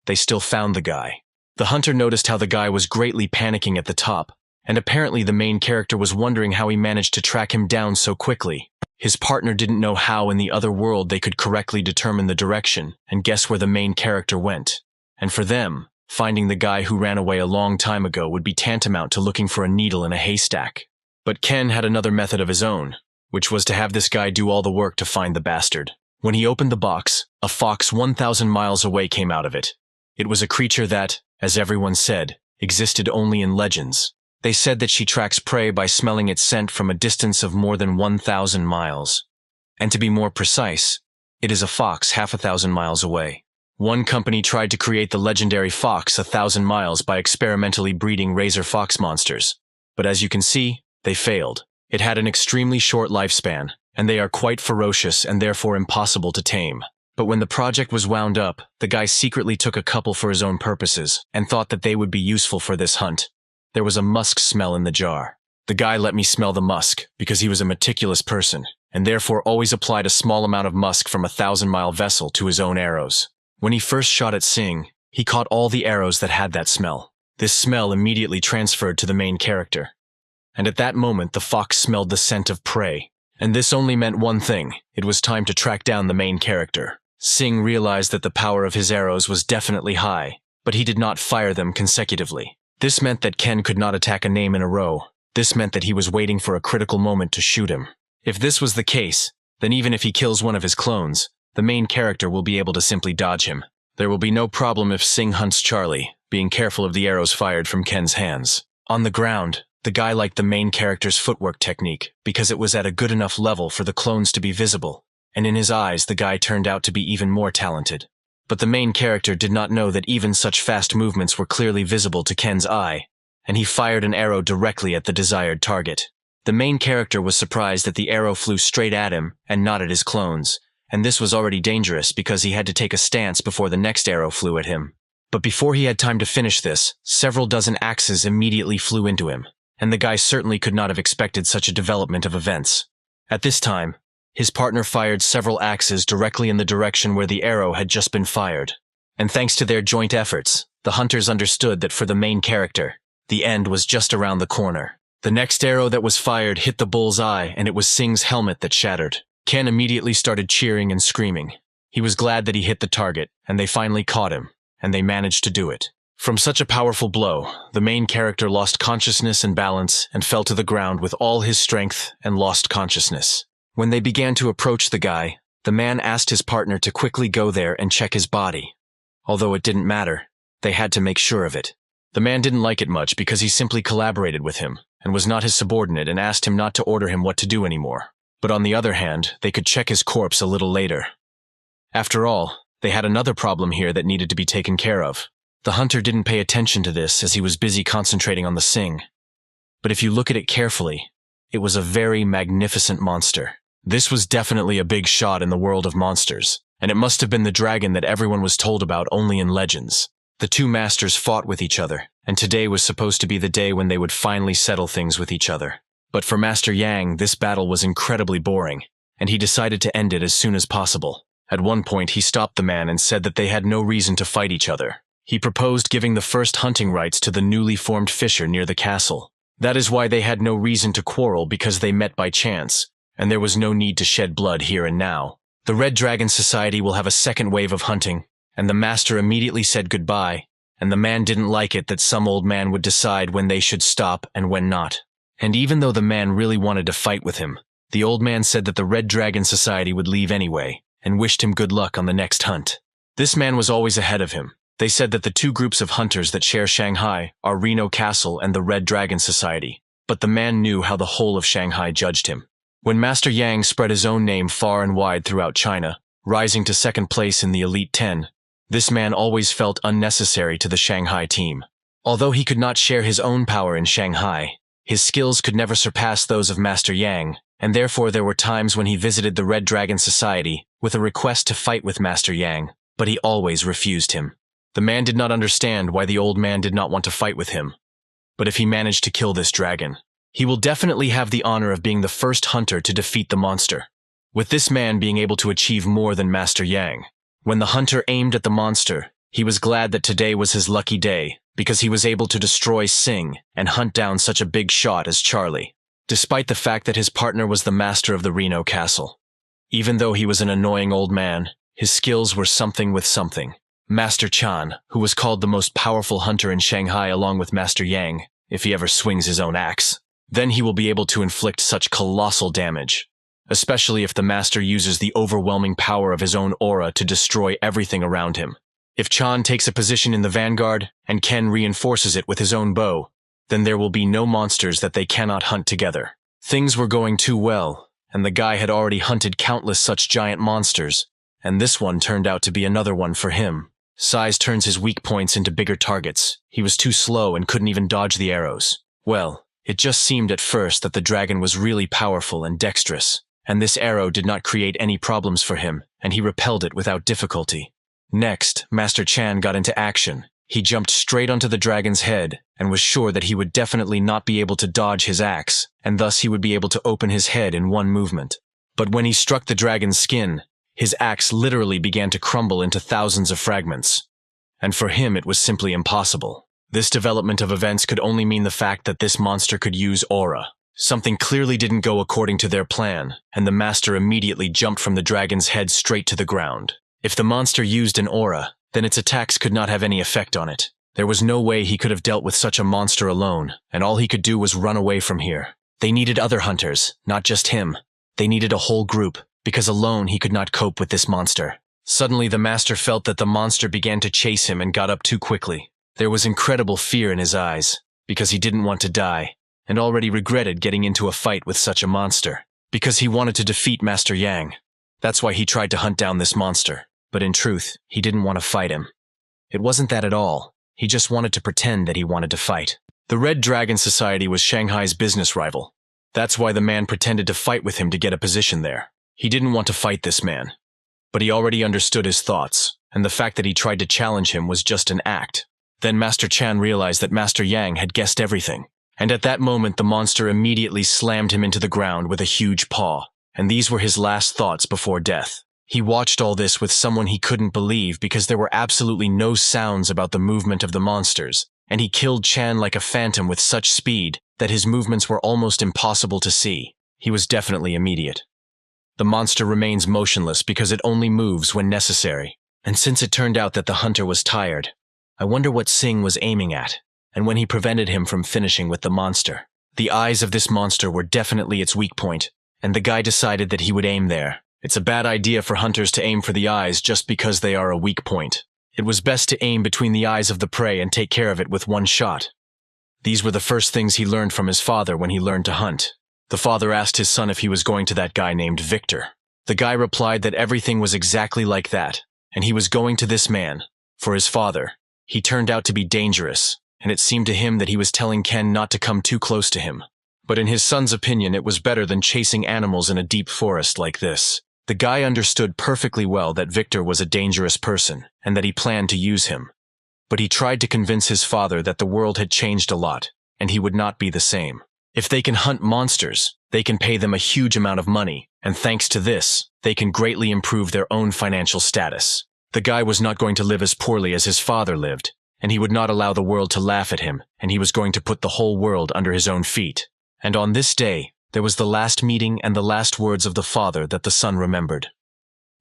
they still found the guy. The hunter noticed how the guy was greatly panicking at the top, and apparently the main character was wondering how he managed to track him down so quickly. His partner didn't know how in the other world they could correctly determine the direction and guess where the main character went. And for them, finding the guy who ran away a long time ago would be tantamount to looking for a needle in a haystack. But Ken had another method of his own, which was to have this guy do all the work to find the bastard. When he opened the box, a fox 1,000 miles away came out of it. It was a creature that, as everyone said, existed only in legends. They said that she tracks prey by smelling its scent from a distance of more than 1,000 miles. And to be more precise, it is a fox half 1,000 miles away. One company tried to create the legendary fox 1,000 miles by experimentally breeding razor fox monsters. But as you can see, they failed. It had an extremely short lifespan, and they are quite ferocious and therefore impossible to tame. But when the project was wound up, the guy secretly took a couple for his own purposes and thought that they would be useful for this hunt. There was a musk smell in the jar. The guy let me smell the musk because he was a meticulous person and therefore always applied a small amount of musk from a 1,000-mile vessel to his own arrows. When he first shot at Sing, he caught all the arrows that had that smell. This smell immediately transferred to the main character. And at that moment, the fox smelled the scent of prey. And this only meant one thing. It was time to track down the main character. Sing realized that the power of his arrows was definitely high, but he did not fire them consecutively. This meant that Ken could not attack a name in a row. This meant that he was waiting for a critical moment to shoot him. If this was the case, then even if he kills one of his clones, the main character will be able to simply dodge him. There will be no problem if Sing hunts Charlie, being careful of the arrows fired from Ken's hands. On the ground, the guy liked the main character's footwork technique because it was at a good enough level for the clones to be visible, and in his eyes the guy turned out to be even more talented. But the main character did not know that even such fast movements were clearly visible to Ken's eye, and he fired an arrow directly at the desired target. The main character was surprised that the arrow flew straight at him and not at his clones, and this was already dangerous because he had to take a stance before the next arrow flew at him. But before he had time to finish this, several dozen axes immediately flew into him, and the guy certainly could not have expected such a development of events. At this time, his partner fired several axes directly in the direction where the arrow had just been fired. And thanks to their joint efforts, the hunters understood that for the main character, the end was just around the corner. The next arrow that was fired hit the bull's eye, and it was Sing's helmet that shattered. Ken immediately started cheering and screaming. He was glad that he hit the target, and they finally caught him, and they managed to do it. From such a powerful blow, the main character lost consciousness and balance and fell to the ground with all his strength and lost consciousness. When they began to approach the guy, the man asked his partner to quickly go there and check his body. Although it didn't matter, they had to make sure of it. The man didn't like it much because he simply collaborated with him and was not his subordinate and asked him not to order him what to do anymore. But on the other hand, they could check his corpse a little later. After all, they had another problem here that needed to be taken care of. The hunter didn't pay attention to this as he was busy concentrating on the Sing. But if you look at it carefully, it was a very magnificent monster. This was definitely a big shot in the world of monsters, and it must have been the dragon that everyone was told about only in legends. The two masters fought with each other, and today was supposed to be the day when they would finally settle things with each other. But for Master Yang, this battle was incredibly boring, and he decided to end it as soon as possible. At one point, he stopped the man and said that they had no reason to fight each other. He proposed giving the first hunting rights to the newly formed fisher near the castle. That is why they had no reason to quarrel because they met by chance, and there was no need to shed blood here and now. The Red Dragon Society will have a second wave of hunting, and the master immediately said goodbye, and the man didn't like it that some old man would decide when they should stop and when not. And even though the man really wanted to fight with him, the old man said that the Red Dragon Society would leave anyway, and wished him good luck on the next hunt. This man was always ahead of him. They said that the two groups of hunters that share Shanghai are Reno Castle and the Red Dragon Society, but the man knew how the whole of Shanghai judged him. When Master Yang spread his own name far and wide throughout China, rising to second place in the Elite 10, this man always felt unnecessary to the Shanghai team. Although he could not share his own power in Shanghai, his skills could never surpass those of Master Yang, and therefore there were times when he visited the Red Dragon Society with a request to fight with Master Yang, but he always refused him. The man did not understand why the old man did not want to fight with him. But if he managed to kill this dragon, he will definitely have the honor of being the first hunter to defeat the monster, with this man being able to achieve more than Master Yang. When the hunter aimed at the monster, he was glad that today was his lucky day, because he was able to destroy Sing and hunt down such a big shot as Charlie, despite the fact that his partner was the master of the Reno Castle. Even though he was an annoying old man, his skills were something with something. Master Chan, who was called the most powerful hunter in Shanghai along with Master Yang, if he ever swings his own axe, then he will be able to inflict such colossal damage, especially if the master uses the overwhelming power of his own aura to destroy everything around him. If Chan takes a position in the vanguard and Ken reinforces it with his own bow, then there will be no monsters that they cannot hunt together. Things were going too well, and the guy had already hunted countless such giant monsters, and this one turned out to be another one for him. Size turns his weak points into bigger targets. He was too slow and couldn't even dodge the arrows. Well, it just seemed at first that the dragon was really powerful and dexterous, and this arrow did not create any problems for him, and he repelled it without difficulty. Next, Master Chan got into action. He jumped straight onto the dragon's head and was sure that he would definitely not be able to dodge his axe, and thus he would be able to open his head in one movement. But when he struck the dragon's skin, his axe literally began to crumble into thousands of fragments. And for him, it was simply impossible. This development of events could only mean the fact that this monster could use aura. Something clearly didn't go according to their plan, and the master immediately jumped from the dragon's head straight to the ground. If the monster used an aura, then its attacks could not have any effect on it. There was no way he could have dealt with such a monster alone, and all he could do was run away from here. They needed other hunters, not just him. They needed a whole group, because alone he could not cope with this monster. Suddenly the master felt that the monster began to chase him and got up too quickly. There was incredible fear in his eyes, because he didn't want to die, and already regretted getting into a fight with such a monster, because he wanted to defeat Master Yang. That's why he tried to hunt down this monster. But in truth, he didn't want to fight him. It wasn't that at all. He just wanted to pretend that he wanted to fight. The Red Dragon Society was Shanghai's business rival. That's why the man pretended to fight with him to get a position there. He didn't want to fight this man. But he already understood his thoughts, and the fact that he tried to challenge him was just an act. Then Master Chan realized that Master Yang had guessed everything. And at that moment, the monster immediately slammed him into the ground with a huge paw. And these were his last thoughts before death. He watched all this with someone he couldn't believe because there were absolutely no sounds about the movement of the monsters, and he killed Chan like a phantom with such speed that his movements were almost impossible to see. He was definitely immediate. The monster remains motionless because it only moves when necessary, and since it turned out that the hunter was tired, I wonder what Singh was aiming at, and when he prevented him from finishing with the monster. The eyes of this monster were definitely its weak point, and the guy decided that he would aim there. It's a bad idea for hunters to aim for the eyes just because they are a weak point. It was best to aim between the eyes of the prey and take care of it with one shot. These were the first things he learned from his father when he learned to hunt. The father asked his son if he was going to that guy named Victor. The guy replied that everything was exactly like that, and he was going to this man. For his father, he turned out to be dangerous, and it seemed to him that he was telling Ken not to come too close to him. But in his son's opinion, it was better than chasing animals in a deep forest like this. The guy understood perfectly well that Victor was a dangerous person, and that he planned to use him. But he tried to convince his father that the world had changed a lot, and he would not be the same. If they can hunt monsters, they can pay them a huge amount of money, and thanks to this, they can greatly improve their own financial status. The guy was not going to live as poorly as his father lived, and he would not allow the world to laugh at him, and he was going to put the whole world under his own feet. And on this day, there was the last meeting and the last words of the father that the son remembered.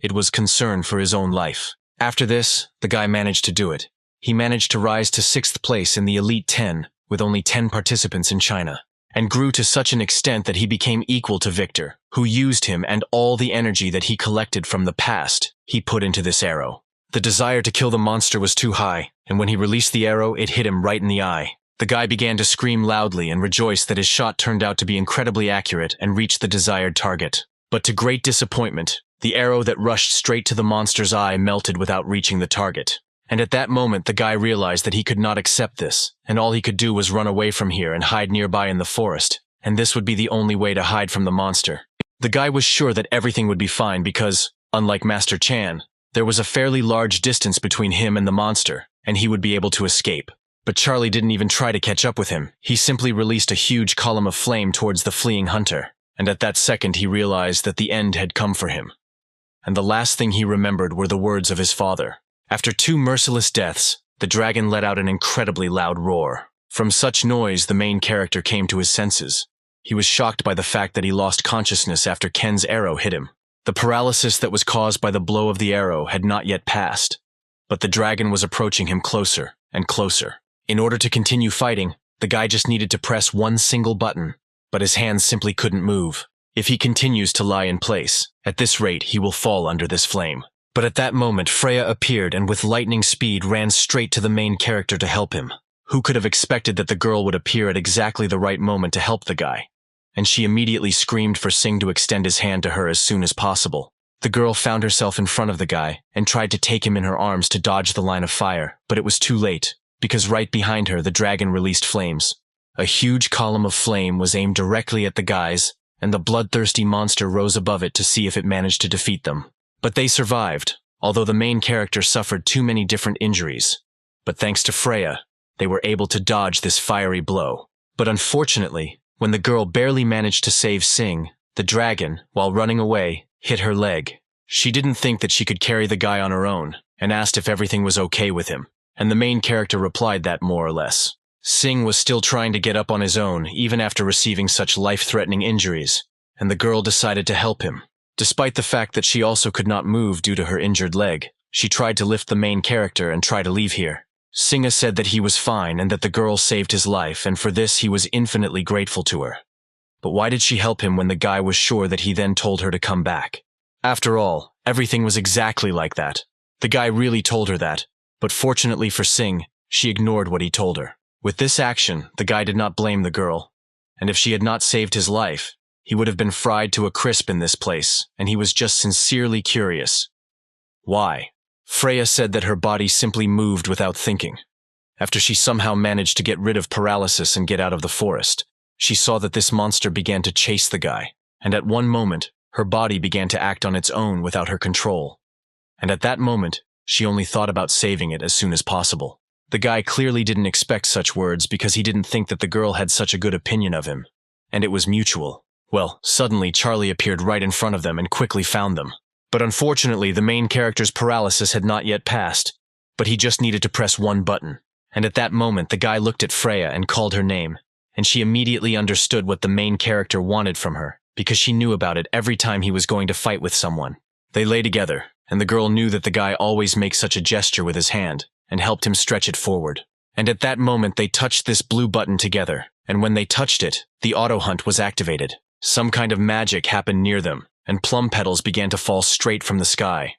It was concern for his own life. After this, the guy managed to do it. He managed to rise to 6th place in the Elite 10 with only 10 participants in China, and grew to such an extent that he became equal to Victor, who used him and all the energy that he collected from the past he put into this arrow. The desire to kill the monster was too high, and when he released the arrow, it hit him right in the eye. The guy began to scream loudly and rejoice that his shot turned out to be incredibly accurate and reached the desired target. But to great disappointment, the arrow that rushed straight to the monster's eye melted without reaching the target. And at that moment, the guy realized that he could not accept this, and all he could do was run away from here and hide nearby in the forest, and this would be the only way to hide from the monster. The guy was sure that everything would be fine because, unlike Master Chan, there was a fairly large distance between him and the monster, and he would be able to escape. But Charlie didn't even try to catch up with him. He simply released a huge column of flame towards the fleeing hunter, and at that second he realized that the end had come for him. And the last thing he remembered were the words of his father. After 2 merciless deaths, the dragon let out an incredibly loud roar. From such noise, the main character came to his senses. He was shocked by the fact that he lost consciousness after Ken's arrow hit him. The paralysis that was caused by the blow of the arrow had not yet passed, but the dragon was approaching him closer and closer. In order to continue fighting, the guy just needed to press one single button, but his hands simply couldn't move. If he continues to lie in place, at this rate he will fall under this flame. But at that moment, Freya appeared and with lightning speed ran straight to the main character to help him. Who could have expected that the girl would appear at exactly the right moment to help the guy? And she immediately screamed for Singh to extend his hand to her as soon as possible. The girl found herself in front of the guy and tried to take him in her arms to dodge the line of fire, but it was too late, because right behind her the dragon released flames. A huge column of flame was aimed directly at the guys, and the bloodthirsty monster rose above it to see if it managed to defeat them. But they survived, although the main character suffered too many different injuries. But thanks to Freya, they were able to dodge this fiery blow. But unfortunately, when the girl barely managed to save Sing, the dragon, while running away, hit her leg. She didn't think that she could carry the guy on her own, and asked if everything was okay with him, and the main character replied that more or less. Sing was still trying to get up on his own, even after receiving such life-threatening injuries, and the girl decided to help him. Despite the fact that she also could not move due to her injured leg, she tried to lift the main character and try to leave here. Singa said that he was fine and that the girl saved his life, and for this he was infinitely grateful to her. But why did she help him when the guy was sure that he then told her to come back? After all, everything was exactly like that. The guy really told her that, but fortunately for Sing, she ignored what he told her. With this action, the guy did not blame the girl, and if she had not saved his life, he would have been fried to a crisp in this place, and he was just sincerely curious. Why? Freya said that her body simply moved without thinking. After she somehow managed to get rid of paralysis and get out of the forest, she saw that this monster began to chase the guy, and at one moment, her body began to act on its own without her control. And at that moment, she only thought about saving it as soon as possible. The guy clearly didn't expect such words because he didn't think that the girl had such a good opinion of him, and it was mutual. Well, suddenly Charlie appeared right in front of them and quickly found them. But unfortunately, the main character's paralysis had not yet passed, but he just needed to press one button. And at that moment, the guy looked at Freya and called her name, and she immediately understood what the main character wanted from her, because she knew about it every time he was going to fight with someone. They lay together, and the girl knew that the guy always makes such a gesture with his hand, and helped him stretch it forward. And at that moment, they touched this blue button together, and when they touched it, the auto hunt was activated. Some kind of magic happened near them, and plum petals began to fall straight from the sky.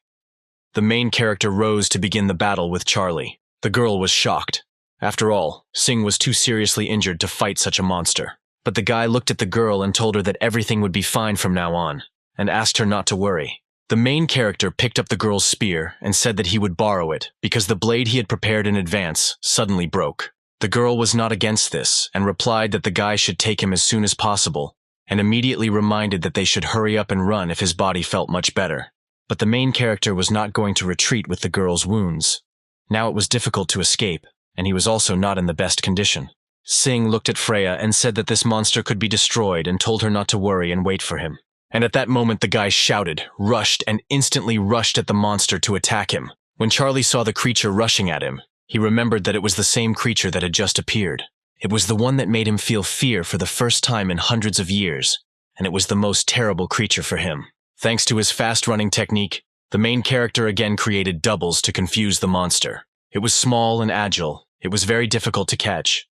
The main character rose to begin the battle with Charlie. The girl was shocked. After all, Sing was too seriously injured to fight such a monster. But the guy looked at the girl and told her that everything would be fine from now on, and asked her not to worry. The main character picked up the girl's spear and said that he would borrow it, because the blade he had prepared in advance suddenly broke. The girl was not against this, and replied that the guy should take him as soon as possible, and immediately reminded that they should hurry up and run if his body felt much better. But the main character was not going to retreat with the girl's wounds. Now it was difficult to escape, and he was also not in the best condition. Sing looked at Freya and said that this monster could be destroyed and told her not to worry and wait for him. And at that moment the guy shouted, rushed, and instantly rushed at the monster to attack him. When Charlie saw the creature rushing at him, he remembered that it was the same creature that had just appeared. It was the one that made him feel fear for the first time in hundreds of years, and it was the most terrible creature for him. Thanks to his fast-running technique, the main character again created doubles to confuse the monster. It was small and agile. It was very difficult to catch.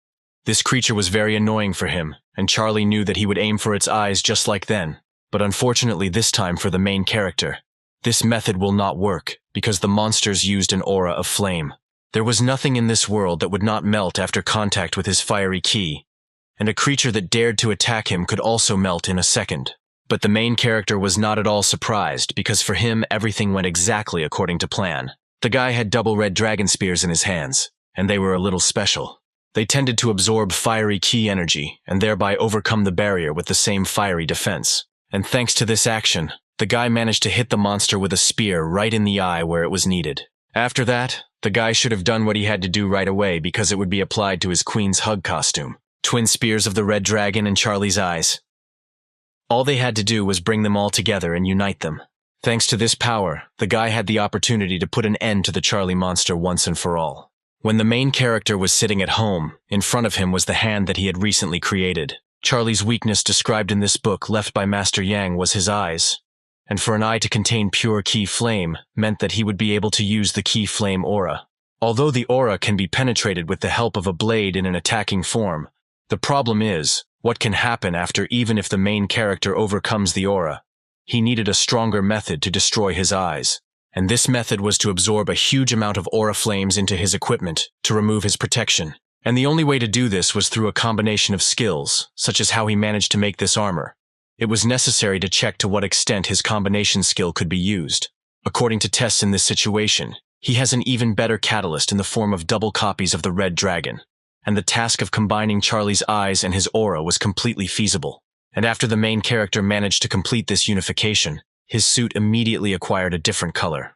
This creature was very annoying for him, and Charlie knew that he would aim for its eyes just like then. But unfortunately this time for the main character, this method will not work because the monsters used an aura of flame. There was nothing in this world that would not melt after contact with his fiery ki, and a creature that dared to attack him could also melt in a second. But the main character was not at all surprised because for him everything went exactly according to plan. The guy had double red dragon spears in his hands, and they were a little special. They tended to absorb fiery ki energy and thereby overcome the barrier with the same fiery defense. And thanks to this action, the guy managed to hit the monster with a spear right in the eye where it was needed. After that, the guy should have done what he had to do right away because it would be applied to his Queen's Hug costume. Twin spears of the red dragon in Charlie's eyes. All they had to do was bring them all together and unite them. Thanks to this power, the guy had the opportunity to put an end to the Charlie monster once and for all. When the main character was sitting at home, in front of him was the hand that he had recently created. Charlie's weakness described in this book left by Master Yang was his eyes, and for an eye to contain pure ki flame meant that he would be able to use the ki flame aura. Although the aura can be penetrated with the help of a blade in an attacking form, the problem is, what can happen after even if the main character overcomes the aura? He needed a stronger method to destroy his eyes, and this method was to absorb a huge amount of aura flames into his equipment to remove his protection. And the only way to do this was through a combination of skills, such as how he managed to make this armor. It was necessary to check to what extent his combination skill could be used. According to tests in this situation, he has an even better catalyst in the form of double copies of the red dragon, and the task of combining Charlie's eyes and his aura was completely feasible. And after the main character managed to complete this unification, his suit immediately acquired a different color.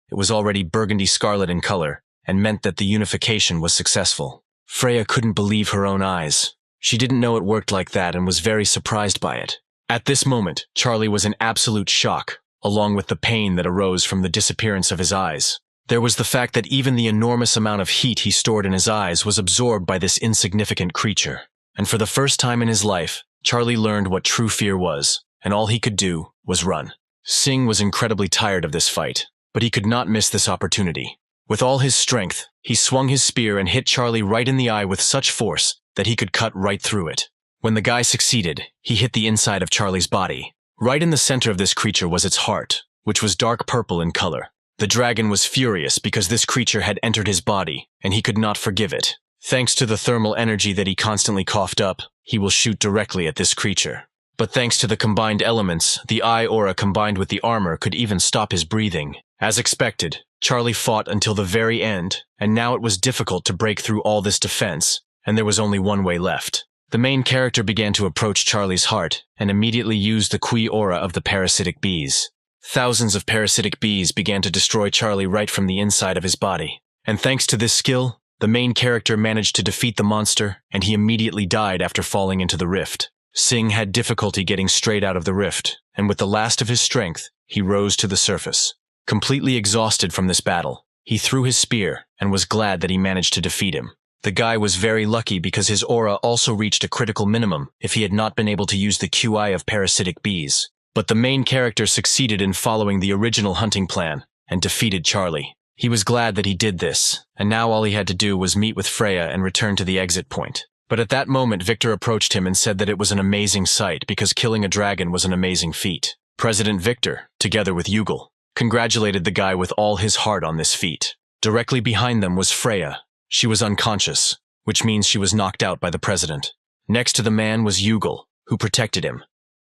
It was already burgundy scarlet in color, and meant that the unification was successful. Freya couldn't believe her own eyes. She didn't know it worked like that and was very surprised by it. At this moment, Charlie was in absolute shock, along with the pain that arose from the disappearance of his eyes. There was the fact that even the enormous amount of heat he stored in his eyes was absorbed by this insignificant creature. And for the first time in his life, Charlie learned what true fear was, and all he could do was run. Singh was incredibly tired of this fight, but he could not miss this opportunity. With all his strength, he swung his spear and hit Charlie right in the eye with such force that he could cut right through it. When the guy succeeded, he hit the inside of Charlie's body. Right in the center of this creature was its heart, which was dark purple in color. The dragon was furious because this creature had entered his body, and he could not forgive it. Thanks to the thermal energy that he constantly coughed up, he will shoot directly at this creature. But thanks to the combined elements, the eye aura combined with the armor could even stop his breathing. As expected, Charlie fought until the very end, and now it was difficult to break through all this defense, and there was only one way left. The main character began to approach Charlie's heart, and immediately used the Qui aura of the parasitic bees. Thousands of parasitic bees began to destroy Charlie right from the inside of his body. And thanks to this skill, the main character managed to defeat the monster, and he immediately died after falling into the rift. Singh had difficulty getting straight out of the rift, and with the last of his strength, he rose to the surface. Completely exhausted from this battle, he threw his spear and was glad that he managed to defeat him. The guy was very lucky because his aura also reached a critical minimum if he had not been able to use the QI of parasitic bees. But the main character succeeded in following the original hunting plan and defeated Charlie. He was glad that he did this, and now all he had to do was meet with Freya and return to the exit point. But at that moment, Victor approached him and said that it was an amazing sight because killing a dragon was an amazing feat. President Victor, together with Yugal, congratulated the guy with all his heart on this feat. Directly behind them was Freya. She was unconscious, which means she was knocked out by the president. Next to the man was Yugal, who protected him.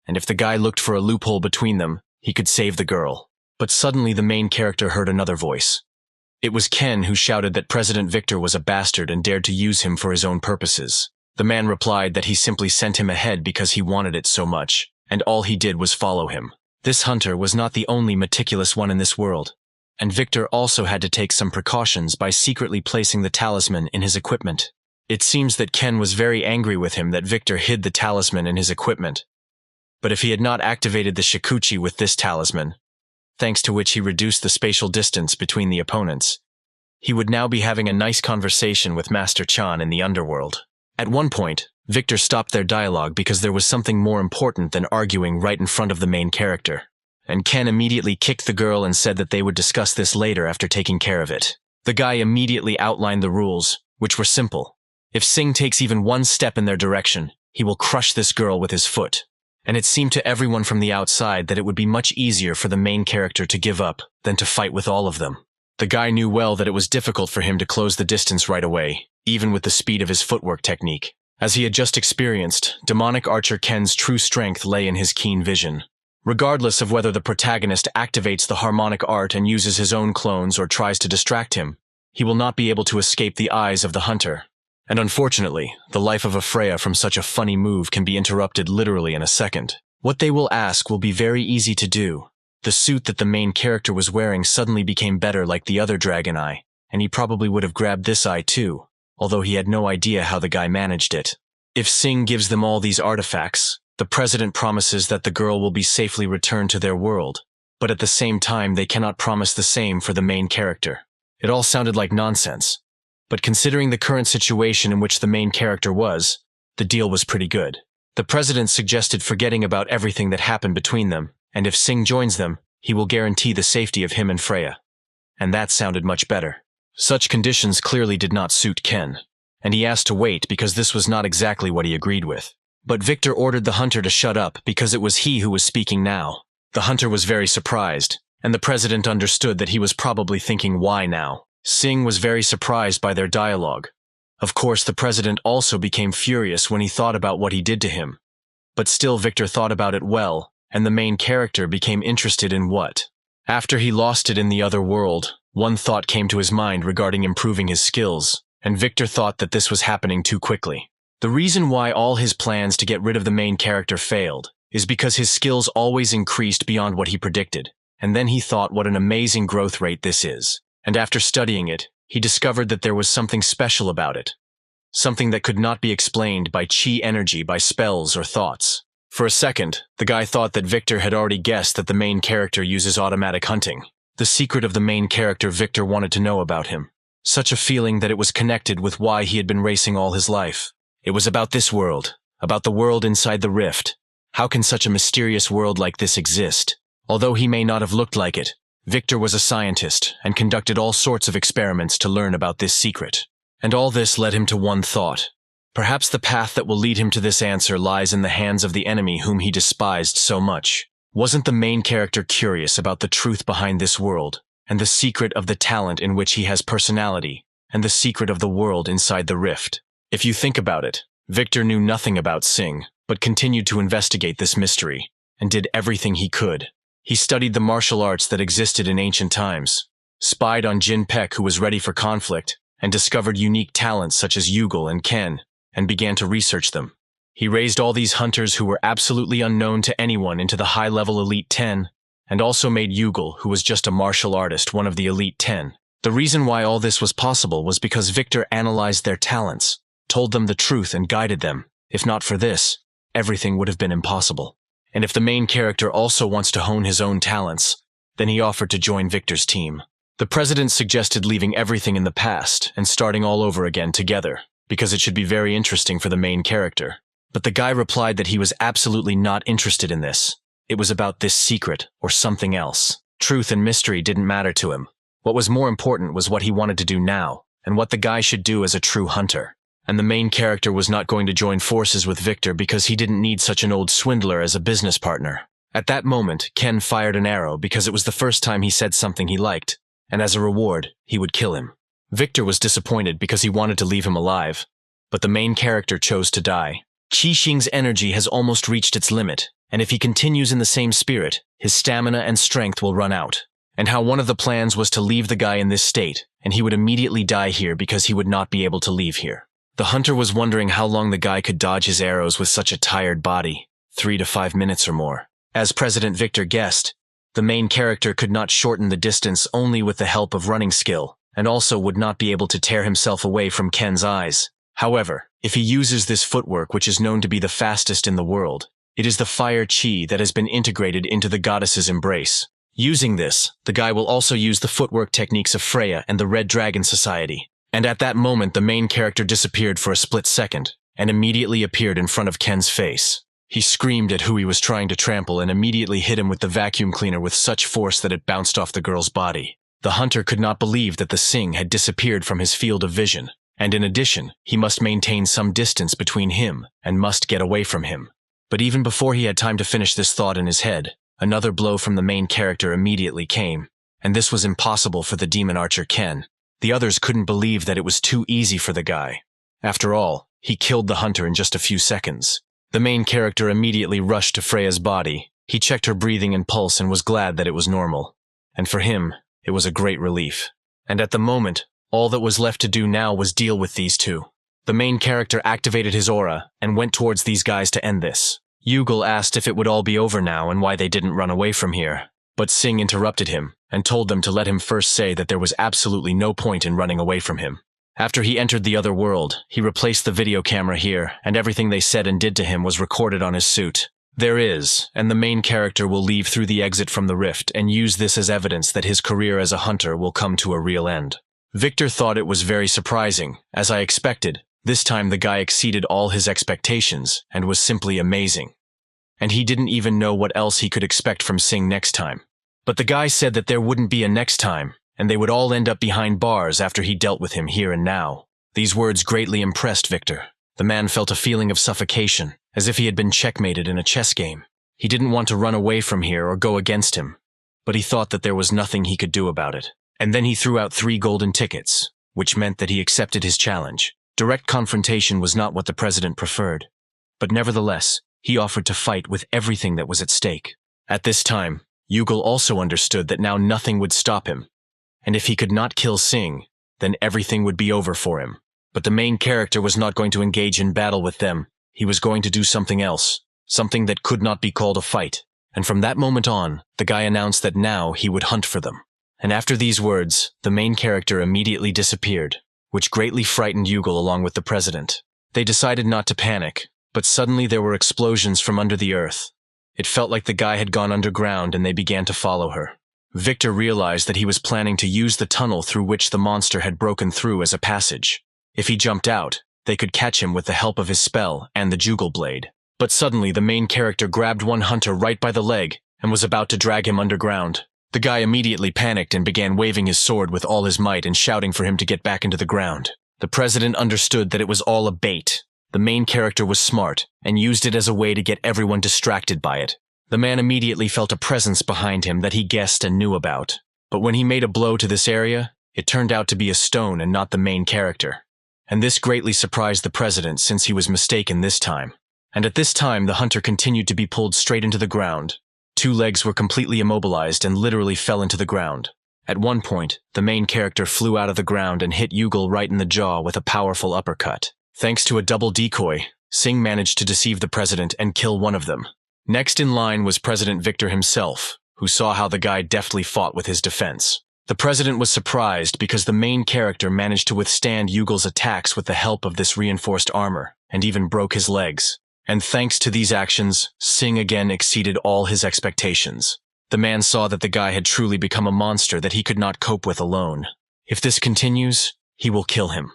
And if the guy looked for a loophole between them, he could save the girl. But suddenly the main character heard another voice. It was Ken who shouted that President Victor was a bastard and dared to use him for his own purposes. The man replied that he simply sent him ahead because he wanted it so much, and all he did was follow him. This hunter was not the only meticulous one in this world, and Victor also had to take some precautions by secretly placing the talisman in his equipment. It seems that Ken was very angry with him that Victor hid the talisman in his equipment. But if he had not activated the Shikuchi with this talisman, thanks to which he reduced the spatial distance between the opponents, he would now be having a nice conversation with Master Chan in the underworld. At one point, Victor stopped their dialogue because there was something more important than arguing right in front of the main character. And Ken immediately kicked the girl and said that they would discuss this later after taking care of it. The guy immediately outlined the rules, which were simple. If Singh takes even one step in their direction, he will crush this girl with his foot. And it seemed to everyone from the outside that it would be much easier for the main character to give up than to fight with all of them. The guy knew well that it was difficult for him to close the distance right away, even with the speed of his footwork technique. As he had just experienced, demonic archer Ken's true strength lay in his keen vision. Regardless of whether the protagonist activates the harmonic art and uses his own clones or tries to distract him, he will not be able to escape the eyes of the hunter. And unfortunately, the life of a Freya from such a funny move can be interrupted literally in a second. What they will ask will be very easy to do. The suit that the main character was wearing suddenly became better like the other dragon eye, and he probably would have grabbed this eye too, although he had no idea how the guy managed it. If Singh gives them all these artifacts, the president promises that the girl will be safely returned to their world, but at the same time they cannot promise the same for the main character. It all sounded like nonsense. But considering the current situation in which the main character was, the deal was pretty good. The president suggested forgetting about everything that happened between them, and if Singh joins them, he will guarantee the safety of him and Freya. And that sounded much better. Such conditions clearly did not suit Ken, and he asked to wait because this was not exactly what he agreed with. But Victor ordered the hunter to shut up because it was he who was speaking now. The hunter was very surprised, and the president understood that he was probably thinking, why now? Singh was very surprised by their dialogue. Of course, the president also became furious when he thought about what he did to him. But still Victor thought about it well, and the main character became interested in what? After he lost it in the other world, one thought came to his mind regarding improving his skills, and Victor thought that this was happening too quickly. The reason why all his plans to get rid of the main character failed is because his skills always increased beyond what he predicted, and then he thought what an amazing growth rate this is. And after studying it, he discovered that there was something special about it. Something that could not be explained by chi energy, by spells or thoughts. For a second, the guy thought that Victor had already guessed that the main character uses automatic hunting. The secret of the main character Victor wanted to know about him. Such a feeling that it was connected with why he had been racing all his life. It was about this world, about the world inside the rift. How can such a mysterious world like this exist? Although he may not have looked like it, Victor was a scientist and conducted all sorts of experiments to learn about this secret. And all this led him to one thought. Perhaps the path that will lead him to this answer lies in the hands of the enemy whom he despised so much. Wasn't the main character curious about the truth behind this world, and the secret of the talent in which he has personality, and the secret of the world inside the rift? If you think about it, Victor knew nothing about Sing, but continued to investigate this mystery, and did everything he could. He studied the martial arts that existed in ancient times, spied on Jin Pek who was ready for conflict, and discovered unique talents such as Yugal and Ken, and began to research them. He raised all these hunters who were absolutely unknown to anyone into the high-level Elite 10, and also made Yugal, who was just a martial artist, one of the Elite 10. The reason why all this was possible was because Victor analyzed their talents, told them the truth and guided them. If not for this, everything would have been impossible. And if the main character also wants to hone his own talents, then he offered to join Victor's team. The president suggested leaving everything in the past and starting all over again together, because it should be very interesting for the main character. But the guy replied that he was absolutely not interested in this. It was about this secret or something else. Truth and mystery didn't matter to him. What was more important was what he wanted to do now, and what the guy should do as a true hunter. And the main character was not going to join forces with Victor because he didn't need such an old swindler as a business partner. At that moment, Ken fired an arrow because it was the first time he said something he liked, and as a reward, he would kill him. Victor was disappointed because he wanted to leave him alive, but the main character chose to die. Qi Xing's energy has almost reached its limit, and if he continues in the same spirit, his stamina and strength will run out. And how one of the plans was to leave the guy in this state, and he would immediately die here because he would not be able to leave here. The hunter was wondering how long the guy could dodge his arrows with such a tired body, 3 to 5 minutes or more. As President Victor guessed, the main character could not shorten the distance only with the help of running skill, and also would not be able to tear himself away from Ken's eyes. However, if he uses this footwork which is known to be the fastest in the world, it is the fire chi that has been integrated into the goddess's embrace. Using this, the guy will also use the footwork techniques of Freya and the Red Dragon Society. And at that moment the main character disappeared for a split second, and immediately appeared in front of Ken's face. He screamed at who he was trying to trample and immediately hit him with the vacuum cleaner with such force that it bounced off the girl's body. The hunter could not believe that the Sing had disappeared from his field of vision, and in addition, he must maintain some distance between him and must get away from him. But even before he had time to finish this thought in his head, another blow from the main character immediately came, and this was impossible for the demon archer Ken. The others couldn't believe that it was too easy for the guy. After all, he killed the hunter in just a few seconds. The main character immediately rushed to Freya's body. He checked her breathing and pulse and was glad that it was normal. And for him, it was a great relief. And at the moment, all that was left to do now was deal with these two. The main character activated his aura and went towards these guys to end this. Yugal asked if it would all be over now and why they didn't run away from here. But Sing interrupted him and told them to let him first say that there was absolutely no point in running away from him. After he entered the other world, he replaced the video camera here, and everything they said and did to him was recorded on his suit. There is, and the main character will leave through the exit from the rift and use this as evidence that his career as a hunter will come to a real end. Victor thought it was very surprising. As I expected, this time the guy exceeded all his expectations and was simply amazing. And he didn't even know what else he could expect from Sing next time. But the guy said that there wouldn't be a next time, and they would all end up behind bars after he dealt with him here and now. These words greatly impressed Victor. The man felt a feeling of suffocation, as if he had been checkmated in a chess game. He didn't want to run away from here or go against him, but he thought that there was nothing he could do about it. And then he threw out 3 golden tickets, which meant that he accepted his challenge. Direct confrontation was not what the president preferred, but nevertheless, he offered to fight with everything that was at stake. At this time, Yugal also understood that now nothing would stop him, and if he could not kill Sing, then everything would be over for him. But the main character was not going to engage in battle with them. He was going to do something else, something that could not be called a fight. And from that moment on, the guy announced that now he would hunt for them. And after these words, the main character immediately disappeared, which greatly frightened Yugal along with the president. They decided not to panic, but suddenly there were explosions from under the earth. It felt like the guy had gone underground and they began to follow her. Victor realized that he was planning to use the tunnel through which the monster had broken through as a passage. If he jumped out, they could catch him with the help of his spell and the jugal blade. But suddenly the main character grabbed one hunter right by the leg and was about to drag him underground. The guy immediately panicked and began waving his sword with all his might and shouting for him to get back into the ground. The president understood that it was all a bait. The main character was smart and used it as a way to get everyone distracted by it. The man immediately felt a presence behind him that he guessed and knew about. But when he made a blow to this area, it turned out to be a stone and not the main character. And this greatly surprised the president since he was mistaken this time. And at this time, the hunter continued to be pulled straight into the ground. 2 legs were completely immobilized and literally fell into the ground. At one point, the main character flew out of the ground and hit Yugal right in the jaw with a powerful uppercut. Thanks to a double decoy, Sing managed to deceive the president and kill one of them. Next in line was President Victor himself, who saw how the guy deftly fought with his defense. The president was surprised because the main character managed to withstand Yugal's attacks with the help of this reinforced armor, and even broke his legs. And thanks to these actions, Sing again exceeded all his expectations. The man saw that the guy had truly become a monster that he could not cope with alone. If this continues, he will kill him.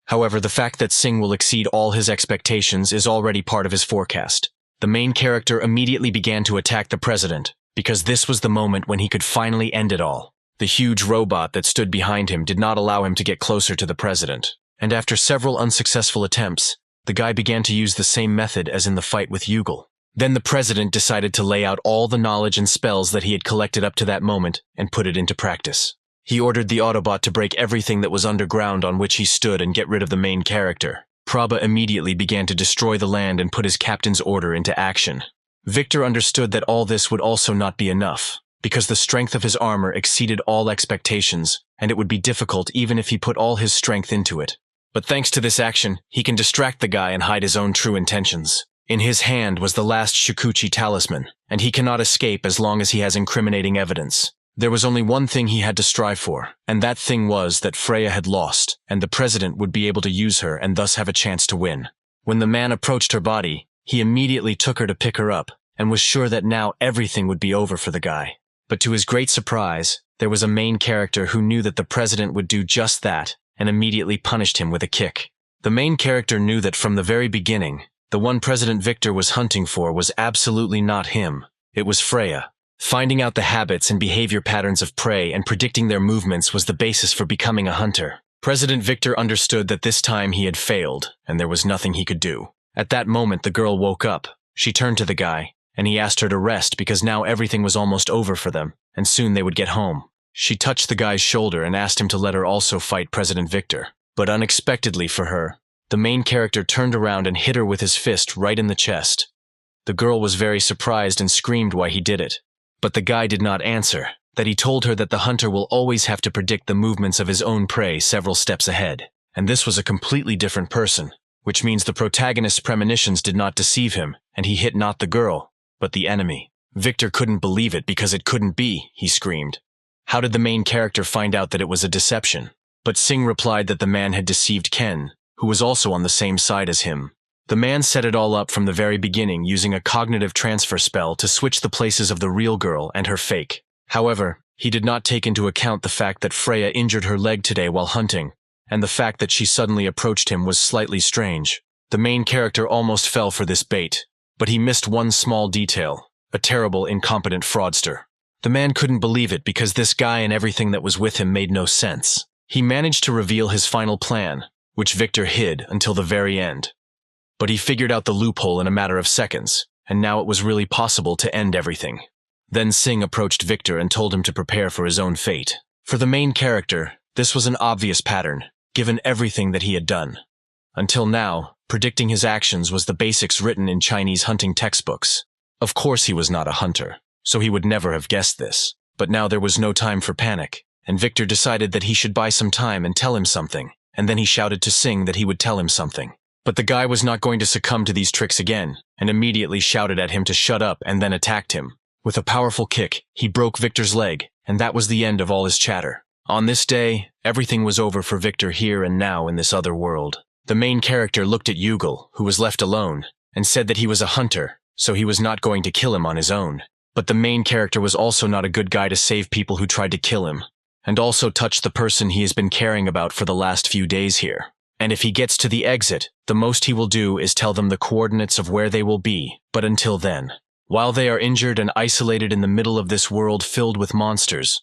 However, the fact that Sing will exceed all his expectations is already part of his forecast. The main character immediately began to attack the president, because this was the moment when he could finally end it all. The huge robot that stood behind him did not allow him to get closer to the president, and after several unsuccessful attempts, the guy began to use the same method as in the fight with Yugal. Then the president decided to lay out all the knowledge and spells that he had collected up to that moment and put it into practice. He ordered the Autobot to break everything that was underground on which he stood and get rid of the main character. Prabha immediately began to destroy the land and put his captain's order into action. Victor understood that all this would also not be enough, because the strength of his armor exceeded all expectations, and it would be difficult even if he put all his strength into it. But thanks to this action, he can distract the guy and hide his own true intentions. In his hand was the last Shikuchi talisman, and he cannot escape as long as he has incriminating evidence. There was only one thing he had to strive for, and that thing was that Freya had lost, and the president would be able to use her and thus have a chance to win. When the man approached her body, he immediately took her to pick her up, and was sure that now everything would be over for the guy. But to his great surprise, there was a main character who knew that the president would do just that, and immediately punished him with a kick. The main character knew that from the very beginning, the one President Victor was hunting for was absolutely not him. It was Freya. Finding out the habits and behavior patterns of prey and predicting their movements was the basis for becoming a hunter. President Victor understood that this time he had failed, and there was nothing he could do. At that moment, the girl woke up. She turned to the guy, and he asked her to rest because now everything was almost over for them, and soon they would get home. She touched the guy's shoulder and asked him to let her also fight President Victor. But unexpectedly for her, the main character turned around and hit her with his fist right in the chest. The girl was very surprised and screamed why he did it. But the guy did not answer, that he told her that the hunter will always have to predict the movements of his own prey several steps ahead. And this was a completely different person, which means the protagonist's premonitions did not deceive him, and he hit not the girl, but the enemy. Victor couldn't believe it because it couldn't be, he screamed. How did the main character find out that it was a deception? But Sing replied that the man had deceived Ken, who was also on the same side as him. The man set it all up from the very beginning using a cognitive transfer spell to switch the places of the real girl and her fake. However, he did not take into account the fact that Freya injured her leg today while hunting, and the fact that she suddenly approached him was slightly strange. The main character almost fell for this bait, but he missed one small detail, a terrible, incompetent fraudster. The man couldn't believe it because this guy and everything that was with him made no sense. He managed to reveal his final plan, which Victor hid until the very end. But he figured out the loophole in a matter of seconds, and now it was really possible to end everything. Then Sing approached Victor and told him to prepare for his own fate. For the main character, this was an obvious pattern, given everything that he had done. Until now, Predicting his actions was the basics written in Chinese hunting textbooks. Of course he was not a hunter, so he would never have guessed this. But now there was no time for panic, and Victor decided that he should buy some time and tell him something, and then he shouted to Sing that he would tell him something. But the guy was not going to succumb to these tricks again, and immediately shouted at him to shut up and then attacked him. With a powerful kick, he broke Victor's leg, and that was the end of all his chatter. On this day, everything was over for Victor here and now in this other world. The main character looked at Yugal, who was left alone, and said that he was a hunter, so he was not going to kill him on his own. But the main character was also not a good guy to save people who tried to kill him, and also touched the person he has been caring about for the last few days here. And if he gets to the exit, the most he will do is tell them the coordinates of where they will be, but until then, while they are injured and isolated in the middle of this world filled with monsters,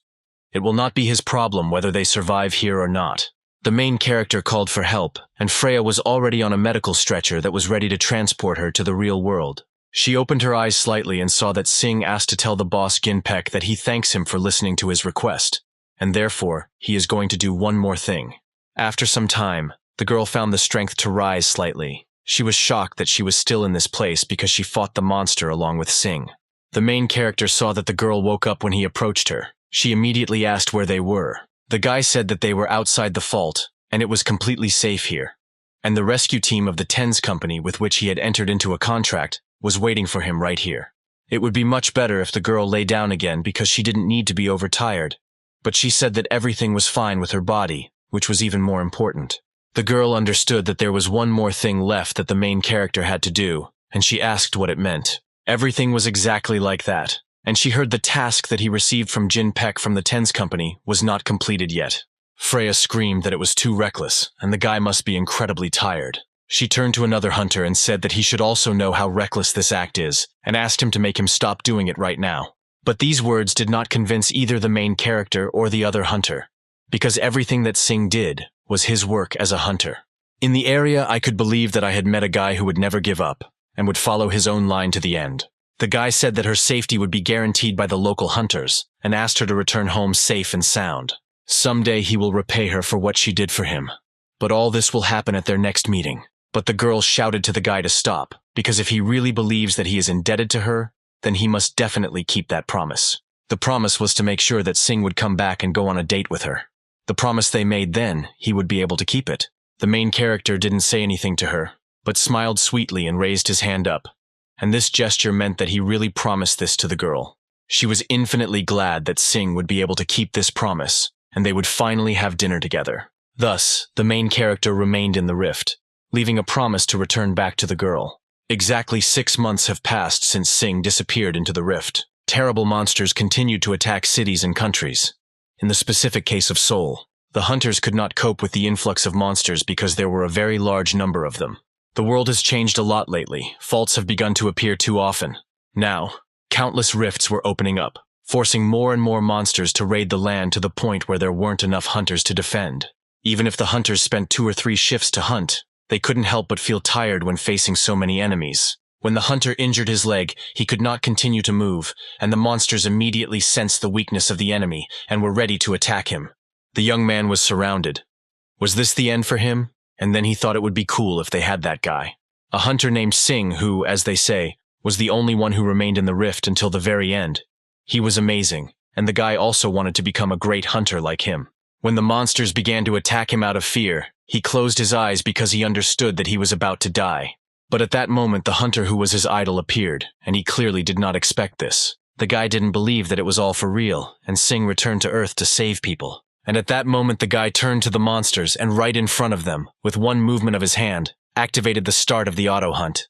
it will not be his problem whether they survive here or not. The main character called for help, and Freya was already on a medical stretcher that was ready to transport her to the real world. She opened her eyes slightly and saw that Sing asked to tell the boss Ginpek that he thanks him for listening to his request, and therefore he is going to do one more thing. After some time, the girl found the strength to rise slightly. She was shocked that she was still in this place because she fought the monster along with Sing. The main character saw that the girl woke up when he approached her. She immediately asked where they were. The guy said that they were outside the fault, and it was completely safe here. And the rescue team of the TENS company with which he had entered into a contract was waiting for him right here. It would be much better if the girl lay down again because she didn't need to be overtired. But she said that everything was fine with her body, which was even more important. The girl understood that there was one more thing left that the main character had to do, and she asked what it meant. Everything was exactly like that, and she heard the task that he received from Ginpek from the TENS company was not completed yet. Freya screamed that it was too reckless, and the guy must be incredibly tired. She turned to another hunter and said that he should also know how reckless this act is, and asked him to make him stop doing it right now. But these words did not convince either the main character or the other hunter, because everything that Sing did was his work as a hunter. In the area, I could believe that I had met a guy who would never give up, and would follow his own line to the end. The guy said that her safety would be guaranteed by the local hunters, and asked her to return home safe and sound. Someday he will repay her for what she did for him. But all this will happen at their next meeting. But the girl shouted to the guy to stop, because if he really believes that he is indebted to her, then he must definitely keep that promise. The promise was to make sure that Sing would come back and go on a date with her. The promise they made then, he would be able to keep it. The main character didn't say anything to her, but smiled sweetly and raised his hand up. And this gesture meant that he really promised this to the girl. She was infinitely glad that Sing would be able to keep this promise, and they would finally have dinner together. Thus, the main character remained in the rift, leaving a promise to return back to the girl. Exactly 6 months have passed since Sing disappeared into the rift. Terrible monsters continued to attack cities and countries. In the specific case of Seoul, the hunters could not cope with the influx of monsters because there were a very large number of them. The world has changed a lot lately. Faults have begun to appear too often. Now, countless rifts were opening up, forcing more and more monsters to raid the land to the point where there weren't enough hunters to defend. Even if the hunters spent 2 or 3 shifts to hunt, they couldn't help but feel tired when facing so many enemies. When the hunter injured his leg, he could not continue to move, and the monsters immediately sensed the weakness of the enemy and were ready to attack him. The young man was surrounded. Was this the end for him? And then he thought it would be cool if they had that guy. A hunter named Sing who, as they say, was the only one who remained in the rift until the very end. He was amazing, and the guy also wanted to become a great hunter like him. When the monsters began to attack him out of fear, he closed his eyes because he understood that he was about to die. But at that moment the hunter who was his idol appeared, and he clearly did not expect this. The guy didn't believe that it was all for real, and Sing returned to Earth to save people. And at that moment the guy turned to the monsters and right in front of them, with one movement of his hand, activated the start of the auto hunt.